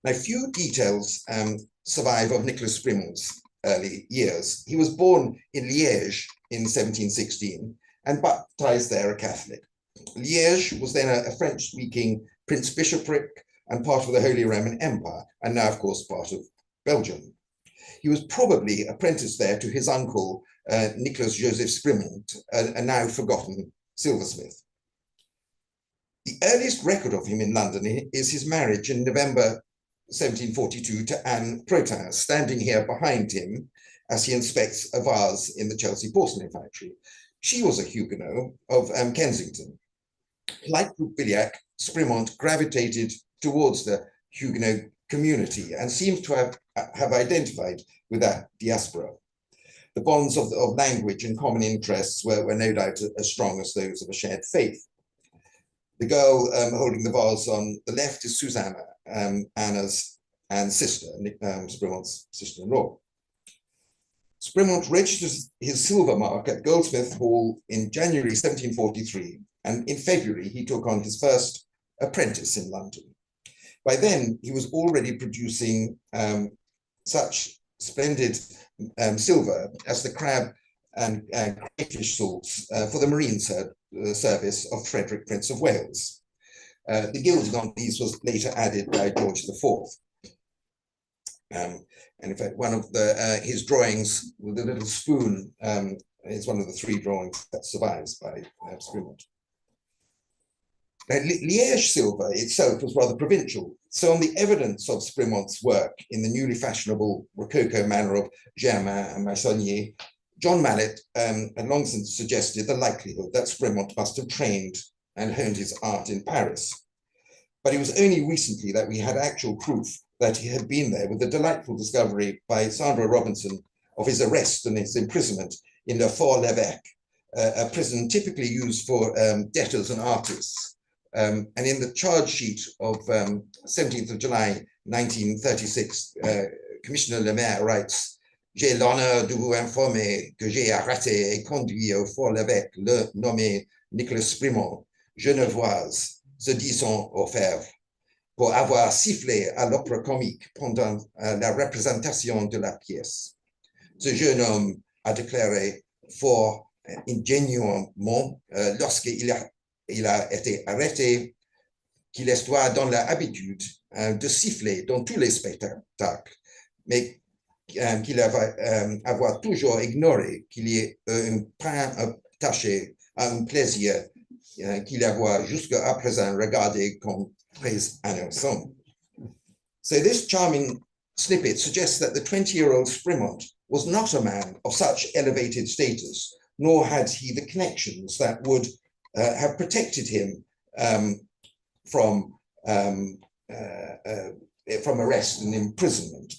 Now, few details survive of Nicolas Sprimmel's early years. He was born in Liège in 1716 and baptized there a Catholic. Liège was then a French-speaking prince-bishopric and part of the Holy Roman Empire, and now, of course, part of Belgium. He was probably apprenticed there to his uncle, Nicolas Joseph Sprimmel, a now forgotten silversmith. The earliest record of him in London is his marriage in November 1742 to Anne Protin, standing here behind him as he inspects a vase in the Chelsea porcelain factory. She was a Huguenot of Kensington. Like Roubiliac, Sprimont gravitated towards the Huguenot community and seems to have identified with that diaspora. The bonds of language and common interests were no doubt as strong as those of a shared faith. The girl holding the vase on the left is Susanna, Anna's and sister, Sprimont's sister-in-law. Sprimont registered his silver mark at Goldsmith Hall in January 1743, and in February he took on his first apprentice in London. By then, he was already producing such splendid silver as the crab and crayfish salts for the marine service of Frederick, Prince of Wales. The gilding on these was later added by George IV. And in fact, one of his drawings with the little spoon is one of the 3 drawings that survives by Sprimont. Liège silver itself was rather provincial, so on the evidence of Sprimont's work in the newly fashionable Rococo manner of Germain and Massonnier, John Mallet had long since suggested the likelihood that Sprimont must have trained and honed his art in Paris. But it was only recently that we had actual proof that he had been there, with the delightful discovery by Sandra Robinson of his arrest and his imprisonment in Le Fort l'Évêque, a prison typically used for debtors and artists. And in the charge sheet of 17th of July 1936, Commissioner Le Maire writes, "J'ai l'honneur de vous informer que j'ai arrêté et conduit au Fort l'Évêque le nommé Nicolas Sprimont, genevoise, se disant orfèvre, pour avoir sifflé à l'opéra comique pendant la représentation de la pièce. Ce jeune homme a déclaré fort ingénuement lorsqu'il a été arrêté qu'il soit dans l'habitude de siffler dans tous les spectacles, mais qu'il va avoir toujours ignoré qu'il y ait un pain attaché à un plaisir qu'il a jusqu'à présent regardé comme très innocent." So this charming snippet suggests that the 20-year-old Sprimont was not a man of such elevated status, nor had he the connections that would have protected him from arrest and imprisonment.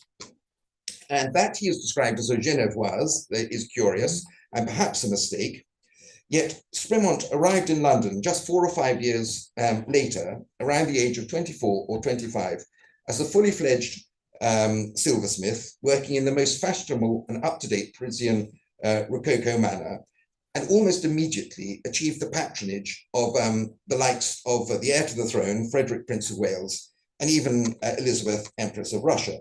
And that he is described as a Genevoise is curious and perhaps a mistake. Yet Sprimont arrived in London just 4 or 5 years later, around the age of 24 or 25, as a fully fledged silversmith working in the most fashionable and up-to-date Parisian Rococo manner, and almost immediately achieved the patronage of the likes of the heir to the throne, Frederick, Prince of Wales, and even Elizabeth, Empress of Russia.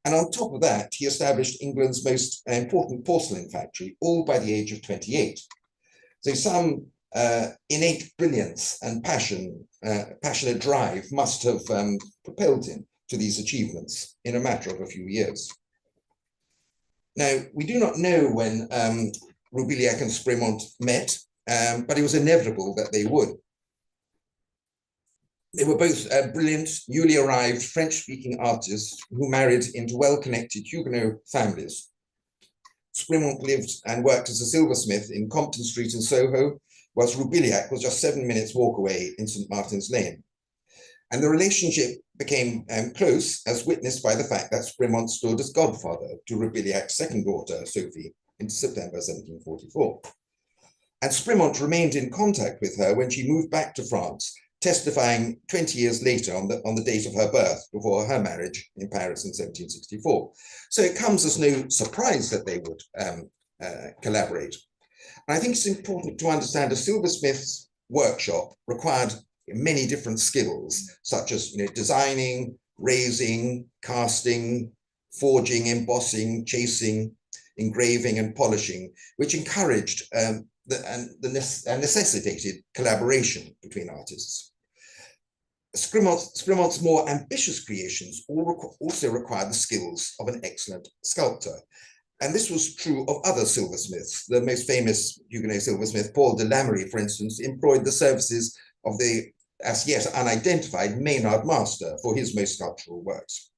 And on top of that, he established England's most important porcelain factory, all by the age of 28. So some innate brilliance and passionate drive must have propelled him to these achievements in a matter of a few years. Now, we do not know when Roubiliac and Sprimont met, but it was inevitable that they would. They were both brilliant, newly arrived French-speaking artists who married into well-connected Huguenot families. Sprimont lived and worked as a silversmith in Compton Street in Soho, whilst Roubiliac was just 7 minutes walk away in St. Martin's Lane. And the relationship became close, as witnessed by the fact that Sprimont stood as godfather to Roubiliac's second daughter, Sophie, in September 1744. And Sprimont remained in contact with her when she moved back to France, testifying 20 years later on the date of her birth, before her marriage in Paris in 1764. So it comes as no surprise that they would collaborate. And I think it's important to understand a silversmith's workshop required many different skills, such as designing, raising, casting, forging, embossing, chasing, engraving, and polishing, which encouraged and necessitated collaboration between artists. Sprimont's more ambitious creations also required the skills of an excellent sculptor. And this was true of other silversmiths. The most famous Huguenot silversmith, Paul de Lamery, for instance, employed the services of the as yet unidentified Maynard master for his most sculptural works.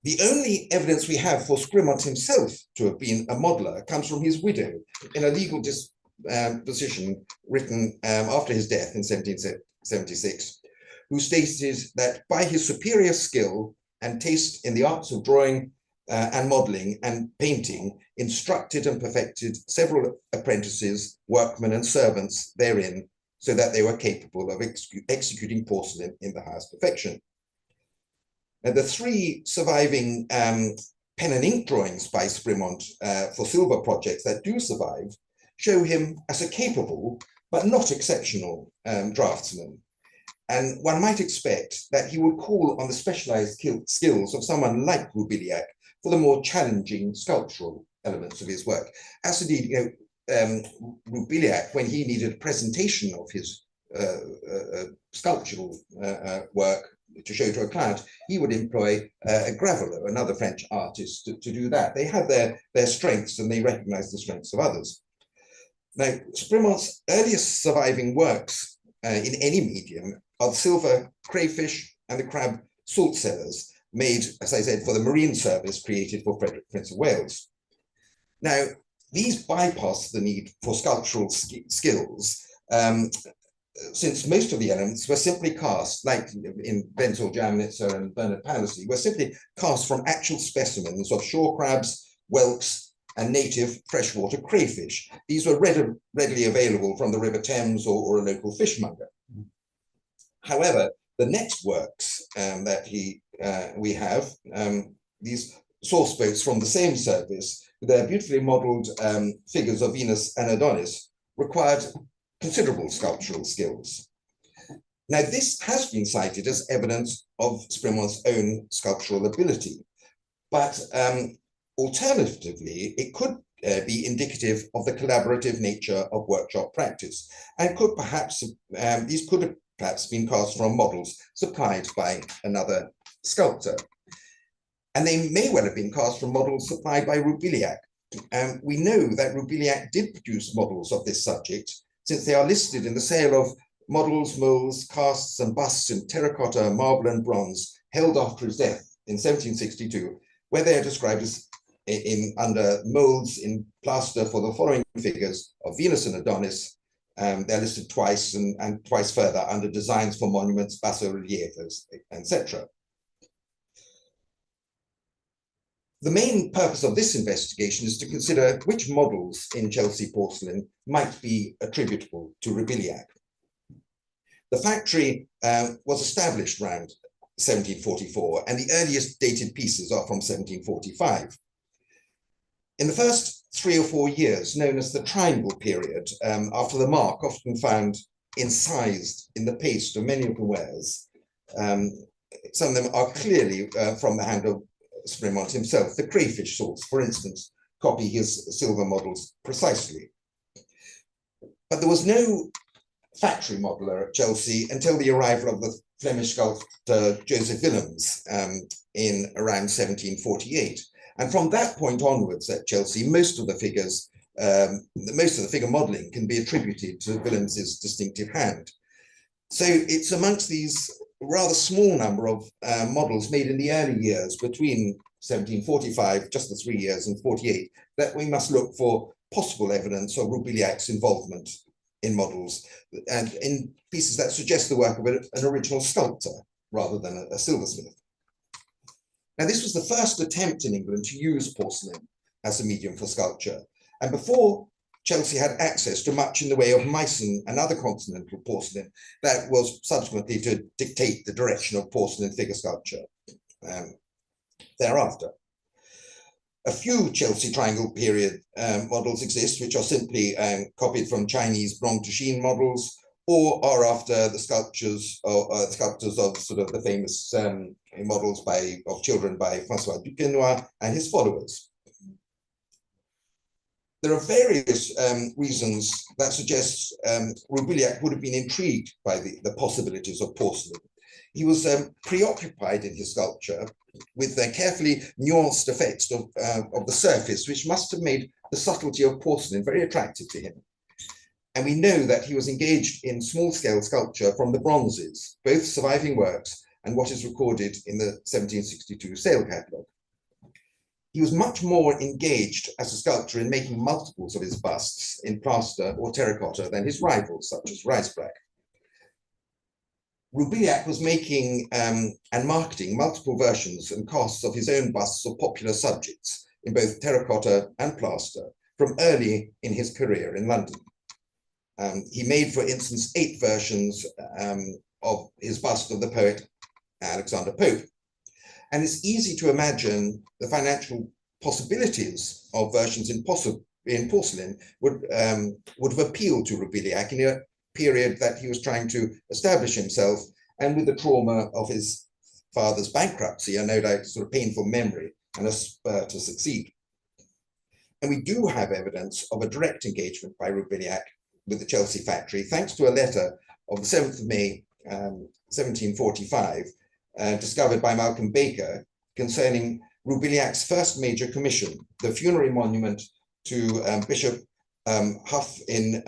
The only evidence we have for Scrimont himself to have been a modeler comes from his widow in a legal disposition written after his death in 1776, who stated that by his superior skill and taste in the arts of drawing and modeling and painting, instructed and perfected several apprentices, workmen and servants therein, so that they were capable of executing porcelain in the highest perfection. And the three surviving pen and ink drawings by Scrimont for silver projects that do survive show him as a capable but not exceptional draftsman. And one might expect that he would call on the specialized skills of someone like Roubiliac for the more challenging sculptural elements of his work. As indeed, Roubiliac, when he needed a presentation of his sculptural work to show to a client, he would employ a graveler, another French artist, to do that. They had their strengths and they recognized the strengths of others. Now, Scrimont's earliest surviving works in any medium are the silver crayfish and the crab salt cellars, made, as I said, for the marine service created for Frederick, Prince of Wales. Now, these bypass the need for sculptural skills, since most of the elements were simply cast, like in Wenzel Jamnitzer and Bernard Palissy, were simply cast from actual specimens of shore crabs, whelks, and native freshwater crayfish. These were readily available from the River Thames or a local fishmonger. However, the next works that we have, these source boats from the same service, with their beautifully modeled figures of Venus and Adonis, required considerable sculptural skills. Now, this has been cited as evidence of Scrimont's own sculptural ability, but alternatively, it could be indicative of the collaborative nature of workshop practice, and could perhaps, these could have perhaps been cast from models supplied by another sculptor. And they may well have been cast from models supplied by Roubiliac. We know that Roubiliac did produce models of this subject, since they are listed in the sale of models, molds, casts, and busts in terracotta, marble, and bronze, held after his death in 1762, where they are described as under molds in plaster for the following figures of Venus and Adonis. They're listed twice and twice further under designs for monuments, bas-reliefs, etc. The main purpose of this investigation is to consider which models in Chelsea porcelain might be attributable to Roubiliac. The factory was established around 1744, and the earliest dated pieces are from 1745. In the first 3 or 4 years, known as the Triangle period, after the mark often found incised in the paste of many of the wares, some of them are clearly from the hand of Scrimont himself. The crayfish sorts, for instance, copy his silver models precisely. But there was no factory modeler at Chelsea until the arrival of the Flemish sculptor Joseph Willems in around 1748. And from that point onwards at Chelsea, most of the figure modeling can be attributed to Willems's distinctive hand. So it's amongst these rather small number of models made in the early years between 1745, just the 3 years, and 48, that we must look for possible evidence of Roubiliac's involvement in models and in pieces that suggest the work of an original sculptor rather than a silversmith. Now, this was the first attempt in England to use porcelain as a medium for sculpture, and before Chelsea had access to much in the way of Meissen and other continental porcelain that was subsequently to dictate the direction of porcelain figure sculpture thereafter. A few Chelsea Triangle period models exist, which are simply copied from Chinese bronze Tichin models, or are after the sculptures of sort of the famous models of children by François Duquesnoy and his followers. There are various reasons that suggest Roubiliac would have been intrigued by the possibilities of porcelain. He was preoccupied in his sculpture with the carefully nuanced effects of the surface, which must have made the subtlety of porcelain very attractive to him. And we know that he was engaged in small-scale sculpture from the bronzes, both surviving works and what is recorded in the 1762 sale catalogue. He was much more engaged as a sculptor in making multiples of his busts in plaster or terracotta than his rivals, such as Rijsbrak. Roubiliac was making and marketing multiple versions and casts of his own busts of popular subjects in both terracotta and plaster from early in his career in London. He made, for instance, 8 versions of his bust of the poet Alexander Pope. And it's easy to imagine the financial possibilities of versions in porcelain would have appealed to Roubiliac in a period that he was trying to establish himself, and with the trauma of his father's bankruptcy, and no doubt a sort of painful memory and a spur to succeed. And we do have evidence of a direct engagement by Roubiliac with the Chelsea factory, thanks to a letter of the 7th of May, 1745, discovered by Malcolm Baker, concerning Roubiliac's first major commission, the funerary monument to Bishop Huff in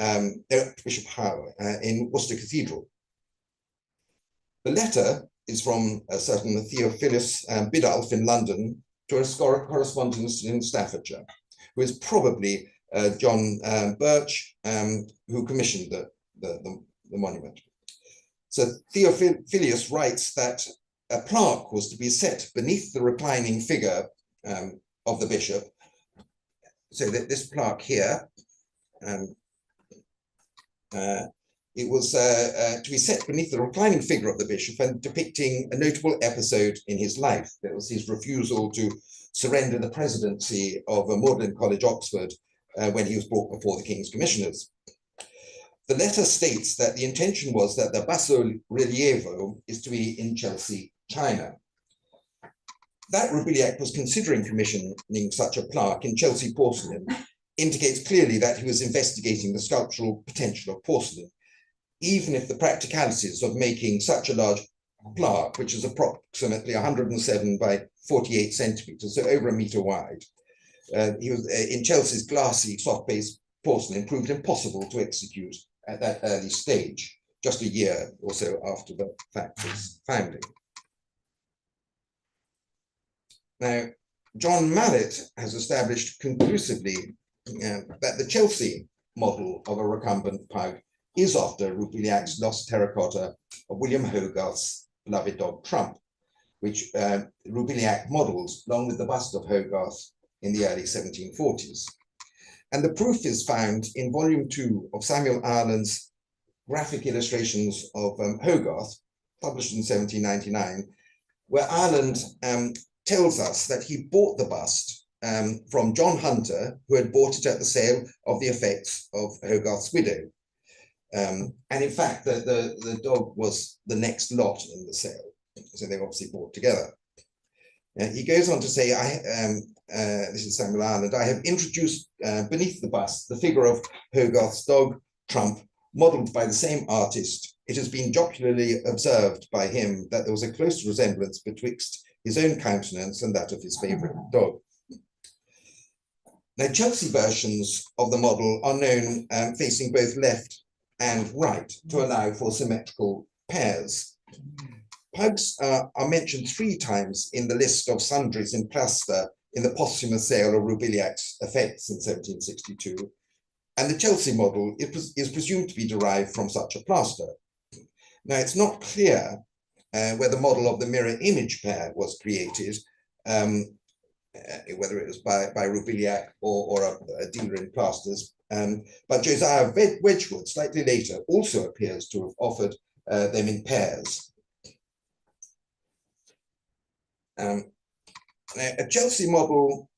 Bishop Howe in Worcester Cathedral. The letter is from a certain Theophilus Biddulph in London to a correspondent in Staffordshire, who is probably John Birch, who commissioned the monument. So Theophilus writes that a plaque was to be set beneath the reclining figure of the bishop, so that this plaque here, it was to be set beneath the reclining figure of the bishop and depicting a notable episode in his life. That was his refusal to surrender the presidency of Magdalen College, Oxford, when he was brought before the King's Commissioners. The letter states that the intention was that the basso rilievo is to be in Chelsea, China. That Roubiliac was considering commissioning such a plaque in Chelsea porcelain indicates clearly that he was investigating the sculptural potential of porcelain, even if the practicalities of making such a large plaque, which is approximately 107 by 48 centimeters, so over a meter wide, he was in Chelsea's glassy, soft-based porcelain, proved impossible to execute at that early stage, just a year or so after the factory's founding. Now, John Mallet has established conclusively that the Chelsea model of a recumbent pug is after Roubiliac's lost terracotta of William Hogarth's beloved dog Trompe, which Roubiliac models along with the bust of Hogarth in the early 1740s. And the proof is found in volume 2 of Samuel Ireland's graphic illustrations of Hogarth, published in 1799, where Ireland tells us that he bought the bust from John Hunter, who had bought it at the sale of the effects of Hogarth's widow. And in fact, the dog was the next lot in the sale, so they obviously bought together. He goes on to say, this is Samuel Ireland, I have introduced beneath the bust the figure of Hogarth's dog, Trompe, modelled by the same artist. It has been jocularly observed by him that there was a close resemblance betwixt his own countenance and that of his favourite dog. Now, Chelsea versions of the model are known facing both left and right to allow for symmetrical pairs. Pugs are mentioned 3 times in the list of sundries in plaster in the posthumous sale of Roubiliac's effects in 1762, and the Chelsea model is presumed to be derived from such a plaster. Now, it's not clear where the model of the mirror image pair was created, whether it was by Roubiliac or a dealer in plasters, but Josiah Wedgwood, slightly later, also appears to have offered them in pairs. A Chelsea model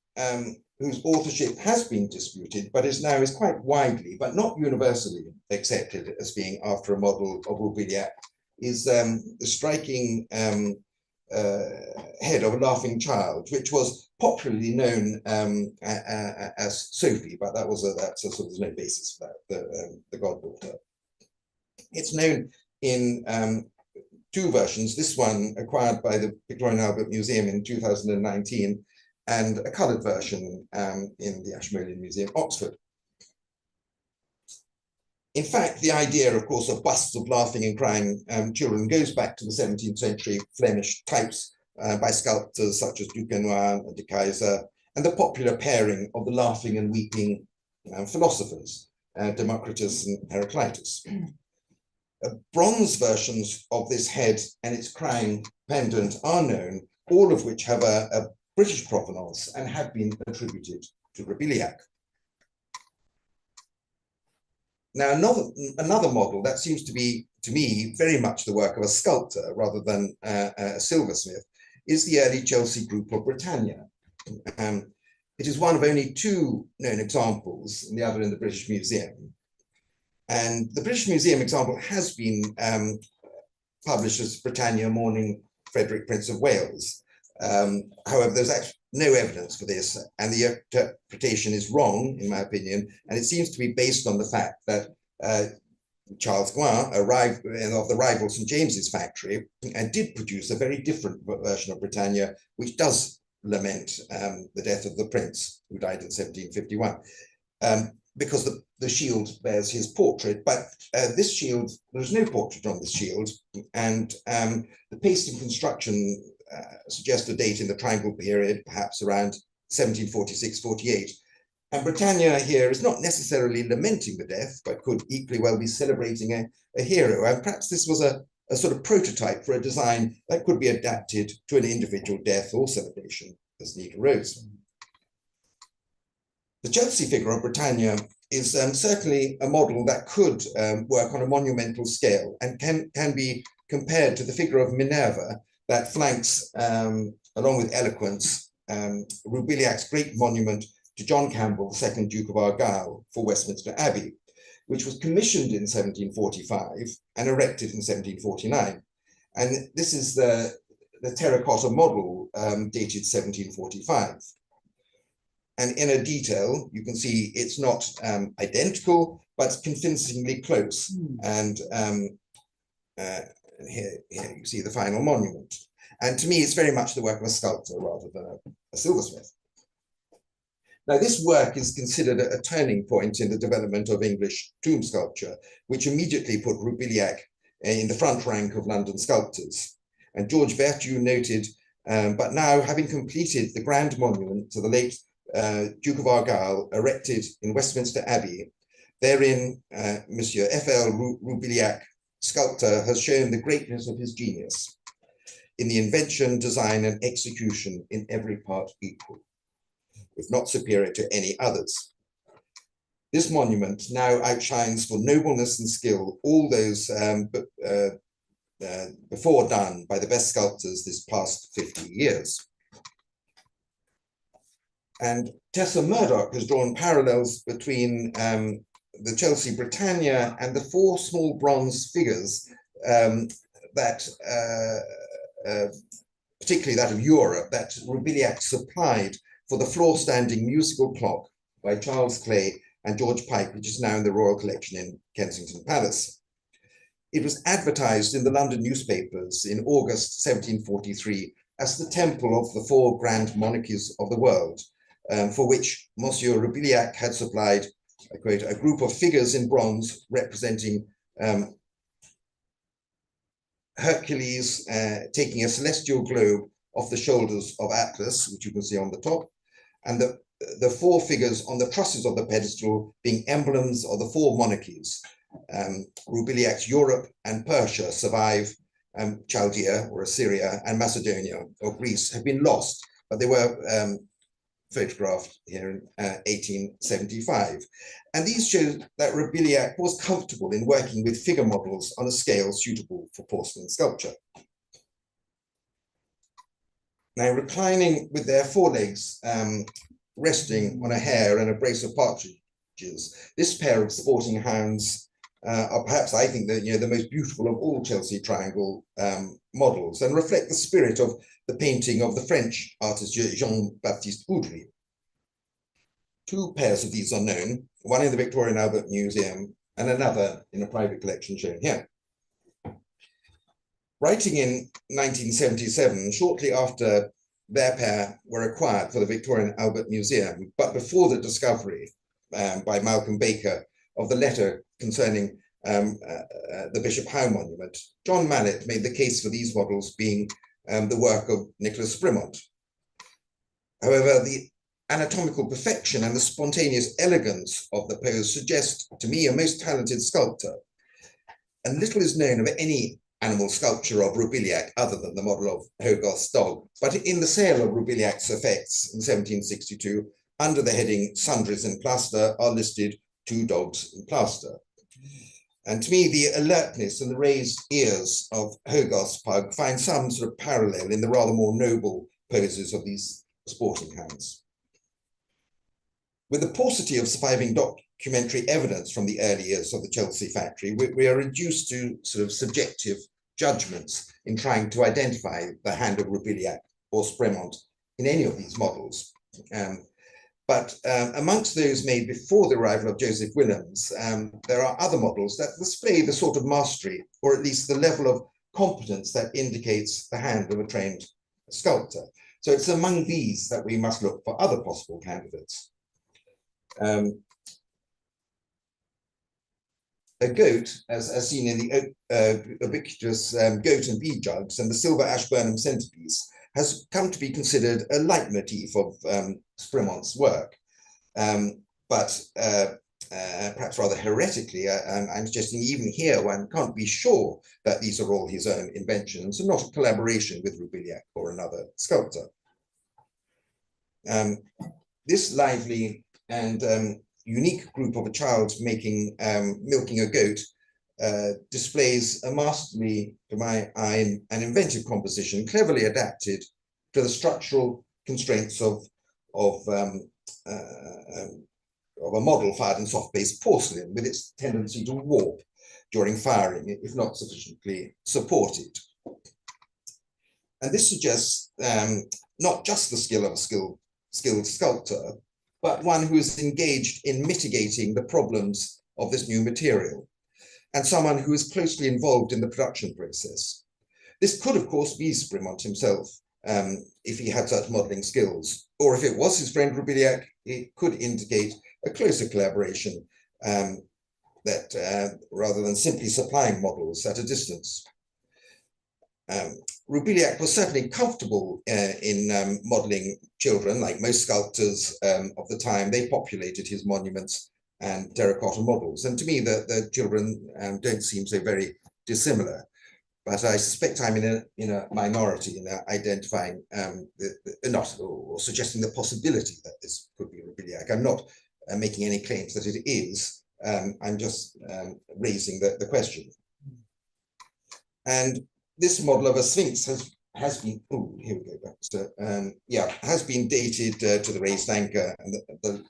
whose authorship has been disputed, but is quite widely, but not universally accepted as being after a model of Roubiliac, is the striking head of a laughing child, which was popularly known as Sophie, but that's a sort of no basis for that, the goddaughter. It's known in 2 versions, this one acquired by the Victoria and Albert Museum in 2019, and a coloured version in the Ashmolean Museum, Oxford. In fact, the idea, of course, of busts of laughing and crying children goes back to the 17th century Flemish types by sculptors such as Duquesnoy and de Keyser, and the popular pairing of the laughing and weeping philosophers, Democritus and Heraclitus. Bronze versions of this head and its crying pendant are known, all of which have a British provenance and have been attributed to Roubiliac. Now, another model that seems to be, to me, very much the work of a sculptor rather than a silversmith is the early Chelsea group of Britannia. It is one of only two known examples, and the other in the British Museum. And the British Museum example has been published as Britannia mourning Frederick, Prince of Wales. However, there's actually no evidence for this, and the interpretation is wrong, in my opinion, and it seems to be based on the fact that Charles Gouin arrived of the rival St. James's factory and did produce a very different version of Britannia, which does lament the death of the prince, who died in 1751, because the shield bears his portrait, but this shield, there's no portrait on this shield, and the pasting construction suggests a date in the Triangle period, perhaps around 1746-48. And Britannia here is not necessarily lamenting the death, but could equally well be celebrating a hero. And perhaps this was a sort of prototype for a design that could be adapted to an individual death or celebration as need arose. The Chelsea figure of Britannia is certainly a model that could work on a monumental scale and can be compared to the figure of Minerva that flanks, along with eloquence, Roubiliac's great monument to John Campbell, the second Duke of Argyll, for Westminster Abbey, which was commissioned in 1745 and erected in 1749. And this is the terracotta model dated 1745. And in a detail, you can see it's not identical, but convincingly close. And here you see the final monument. And to me, it's very much the work of a sculptor rather than a silversmith. Now, this work is considered a turning point in the development of English tomb sculpture, which immediately put Roubiliac in the front rank of London sculptors. And George Vertue noted, but now having completed the grand monument to the late Duke of Argyll, erected in Westminster Abbey, therein Monsieur F.L. Roubiliac, sculptor, has shown the greatness of his genius in the invention, design, and execution in every part equal, if not superior to any others. This monument now outshines for nobleness and skill all those before done by the best sculptors this past 50 years. And Tessa Murdoch has drawn parallels between the Chelsea Britannia and the four small bronze figures that, particularly that of Europe, that Roubiliac supplied for the floor-standing musical clock by Charles Clay and George Pike, which is now in the Royal Collection in Kensington Palace. It was advertised in the London newspapers in August 1743 as the temple of the four grand monarchies of the world, for which Monsieur Roubiliac had supplied, I quote, a group of figures in bronze representing Hercules taking a celestial globe off the shoulders of Atlas, which you can see on the top, and the four figures on the trusses of the pedestal being emblems of the four monarchies. Roubiliac's Europe and Persia survive, Chaldea or Assyria and Macedonia or Greece have been lost, but they were photographed here in 1875. And these show that Roubiliac was comfortable in working with figure models on a scale suitable for porcelain sculpture. Now, reclining with their forelegs resting on a hare and a brace of partridges, this pair of sporting hounds are perhaps, I think, the most beautiful of all Chelsea Triangle models, and reflect the spirit of the painting of the French artist Jean-Baptiste Boudry. Two pairs of these are known, one in the Victoria and Albert Museum and another in a private collection shown here. Writing in 1977, shortly after their pair were acquired for the Victoria and Albert Museum, but before the discovery by Malcolm Baker of the letter concerning the Bishop Howe monument, John Mallet made the case for these models being the work of Nicholas Sprimont. However, the anatomical perfection and the spontaneous elegance of the pose suggest to me a most talented sculptor. And little is known of any animal sculpture of Roubiliac other than the model of Hogarth's dog. But in the sale of Roubiliac's effects in 1762, under the heading Sundries in Plaster are listed 2 dogs in plaster. And to me, the alertness and the raised ears of Hogarth's pug find some sort of parallel in the rather more noble poses of these sporting hounds. With the paucity of surviving documentary evidence from the early years of the Chelsea factory, we are reduced to sort of subjective judgments in trying to identify the hand of Roubiliac or Spremont in any of these models. But amongst those made before the arrival of Joseph Willems, there are other models that display the sort of mastery, or at least the level of competence that indicates the hand of a trained sculptor. So it's among these that we must look for other possible candidates. A goat, as seen in the ubiquitous goat and bead jugs and the silver Ashburnham centerpiece, has come to be considered a leitmotif of Spremont's work. But perhaps rather heretically, I'm suggesting even here one can't be sure that these are all his own inventions and not a collaboration with Roubiliac or another sculptor. This lively and unique group of a child milking a goat displays a masterly, to my eye, an inventive composition cleverly adapted to the structural constraints of a model fired in soft-base porcelain, with its tendency to warp during firing if not sufficiently supported. And this suggests not just the skill of a skilled sculptor, but one who is engaged in mitigating the problems of this new material, and someone who is closely involved in the production process. This could, of course, be Spremont himself, if he had such modeling skills, or if it was his friend Roubiliac, it could indicate a closer collaboration rather than simply supplying models at a distance. Roubiliac was certainly comfortable in modeling children. Like most sculptors of the time, they populated his monuments and terracotta models. And to me, the children don't seem so very dissimilar. But I suspect I'm in a minority in identifying or suggesting the possibility that this could be Roubiliac. I'm not making any claims that it is. I'm just raising the question. And this model of a sphinx has been, oh, here we go, Baxter. Has been dated to the raised anchor and the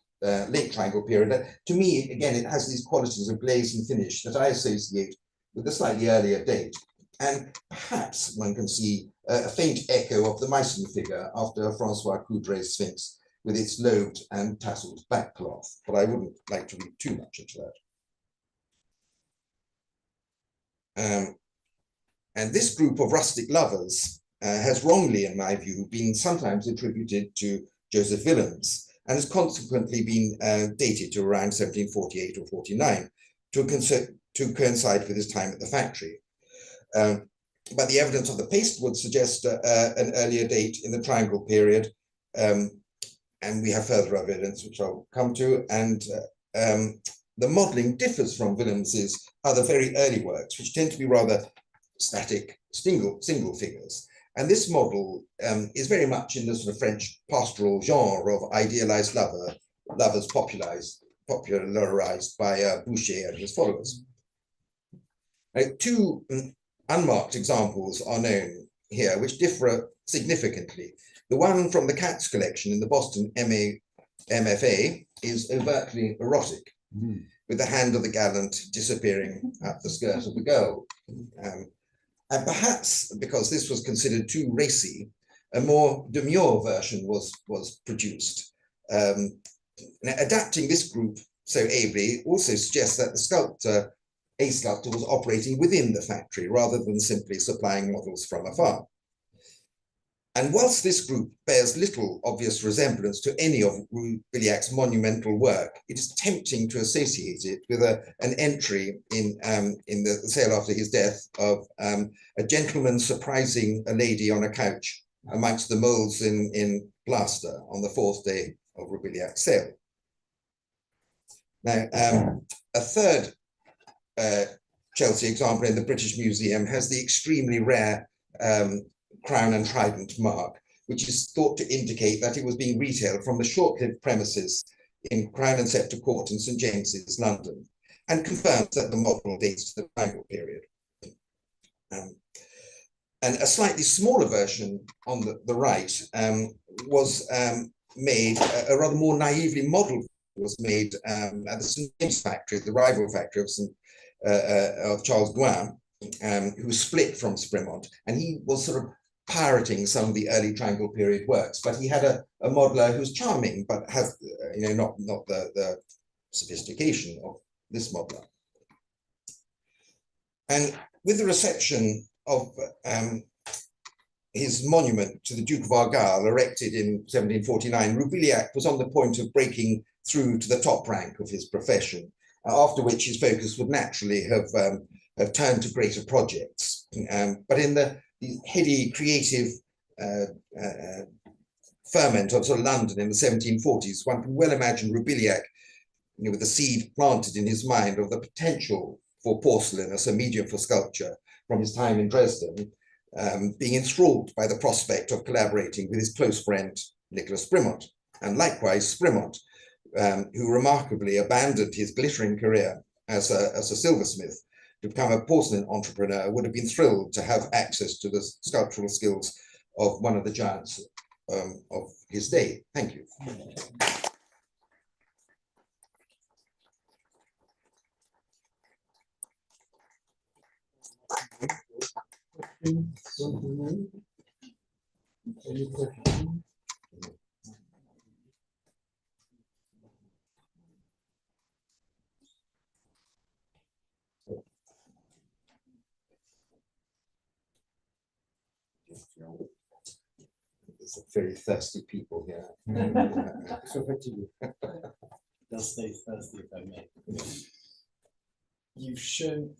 late triangle period. To me, again, it has these qualities of glaze and finish that I associate with the slightly earlier date. And perhaps one can see a faint echo of the Meissen figure after Francois Coudray's Sphinx with its lobed and tasseled backcloth, but I wouldn't like to read too much into that. And this group of rustic lovers has wrongly, in my view, been sometimes attributed to Joseph Willems, and has consequently been dated to around 1748 or 49 to coincide with his time at the factory. But the evidence of the paste would suggest an earlier date in the triangle period, and we have further evidence, which I'll come to, and the modelling differs from Willems's other very early works, which tend to be rather static single figures. And this model is very much in the sort of French pastoral genre of idealized lovers popularized by Boucher and his followers. Two unmarked examples are known here, which differ significantly. The one from the Katz collection in the Boston MFA is overtly erotic, with the hand of the gallant disappearing up the skirt of the girl. And perhaps because this was considered too racy, a more demure version was produced. Adapting this group so ably also suggests that a sculptor was operating within the factory rather than simply supplying models from afar. And whilst this group bears little obvious resemblance to any of Roubiliac's monumental work, it is tempting to associate it with an entry in the sale after his death of a gentleman surprising a lady on a couch amongst the moulds in plaster on the fourth day of Roubiliac's cell. Now, a third Chelsea example in the British Museum has the extremely rare crown and trident mark, which is thought to indicate that it was being retailed from the short-lived premises in Crown and Sceptre Court in St James's, London, and confirms that the model dates to the triangle period. And a slightly smaller version on the right was made, a rather more naively modeled was made at the St James factory, the rival factory of Charles Gouin, who was split from Sprimont, and he was sort of pirating some of the early triangle period works, but he had a modeler who was charming, but had not the sophistication of this modeler. And with the reception of his monument to the Duke of Argyll, erected in 1749, Roubiliac was on the point of breaking through to the top rank of his profession, after which his focus would naturally have turned to greater projects. But in the heady creative ferment of sort of London in the 1740s, one can well imagine Roubiliac, with the seed planted in his mind of the potential for porcelain as a medium for sculpture from his time in Dresden, being enthralled by the prospect of collaborating with his close friend Nicholas Sprimont, and likewise Sprimont, who remarkably abandoned his glittering career as a silversmith to become a porcelain entrepreneur, would have been thrilled to have access to the sculptural skills of one of the giants of his day. Thank you. There's very thirsty people here. So fatigué. They'll stay thirsty if I may. You've shown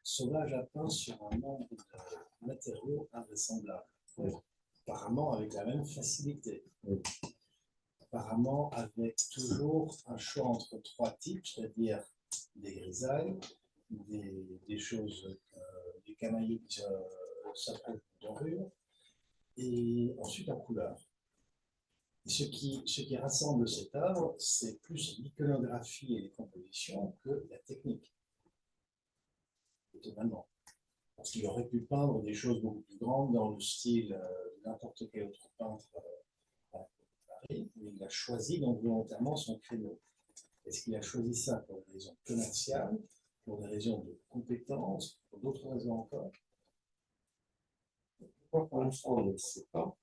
sauvage a peint sur un nombre de matériaux invraisemblables, apparemment avec la même facilité, apparemment avec toujours un choix entre trois types, c'est-à-dire des grisailles, des choses, des camaïeux qui s'apprêtent dorure, et ensuite en couleur. Et ce qui rassemble cette œuvre, c'est plus l'iconographie et les compositions que la technique. Étonnamment. Parce qu'il aurait pu peindre des choses beaucoup plus grandes dans le style de n'importe quel autre peintre à Paris, mais il a choisi donc volontairement son créneau. Est-ce qu'il a choisi ça pour des raisons commerciales, pour des raisons de compétences, pour d'autres raisons encore? Pour l'instant, on ne le sait pas.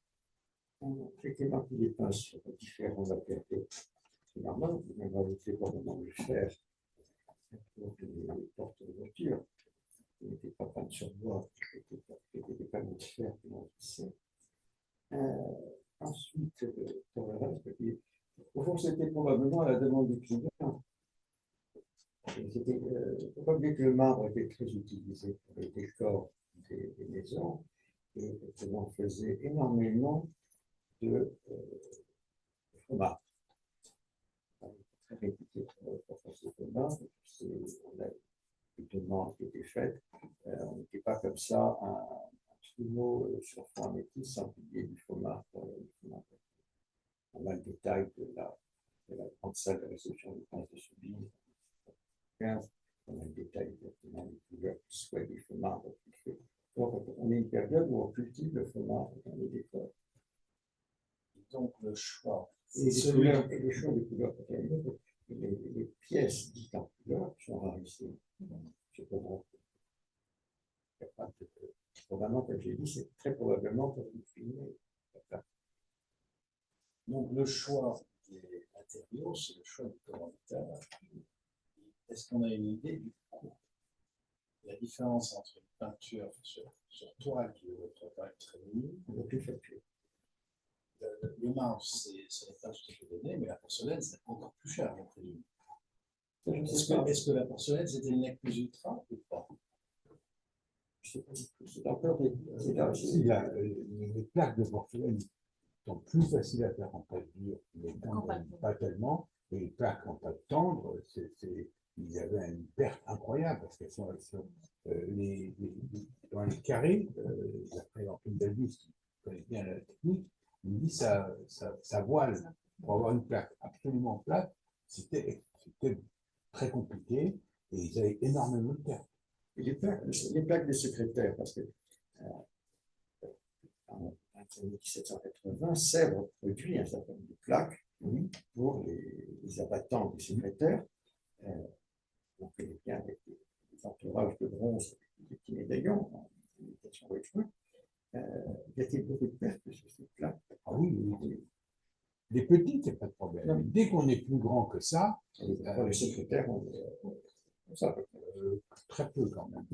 Effectivement, il est peint sur différents matériaux. C'est normal, on va ajouter probablement du fer pour les portes de voiture. Il n'était pas peint sur bois, c'était des panneaux de fer qui l'ont tissé. Ensuite, pour le reste, au fond, c'était probablement à la demande du client. Il faut pas oublier que le marbre était très utilisé pour les décors des maisons. Et on faisait énormément de fromage. Très réputé pour faire ce fromage. On a des demandes qui étaient faites. On n'était pas comme ça un trumeau sur fond métis sans publier du fromage. On a le détail de la grande salle de réception du prince de Soubise. On a le détail des couleurs qui soient des fromages. Donc, on est une période où on cultive le fromage dans les décors. Donc, le choix. Et les choix de couleurs, les pièces dites en couleur sont rarisées. Probablement, comme j'ai dit, c'est très probablement pour filmer. Donc, le choix des matériaux, c'est le choix du commanditaire. Est-ce qu'on a une idée du coût? La différence entre une peinture sur toile qui est votre taille très minime, le marbre, ce n'est pas tout à fait donné, mais la porcelaine, c'est encore plus cher, je présume. Est-ce que la porcelaine, c'était le nec plus ultra ou pas? Je ne sais pas du tout. C'est encore des les plaques de porcelaine sont plus faciles à faire en pâte dure, mais pas tellement. Et les plaques en pâte tendre, il y avait une perte incroyable parce qu'elles sont dans les carrés, d'après l'Antoine Davis, qui connaît bien la technique, il me dit ça voile pour avoir une plaque absolument plate, c'était très compliqué et ils avaient énormément de pertes. Et les plaques de secrétaire, parce que en 1780, Seiberth produit un certain nombre de plaques pour les abattants des secrétaires. On connaît bien avec des entourages de bronze, des petits médaillons, en imitation Weissman. Il y a beaucoup de pertes sur ces plaques. Ah oui, les petites, c'est pas de problème. Mais dès qu'on est plus grand que ça, les secrétaires, ça très peu quand même.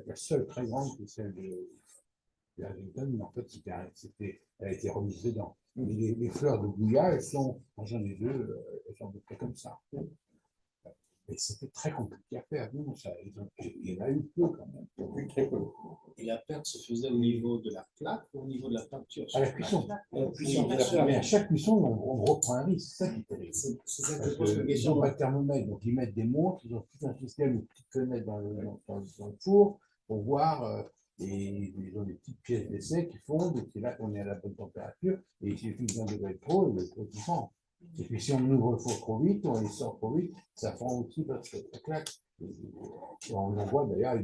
La seule très grande, c'est celle de Harrington, mais en fait, elle a été remise dedans. Mais les fleurs de Gouya, elles sont, quand j'en ai deux, elles sont à peu près comme ça. Et c'était très compliqué à faire. Non, il y en a eu peu quand même. Oui, très peu. Et la perte se faisait au niveau de la plaque ou au niveau de la peinture? À la cuisson. Mais à chaque cuisson, on reprend un risque. C'est ça qui est terrible. C'est ça que je pose la question. Ils n'ont pas de thermomètre, donc ils mettent des montres, ils ont tout un système de petites fenêtres dans le four pour voir. Et ils ont des petites pièces d'essai qui fondent, et c'est là qu'on est à la bonne température, et il suffit d'un degré trop, et le trop qui fend. Et puis si on ouvre le four trop vite, on les sort trop vite, ça fend aussi parce que ça claque. Et on en voit d'ailleurs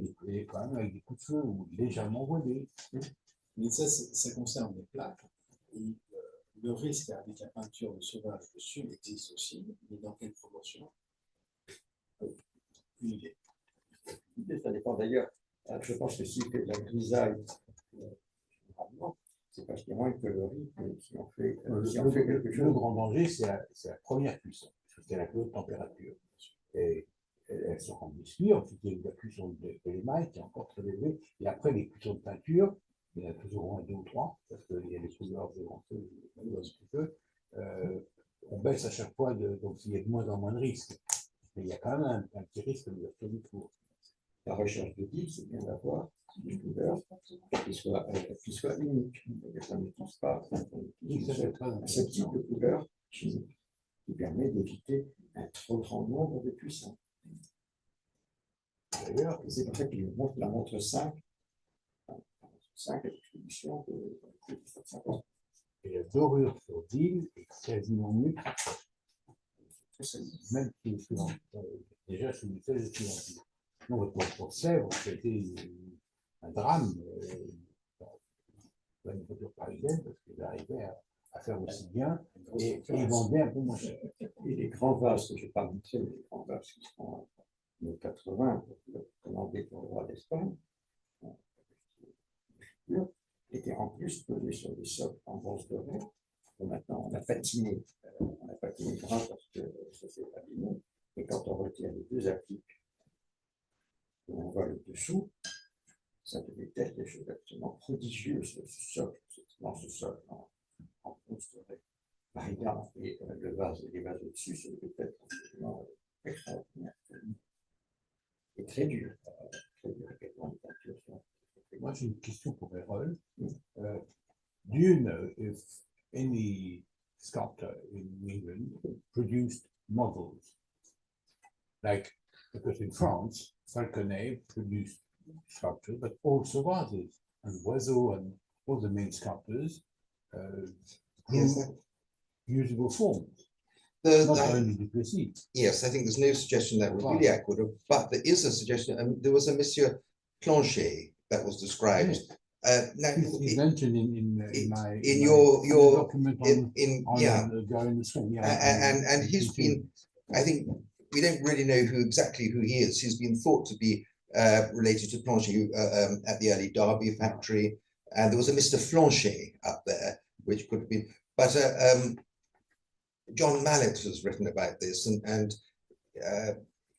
quand même avec des coups de feu ou légèrement voilés. Mais ça concerne les plaques. Et, le risque avec la peinture de sauvage dessus existe aussi, mais dans quelle proportion? Une idée. Ça dépend d'ailleurs. Je pense que si fait de la grisaille, c'est parce qu'il y a moins de coloris que si on fait, quelque chose. Le grand danger, c'est la première cuisson, parce que c'est la plus haute température. Et elles se rendent cuire, ensuite il y a la cuisson de l'émail qui est encore très élevée, et après les cuissons de peinture, il y en a toujours un, deux ou trois, parce qu'il y a les couleurs éventuelles, on baisse à chaque fois, donc il y a de moins en moins de risques. Mais il y a quand même un petit risque de l'ouverture du four. La recherche de guide, c'est bien d'avoir des couleurs qui soient uniques. On n'utilise pas ce type de couleur qui permet d'éviter un trop grand nombre de cuissons. D'ailleurs, c'est pour ça qu'il montre la montre 5 à l'exposition de 1750. Et la dorure sur d'île est quasiment nulle. Même si déjà sur une feuille de non, pour Seiberth, c'était un drame dans une voiture parisienne parce qu'ils arrivaient à faire aussi bien et ils vendaient un peu moins cher. Et les grands vases que je n'ai pas montré, les grands vases qui sont en 80 commandés pour le roi d'Espagne, étaient en plus posés sur des socles en bronze doré. Maintenant, on a patiné gras parce que ça s'est abîmé. Et quand on retire les deux appliques, on voit le dessous, ça devait être des choses absolument prodigieuses, ce socle, dans ce socle en bronze doré. Par exemple, et les vases au-dessus, ça devait être absolument extraordinaire. Et très dur. Moi, j'ai une question pour Errol. Do you know if any sculptor in England produced models? Like, because in France, Falconet produced sculptures, but also vases, and Oiseau and all the main sculptors usable forms. Not only Duplessis. Yes, I think there's no suggestion that would be accurate, but there is a suggestion, and there was a Monsieur Planchet that was described. Now, he's mentioned in your document on the guy in the swing, and he's been, I think we don't really know exactly who he is. He's been thought to be related to Planchet at the early Derby factory, and there was a Mr. Flanchet up there, which could have been, but John Mallet has written about this, and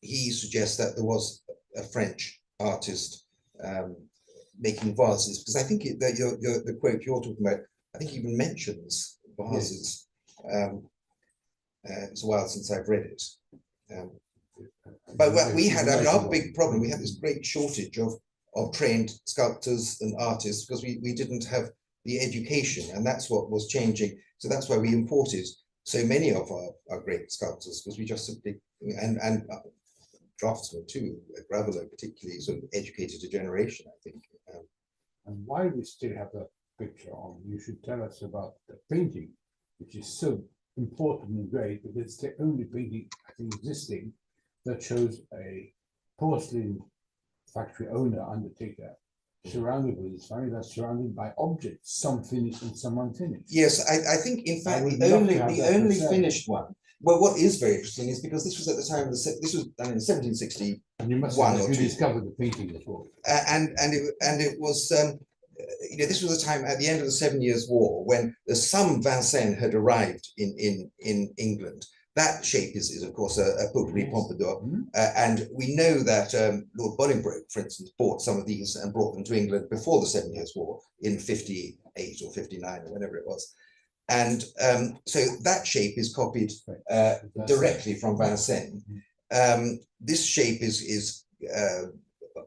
he suggests that there was a French artist making vases, because I think that the quote you're talking about, I think even mentions vases. It's a while since I've read it. But we had, our big problem, we had this great shortage of trained sculptors and artists, because we didn't have the education, and that's what was changing. So that's why we imported so many of our great sculptors, because we just simply, and draftsmen too, Graveler particularly, sort of educated a generation, I think. And why we still have that picture on, you should tell us about the painting, which is so important and great, because it's the only painting I think existing that shows a porcelain factory owner, undertaker, surrounded with his family, that's surrounded by objects, some finished and some unfinished. Yes, I think in fact the only finished one. Well, what is very interesting is because this was at the time of this was done in 1760. And you must have discovered the painting as well. And it was you know, this was a time at the end of the 7 Years' War when some Vincennes had arrived in England. That shape is of course a potpourri pompadour, and we know that Lord Bolingbroke, for instance, bought some of these and brought them to England before the 7 Years' War in 58 or 59 or whenever it was. And so that shape is copied directly from Vincennes. This shape is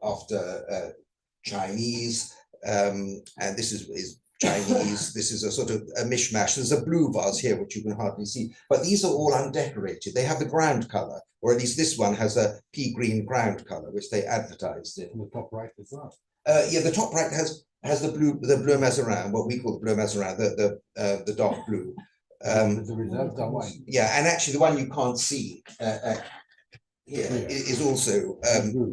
after Chinese, and this is Chinese. This is a sort of a mishmash. There's a blue vase here, which you can hardly see, but these are all undecorated. They have the ground color, or at least this one has a pea green ground color, which they advertised in. And the top right as well. Yeah, the top right has the bleu mazarin, what we call the bleu mazarin, the dark blue. The reserves are white. Yeah, and actually the one you can't see here is also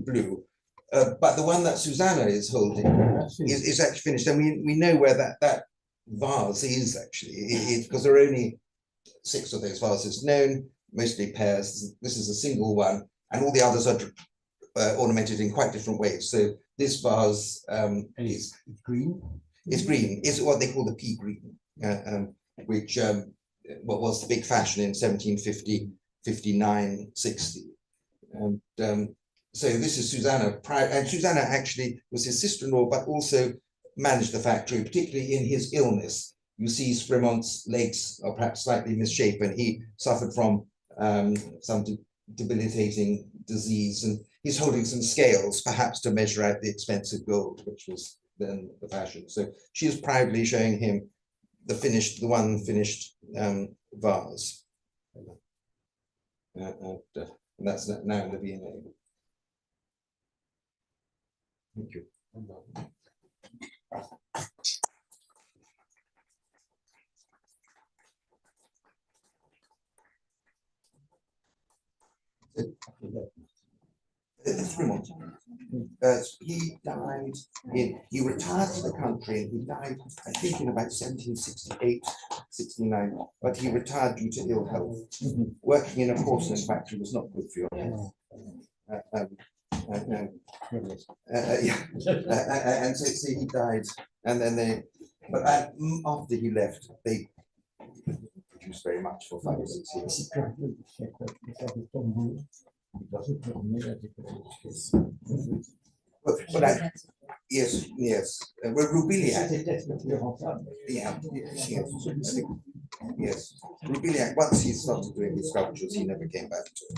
blue. But the one that Susanna is holding is actually finished, and we know where that vase is actually, because there are only 6 of those vases known, mostly pairs. This is a single one, and all the others are ornamented in quite different ways. So this vase is green. It's green. It's what they call the pea green, which what was the big fashion in 1750, 59, 60. And so this is Susanna, and Susanna actually was his sister-in-law, but also managed the factory, particularly in his illness. You see Fremont's legs are perhaps slightly misshapen. He suffered from some debilitating disease, and he's holding some scales, perhaps to measure out the expensive gold, which was then the fashion. So she is proudly showing him the one finished vase. And that's now in the V&A. Thank you. He died he retired to the country, and he died, I think, in about 1768, 69, but he retired due to ill health. Working in a porcelain factory was not good for your health. And so he died, and then but after he left, they produced very much for 5 or 6 years. Yes. Well, Roubiliac. Yes. Roubiliac, once he started doing his sculptures, he never came back to it.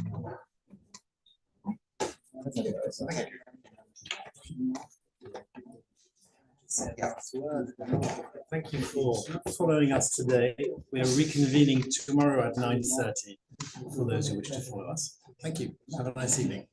Thank you for following us today. We are reconvening tomorrow at 9:30 for those who wish to follow us. Thank you. Have a nice evening.